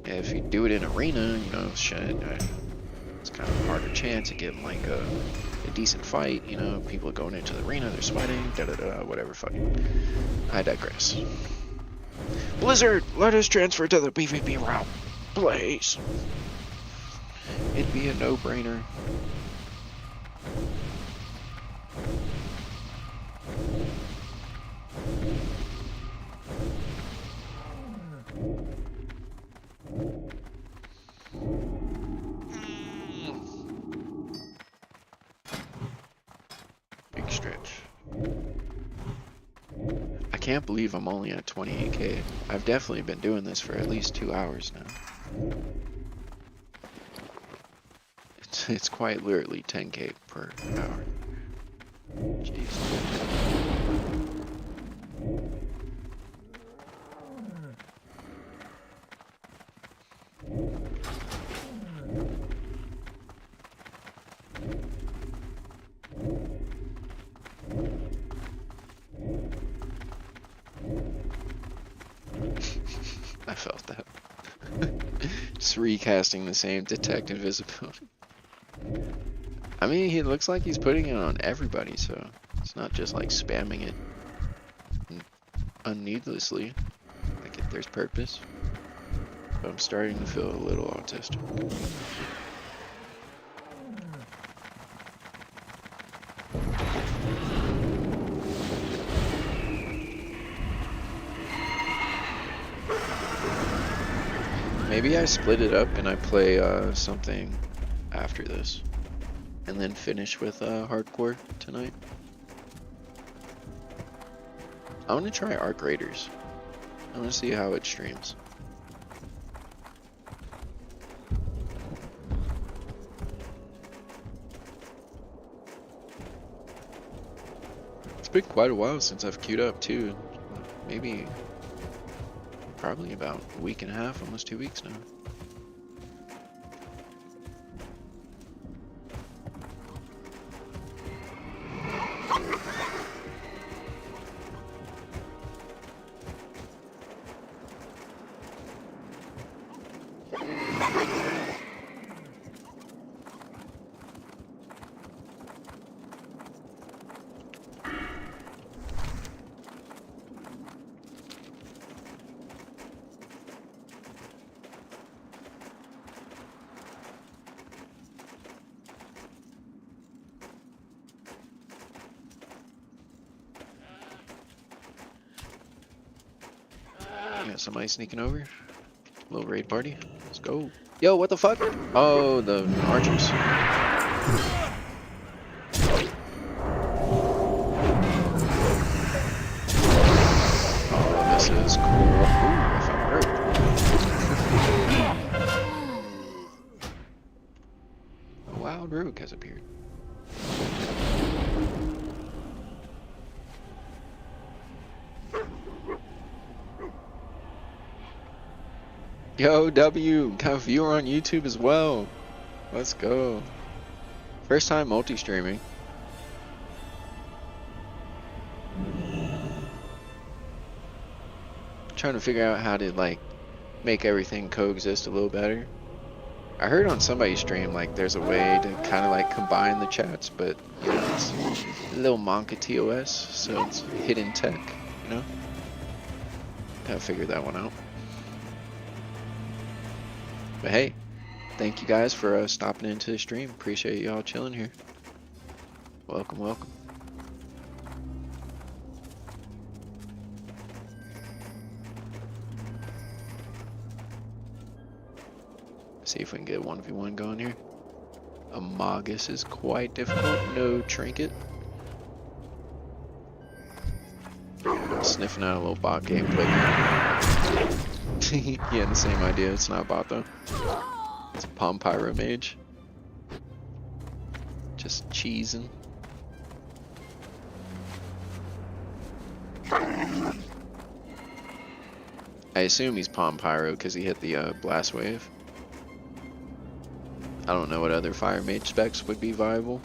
Yeah, if you do it in arena, you know, shit, it's kind of a harder chance of getting, like, a decent fight. You know, people are going into the arena, they're sweating, da-da-da, whatever, fucking. I digress. Blizzard, let us transfer to the PvP realm, please. It'd be a no-brainer. Big stretch. I can't believe I'm only at 28k. I've definitely been doing this for at least 2 hours now. It's quite literally 10k per hour. Jeez. I felt that. Just recasting the same detective visibility. I mean, he looks like he's putting it on everybody, so it's not just like spamming it unneedlessly. Like, if there's purpose. But I'm starting to feel a little autistic. Maybe I split it up and I play something after this. And then finish with hardcore tonight. I want to try Arc Raiders. I want to see how it streams. It's been quite a while since I've queued up too. Maybe, probably about a week and a half, almost 2 weeks now. Got somebody sneaking over. Little raid party. Let's go. Yo, what the fuck? Oh, the archers. Oh, this is cool. Ooh, I felt hurt. A wild rogue has appeared. Yo, W, got a viewer on YouTube as well. Let's go. First time multi-streaming. Trying to figure out how to like make everything coexist a little better. I heard on somebody's stream like there's a way to kind of like combine the chats, but you know, it's a little Monka TOS, so it's hidden tech, you know? Gotta figure that one out. But hey, thank you guys for stopping into the stream. Appreciate y'all chilling here. Welcome, welcome. See if we can get 1v1 going here. Amagus is quite difficult. No trinket. Sniffing out a little bot gameplay. Yeah, the same idea. It's not a bot though. It's a Palm Pyro mage. Just cheesing. I assume he's Palm Pyro because he hit the blast wave. I don't know what other fire mage specs would be viable.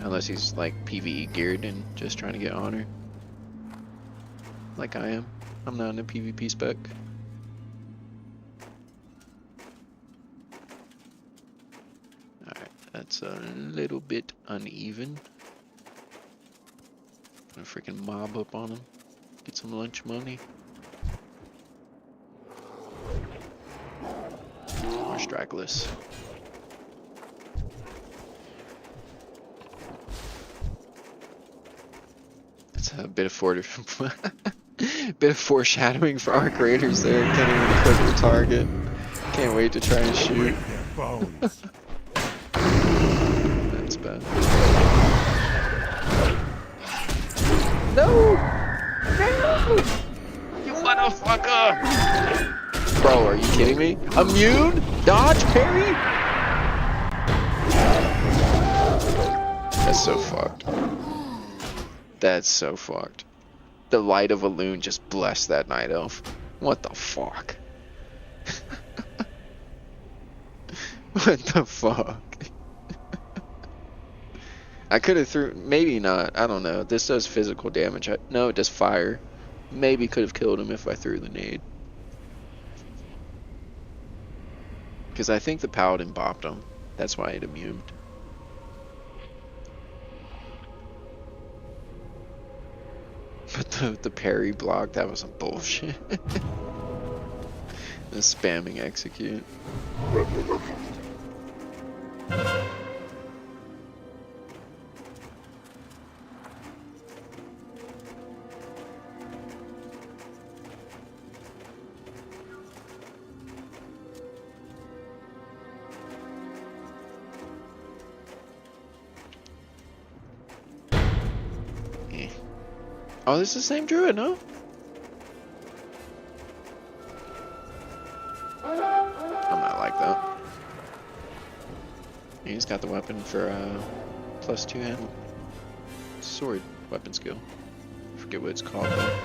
Unless he's like PvE geared and just trying to get honor. Like I am. I'm not in a PvP spec. Alright, that's a little bit uneven. Gonna freaking mob up on him. Get some lunch money. Or stragglers. It's a bit of bit of foreshadowing for our creators there. Can't even click the target. Can't wait to try and shoot. That's bad. No! No! You motherfucker! Bro, are you kidding me? Immune? Dodge? Parry? That's so fucked. That's so fucked. The light of a loon just blessed that night elf. What the fuck? What the fuck? I could have threw, maybe not, I don't know. This does physical damage. No, it does fire. Maybe could have killed him if I threw the nade. Because I think the paladin bopped him. That's why it immuned. But the parry block, that was some bullshit. The spamming execute. Oh, this is the same druid, no? I'm not like that. He's got the weapon for +2 handle. Sword weapon skill. I forget what it's called though.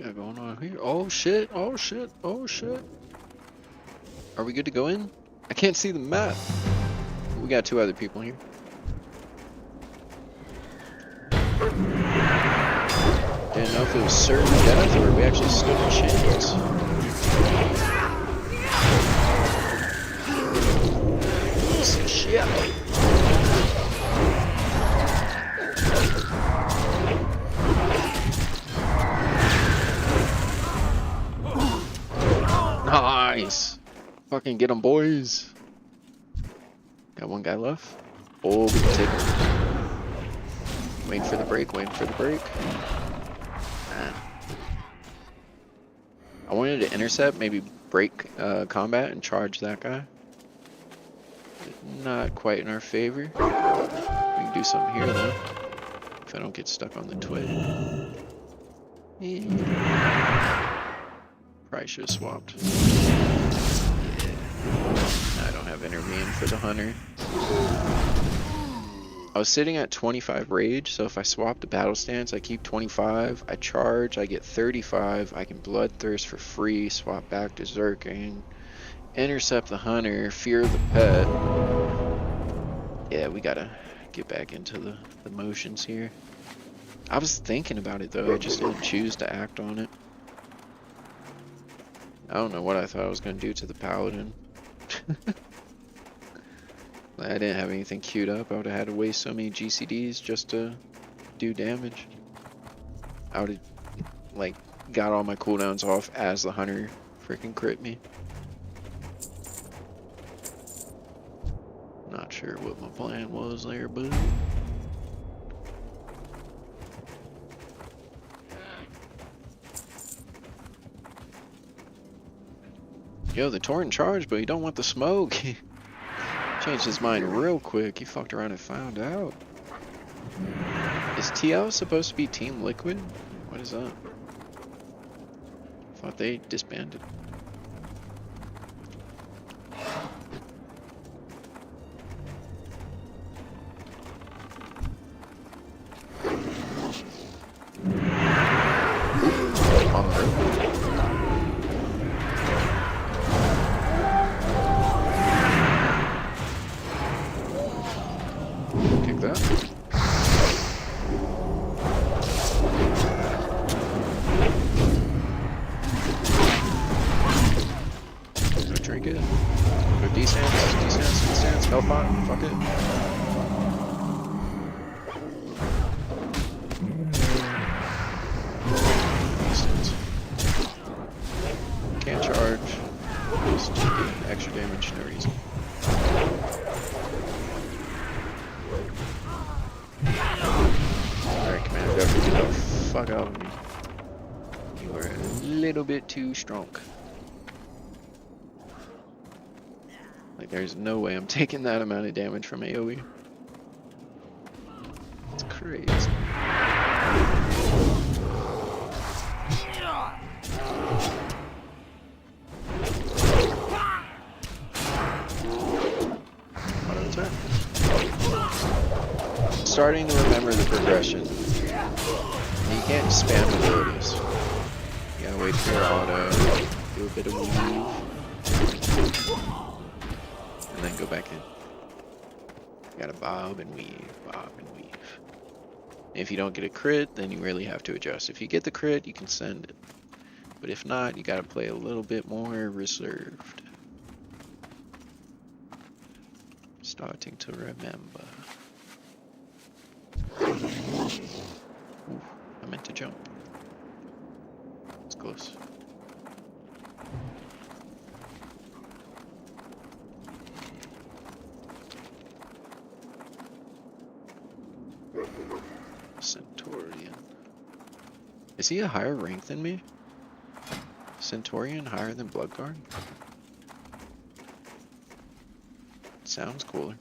got going on here? Oh shit, oh shit, oh shit. Are we good to go in? I can't see the map. We got 2 other people here. Didn't know if it was certain death or we actually stood a chance. Shit. Nice. Fucking get them, boys. Got 1 guy left. Oh, we can take him. Waiting for the break, waiting for the break. Man. I wanted to intercept, maybe break combat and charge that guy. Not quite in our favor. We can do something here though. If I don't get stuck on the twig. Yeah. Probably should have swapped. I don't have intervene for the hunter. I was sitting at 25 rage, so if I swap the battle stance, I keep 25, I charge, I get 35, I can bloodthirst for free, swap back to Zerking, intercept the hunter, fear the pet. Yeah, we gotta get back into the motions here. I was thinking about it though, I just didn't choose to act on it. I don't know what I thought I was gonna do to the paladin. I didn't have anything queued up. I would have had to waste so many GCDs just to do damage. I would have, like, got all my cooldowns off as the hunter freaking crit me. Not sure what my plan was there, but... Yo, the torrent charged, but you don't want the smoke. Changed his mind real quick. He fucked around and found out. Is TL supposed to be Team Liquid? What is that? Thought they disbanded. On the road. That. Go drink it. Go D-stance, Hellpot, fuck it. Can't charge. Just get extra damage, no reason. Alright, Commander, get the fuck out of me. You are a little bit too strong. Like, there's no way I'm taking that amount of damage from AoE. It's crazy. Auto attack. Starting to remember the progression. You can't spam abilities. You gotta wait for your auto, do a bit of weave, and then go back in. You gotta bob and weave, bob and weave. And if you don't get a crit, then you really have to adjust. If you get the crit, you can send it. But if not, you gotta play a little bit more reserved. Starting to remember. Ooh, I meant to jump. It's close. Centaurian. Is he a higher rank than me? Centaurian higher than Bloodguard? Sounds cooler.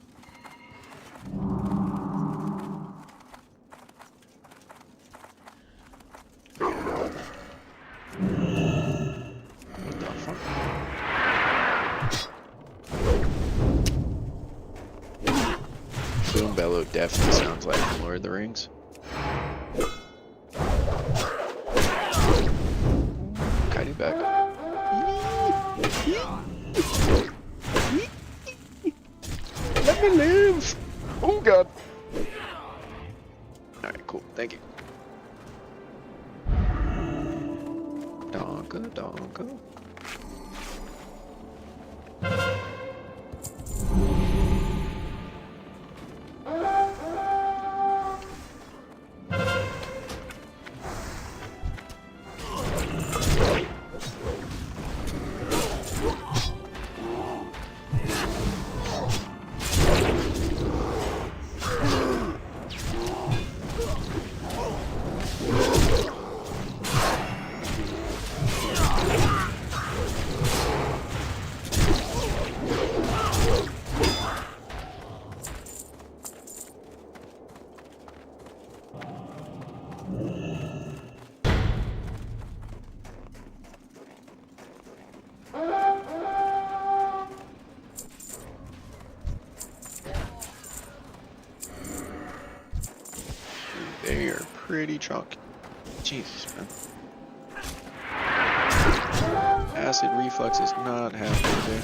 Boom Bellow definitely sounds like Lord of the Rings. back. Let me live! Oh god! Alright, cool. Thank you. Donka, donka. They are pretty chunky. Jesus, man. Acid reflux is not happening there.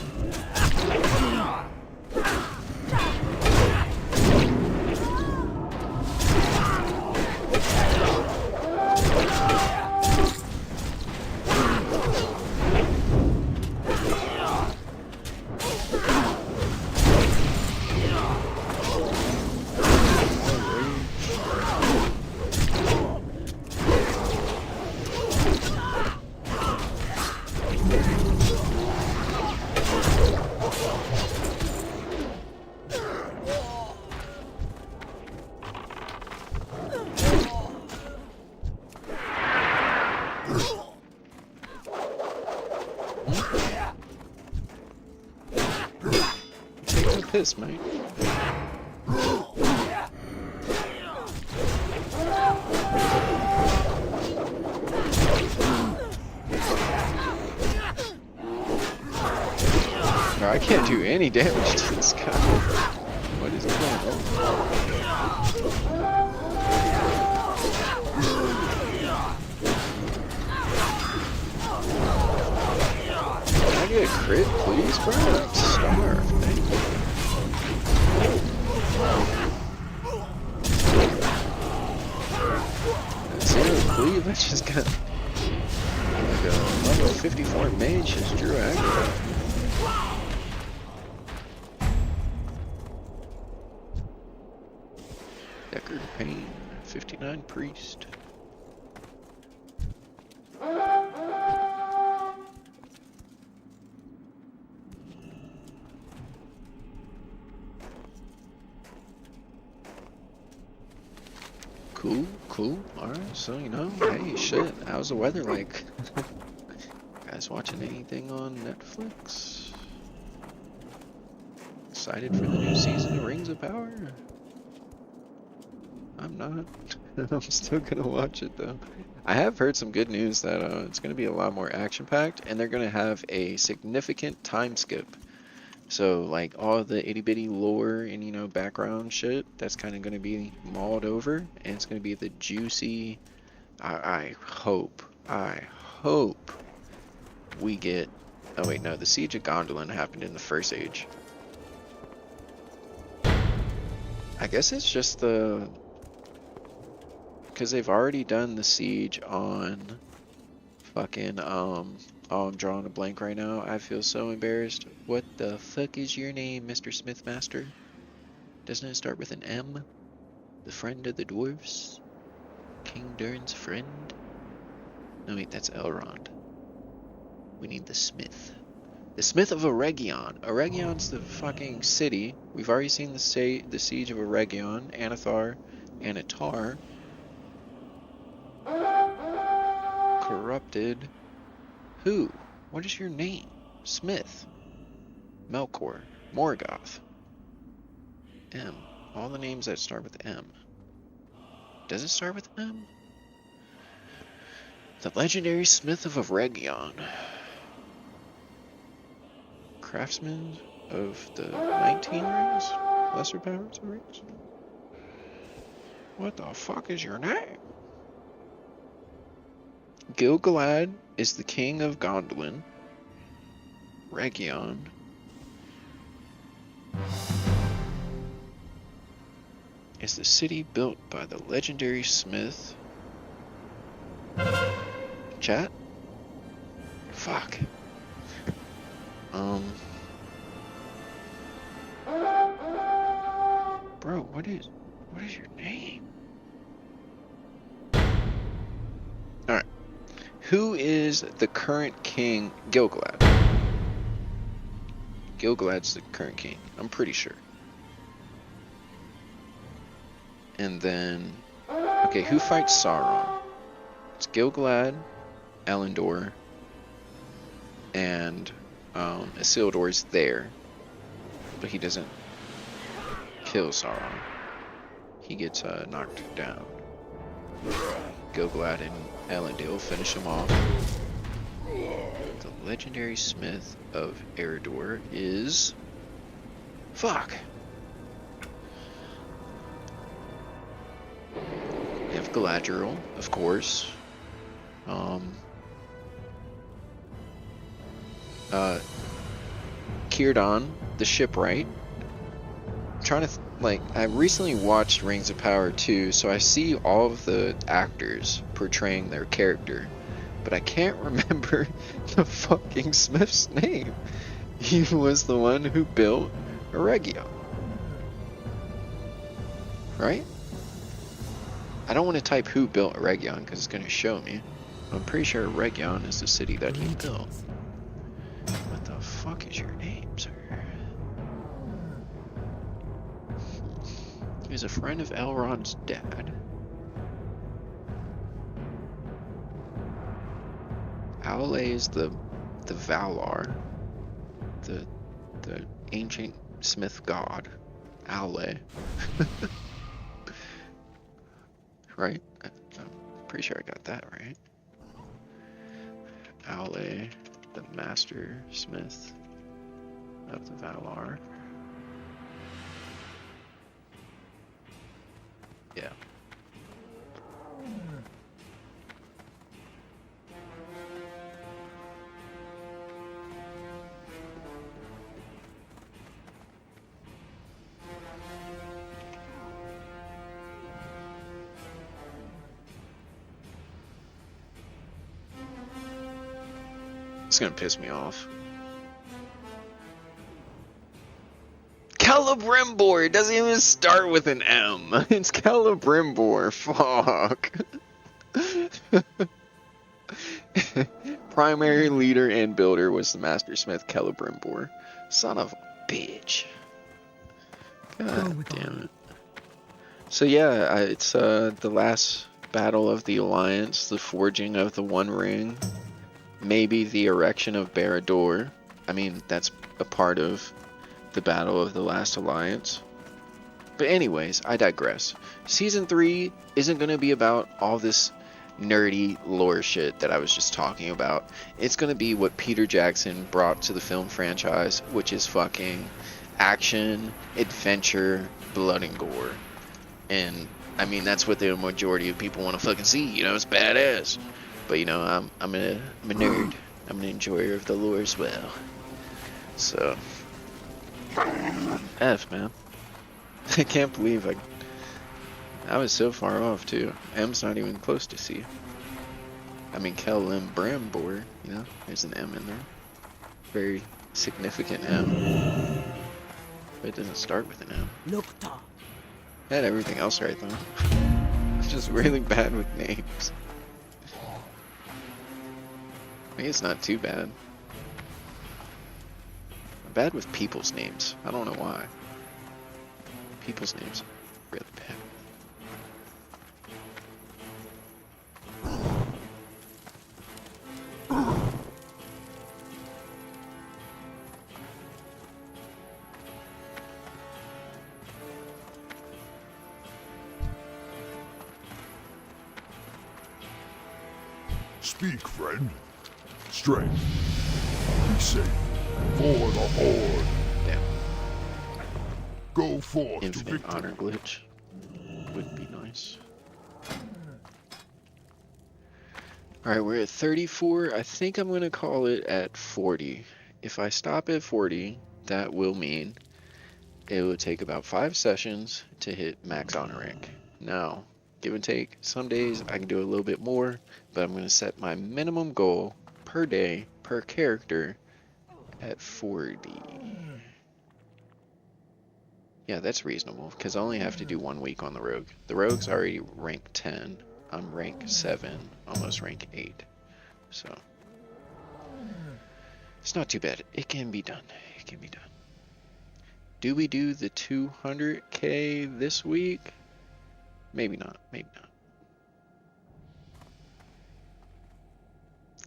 Take a piss, mate. No, I can't do any damage to this guy. What is going on? Can I get a crit, please, bro? I'm starved, thank you. Zero cleave, I just got like a level 54 mage just drew aggro. Deckard Payne, 59 priest. Cool, cool. Alright, so you know, hey, shit, how's the weather like? Guys watching anything on Netflix? Excited for the new season of Rings of Power? I'm not. I'm still gonna watch it though. I have heard some good news that it's gonna be a lot more action-packed, and they're gonna have a significant time skip. So like all the itty bitty lore and you know background shit, that's kind of gonna be mauled over, and it's gonna be the juicy. I hope we get. Oh wait, no, the siege of Gondolin happened in the First Age. I guess it's just the. Because they've already done the siege on fucking, oh, I'm drawing a blank right now. I feel so embarrassed. What the fuck is your name, Mr. Smithmaster? Doesn't it start with an M? The friend of the dwarves? King Durin's friend? No, wait, that's Elrond. We need the smith. The Smith of Eregion. Eregion's the fucking city. We've already seen the siege of Eregion, Anathar, Anatar. Corrupted. Who? What is your name? Smith. Melkor. Morgoth. M. All the names that start with M. Does it start with M? The legendary Smith of Eregion. Craftsman of the 19 rings? Lesser powers of rings? What the fuck is your name? Gil-galad is the king of Gondolin. Region is the city built by the legendary smith. Chat? Fuck. Bro, what is your name? Alright. Who is the current king? Gil-galad. Gil-galad's the current king. I'm pretty sure. And then... Okay, who fights Sauron? It's Gil-galad, Elendor, and Isildur's there. But he doesn't kill Sauron. He gets knocked down. Gil-galad and Elendil finish him off. The legendary smith of Eredor is... Fuck! We have Galadriel, of course. Círdan, the shipwright. I'm trying to I recently watched Rings of Power 2, so I see all of the actors portraying their character, but I can't remember the fucking smith's name. He was the one who built Eregion. Right? I don't want to type who built Eregion because it's going to show me. I'm pretty sure Eregion is the city that he built. What the fuck is your name, sir? He was a friend of Elrond's dad. Aule is the Valar, the ancient smith god. Aule. Right? I'm pretty sure I got that right. Aule, the master smith of the Valar. Yeah. It's gonna piss me off. Celebrimbor! It doesn't even start with an M. It's Celebrimbor. Fuck. Primary leader and builder was the master smith Celebrimbor. Son of a bitch. God damn it. So yeah, it's the last battle of the Alliance, the forging of the One Ring. Maybe the erection of Barad-dûr. I mean, that's a part of the Battle of the Last Alliance. But anyways, I digress. Season 3 isn't going to be about all this nerdy lore shit that I was just talking about. It's going to be what Peter Jackson brought to the film franchise, which is fucking action, adventure, blood, and gore. And, I mean, that's what the majority of people want to fucking see. You know, it's badass. But you know, I'm a nerd. I'm an enjoyer of the lore as well. So, F, man. I can't believe I was so far off too. M's not even close to C. I mean, Celebrimbor, you know, there's an M in there. Very significant M. But it doesn't start with an M. I had everything else right though. I'm just really bad with names. I think it's not too bad. I'm bad with people's names. I don't know why. People's names are really bad. Speak, friend. Strength. Be safe. For the Horde. Damn. Go forth Infinite to victory. honor glitch would be nice. Alright, we're at 34. I think I'm going to call it at 40. If I stop at 40, that will mean it will take about 5 sessions to hit max honor rank. Now, give and take, some days I can do a little bit more, but I'm going to set my minimum goal per day, per character, at 40. Yeah, that's reasonable, because I only have to do 1 week on the rogue. The rogue's already rank 10. I'm rank 7, almost rank 8. So, it's not too bad. It can be done. It can be done. Do we do the 200k this week? Maybe not. Maybe not.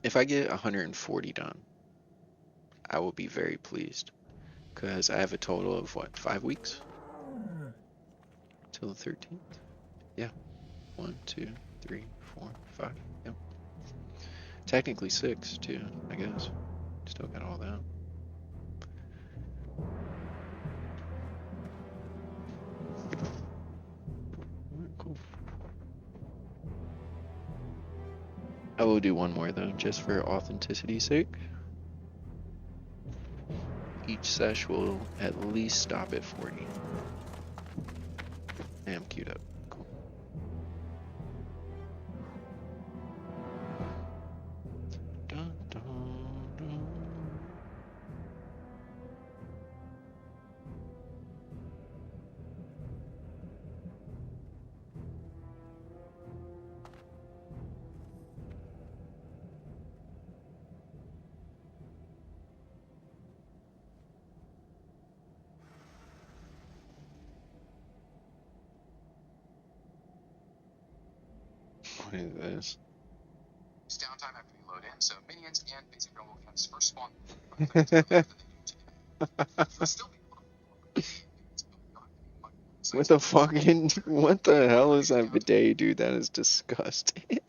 If I get 140 done, I will be very pleased. Because I have a total of, what, 5 weeks? Till the 13th? Yeah. 1, 2, 3, 4, 5. Yep. Technically 6, too, I guess. Still got all that. Alright, cool. I will do one more, though, just for authenticity's sake. Each sesh will at least stop at 40. And I'm queued up. Cool. Dun, dun, dun. What is this? It's downtime after you load in, so minions and basic normal camps first spawn. You'll still be What the fucking, what the hell is that bidet, dude? That is disgusting.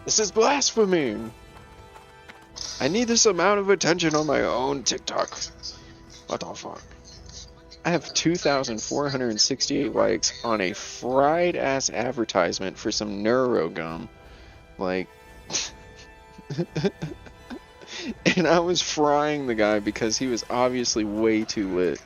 This is blasphemy! I need this amount of attention on my own TikTok. What the fuck? I have 2,468 likes on a fried ass advertisement for some neurogum. Like, and I was frying the guy because he was obviously way too lit.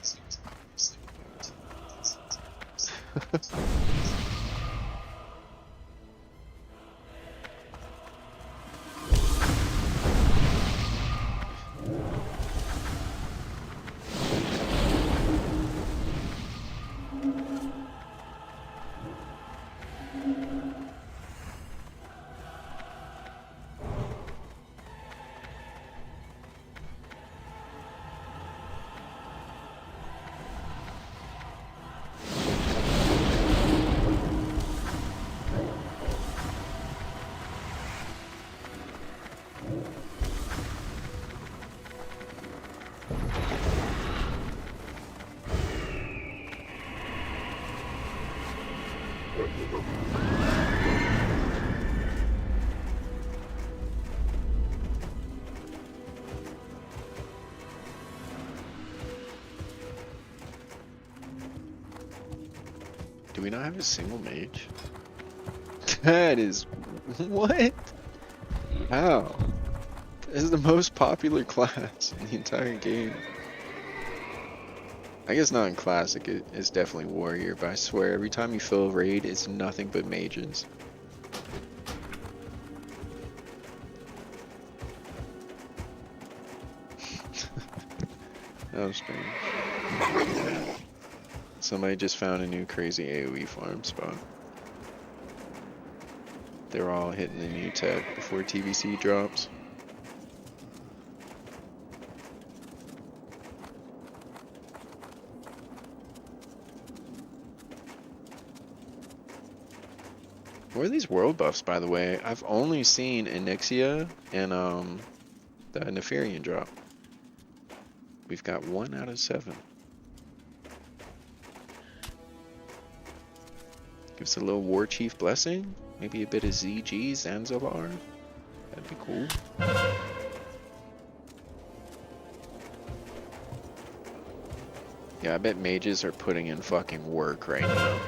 Do we not have a single mage? That is... what? How? This is the most popular class in the entire game. I guess not in Classic, it's definitely Warrior, but I swear every time you fill a raid, it's nothing but mages. That was strange. Somebody just found a new crazy AoE farm spot. They're all hitting the new tech before TBC drops. Where are these world buffs, by the way? I've only seen Onyxia and the Nefarian drop. We've got 1 out of 7. Give us a little War Chief blessing. Maybe a bit of ZG, Zanzibar. That'd be cool. Yeah, I bet mages are putting in fucking work right now.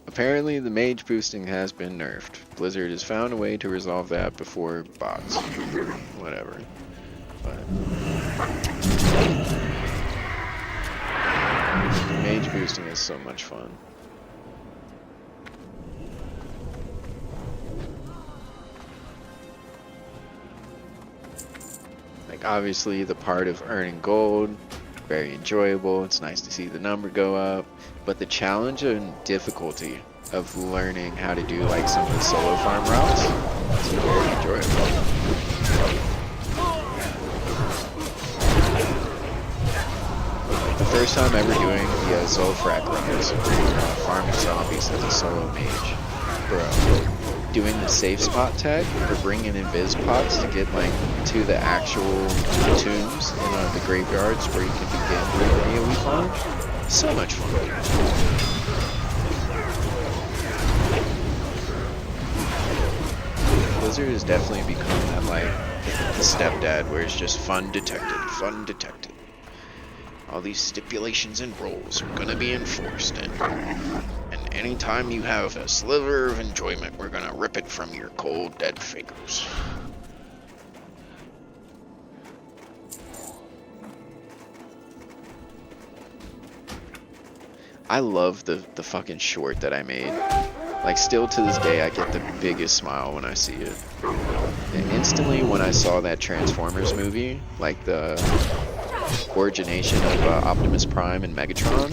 Apparently, the mage boosting has been nerfed. Blizzard has found a way to resolve that before bots. Whatever. But mage boosting is so much fun. Like, obviously, the part of earning gold, very enjoyable. It's nice to see the number go up. But the challenge and difficulty of learning how to do like some of the solo farm routes is very enjoyable. Like the first time ever doing the Zolfrak runs, farming zombies as a solo mage, bro. Doing the safe spot tag or bringing invis pots to get like to the actual tombs in the graveyards where you can begin doing AoE farm. So much fun. Blizzard has definitely become that like the stepdad where it's just fun detected, fun detected. All these stipulations and rules are gonna be enforced, and anytime you have a sliver of enjoyment, we're gonna rip it from your cold, dead fingers. I love the fucking short that I made. Like, still to this day, I get the biggest smile when I see it. And instantly, when I saw that Transformers movie, like the origination of Optimus Prime and Megatron,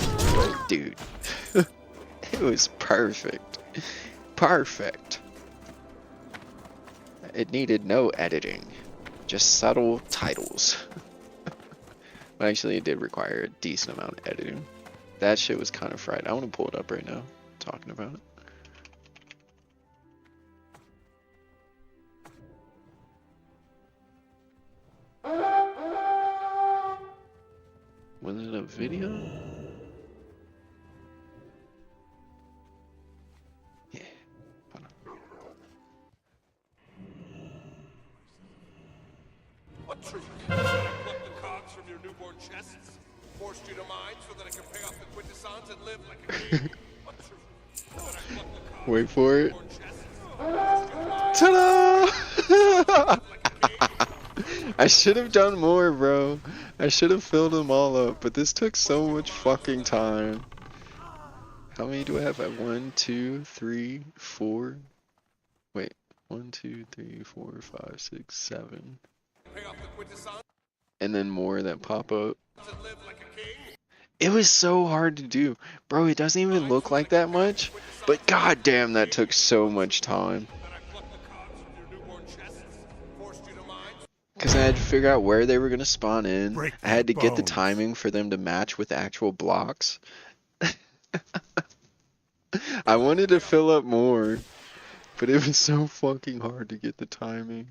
dude, it was perfect. Perfect. It needed no editing, just subtle titles. But actually, it did require a decent amount of editing. That shit was kind of fried. I want to pull it up right now, talking about it. Was it a video? Yeah. Hold on. What trick? That I plucked the cogs from your newborn chests, forced you to mine so that I can pay off the quintessence and live like a king. What trick? That I plucked the cogs Wait for it. Ta-da! I should have done more, bro. I should have filled them all up, but this took so much fucking time. How many do I have at 1, 2, 3, 4? Wait, 1, 2, 3, 4, 5, 6, 7. And then more that pop up. It was so hard to do. Bro, it doesn't even look like that much, but goddamn, that took so much time. Because I had to figure out where they were going to spawn in. I had to get the timing for them to match with actual blocks. I wanted to fill up more, but it was so fucking hard to get the timing.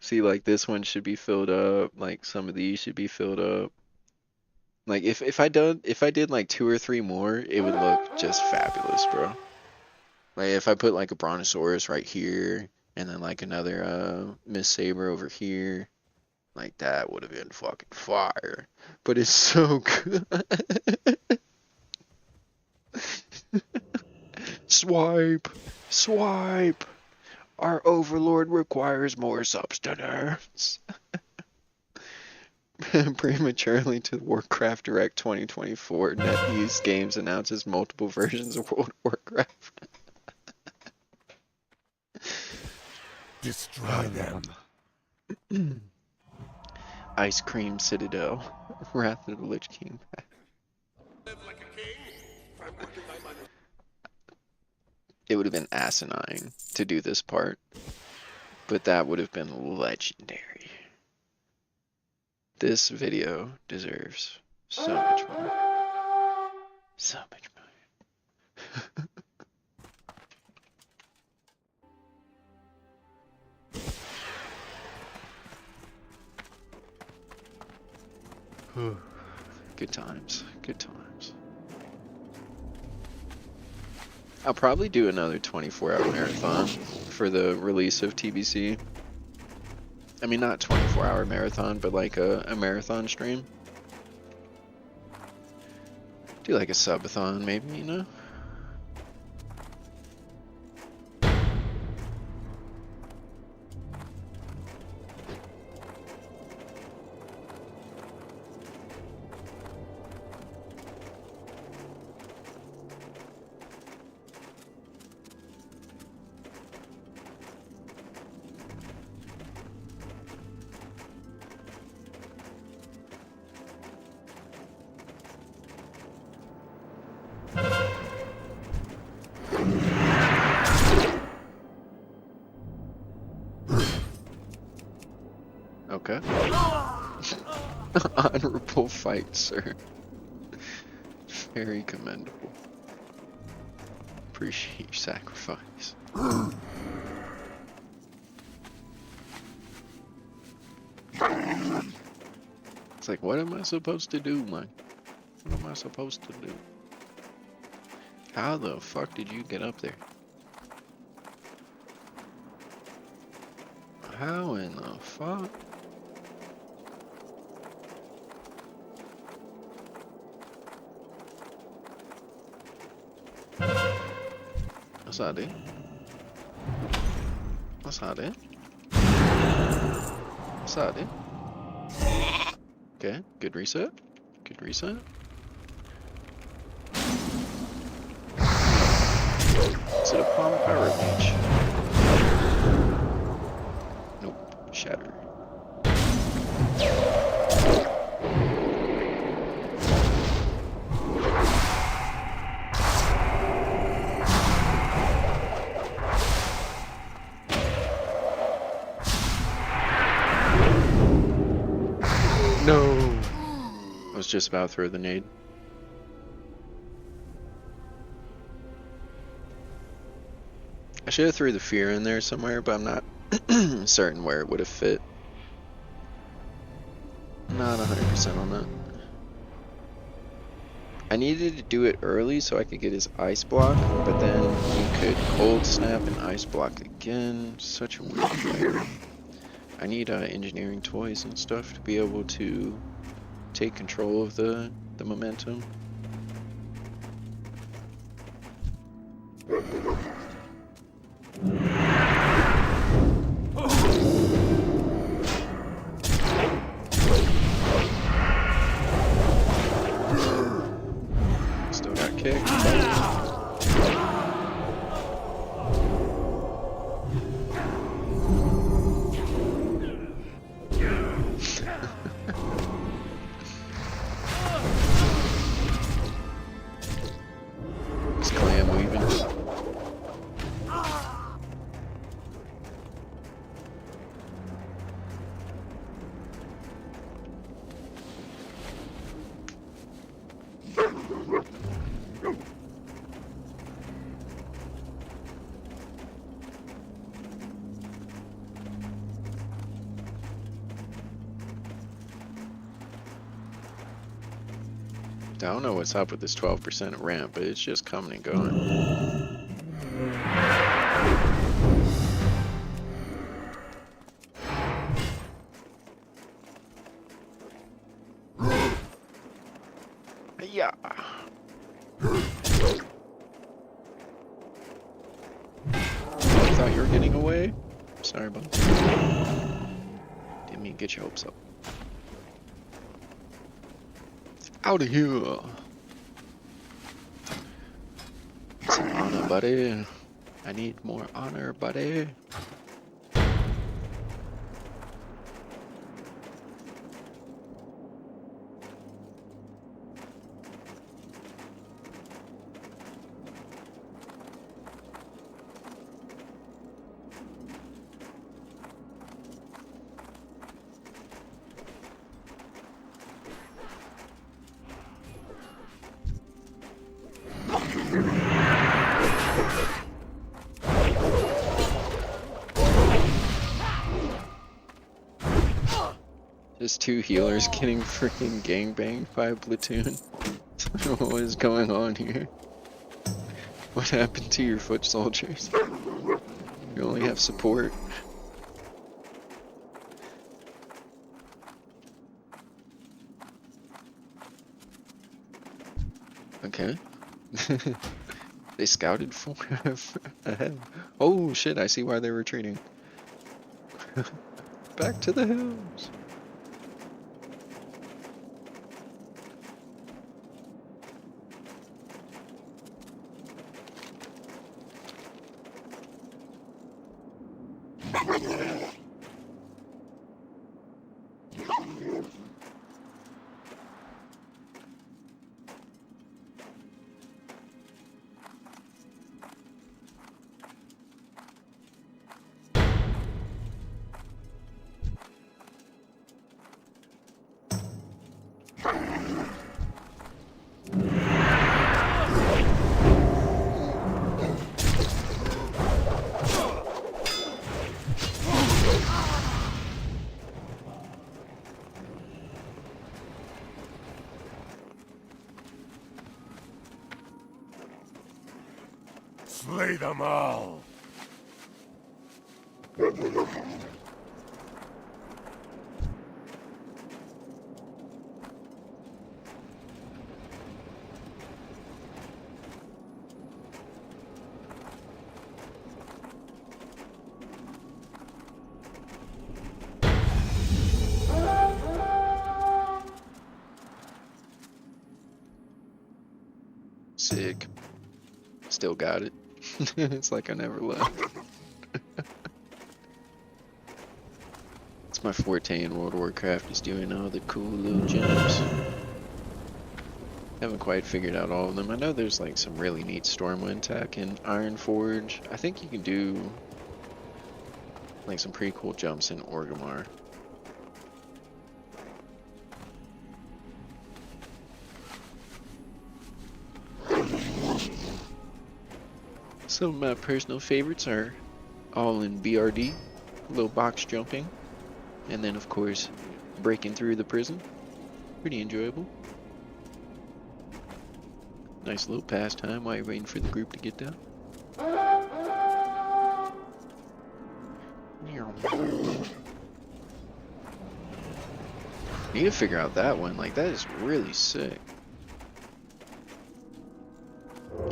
See, like this one should be filled up, like some of these should be filled up. Like if I did like 2 or 3 more, it would look just fabulous, bro. Like if I put like a Brontosaurus right here, and then like another Miss Saber over here, like that would have been fucking fire. But it's so good. Swipe, swipe. Our overlord requires more substance. Prematurely to Warcraft Direct 2024. NetEase Games announces multiple versions of World of Warcraft. Destroy them. Ice Cream Citadel. Wrath of the Lich King. Live like a king. I'm working my money. It would have been asinine to do this part, but that would have been legendary. This video deserves so much more. So much more. Good times. Good times. I'll probably do another 24-hour marathon for the release of TBC. I mean, not 24-hour marathon, but like a marathon stream. Do like a subathon, maybe, you know? Okay. Honorable fight, sir. Very commendable. Appreciate your sacrifice. It's like, what am I supposed to do, man? What am I supposed to do? How the fuck did you get up there? How in the fuck? What's that, dude? What's that, dude? What's that, dude? Okay, good reset. Good reset. Is it a palm power reach? Nope, shatter. No! I was just about to throw the nade. I should have threw the fear in there somewhere, but I'm not certain where it would have fit. Not 100% on that. I needed to do it early so I could get his ice block, but then he could cold snap and ice block again. Such a weird player. I need engineering toys and stuff to be able to take control of the momentum. Still got kicked. Is Clam weaving? I don't know what's up with this 12% ramp, but it's just coming and going. Yeah. I thought you were getting away. Sorry, bud. Didn't mean to get your hopes up. Out of here. Some honor, buddy. I need more honor, buddy. Just two healers getting freaking gangbanged by a platoon. What is going on here? What happened to your foot soldiers? You only have support. Okay. They scouted for ahead. Oh shit, I see why they're retreating. Back to the hills. Slay them all! Sick. Still got it. It's like I never left. It's my forte in World of Warcraft, is doing all the cool little jumps. Haven't quite figured out all of them. I know there's like some really neat Stormwind tech in Ironforge. I think you can do like some pretty cool jumps in Orgrimmar. Some of my personal favorites are all in BRD, little box jumping, and then of course breaking through the prison. Pretty enjoyable. Nice little pastime while you're waiting for the group to get down. Need to figure out that one, like that is really sick.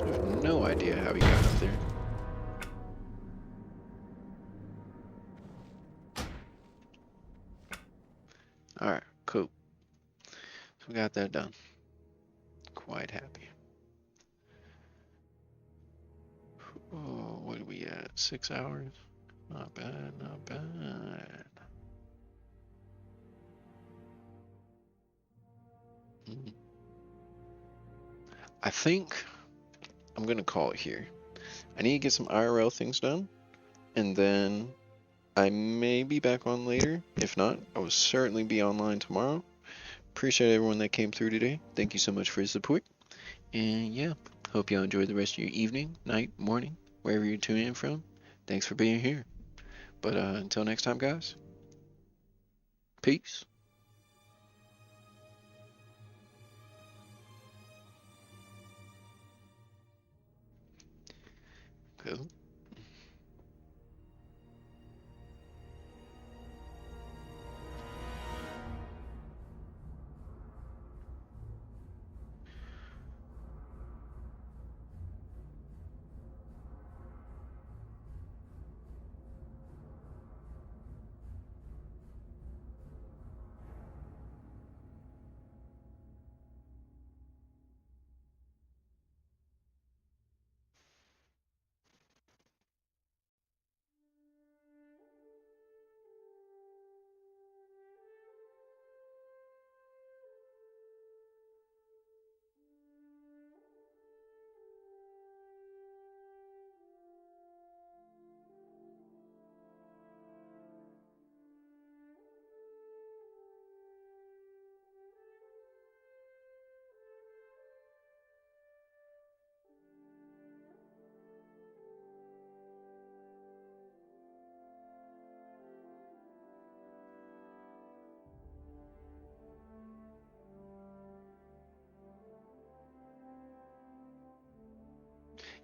I have no idea how he got up there. Alright, cool. So we got that done. Quite happy. Oh, what are we at? 6 hours? Not bad, not bad. I think I'm gonna call it here. I need to get some IRL things done, and then I may be back on later. If not, I will certainly be online tomorrow. Appreciate everyone that came through today. Thank you so much for your support. And yeah, hope y'all enjoy the rest of your evening, night, morning, wherever you're tuning in from. Thanks for being here. But until next time, guys, peace. Cool.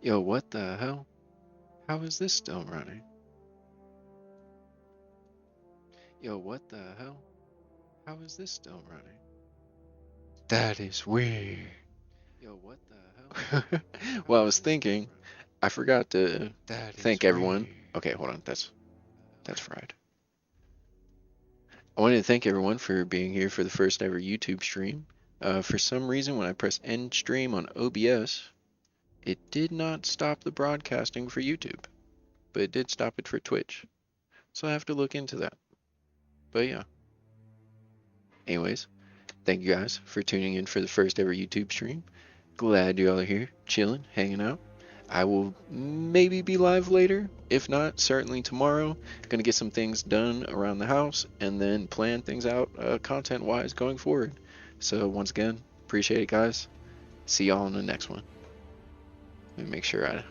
Yo, what the hell? How is this still running? Yo, what the hell? How is this still running? That is weird. Yo, what the hell? Well, I was thinking, I forgot to thank everyone. Okay, hold on, that's fried. I wanted to thank everyone for being here for the first ever YouTube stream. For some reason, when I press end stream on OBS, it did not stop the broadcasting for YouTube, but it did stop it for Twitch. So I have to look into that. But yeah. Anyways, thank you guys for tuning in for the first ever YouTube stream. Glad you all are here, chilling, hanging out. I will maybe be live later. If not, certainly tomorrow. Gonna get some things done around the house and then plan things out content-wise going forward. So once again, appreciate it, guys. See y'all in the next one. Let me make sure I